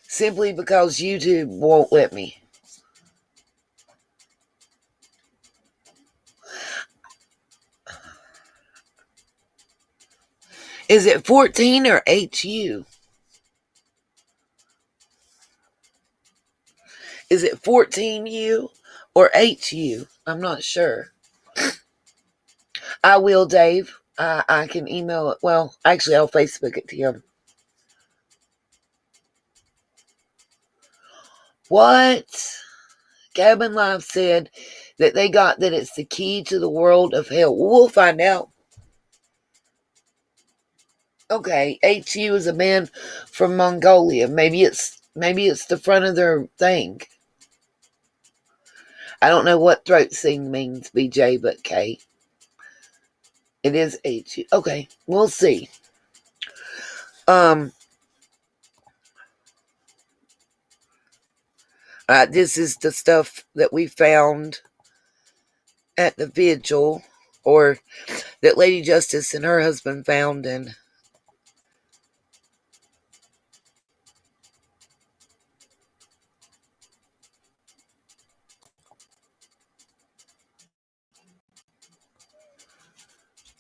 Simply because YouTube won't let me. Is it 14 or HU? Is it 14U or HU? I'm not sure. I will, Dave. I can email it. Well, actually, I'll Facebook it to him. What? Cabin Life said that they got that it's the key to the world of hell. We'll find out. Okay, HU is a man from Mongolia. Maybe it's the front of their thing. I don't know what throat sing means, BJ, but K. It is HU. Okay, we'll see. This is the stuff that we found at the vigil, or that Lady Justice and her husband found, and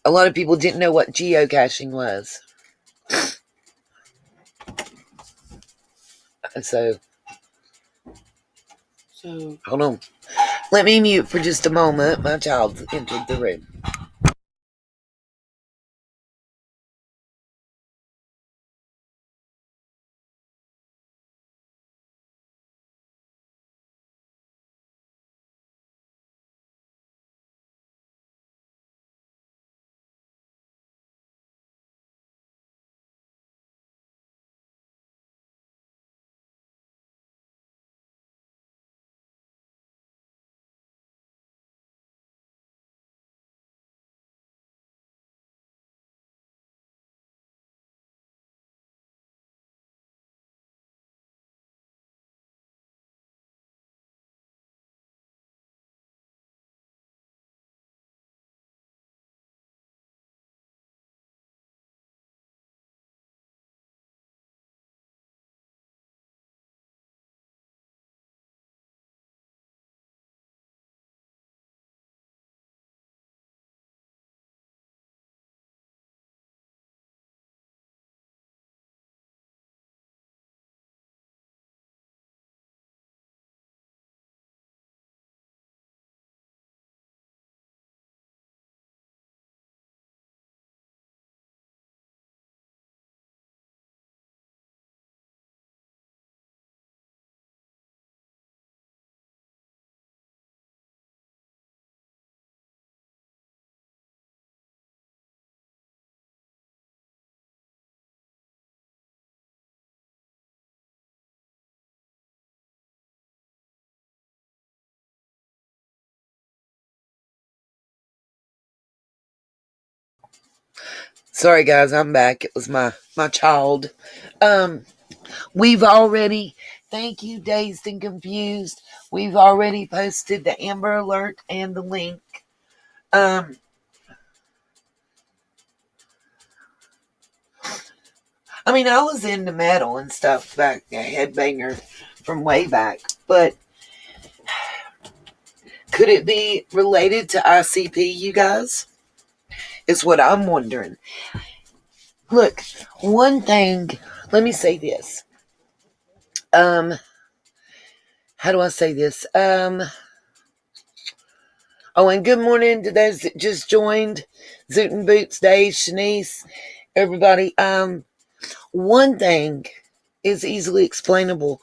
a lot of people didn't know what geocaching was. So hold on. Let me mute for just a moment. My child entered the room. Sorry guys, I'm back. It was my child. We've already, thank you Dazed and Confused. We've already posted the Amber Alert and the link. I mean, I was into metal and stuff back, a headbanger from way back, but could it be related to ICP, you guys? Is what I'm wondering. Look, one thing, let me say this. How do I say this? Oh, and good morning to those that just joined. Zoot and Boots, Dave, Shanice, everybody. One thing is easily explainable,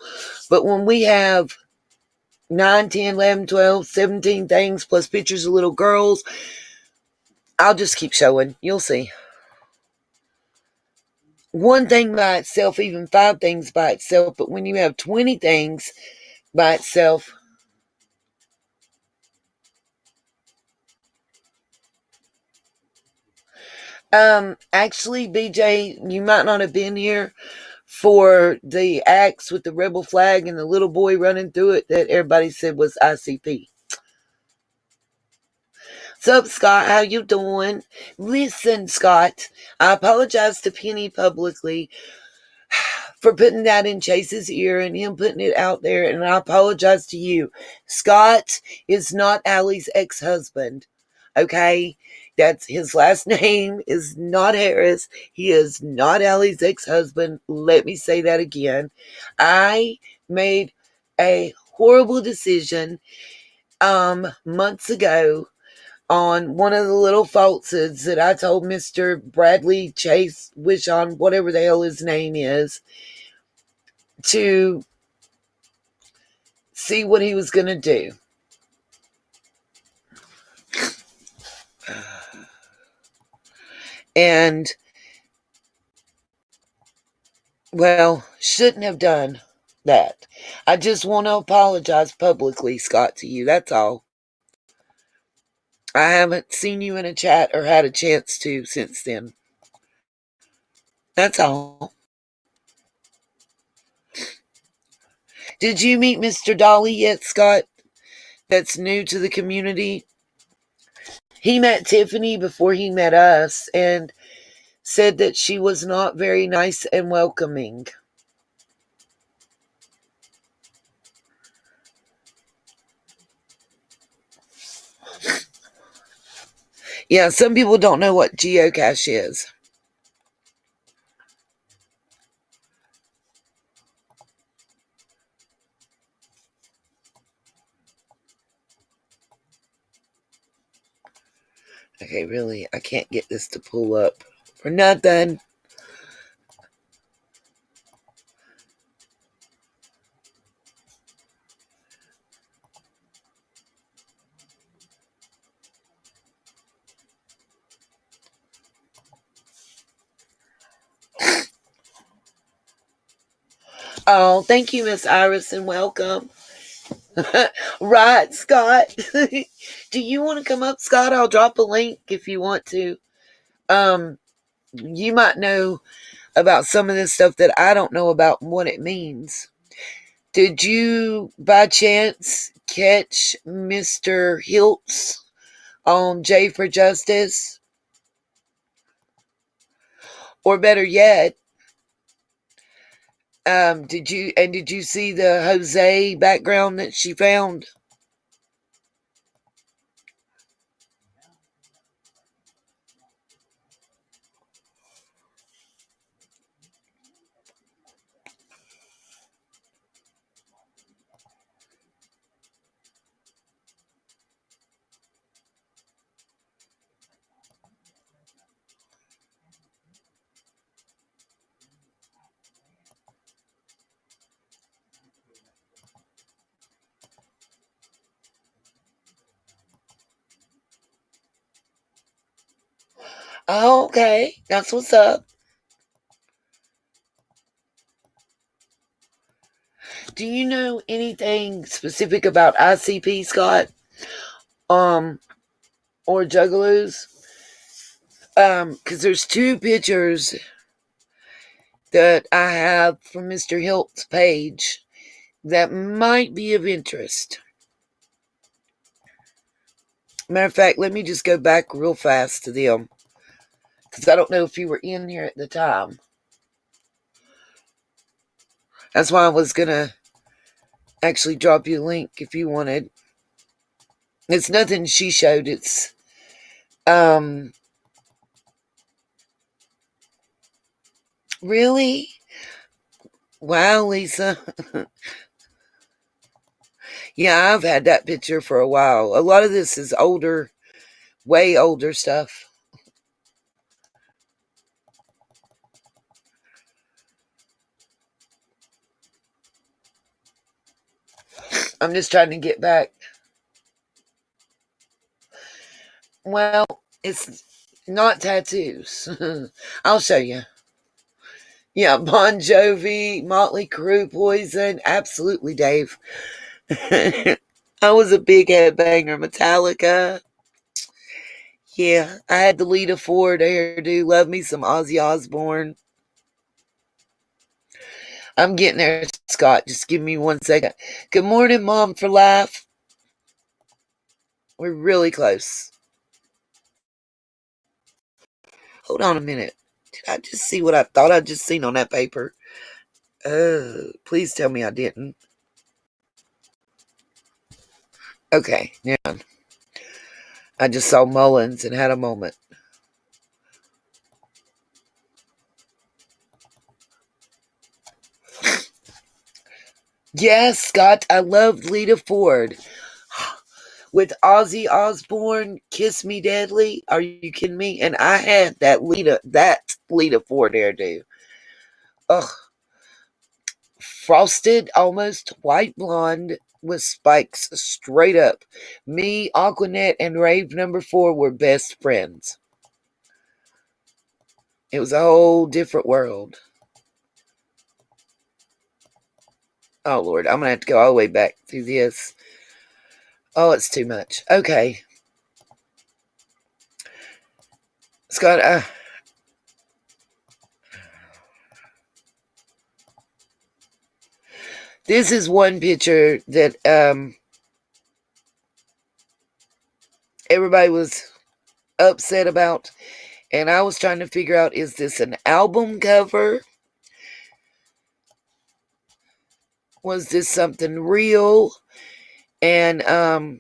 but when we have 9, 10, 11, 12, 17 things plus pictures of little girls, I'll just keep showing. You'll see. One thing by itself, even 5 things by itself, but when you have 20 things by itself, actually, BJ, you might not have been here for the axe with the rebel flag and the little boy running through it that everybody said was ICP. What's up, Scott? How you doing? Listen, Scott, I apologize to Penny publicly for putting that in Chase's ear and him putting it out there, and I apologize to you. Scott is not Allie's ex-husband, okay? That's his last name is not Harris. He is not Allie's ex-husband. Let me say that again. I made a horrible decision months ago on one of the little falsehoods that I told Mr. Bradley Chase Wishon, whatever the hell his name is, to see what he was going to do. And, well, shouldn't have done that. I just want to apologize publicly, Scott, to you. That's all. I haven't seen you in a chat or had a chance to since then. That's all. Did you meet Mr. Dolly yet, Scott? That's new to the community. He met Tiffany before he met us and said that she was not very nice and welcoming. Yeah, some people don't know what geocache is. Okay, really, I can't get this to pull up for nothing. Oh, thank you, Miss Iris, and welcome. Right, Scott. Do you want to come up, Scott? I'll drop a link if you want to. You might know about some of this stuff that I don't know about and what it means. Did you, by chance, catch Mr. Hiltz on J for Justice? Or better yet, did you see the Jose background that she found? Oh, okay. That's what's up. Do you know anything specific about ICP, Scott? Or Juggalos? Because there's two pictures that I have from Mr. Hilt's page that might be of interest. Matter of fact, let me just go back real fast to them, because I don't know if you were in here at the time. That's why I was going to actually drop you a link if you wanted. It's nothing she showed. It's, really? Wow, Lisa. Yeah, I've had that picture for a while. A lot of this is older, way older stuff. I'm just trying to get back. Well, it's not tattoos. I'll show you. Yeah, Bon Jovi, Motley Crue, Poison. Absolutely, Dave. I was a big headbanger. Metallica. Yeah, I had the Lita Ford hairdo. Love me some Ozzy Osbourne. I'm getting there, Scott. Just give me 1 second. Good morning, Mom for Life. We're really close. Hold on a minute. Did I just see what I thought I just seen on that paper? Please tell me I didn't. Okay, yeah. I just saw Mullins and had a moment. Yes, Scott, I loved Lita Ford. With Ozzy Osbourne, Kiss Me Deadly. Are you kidding me? And I had that Lita Ford hairdo. Ugh. Frosted, almost white blonde, with spikes straight up. Me, Aquanet, and Rave number 4 were best friends. It was a whole different world. Oh, Lord, I'm going to have to go all the way back through this. Oh, it's too much. Okay. Scott, this is one picture that everybody was upset about, and I was trying to figure out, is this an album cover? Was this something real? And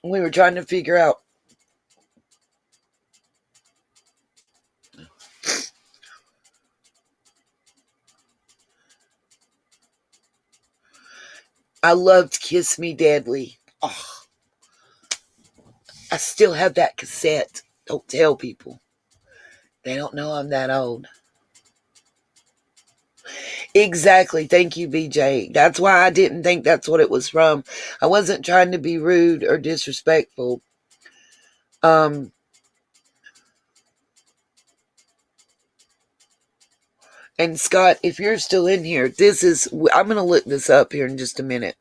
we were trying to figure out. I loved Kiss Me Deadly. Oh, I still have that cassette. Don't tell people. They don't know I'm that old. Exactly. Thank you, BJ. That's why I didn't think that's what it was from. I wasn't trying to be rude or disrespectful. And Scott, if you're still in here, I'm going to look this up here in just a minute.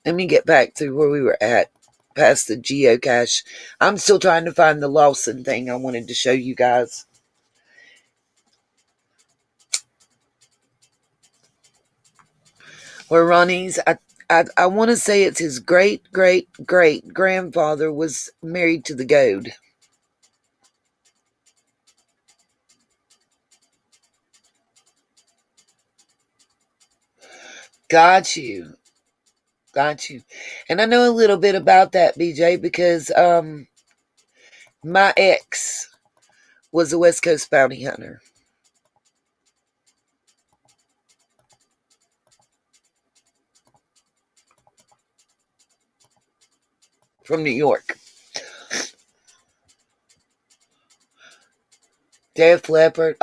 Let me get back to where we were at, past the geocache. I'm still trying to find the Lawson thing I wanted to show you guys. Where Ronnie's, I want to say it's his great-great-great-grandfather was married to the goat. Got you. And I know a little bit about that, BJ, because my ex was a West Coast bounty hunter from New York. Def Leppard.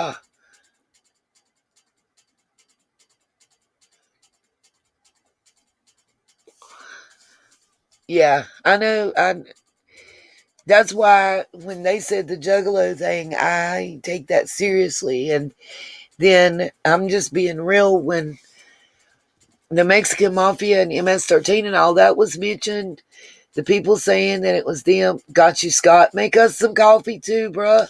Yeah, I know. That's why when they said the Juggalo thing, I take that seriously. And then I'm just being real. When the Mexican Mafia and MS-13 and all that was mentioned, the people saying that it was them, got you, Scott. Make us some coffee too, bruh.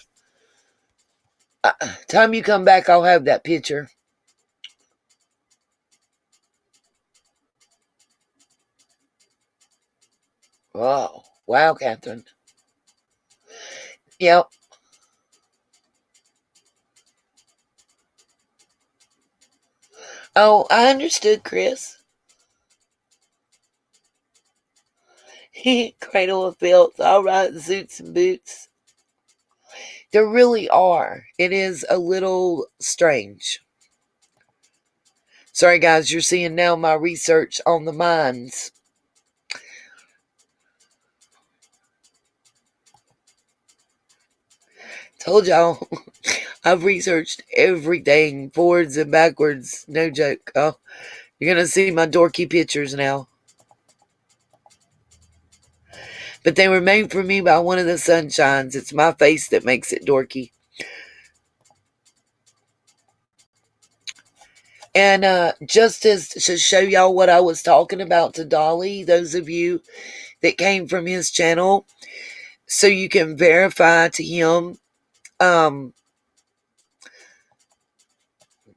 Time you come back, I'll have that picture. Oh, wow, Catherine. Yep. Oh, I understood, Chris. Cradle of filth. All right, suits and boots. There really are. It is a little strange. Sorry, guys, you're seeing now my research on the mines. Told y'all, I've researched everything, forwards and backwards. No joke. Oh, you're going to see my dorky pictures now. But they were made for me by one of the sunshines. It's my face that makes it dorky. And just as to show y'all what I was talking about to Dolly, those of you that came from his channel, so you can verify to him,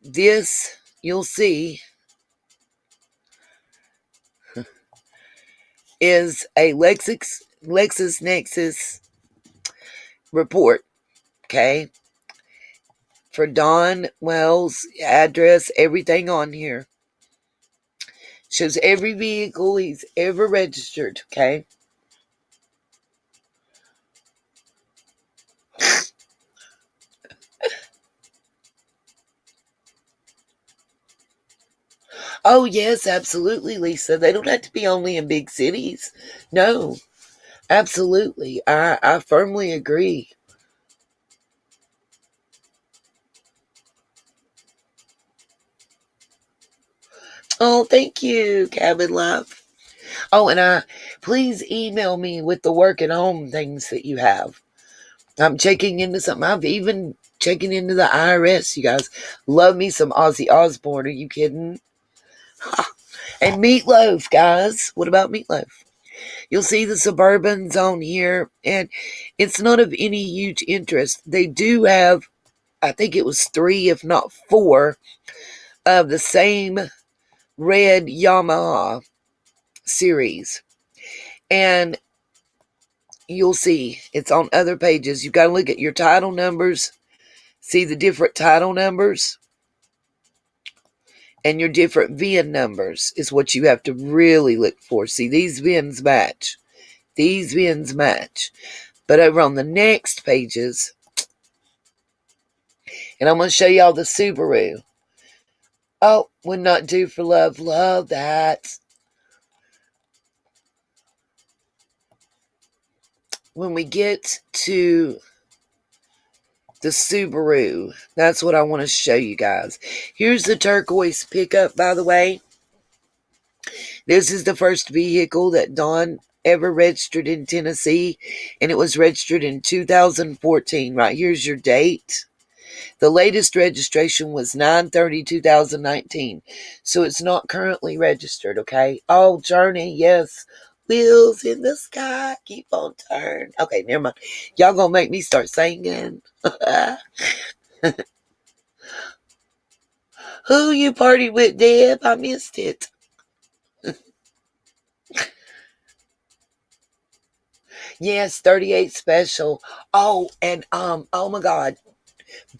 this, you'll see, is a LexisNexis report, okay? For Don Wells' address, everything on here. Shows every vehicle he's ever registered, okay? Oh, yes, absolutely, Lisa. They don't have to be only in big cities. No, absolutely. I firmly agree. Oh, thank you, Cabin Love. Oh, and please email me with the work at home things that you have. I'm checking into something. I've even checking into the IRS. You guys love me some Ozzy Osbourne. Are you kidding? And Meatloaf, guys. What about Meatloaf? You'll see the Suburbans on here, and it's not of any huge interest. They do have, I think it was 3, if not 4, of the same red Yamaha series. And you'll see it's on other pages. You've got to look at your title numbers, see the different title numbers, and your different VIN numbers is what you have to really look for. See, these VINs match. These VINs match. But over on the next pages, and I'm going to show y'all the Subaru. Oh, Would Not Do for Love. Love that. When we get to the Subaru, that's what I want to show you guys. Here's the turquoise pickup, by the way. This is the first vehicle that Dawn ever registered in Tennessee, and it was registered in 2014. Right here's your date. The latest registration was 9/30/2019, so it's not currently registered, okay? Oh, Journey, yes. Wheels in the sky, keep on turn. Okay, never mind. Y'all gonna make me start singing. Who you party with, Deb? I missed it. Yes, 38 special. Oh, and oh my God,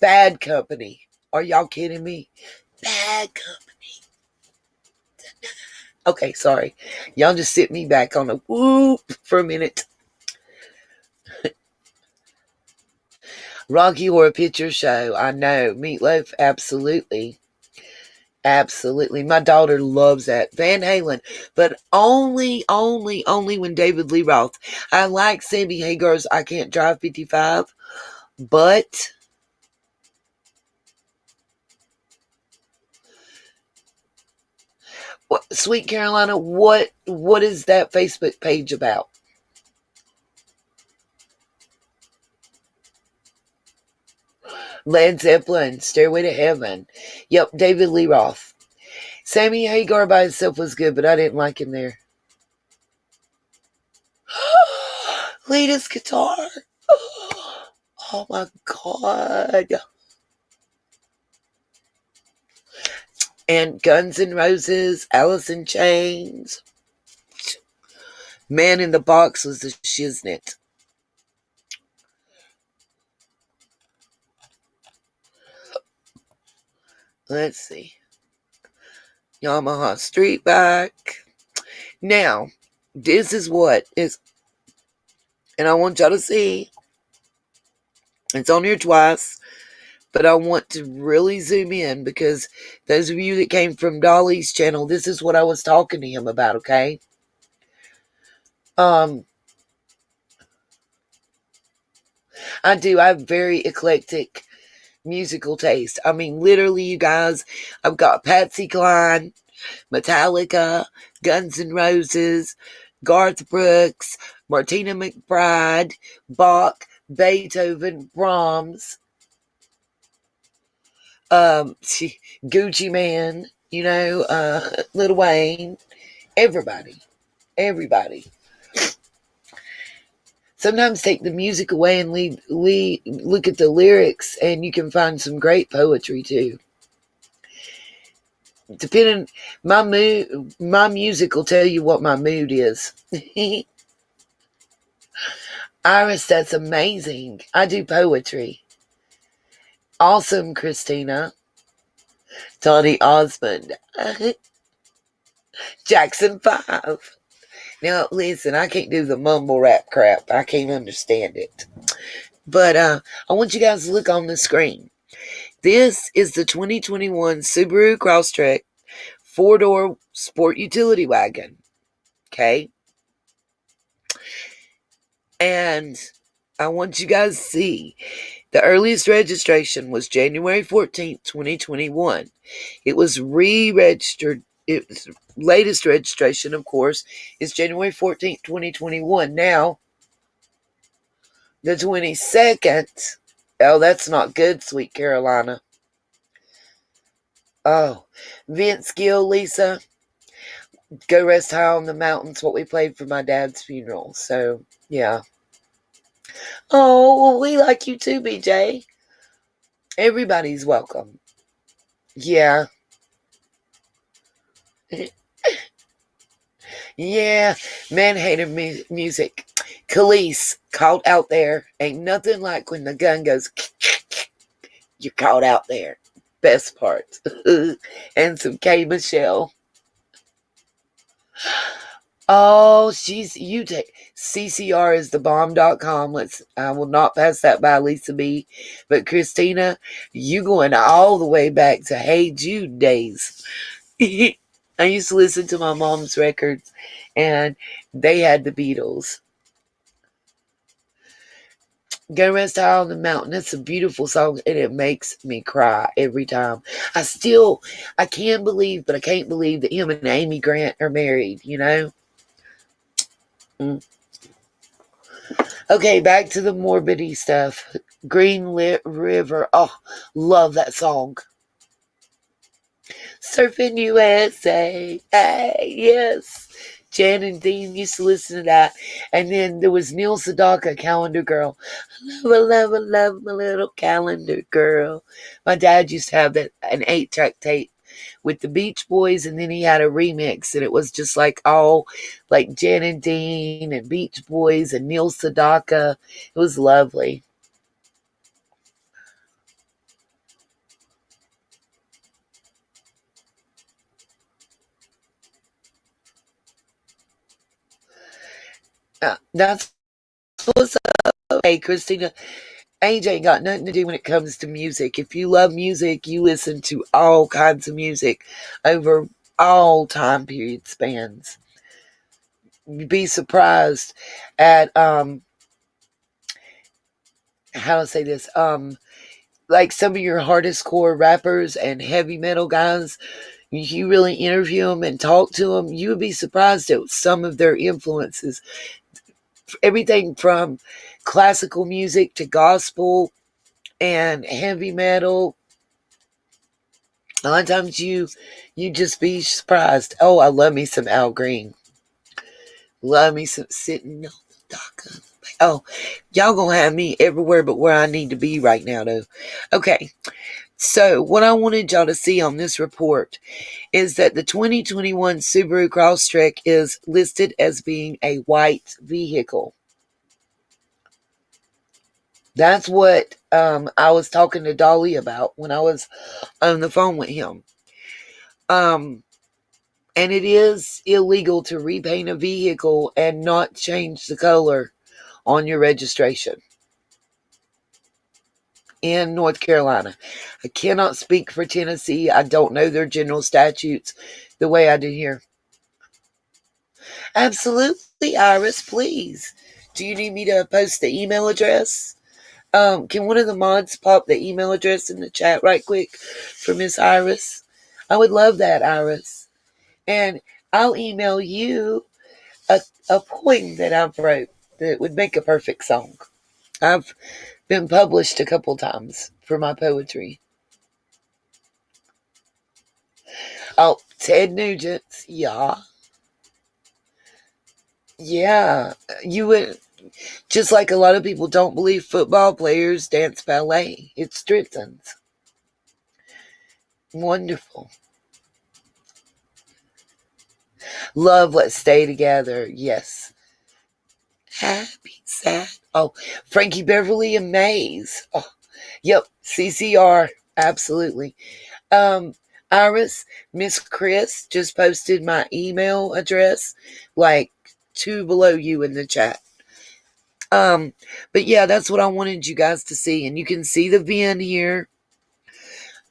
Bad Company. Are y'all kidding me? Bad Company. Okay, sorry. Y'all just sit me back on a whoop for a minute. Rocky Horror Picture Show. I know. Meatloaf, absolutely. Absolutely. My daughter loves that. Van Halen. But only when David Lee Roth. I like Sammy Hagar's I Can't Drive 55. But Sweet Carolina, what is that Facebook page about? Led Zeppelin, Stairway to Heaven. Yep, David Lee Roth. Sammy Hagar by himself was good, but I didn't like him there. Lead his guitar. Oh my God. And Guns N' Roses, Alice in Chains. Man in the Box was the shiznit. Let's see. Yamaha Street Bike. Now, this is what is, and I want y'all to see. It's on here twice, but I want to really zoom in because those of you that came from Dolly's channel, this is what I was talking to him about, okay? I have very eclectic musical taste. I mean, literally, you guys, I've got Patsy Cline, Metallica, Guns N' Roses, Garth Brooks, Martina McBride, Bach, Beethoven, Brahms, Gucci Man, Lil Wayne, everybody. Sometimes take the music away and look at the lyrics, and you can find some great poetry too. Depending, my music will tell you what my mood is. Iris, that's amazing. I do poetry. Awesome, Christina. Tony Osmond. Jackson 5. Now, listen, I can't do the mumble rap crap. I can't understand it. But I want you guys to look on the screen. This is the 2021 Subaru Crosstrek 4-door sport utility wagon. Okay? And I want you guys to see the earliest registration was January 14th, 2021. It was re-registered its latest registration, of course, is January 14th, 2021. Now, the 22nd, oh, that's not good, sweet Carolina. Oh, Vince Gill, Lisa, Go Rest High on the Mountain's what we played for my dad's funeral. So, yeah. Oh, well, we like you too, BJ. Everybody's welcome. Yeah. Yeah. Man hated music. Khalees, caught out there. Ain't nothing like when the gun goes, you're caught out there. Best part. And some K. Michelle. Oh, you take CCR is the bomb.com. I will not pass that by, Lisa B. But Christina, you going all the way back to Hey Jude days. I used to listen to my mom's records, and they had the Beatles. Go Rest High on the Mountain. It's a beautiful song, and it makes me cry every time. I can't believe, but I can't believe that him and Amy Grant are married, you know? Okay, back to the morbidy stuff. Green Lit River. Oh, love that song. Surfing USA. Hey, yes. Jan and Dean used to listen to that. And then there was Neil Sedaka, Calendar Girl. Love my little calendar girl. My dad used to have that an 8-track tape with the Beach Boys, and then he had a remix, and it was just like all like Jan and Dean and Beach Boys and Neil Sedaka. It was lovely. That's what's up. Hey, Christina, age ain't got nothing to do when it comes to music. If you love music, you listen to all kinds of music over all time period spans. You'd be surprised at how to say this, like some of your hardest core rappers and heavy metal guys, you really interview them and talk to them, you would be surprised at some of their influences. Everything from classical music to gospel and heavy metal. A lot of times you just be surprised. Oh, I love me some Al Green. Love me some Sitting on the Dock of. Oh, y'all gonna have me everywhere but where I need to be right now, though. Okay, so what I wanted y'all to see on this report is that the 2021 Subaru Crosstrek is listed as being a white vehicle. That's what I was talking to Dolly about when I was on the phone with him. And it is illegal to repaint a vehicle and not change the color on your registration in North Carolina. I cannot speak for Tennessee. I don't know their general statutes the way I do here. Absolutely, Iris, please. Do you need me to post the email address? Can one of the mods pop the email address in the chat right quick for Miss Iris? I would love that, Iris. And I'll email you a poem that I've wrote that would make a perfect song. I've been published a couple times for my poetry. Oh, Ted Nugent's, yeah. Yeah, you would, just like a lot of people don't believe football players dance ballet. It strengthens. Wonderful. Love, let's stay together. Yes. Happy, sad. Oh, Frankie Beverly and Maze. Oh, yep. CCR. Absolutely. Iris, Miss Chris just posted my email address, like 2 below you in the chat. But yeah, that's what I wanted you guys to see. And you can see the VIN here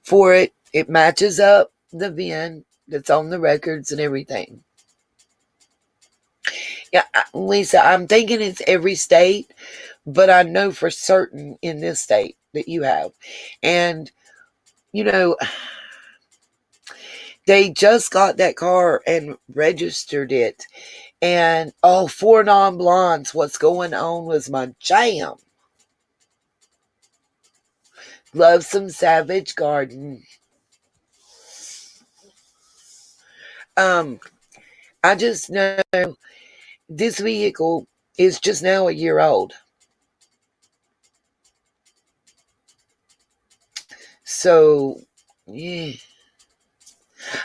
for it. It matches up the VIN that's on the records and everything. Yeah, Lisa, I'm thinking it's every state, but I know for certain in this state that you have. And, you know, They just got that car and registered it. And oh, Four Non-Blondes, What's Going On was my jam. Love some Savage Garden. I just know this vehicle is just now a year old. So, yeah.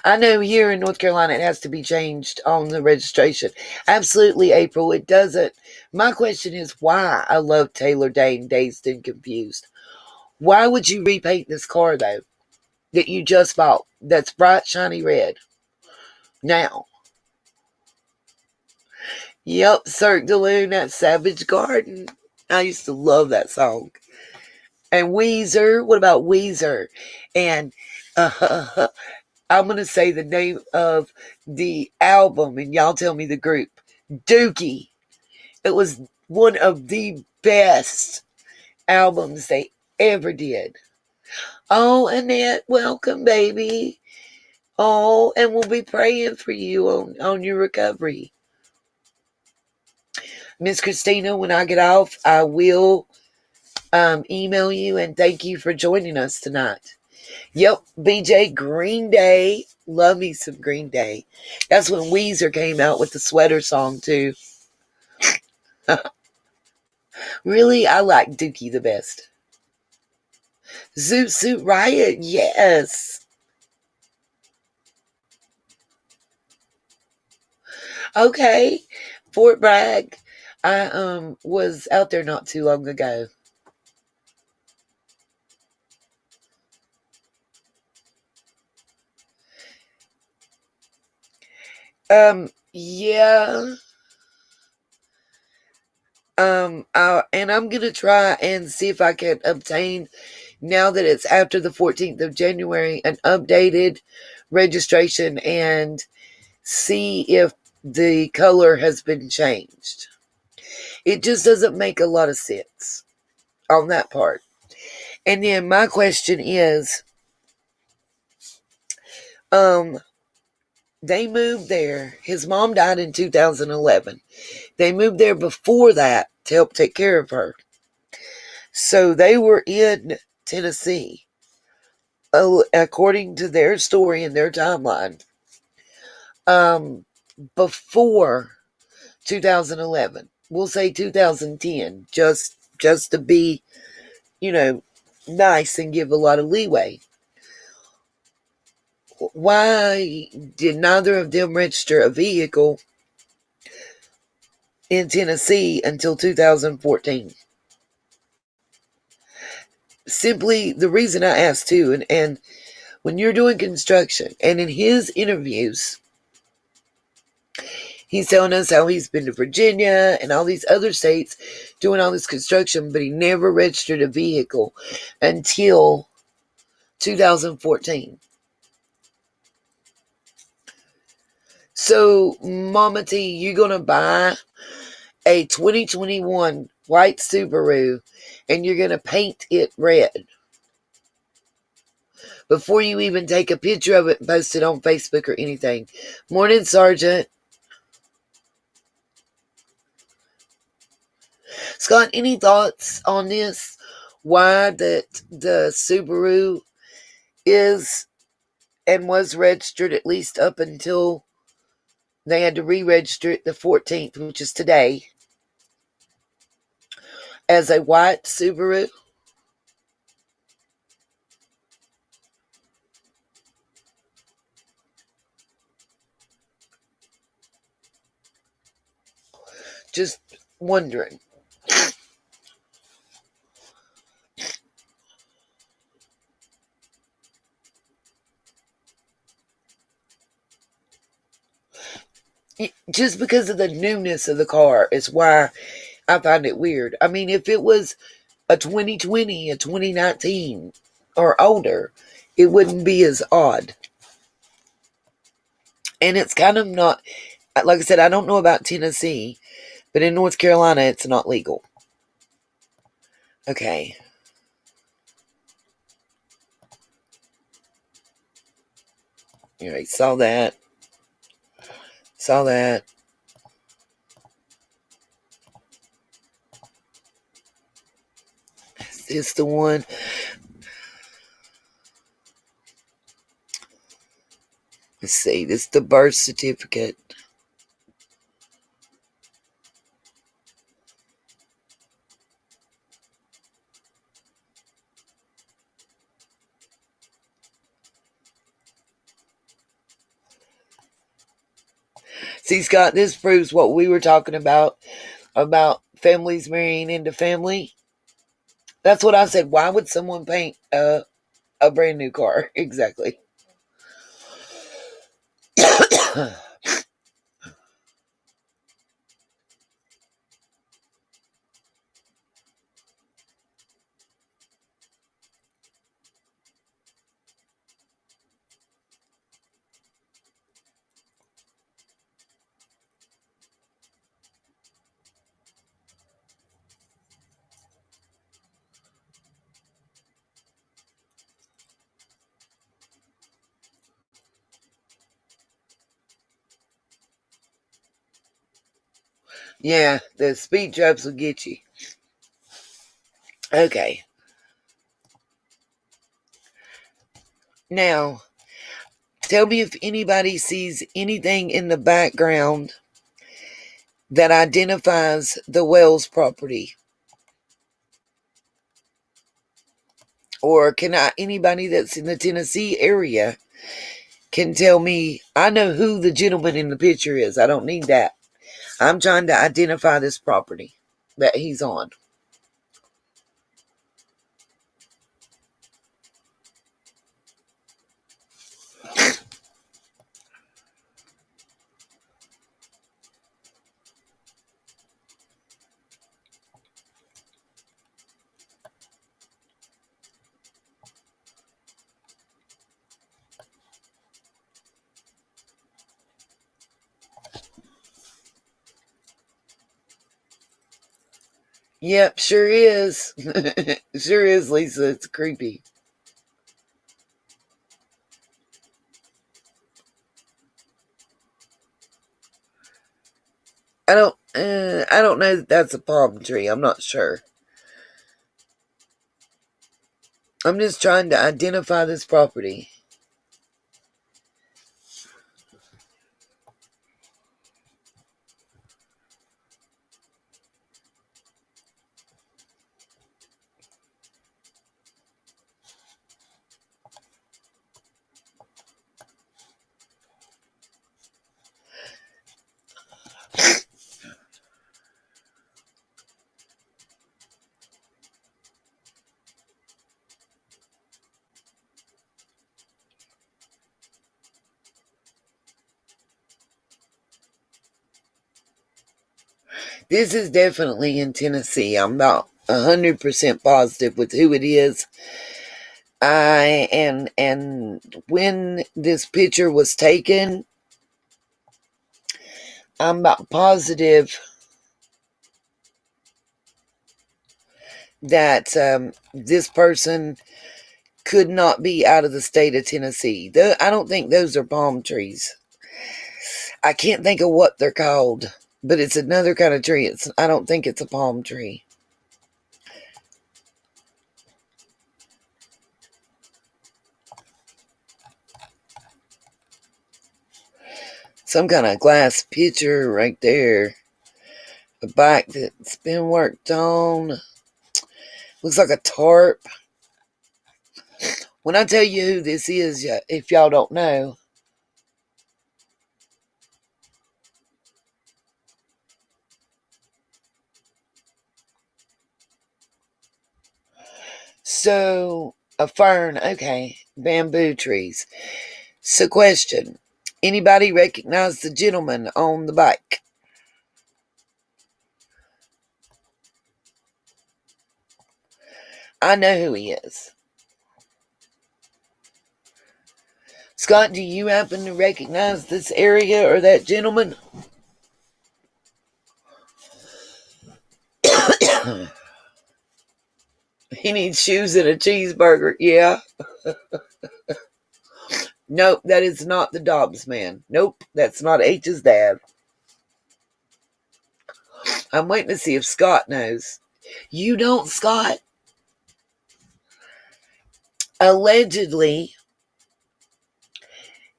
I know here in North Carolina it has to be changed on the registration. Absolutely, April. It doesn't. My question is why? I love Taylor Dane, Dazed and Confused. Why would you repaint this car, though, that you just bought that's bright, shiny red? Now. Yep, Cirque du Loon at Savage Garden. I used to love that song. And Weezer. What about Weezer? And I'm going to say the name of the album, and y'all tell me the group. Dookie. It was one of the best albums they ever did. Oh, Annette, welcome, baby. Oh, and we'll be praying for you on your recovery. Miss Christina, when I get off, I will email you and thank you for joining us tonight. Yep, BJ, Green Day. Love me some Green Day. That's when Weezer came out with the sweater song, too. Really, I like Dookie the best. Zoot Suit Riot, yes. Okay, Fort Bragg. I was out there not too long ago. Yeah. And I'm gonna try and see if I can obtain, now that it's after the 14th of January, an updated registration and see if the color has been changed. It just doesn't make a lot of sense on that part. And then my question is, they moved there. His mom died in 2011. They moved there before that to help take care of her. So they were in Tennessee, according to their story and their timeline, before 2011. We'll say 2010, just to be, nice and give a lot of leeway. Why did neither of them register a vehicle in Tennessee until 2014? Simply the reason I asked too, and when you're doing construction, and in his interviews, he's telling us how he's been to Virginia and all these other states doing all this construction, but he never registered a vehicle until 2014. So, Mama T, you gonna buy a 2021 white Subaru and you're gonna paint it red before you even take a picture of it and post it on Facebook or anything? Morning, Sergeant. Scott, any thoughts on this? Why that the Subaru is and was registered, at least up until they had to re-register it the 14th, which is today, as a white Subaru? Just wondering. Just because of the newness of the car is why I find it weird. I mean, if it was a 2020, a 2019, or older, it wouldn't be as odd. And it's kind of not, like I said, I don't know about Tennessee, but in North Carolina, it's not legal. Okay. Alright, saw that. Saw that. Is this the one? Let's see. This is the birth certificate. See, Scott, this proves what we were talking about families marrying into family. That's what I said. Why would someone paint a brand new car? Exactly. Yeah, the speed traps will get you. Okay. Now, tell me if anybody sees anything in the background that identifies the Wells property. Or anybody that's in the Tennessee area can tell me. I know who the gentleman in the picture is. I don't need that. I'm trying to identify this property that he's on. Yep, sure is. Sure is, Lisa. It's creepy. I don't know that that's a palm tree. I'm not sure. I'm just trying to identify this property. This is definitely in Tennessee. I'm not 100% positive with who it is. And when this picture was taken, I'm about positive that this person could not be out of the state of Tennessee. I don't think those are palm trees. I can't think of what they're called, but it's another kind of tree. I don't think it's a palm tree. Some kind of glass pitcher right there. A bike that's been worked on. Looks like a tarp. When I tell you who this is, if y'all don't know, so a fern, okay, bamboo trees. So question, anybody recognize the gentleman on the bike? I know who he is. Scott, do you happen to recognize this area or that gentleman? He needs shoes and a cheeseburger. Yeah. Nope, that is not the Dobbs man. Nope, that's not H's dad. I'm waiting to see if Scott knows. You don't, Scott? Allegedly,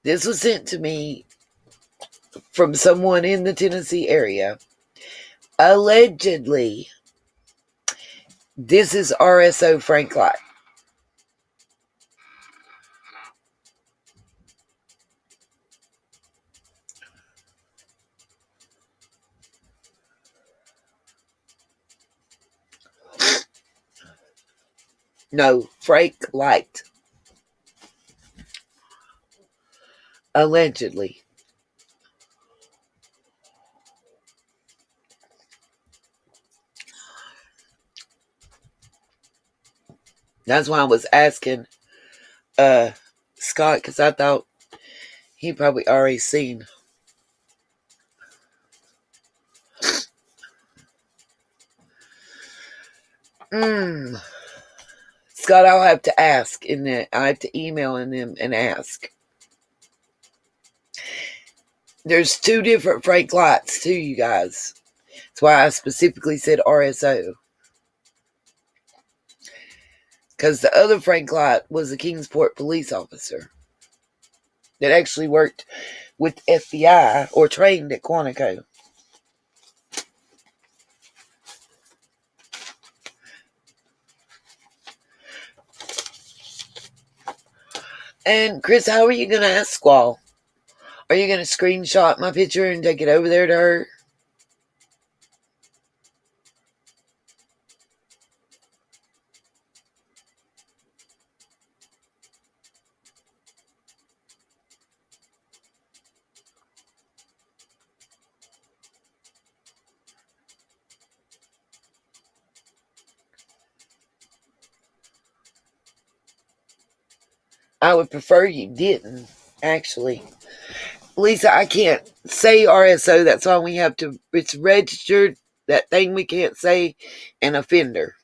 this was sent to me from someone in the Tennessee area. Allegedly, this is RSO Frank Light. No, Frank Light. Allegedly. That's why I was asking Scott, because I thought he probably already seen. Scott, I'll have to ask, I have to email him and ask. There's 2 different Frank Lights too, you guys. That's why I specifically said RSO. Because the other Frank Light was a Kingsport police officer that actually worked with FBI or trained at Quantico. And Chris, how are you going to ask Squall? Are you going to screenshot my picture and take it over there to her? I would prefer you didn't, actually. Lisa, I can't say RSO. That's why we have to, it's registered, that thing we can't say, an offender.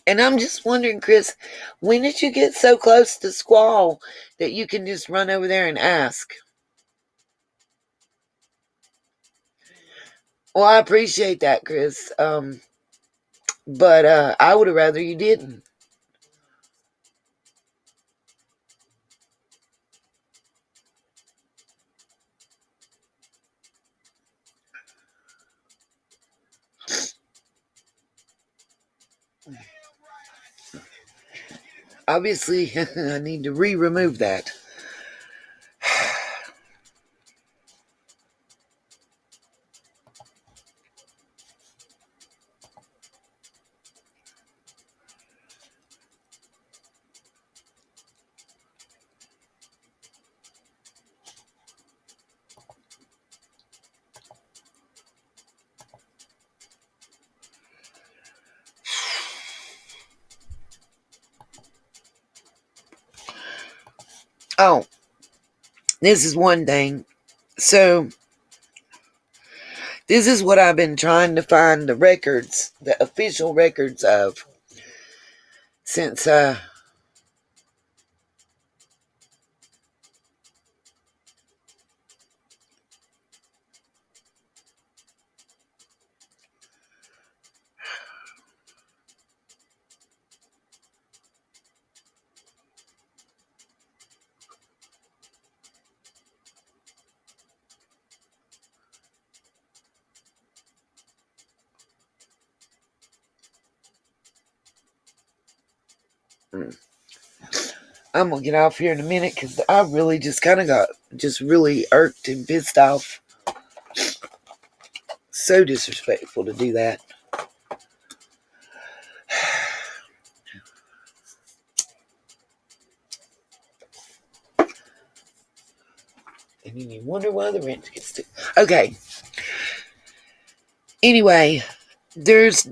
And I'm just wondering, Chris, when did you get so close to Squall that you can just run over there and ask? Well, I appreciate that, Chris. But I would have rather you didn't. Obviously, I need to remove that. Oh, this is one thing. So, this is what I've been trying to find the records, the official records of, since, I'm going to get off here in a minute because I really just kind of got just really irked and pissed off. So disrespectful to do that. wonder why the rent gets to. Okay. Anyway, there's.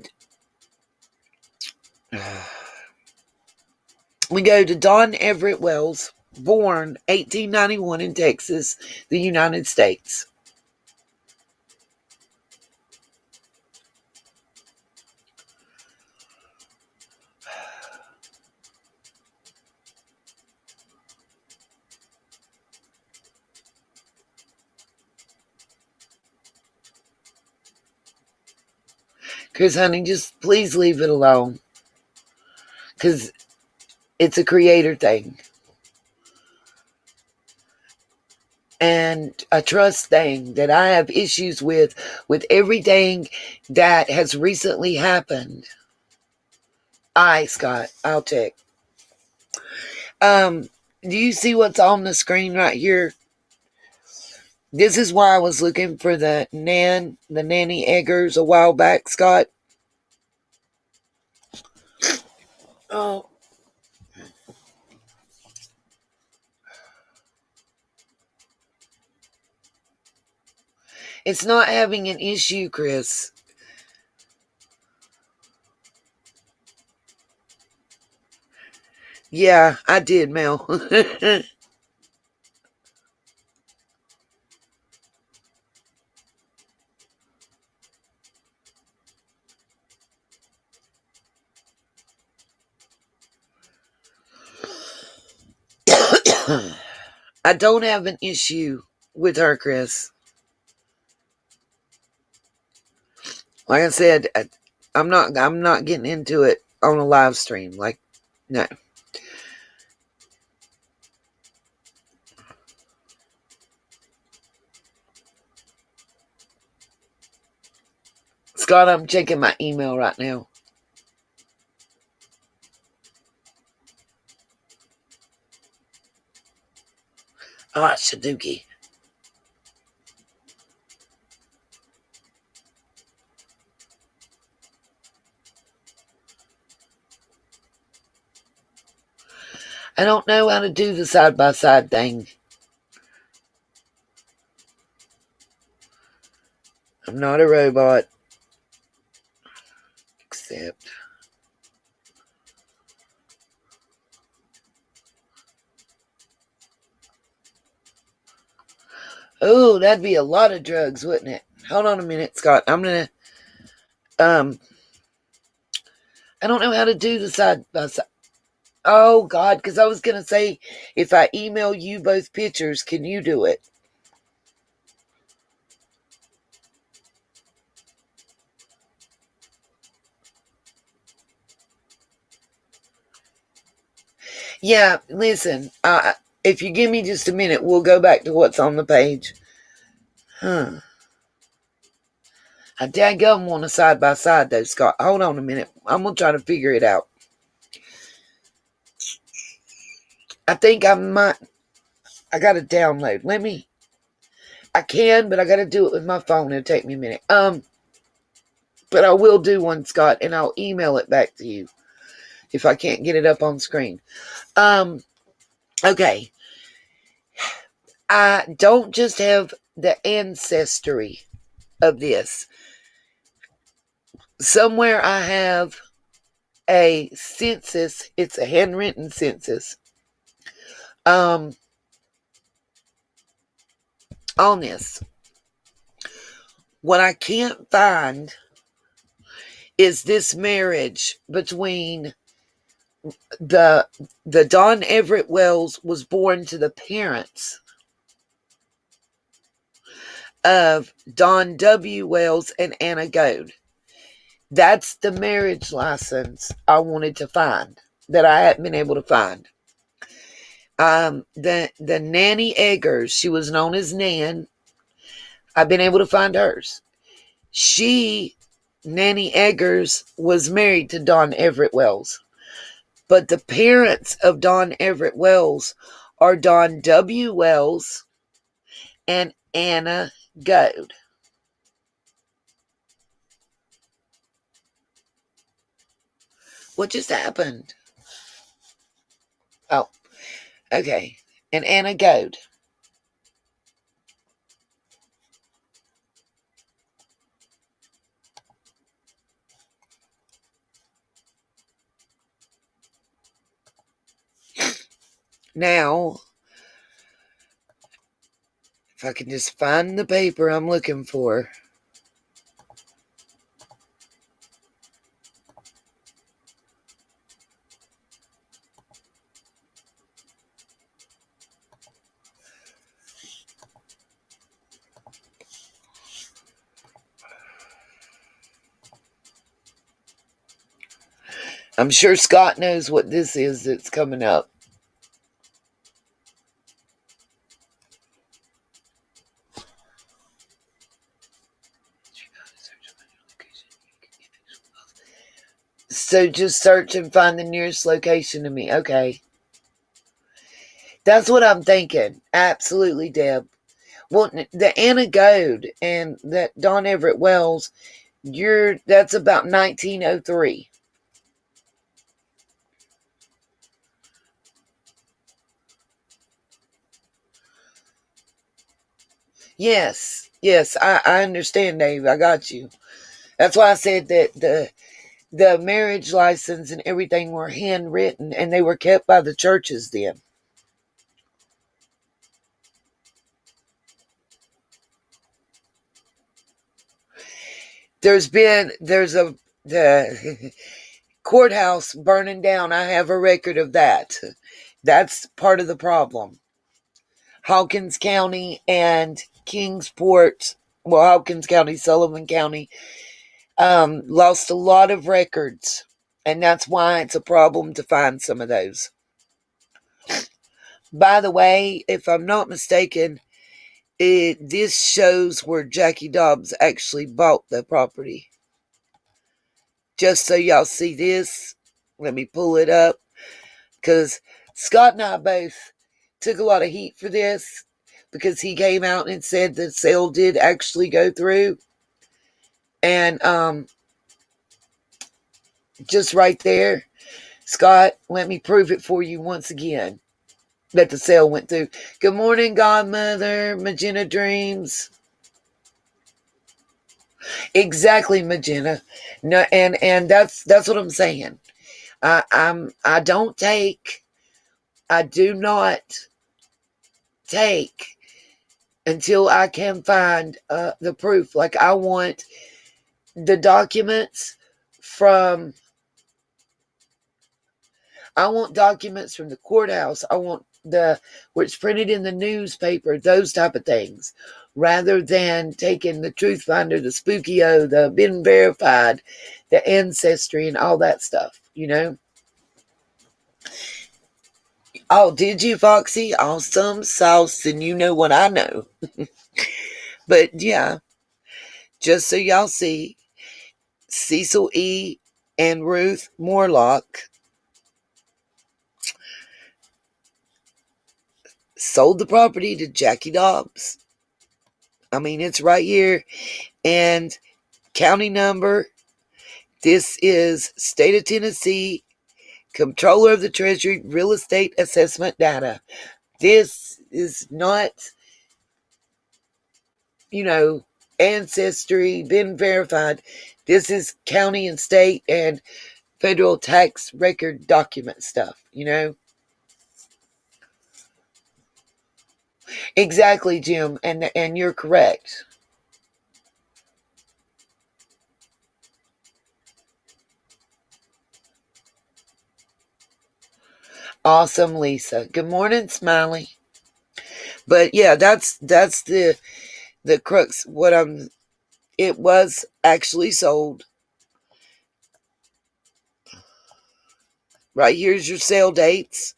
We go to Don Everett Wells, born 1891 in Texas, the United States. Chris, honey, just please leave it alone. Because it's a creator thing. And a trust thing that I have issues with everything that has recently happened. Scott, I'll check. Do you see what's on the screen right here? This is why I was looking for the nanny eggers a while back, Scott. Oh. It's not having an issue, Chris. Yeah, I did, Mel. I don't have an issue with her, Chris. Like I said, I'm not getting into it on a live stream. Like, no. Scott, I'm checking my email right now. Ah, Shaduki. I don't know how to do the side-by-side thing. I'm not a robot. Except... Oh, that'd be a lot of drugs, wouldn't it? Hold on a minute, Scott. I'm gonna... I don't know how to do the side-by-side. Oh, God, because I was gonna say, if I email you both pictures, can you do it? Yeah, listen, if you give me just a minute, we'll go back to what's on the page. Huh. I dadgum want a side-by-side, though, Scott. Hold on a minute. I'm going to try to figure it out. I think I might... I got to download. I can, but I got to do it with my phone. It'll take me a minute. But I will do one, Scott, and I'll email it back to you if I can't get it up on screen. Okay. I don't just have the ancestry of this. Somewhere I have a census. It's a handwritten census. On this. What I can't find is this marriage between the Don Everett Wells was born to the parents of Don W. Wells and Anna Goad. That's the marriage license I wanted to find that I hadn't been able to find. The Nanny Eggers, she was known as Nan. I've been able to find hers. Nanny Eggers, was married to Don Everett Wells. But the parents of Don Everett Wells are Don W. Wells and Anna Goad. What just happened? Oh, okay. And Anna Goad. Now, if I can just find the paper I'm looking for. I'm sure Scott knows what this is that's coming up. So just search and find the nearest location to me. Okay. That's what I'm thinking. Absolutely, Deb. Well, the Anna Goad and that Don Everett Wells, that's about 1903. Yes, I understand, Dave. I got you. That's why I said that the marriage license and everything were handwritten, and they were kept by the churches then. There's the courthouse burning down. I have a record of that. That's part of the problem. Hawkins County and Kingsport, well, Hawkins County, Sullivan County, lost a lot of records, and that's why it's a problem to find some of those. By the way, if I'm not mistaken, this shows where Jackie Dobbs actually bought the property. Just so y'all see this, let me pull it up, because Scott and I both took a lot of heat for this, because he came out and said the sale did actually go through. And just right there, Scott, let me prove it for you once again, that the sale went through. Good morning, Godmother, Magenta Dreams. Exactly, Magenta. No, and that's what I'm saying. I do not take until I can find the proof. Like, I want the documents from the courthouse. I want where it's printed in the newspaper, those type of things, rather than taking the Truth Finder, the Spookio, the been verified, the ancestry, and all that stuff, Oh, did you, Foxy? Awesome sauce, and you know what I know. But yeah, just so y'all see, Cecil E. and Ruth Morlock sold the property to Jackie Dobbs. I mean, it's right here. And county number, this is State of Tennessee, Comptroller of the Treasury, Real Estate Assessment Data. This is not, ancestry, been verified. This is county and state and federal tax record document stuff, Exactly, Jim, and you're correct. Awesome, Lisa. Good morning, Smiley. But yeah, that's the crux. It was actually sold. Right here's your sale dates.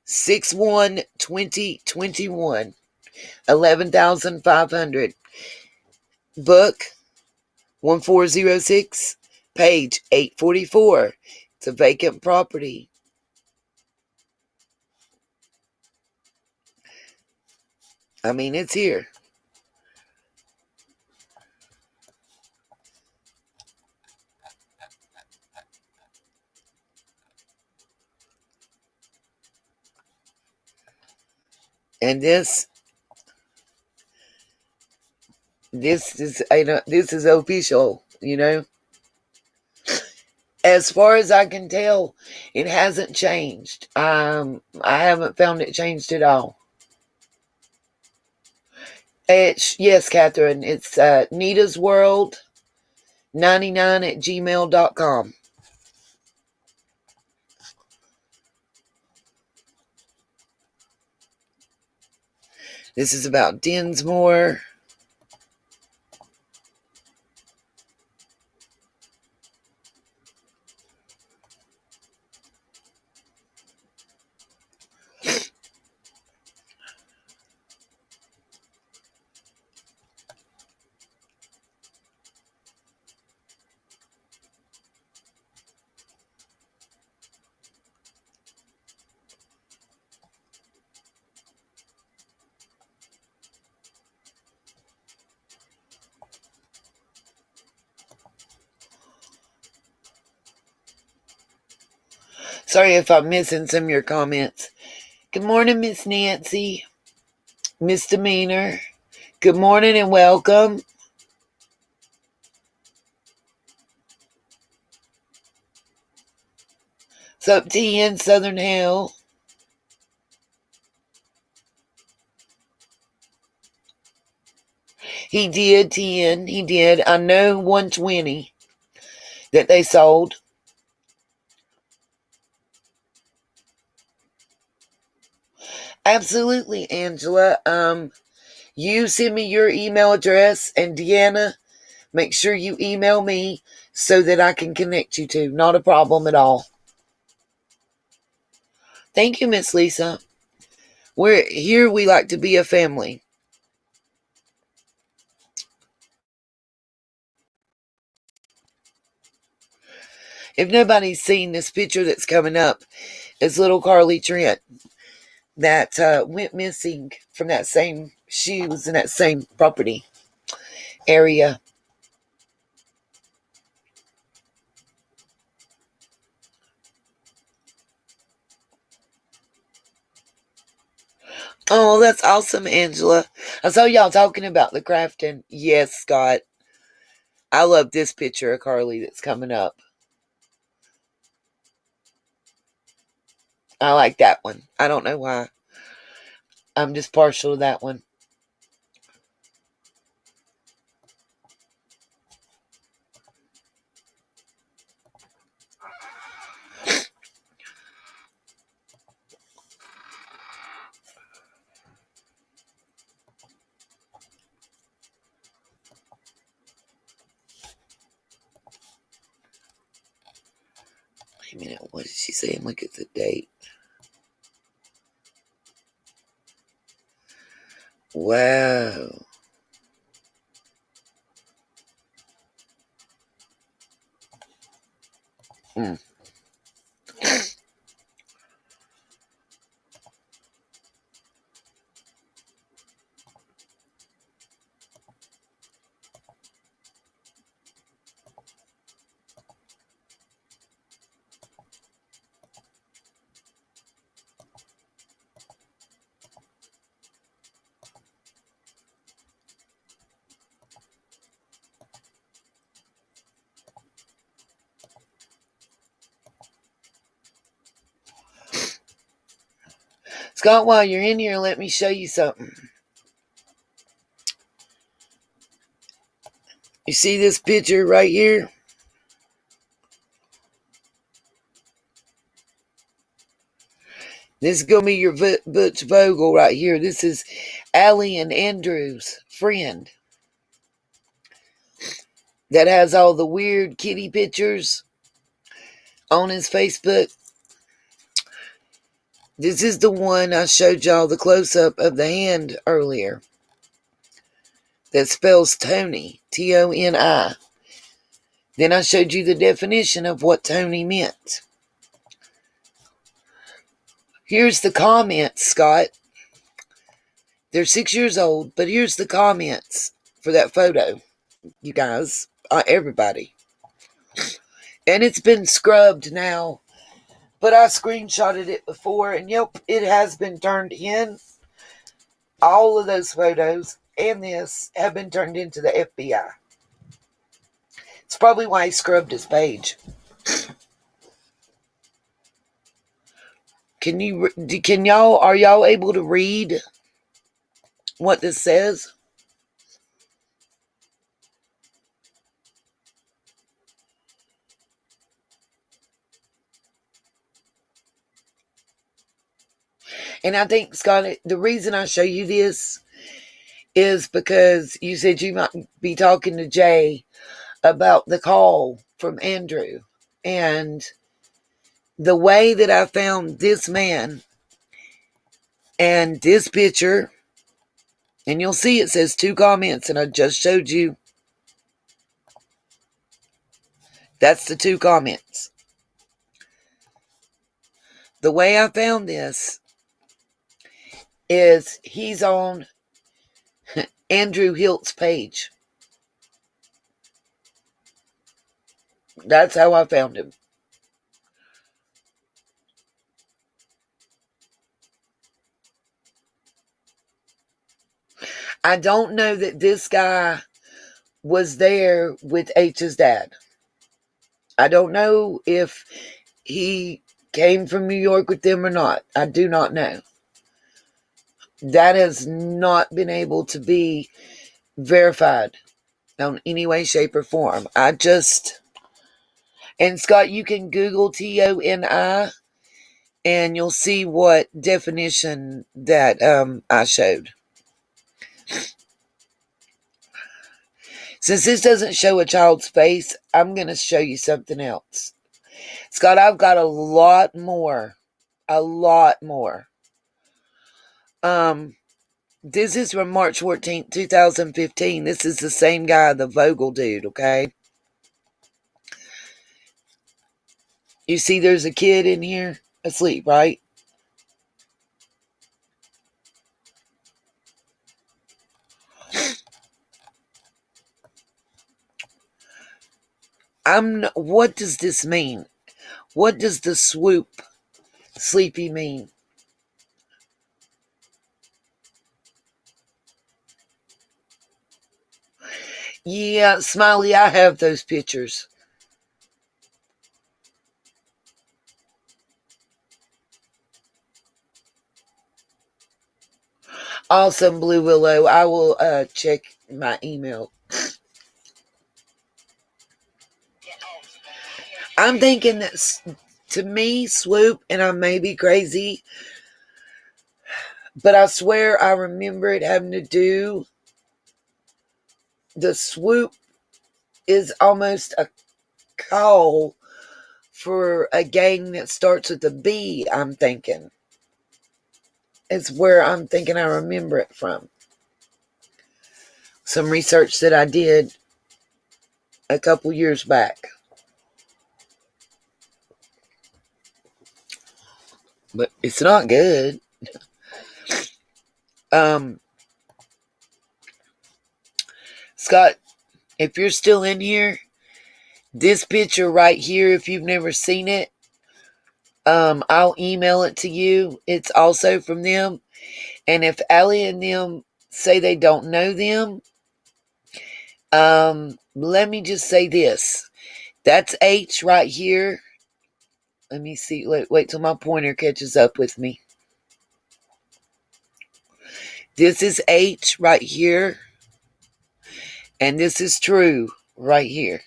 6/1/2021, 11,500. Book 1406, page 844. It's a vacant property. I mean, it's here. And this is, this is official, As far as I can tell, it hasn't changed. I haven't found it changed at all. Yes, Catherine. It's Nita's World 99 at gmail.com. This is about Dinsmore. Sorry if I'm missing some of your comments. Good morning, Miss Nancy. Misdemeanor. Good morning and welcome. What's up, TN Southern Hell? He did, TN. He did. I know 120 that they sold. Absolutely, Angela. You send me your email address, and Deanna, make sure you email me so that I can connect you to. Not a problem at all. Thank you, Miss Lisa. We're here. We like to be a family. If nobody's seen this picture that's coming up, it's little Carly Trent that went missing from that same. She was in that same property area. Oh, that's awesome, Angela. I saw y'all talking about the crafting. Yes, Scott. I love this picture of Carly that's coming up. I like that one. I don't know why. I'm just partial to that one. Wait a minute. What did she say? Look at the date. Wow. Mm. Scott, while you're in here, let me show you something. You see this picture right here? This is going to be your Butch Vogel right here. This is Allie and Andrew's friend that has all the weird kitty pictures on his Facebook. This is the one I showed y'all the close-up of the hand earlier that spells Tony, Toni. Then I showed you the definition of what Tony meant. Here's the comments, Scott. They're 6 years old, but here's the comments for that photo, you guys, everybody. And it's been scrubbed now, but I screenshotted it before, and yep, it has been turned in. All of those photos and this have been turned into the FBI. It's probably why he scrubbed his page. Are y'all able to read what this says? And I think, Scott, the reason I show you this is because you said you might be talking to Jay about the call from Andrew. And the way that I found this man and this picture, and you'll see it says 2 comments, and I just showed you. That's the 2 comments. The way I found this is he's on Andrew Hilt's page. That's how I found him. I don't know that this guy was there with H's dad. I don't know if he came from New York with them or not. I do not know. That has not been able to be verified in any way, shape, or form. And Scott, you can Google TONI and you'll see what definition that I showed. Since this doesn't show a child's face, I'm going to show you something else. Scott, I've got a lot more. This is from March 14th, 2015. This is the same guy, the Vogel dude, okay? You see there's a kid in here asleep, right? What does this mean? What does the swoop sleepy mean? Yeah, Smiley, I have those pictures. Awesome, Blue Willow. I will check my email. I'm thinking that, to me, swoop, and I may be crazy, but I swear I remember it having to do. The swoop is almost a call for a gang that starts with a B, I'm thinking. It's where I'm thinking I remember it from. Some research that I did a couple years back. But it's not good. Scott, if you're still in here, this picture right here, if you've never seen it, I'll email it to you. It's also from them. And if Allie and them say they don't know them, let me just say this. That's H right here. Let me see. Wait till my pointer catches up with me. This is H right here. And this is True right here.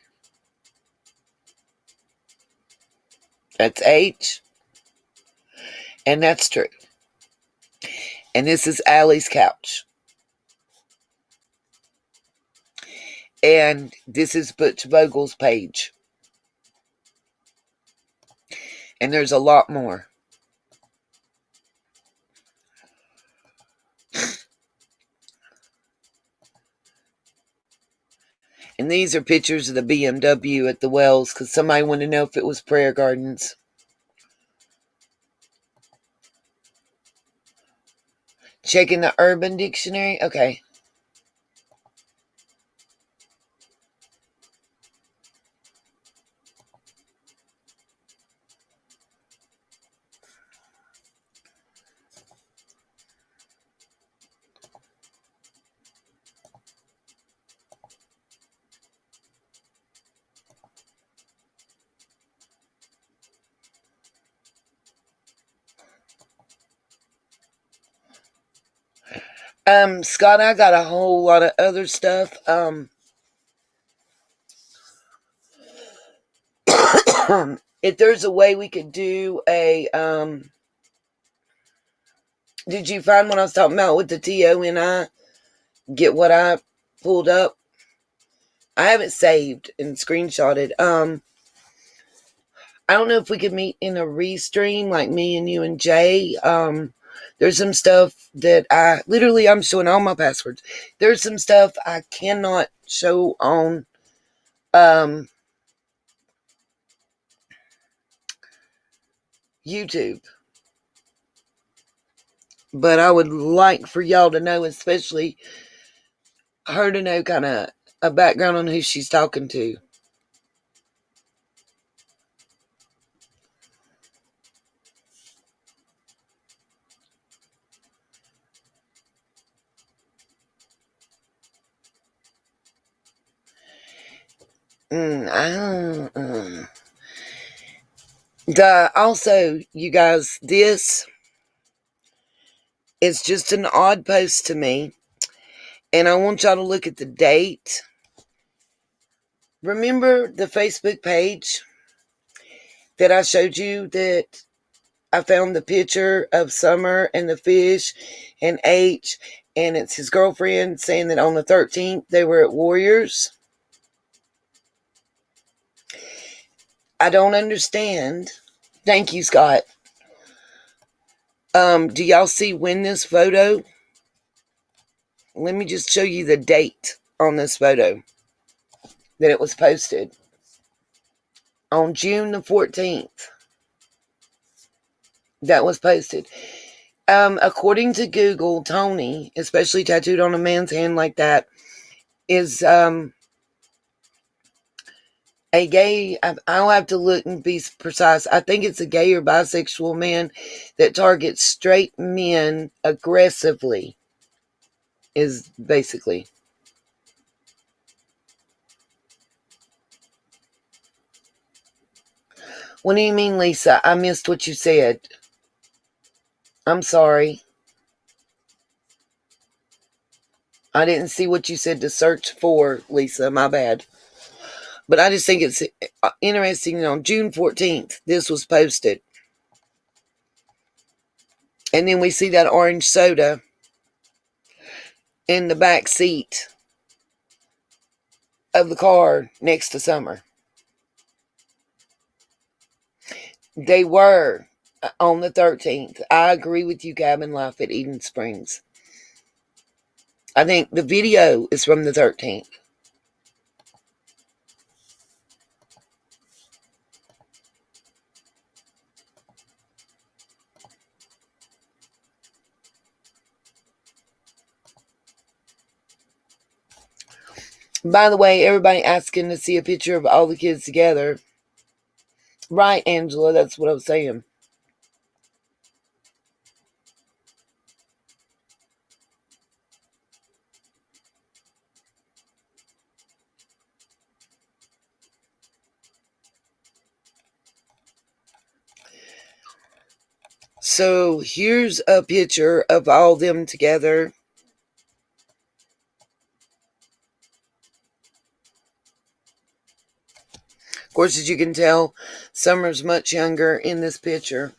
That's H. And that's True. And this is Allie's couch. And this is Butch Vogel's page. And there's a lot more. And these are pictures of the BMW at the Wells, because somebody wanted to know if it was prayer gardens. Checking the Urban Dictionary. Okay. Scott, I got a whole lot of other stuff. If there's a way we could do a, did you find what I was talking about with the TONI? Get what I pulled up? I have it saved and screenshotted. I don't know if we could meet in a restream like me and you and Jay. There's some stuff that I'm showing all my passwords. There's some stuff I cannot show on YouTube. But I would like for y'all to know, especially her to know kind of a background on who she's talking to. Also, you guys, this is just an odd post to me, and I want y'all to look at the date. Remember the Facebook page that I showed you that I found the picture of Summer and the fish and H, and it's his girlfriend saying that on the 13th they were at Warriors? I don't understand. Thank you, Scott. Do y'all see when this photo? Let me just show you the date on this photo that it was posted. On June the 14th. That was posted. According to Google, Tony, especially tattooed on a man's hand like that, is a gay, I'll have to look and be precise. I think it's a gay or bisexual man that targets straight men aggressively, is basically. What do you mean, Lisa? I missed what you said. I'm sorry. I didn't see what you said to search for, Lisa. My bad. But I just think it's interesting that on June 14th, this was posted. And then we see that orange soda in the back seat of the car next to Summer. They were on the 13th. I agree with you, Cabin Life at Eden Springs. I think the video is from the 13th. By the way, everybody asking to see a picture of all the kids together. Right, Angela, that's what I was saying. So here's a picture of all them together. Of course, as you can tell, Summer's much younger in this picture.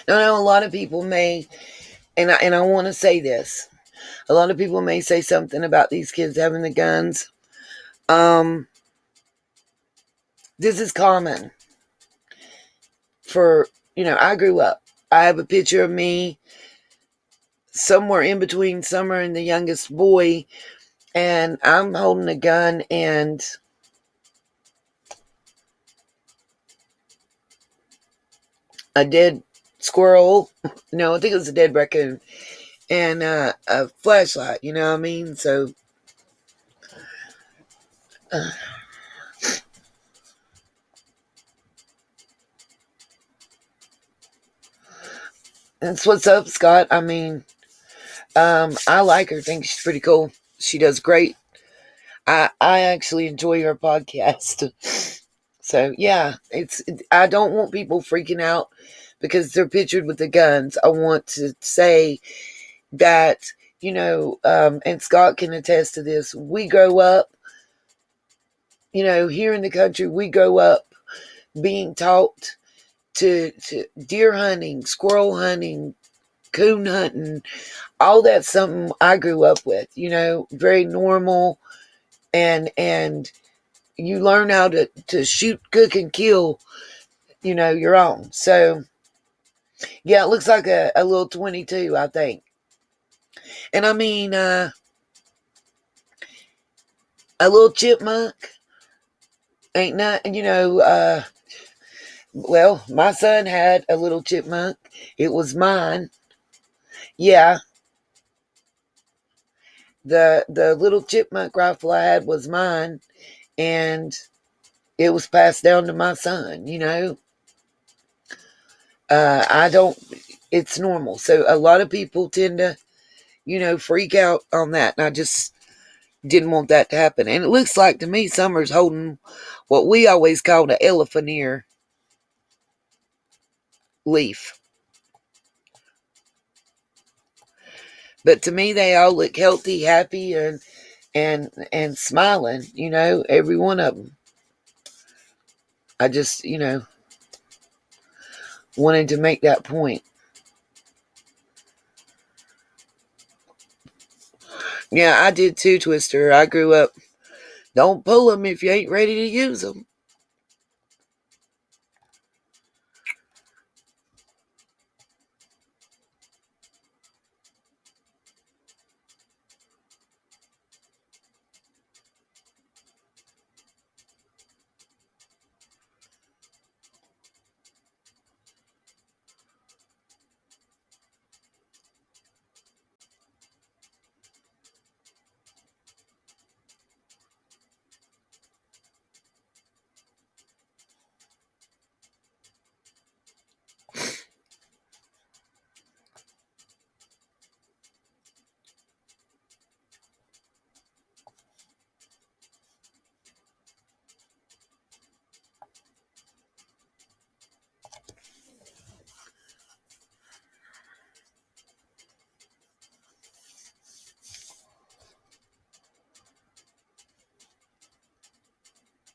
Now, I know a lot of people may, and I want to say this, a lot of people may say something about these kids having the guns. This is common for, I grew up. I have a picture of me somewhere in between Summer and the youngest boy, and I'm holding a gun and a dead squirrel. No, I think it was a dead raccoon. And a flashlight, you know what I mean? So, that's what's up, Scott. I mean, I like her. Think she's pretty cool. She does great. I actually enjoy her podcast. So yeah, I don't want people freaking out because they're pictured with the guns, I want to say that, and Scott can attest to this, we grow up, here in the country, we grow up being taught to deer hunting, squirrel hunting, coon hunting, all that's something I grew up with, very normal, and you learn how to shoot, cook, and kill, your own. So, yeah, it looks like a little 22, I think. And I mean, a little chipmunk ain't nothing, well, my son had a little chipmunk. It was mine. Yeah, the little chipmunk rifle I had was mine, and it was passed down to my son, I don't, it's normal. So a lot of people tend to, freak out on that. And I just didn't want that to happen. And it looks like to me Summer's holding what we always called an elephant ear leaf. But to me they all look healthy, happy, and smiling, every one of them. I just, wanted to make that point. Yeah, I did too, Twister. I grew up, don't pull them if you ain't ready to use them.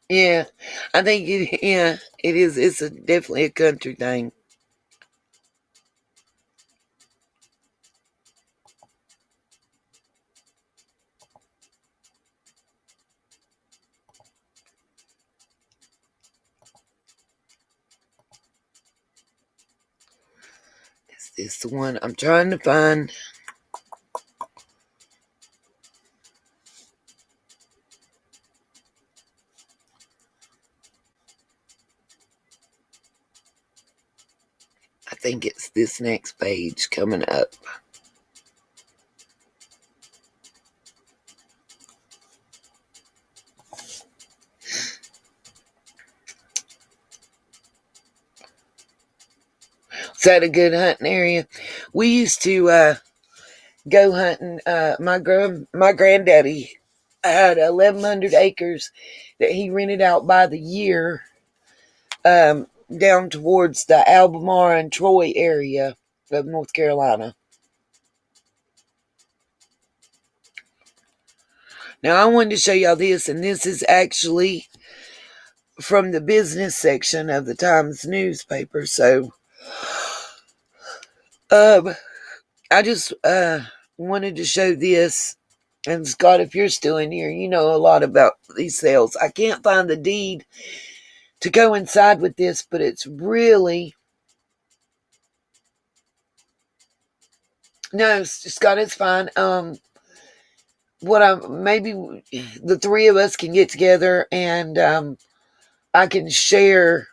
Yeah, I think it is. It's definitely a country thing. Is this the one I'm trying to find? I think it's this next page coming up. Is that a good hunting area? We used to go hunting. My granddaddy had 1,100 acres that he rented out by the year, down towards the Albemarle and Troy area of North Carolina. Now I wanted to show y'all this, and this is actually from the business section of the Times newspaper. So, I just wanted to show this. And Scott, if you're still in here, you know a lot about these sales. I can't find the deed to coincide with this, but it's really, no, Scott, it's fine. Maybe the three of us can get together, and I can share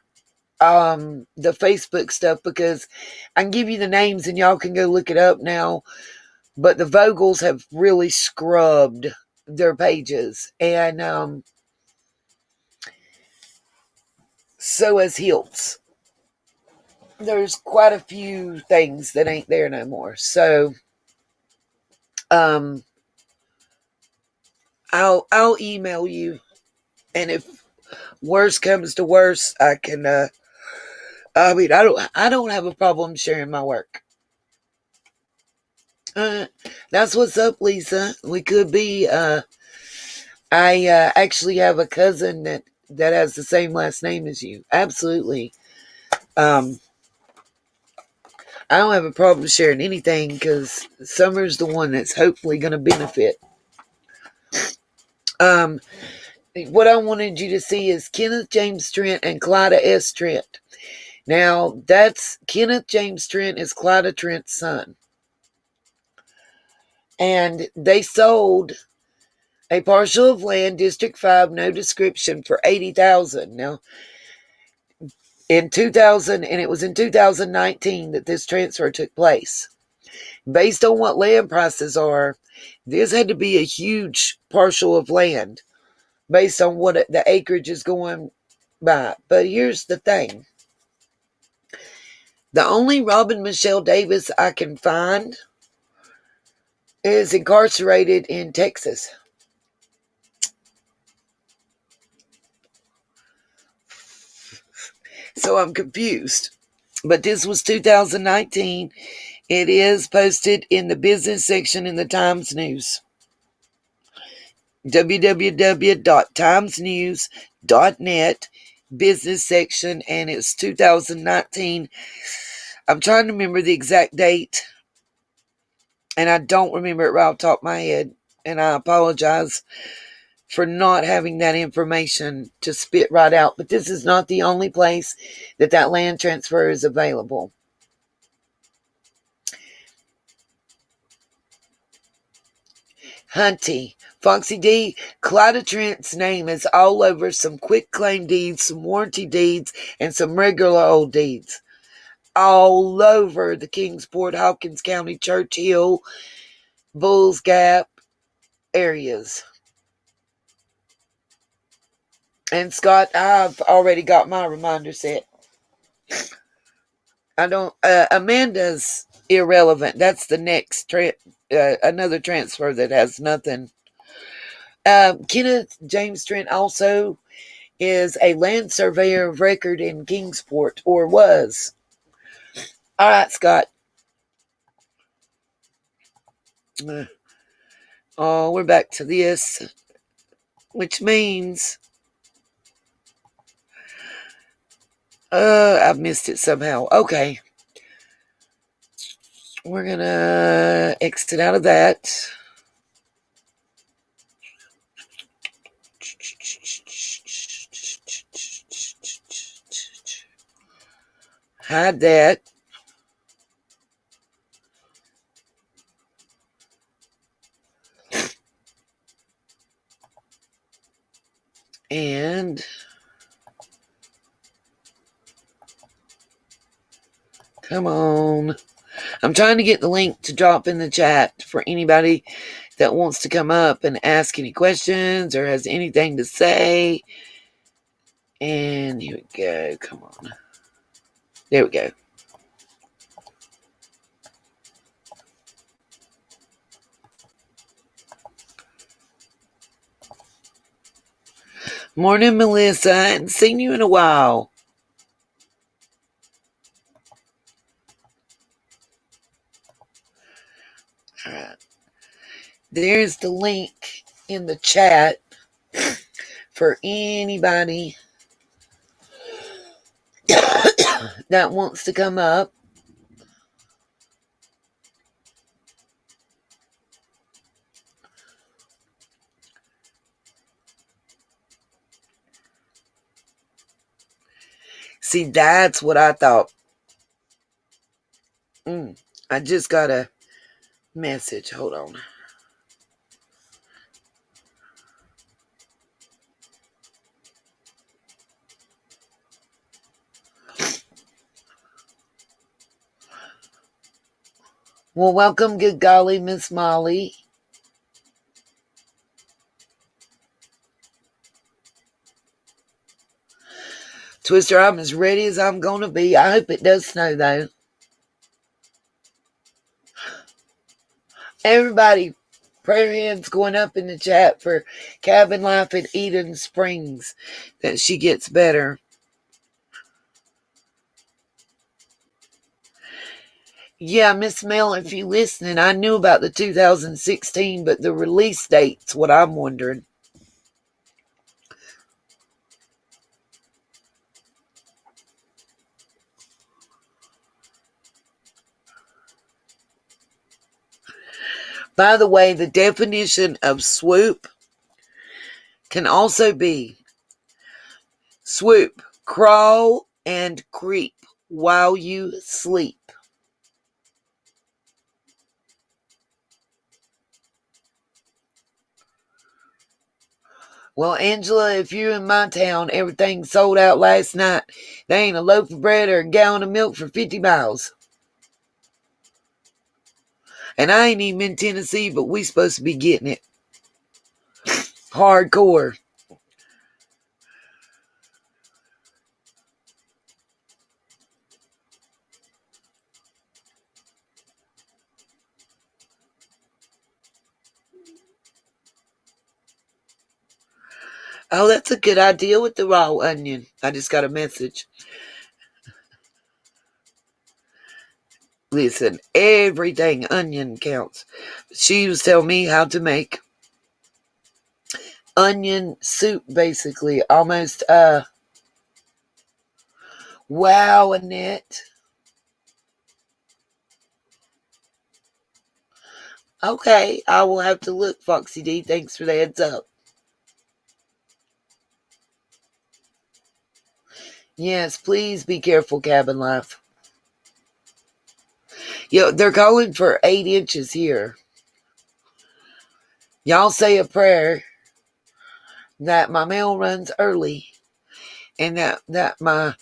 the Facebook stuff, because I can give you the names and y'all can go look it up now. But the Vogels have really scrubbed their pages, and so has Hiltz. There's quite a few things that ain't there no more. So I'll email you, and if worse comes to worse, I can I mean, I don't have a problem sharing my work. That's what's up, Lisa. We could be. I actually have a cousin that has the same last name as you. Absolutely. I don't have a problem sharing anything because Summer's the one that's hopefully going to benefit. What I wanted you to see is Kenneth James Trent and Clyda S. Trent. Now, that's Kenneth James Trent is Clyda Trent's son. And they sold a parcel of land, District 5, no description, for $80,000. Now, in 2000, and it was in 2019 that this transfer took place. Based on what land prices are, this had to be a huge parcel of land based on what the acreage is going by. But here's the thing. The only Robin Michelle Davis I can find is incarcerated in Texas. So I'm confused. But this was 2019. It is posted in the business section in the Times News. www.timesnews.net business section, and it's 2019. I'm trying to remember the exact date, and I don't remember it right off the top of my head, and I apologize for not having that information to spit right out. But this is not the only place that land transfer is available. Hunty, Foxy D, Clyda Trent's name is all over some quick claim deeds, some warranty deeds, and some regular old deeds. All over the Kingsport, Hawkins County, Churchill, Bulls Gap areas. And Scott, I've already got my reminder set. I don't. Amanda's irrelevant. That's the next another transfer that has nothing. Kenneth James Trent also is a land surveyor of record in Kingsport, or was. All right, Scott. Oh, we're back to this, which means I've missed it somehow. Okay. We're going to exit out of that. Hide that. And come on. I'm trying to get the link to drop in the chat for anybody that wants to come up and ask any questions or has anything to say. And here we go. Come on. There we go. Morning, Melissa. I hadn't seen you in a while. All right. There's the link in the chat for anybody that wants to come up. See, that's what I thought. I just got a message. Hold on. Well, welcome, good golly, Miss Molly. Twister, I'm as ready as I'm going to be. I hope it does snow, though. Everybody, prayer hands going up in the chat for Cabin Life at Eden Springs, that she gets better. Yeah, Miss Mel, if you listening, I knew about the 2016, but the release date's what I'm wondering. By the way, the definition of swoop can also be swoop, crawl, and creep while you sleep. Well, Angela, if you're in my town, everything sold out last night. There ain't a loaf of bread or a gallon of milk for 50 miles. And I ain't even in Tennessee, but we supposed to be getting it. Hardcore. Oh, that's a good idea with the raw onion. I just got a message. Listen, everything onion counts. She was telling me how to make onion soup, basically. Almost, wow, Annette. Okay, I will have to look, Foxy D. Thanks for the heads up. Yes, please be careful, cabin life. They're calling for 8 inches here. Y'all say a prayer that my mail runs early and that my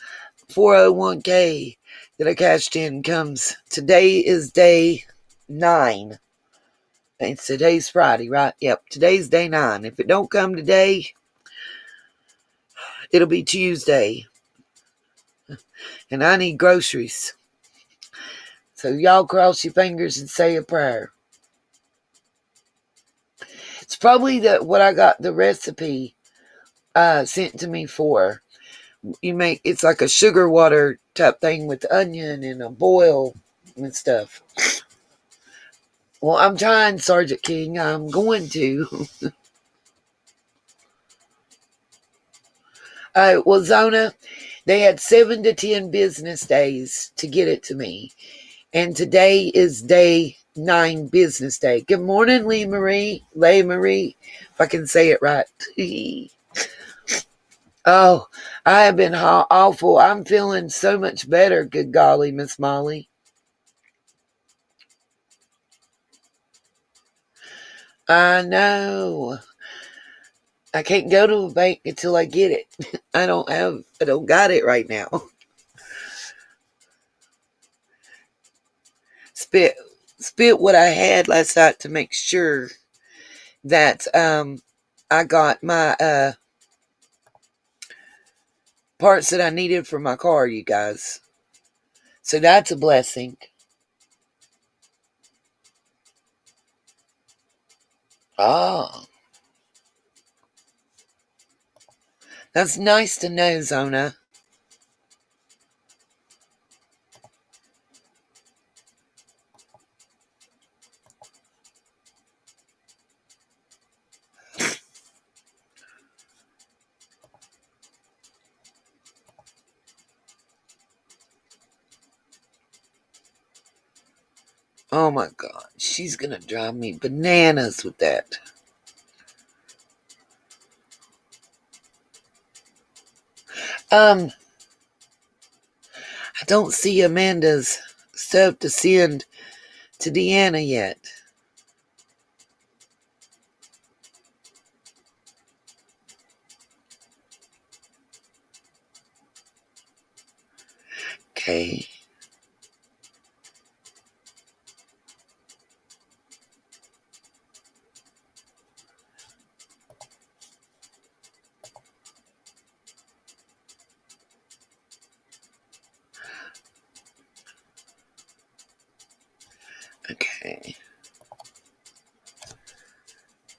401k that I cashed in comes. Today is day 9. And today's Friday, right? Yep, today's day 9. If it don't come today, it'll be Tuesday. And I need groceries. So y'all cross your fingers and say a prayer. It's probably what I got the recipe sent to me for. It's like a sugar water type thing with onion and a boil and stuff. Well, I'm trying, Sergeant King. I'm going to. Well, Zona, they had 7 to 10 business days to get it to me. And today is day 9 business day. Good morning, Lee Marie, if I can say it right. Oh, I have been awful. I'm feeling so much better. Good golly, Miss Molly. I know. I can't go to a bank until I get it. I don't got it right now. Spit what I had last night to make sure that I got my parts that I needed for my car, you guys. So that's a blessing. Oh, that's nice to know, Zona. Oh my God, she's gonna drive me bananas with that. I don't see Amanda's stuff to send to Deanna yet. Okay. Okay.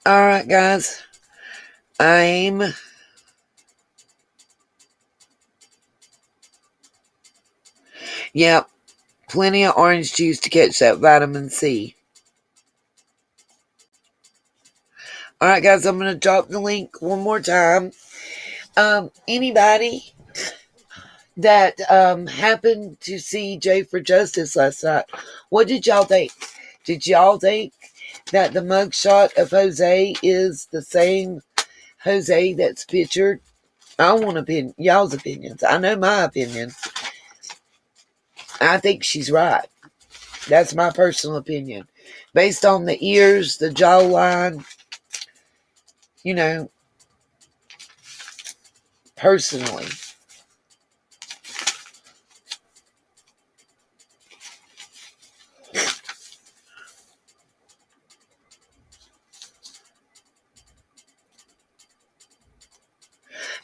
All right, guys. Yep. plenty of orange juice to catch that vitamin C. All right, guys, I'm going to drop the link one more time. Anybody that happened to see Jay for Justice last night, what did y'all think? Did y'all think that the mugshot of Jose is the same Jose that's pictured? I want y'all's opinions. I know my opinion. I think she's right. That's my personal opinion. Based on the ears, the jawline, personally.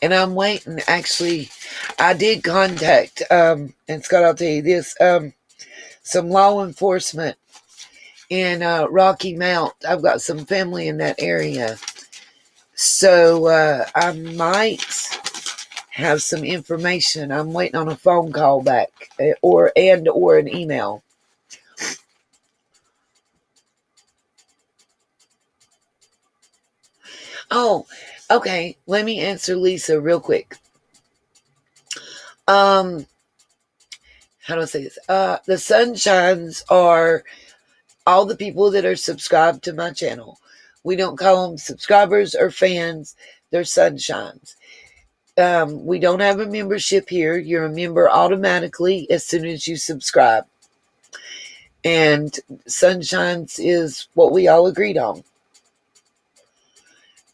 And I'm waiting. Actually, I did contact, and Scott, I'll tell you this, some law enforcement in Rocky Mount. I've got some family in that area. So I might have some information. I'm waiting on a phone call back or an email. Oh, okay. Let me answer Lisa real quick. How do I say this? The Sunshines are all the people that are subscribed to my channel. We don't call them subscribers or fans. They're Sunshines. We don't have a membership here. You're a member automatically as soon as you subscribe. And Sunshines is what we all agreed on.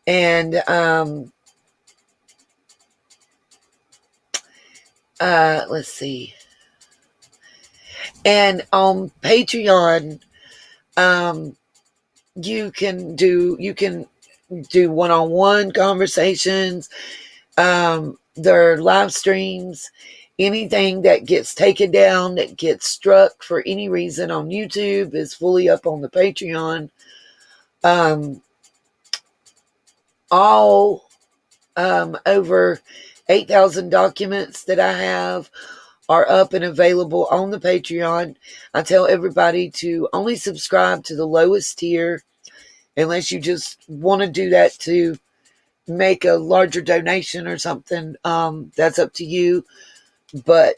And let's see. And on Patreon, you can do one-on-one conversations. There are live streams. Anything that gets taken down, that gets struck for any reason on YouTube is fully up on the Patreon. All over 8,000 documents that I have are up and available on the Patreon. I tell everybody to only subscribe to the lowest tier unless you just want to do that to make a larger donation or something. That's up to you. But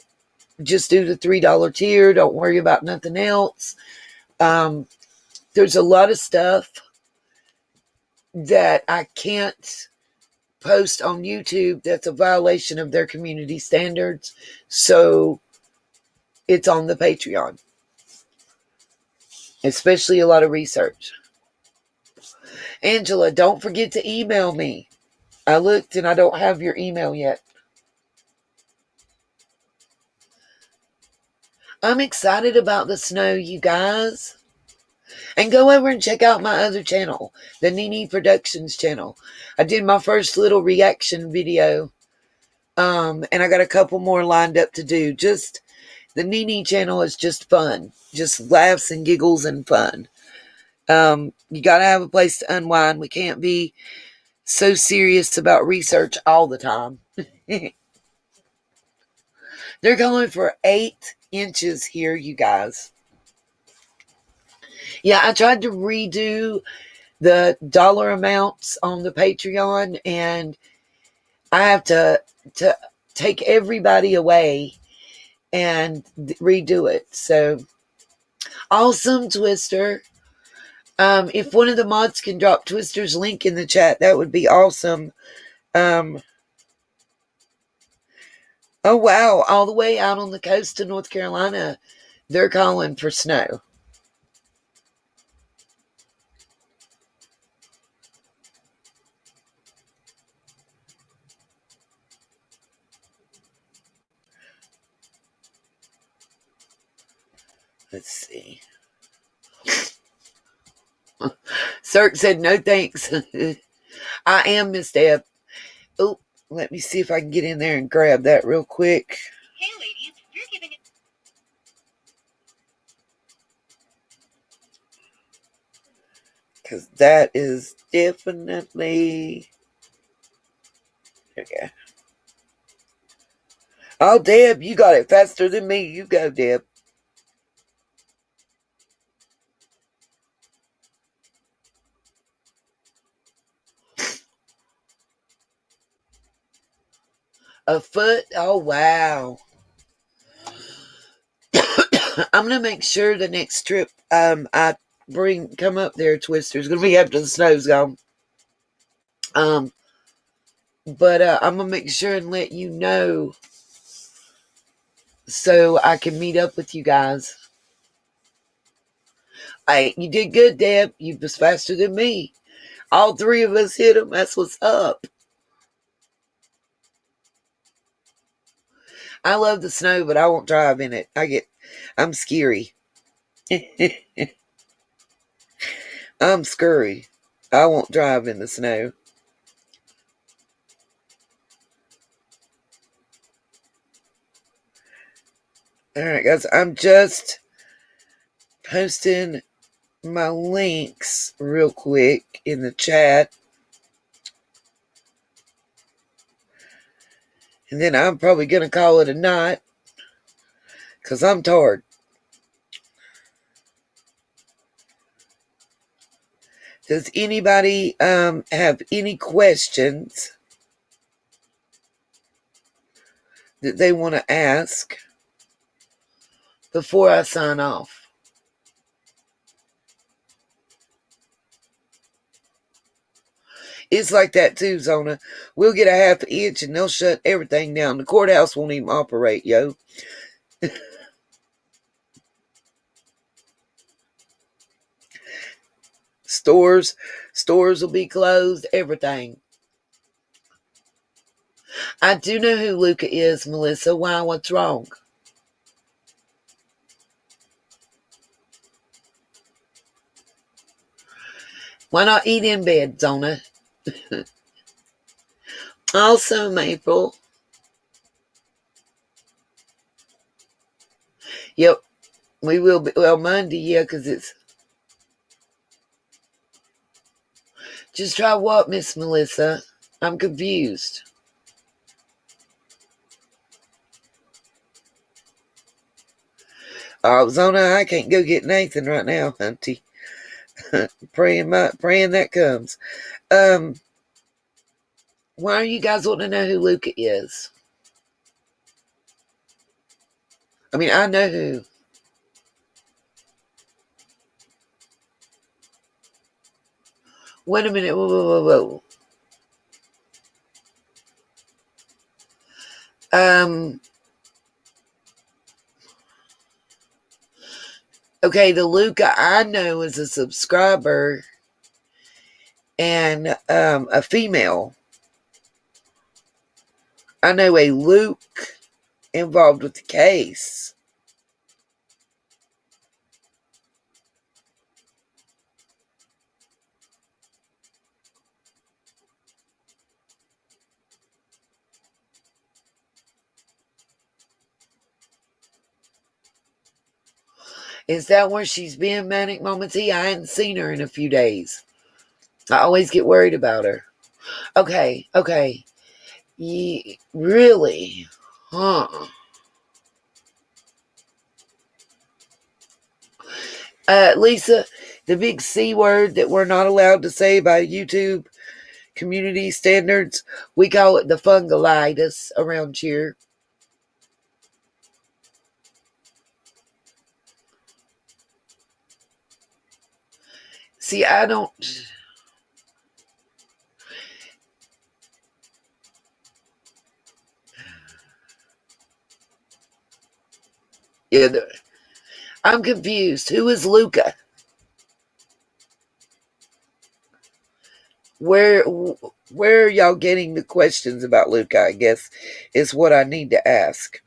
just do the $3 tier. Don't worry about nothing else. There's a lot of stuff that I can't post on YouTube that's a violation of their community standards. So it's on the Patreon. Especially a lot of research. Angela, don't forget to email me. I looked and I don't have your email yet. I'm excited about the snow, you guys. And go over and check out my other channel, the Nene Productions channel. I did my first little reaction video. And I got a couple more lined up to do. Just the Nene channel is just fun. Just laughs and giggles and fun. You got to have a place to unwind. We can't be so serious about research all the time. They're going for 8 inches here, you guys. Yeah, I tried to redo the dollar amounts on the Patreon, and I have to take everybody away and redo it. So, awesome, Twister. If one of the mods can drop Twister's link in the chat, that would be awesome. Oh, wow. All the way out on the coast of North Carolina, they're calling for snow. Let's see. Cirque said no thanks. I am Miss Deb. Oh, let me see if I can get in there and grab that real quick. Hey, ladies, you're giving it. Because that is definitely... There we go. Oh, Deb, you got it faster than me. You go, Deb. A foot? Oh, wow. I'm going to make sure the next trip I come up there, Twister, is going to be after the snow's gone. But I'm going to make sure and let you know so I can meet up with you guys. You did good, Deb. You was faster than me. All three of us hit them. That's what's up. I love the snow, but I won't drive in it. I'm scary. I'm scurry. I won't drive in the snow. All right, guys. I'm just posting my links real quick in the chat. And then I'm probably going to call it a night because I'm tired. Does anybody have any questions that they want to ask before I sign off? It's like that too, Zona. We'll get a half inch and they'll shut everything down. The courthouse won't even operate, yo. Stores will be closed, everything. I do know who Luca is, Melissa. Why? What's wrong? Why not eat in bed, Zona? Also, April. Yep, we will be. Well, Monday, yeah, because it's. Just try what, Miss Melissa? I'm confused. Zona, I can't go get Nathan right now, hunty. praying that comes. Why are you guys wanting to know who Luca is? I mean, I know who. Wait a minute. Whoa. Okay, the Luca I know is a subscriber and a female. I know a Luke involved with the case. Is that where she's been, Manic Moments? I hadn't seen her in a few days. I always get worried about her. Okay. Really? Huh. Lisa, the big C word that we're not allowed to say by YouTube community standards, we call it the fungalitis around here. See, I don't. Yeah, I'm confused. Who is Luca? Where are y'all getting the questions about Luca, I guess, is what I need to ask.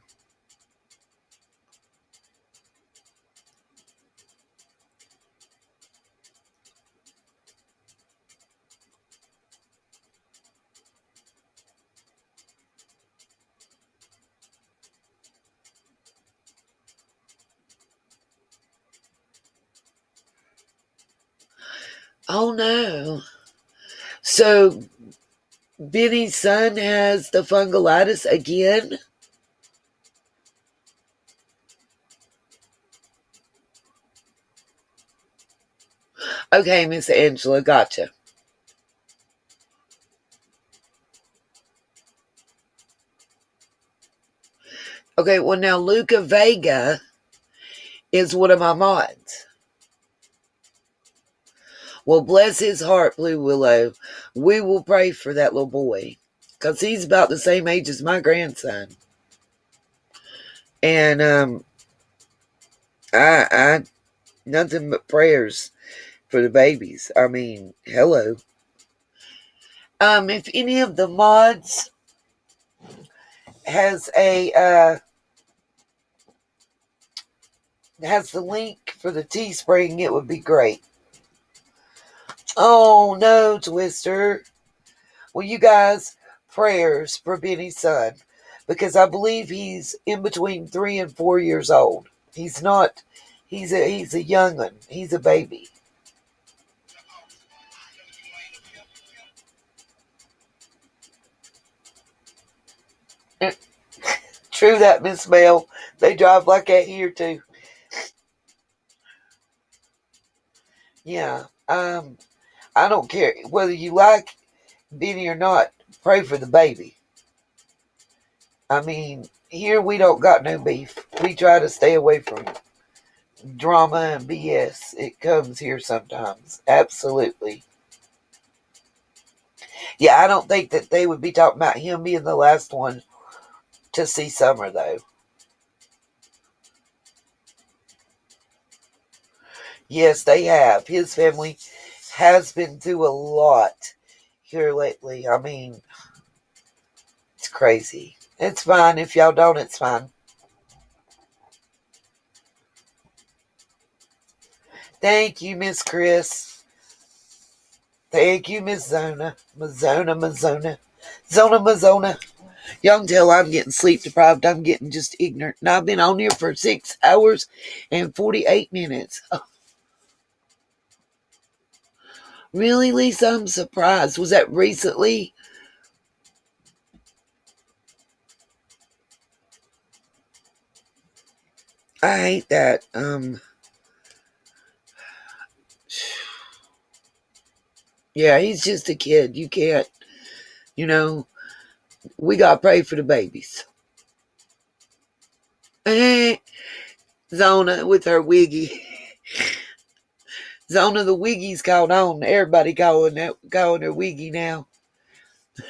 Oh, no. So, Benny's son has the fungalitis again? Okay, Miss Angela, gotcha. Okay, well now Luca Vega is one of my mods. Well, bless his heart, Blue Willow. We will pray for that little boy. Because he's about the same age as my grandson. And I nothing but prayers for the babies. I mean, hello. If any of the mods has has the link for the Teespring, it would be great. Oh no, Twister. Well, you guys, prayers for Benny's son, because I believe he's in between 3 and 4 years old. He's not. He's a young one. He's a baby. True that, Miss Mel. They drive like that here too. Yeah. I don't care whether you like Benny or not. Pray for the baby. I mean, here we don't got no beef. We try to stay away from drama and BS. It comes here sometimes. Absolutely. Yeah, I don't think that they would be talking about him being the last one to see Summer, though. Yes, they have. His family has been through a lot here lately. I mean, it's crazy. It's fine. If y'all don't, it's fine. Thank you, Miss Chris. Thank you, Miss Zona. Mazona. Zona. Y'all can tell I'm getting sleep deprived. I'm getting just ignorant. And I've been on here for 6 hours and 48 minutes. Oh, really, Lisa? I'm surprised. Was that recently? I hate that. Yeah, he's just a kid. You can't, we got to pray for the babies. Zona with her wiggy. Zona the wiggy's caught on. Everybody calling her wiggy now.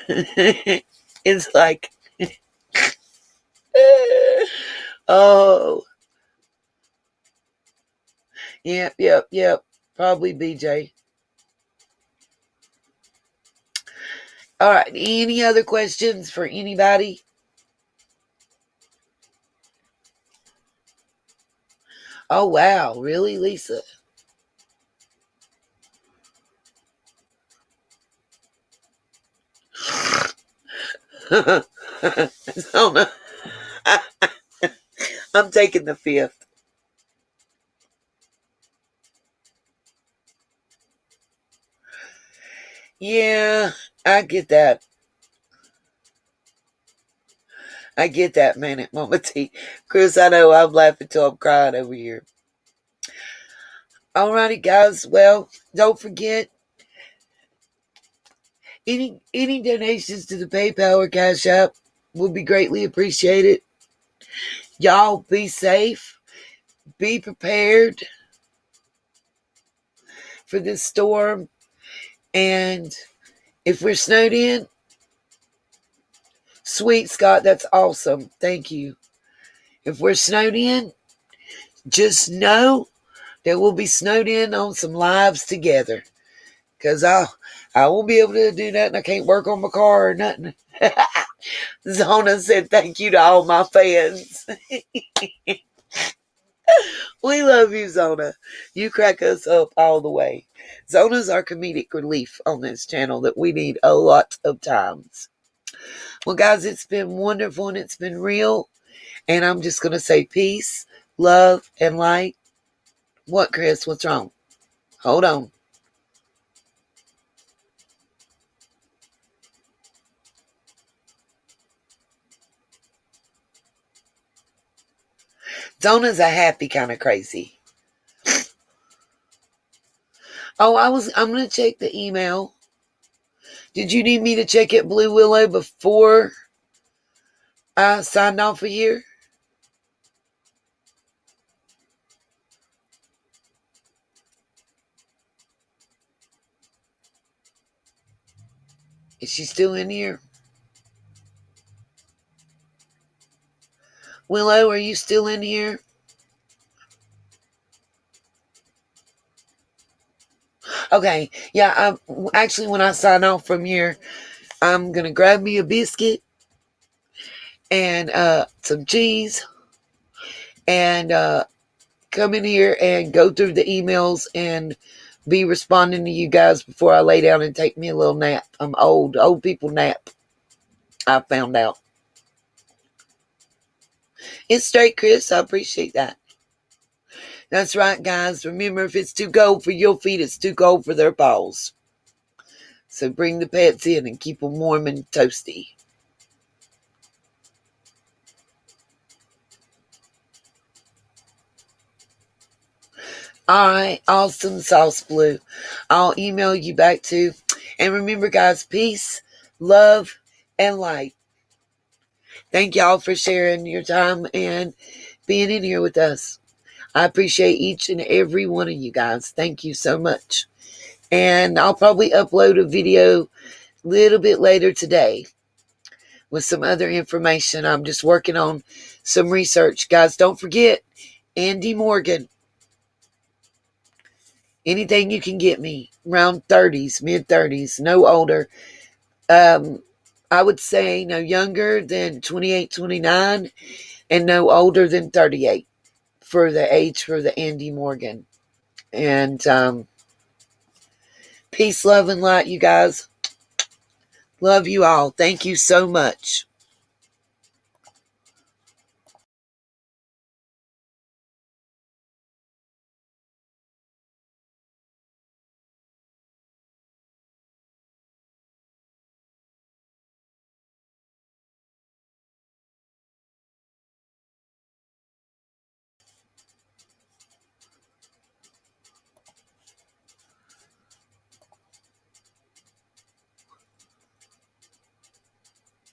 It's like, oh, yep. Probably BJ. All right. Any other questions for anybody? Oh, wow. Really, Lisa? Zona. I'm taking the 5th. Yeah, I get that. I get that, man, at Mama T. Chris, I know I'm laughing till I'm crying over here. Alrighty, guys. Well, don't forget, any donations to the PayPal or Cash App will be greatly appreciated. Y'all be safe. Be prepared for this storm. And if we're snowed in, sweet Scott, that's awesome. Thank you. If we're snowed in, just know that we'll be snowed in on some lives together. Because I won't be able to do that, and I can't work on my car or nothing. Zona said thank you to all my fans. We love you, Zona. You crack us up all the way. Zona's our comedic relief on this channel that we need a lot of times. Well, guys, it's been wonderful and it's been real. And I'm just going to say peace, love, and light. What, Chris? What's wrong? Hold on. Zona's a happy kind of crazy. Oh, I'm going to check the email. Did you need me to check it, Blue Willow, before I signed off of here? Is she still in here? Willow, are you still in here? Okay, yeah, actually, when I sign off from here, I'm going to grab me a biscuit and some cheese and come in here and go through the emails and be responding to you guys before I lay down and take me a little nap. I'm old. Old people nap, I found out. It's straight, Chris. I appreciate that. That's right, guys. Remember, if it's too cold for your feet, it's too cold for their paws. So bring the pets in and keep them warm and toasty. All right, awesome, Sauce Blue. I'll email you back too. And remember, guys, peace, love, and light. Thank y'all for sharing your time and being in here with us. I appreciate each and every one of you guys. Thank you so much. And I'll probably upload a video a little bit later today with some other information. I'm just working on some research. Guys, don't forget Andy Morgan. Anything you can get me around 30s, mid 30s, no older. I would say no younger than 28, 29, and no older than 38 for the age for the Andy Morgan. And peace, love, and light, you guys. Love you all. Thank you so much.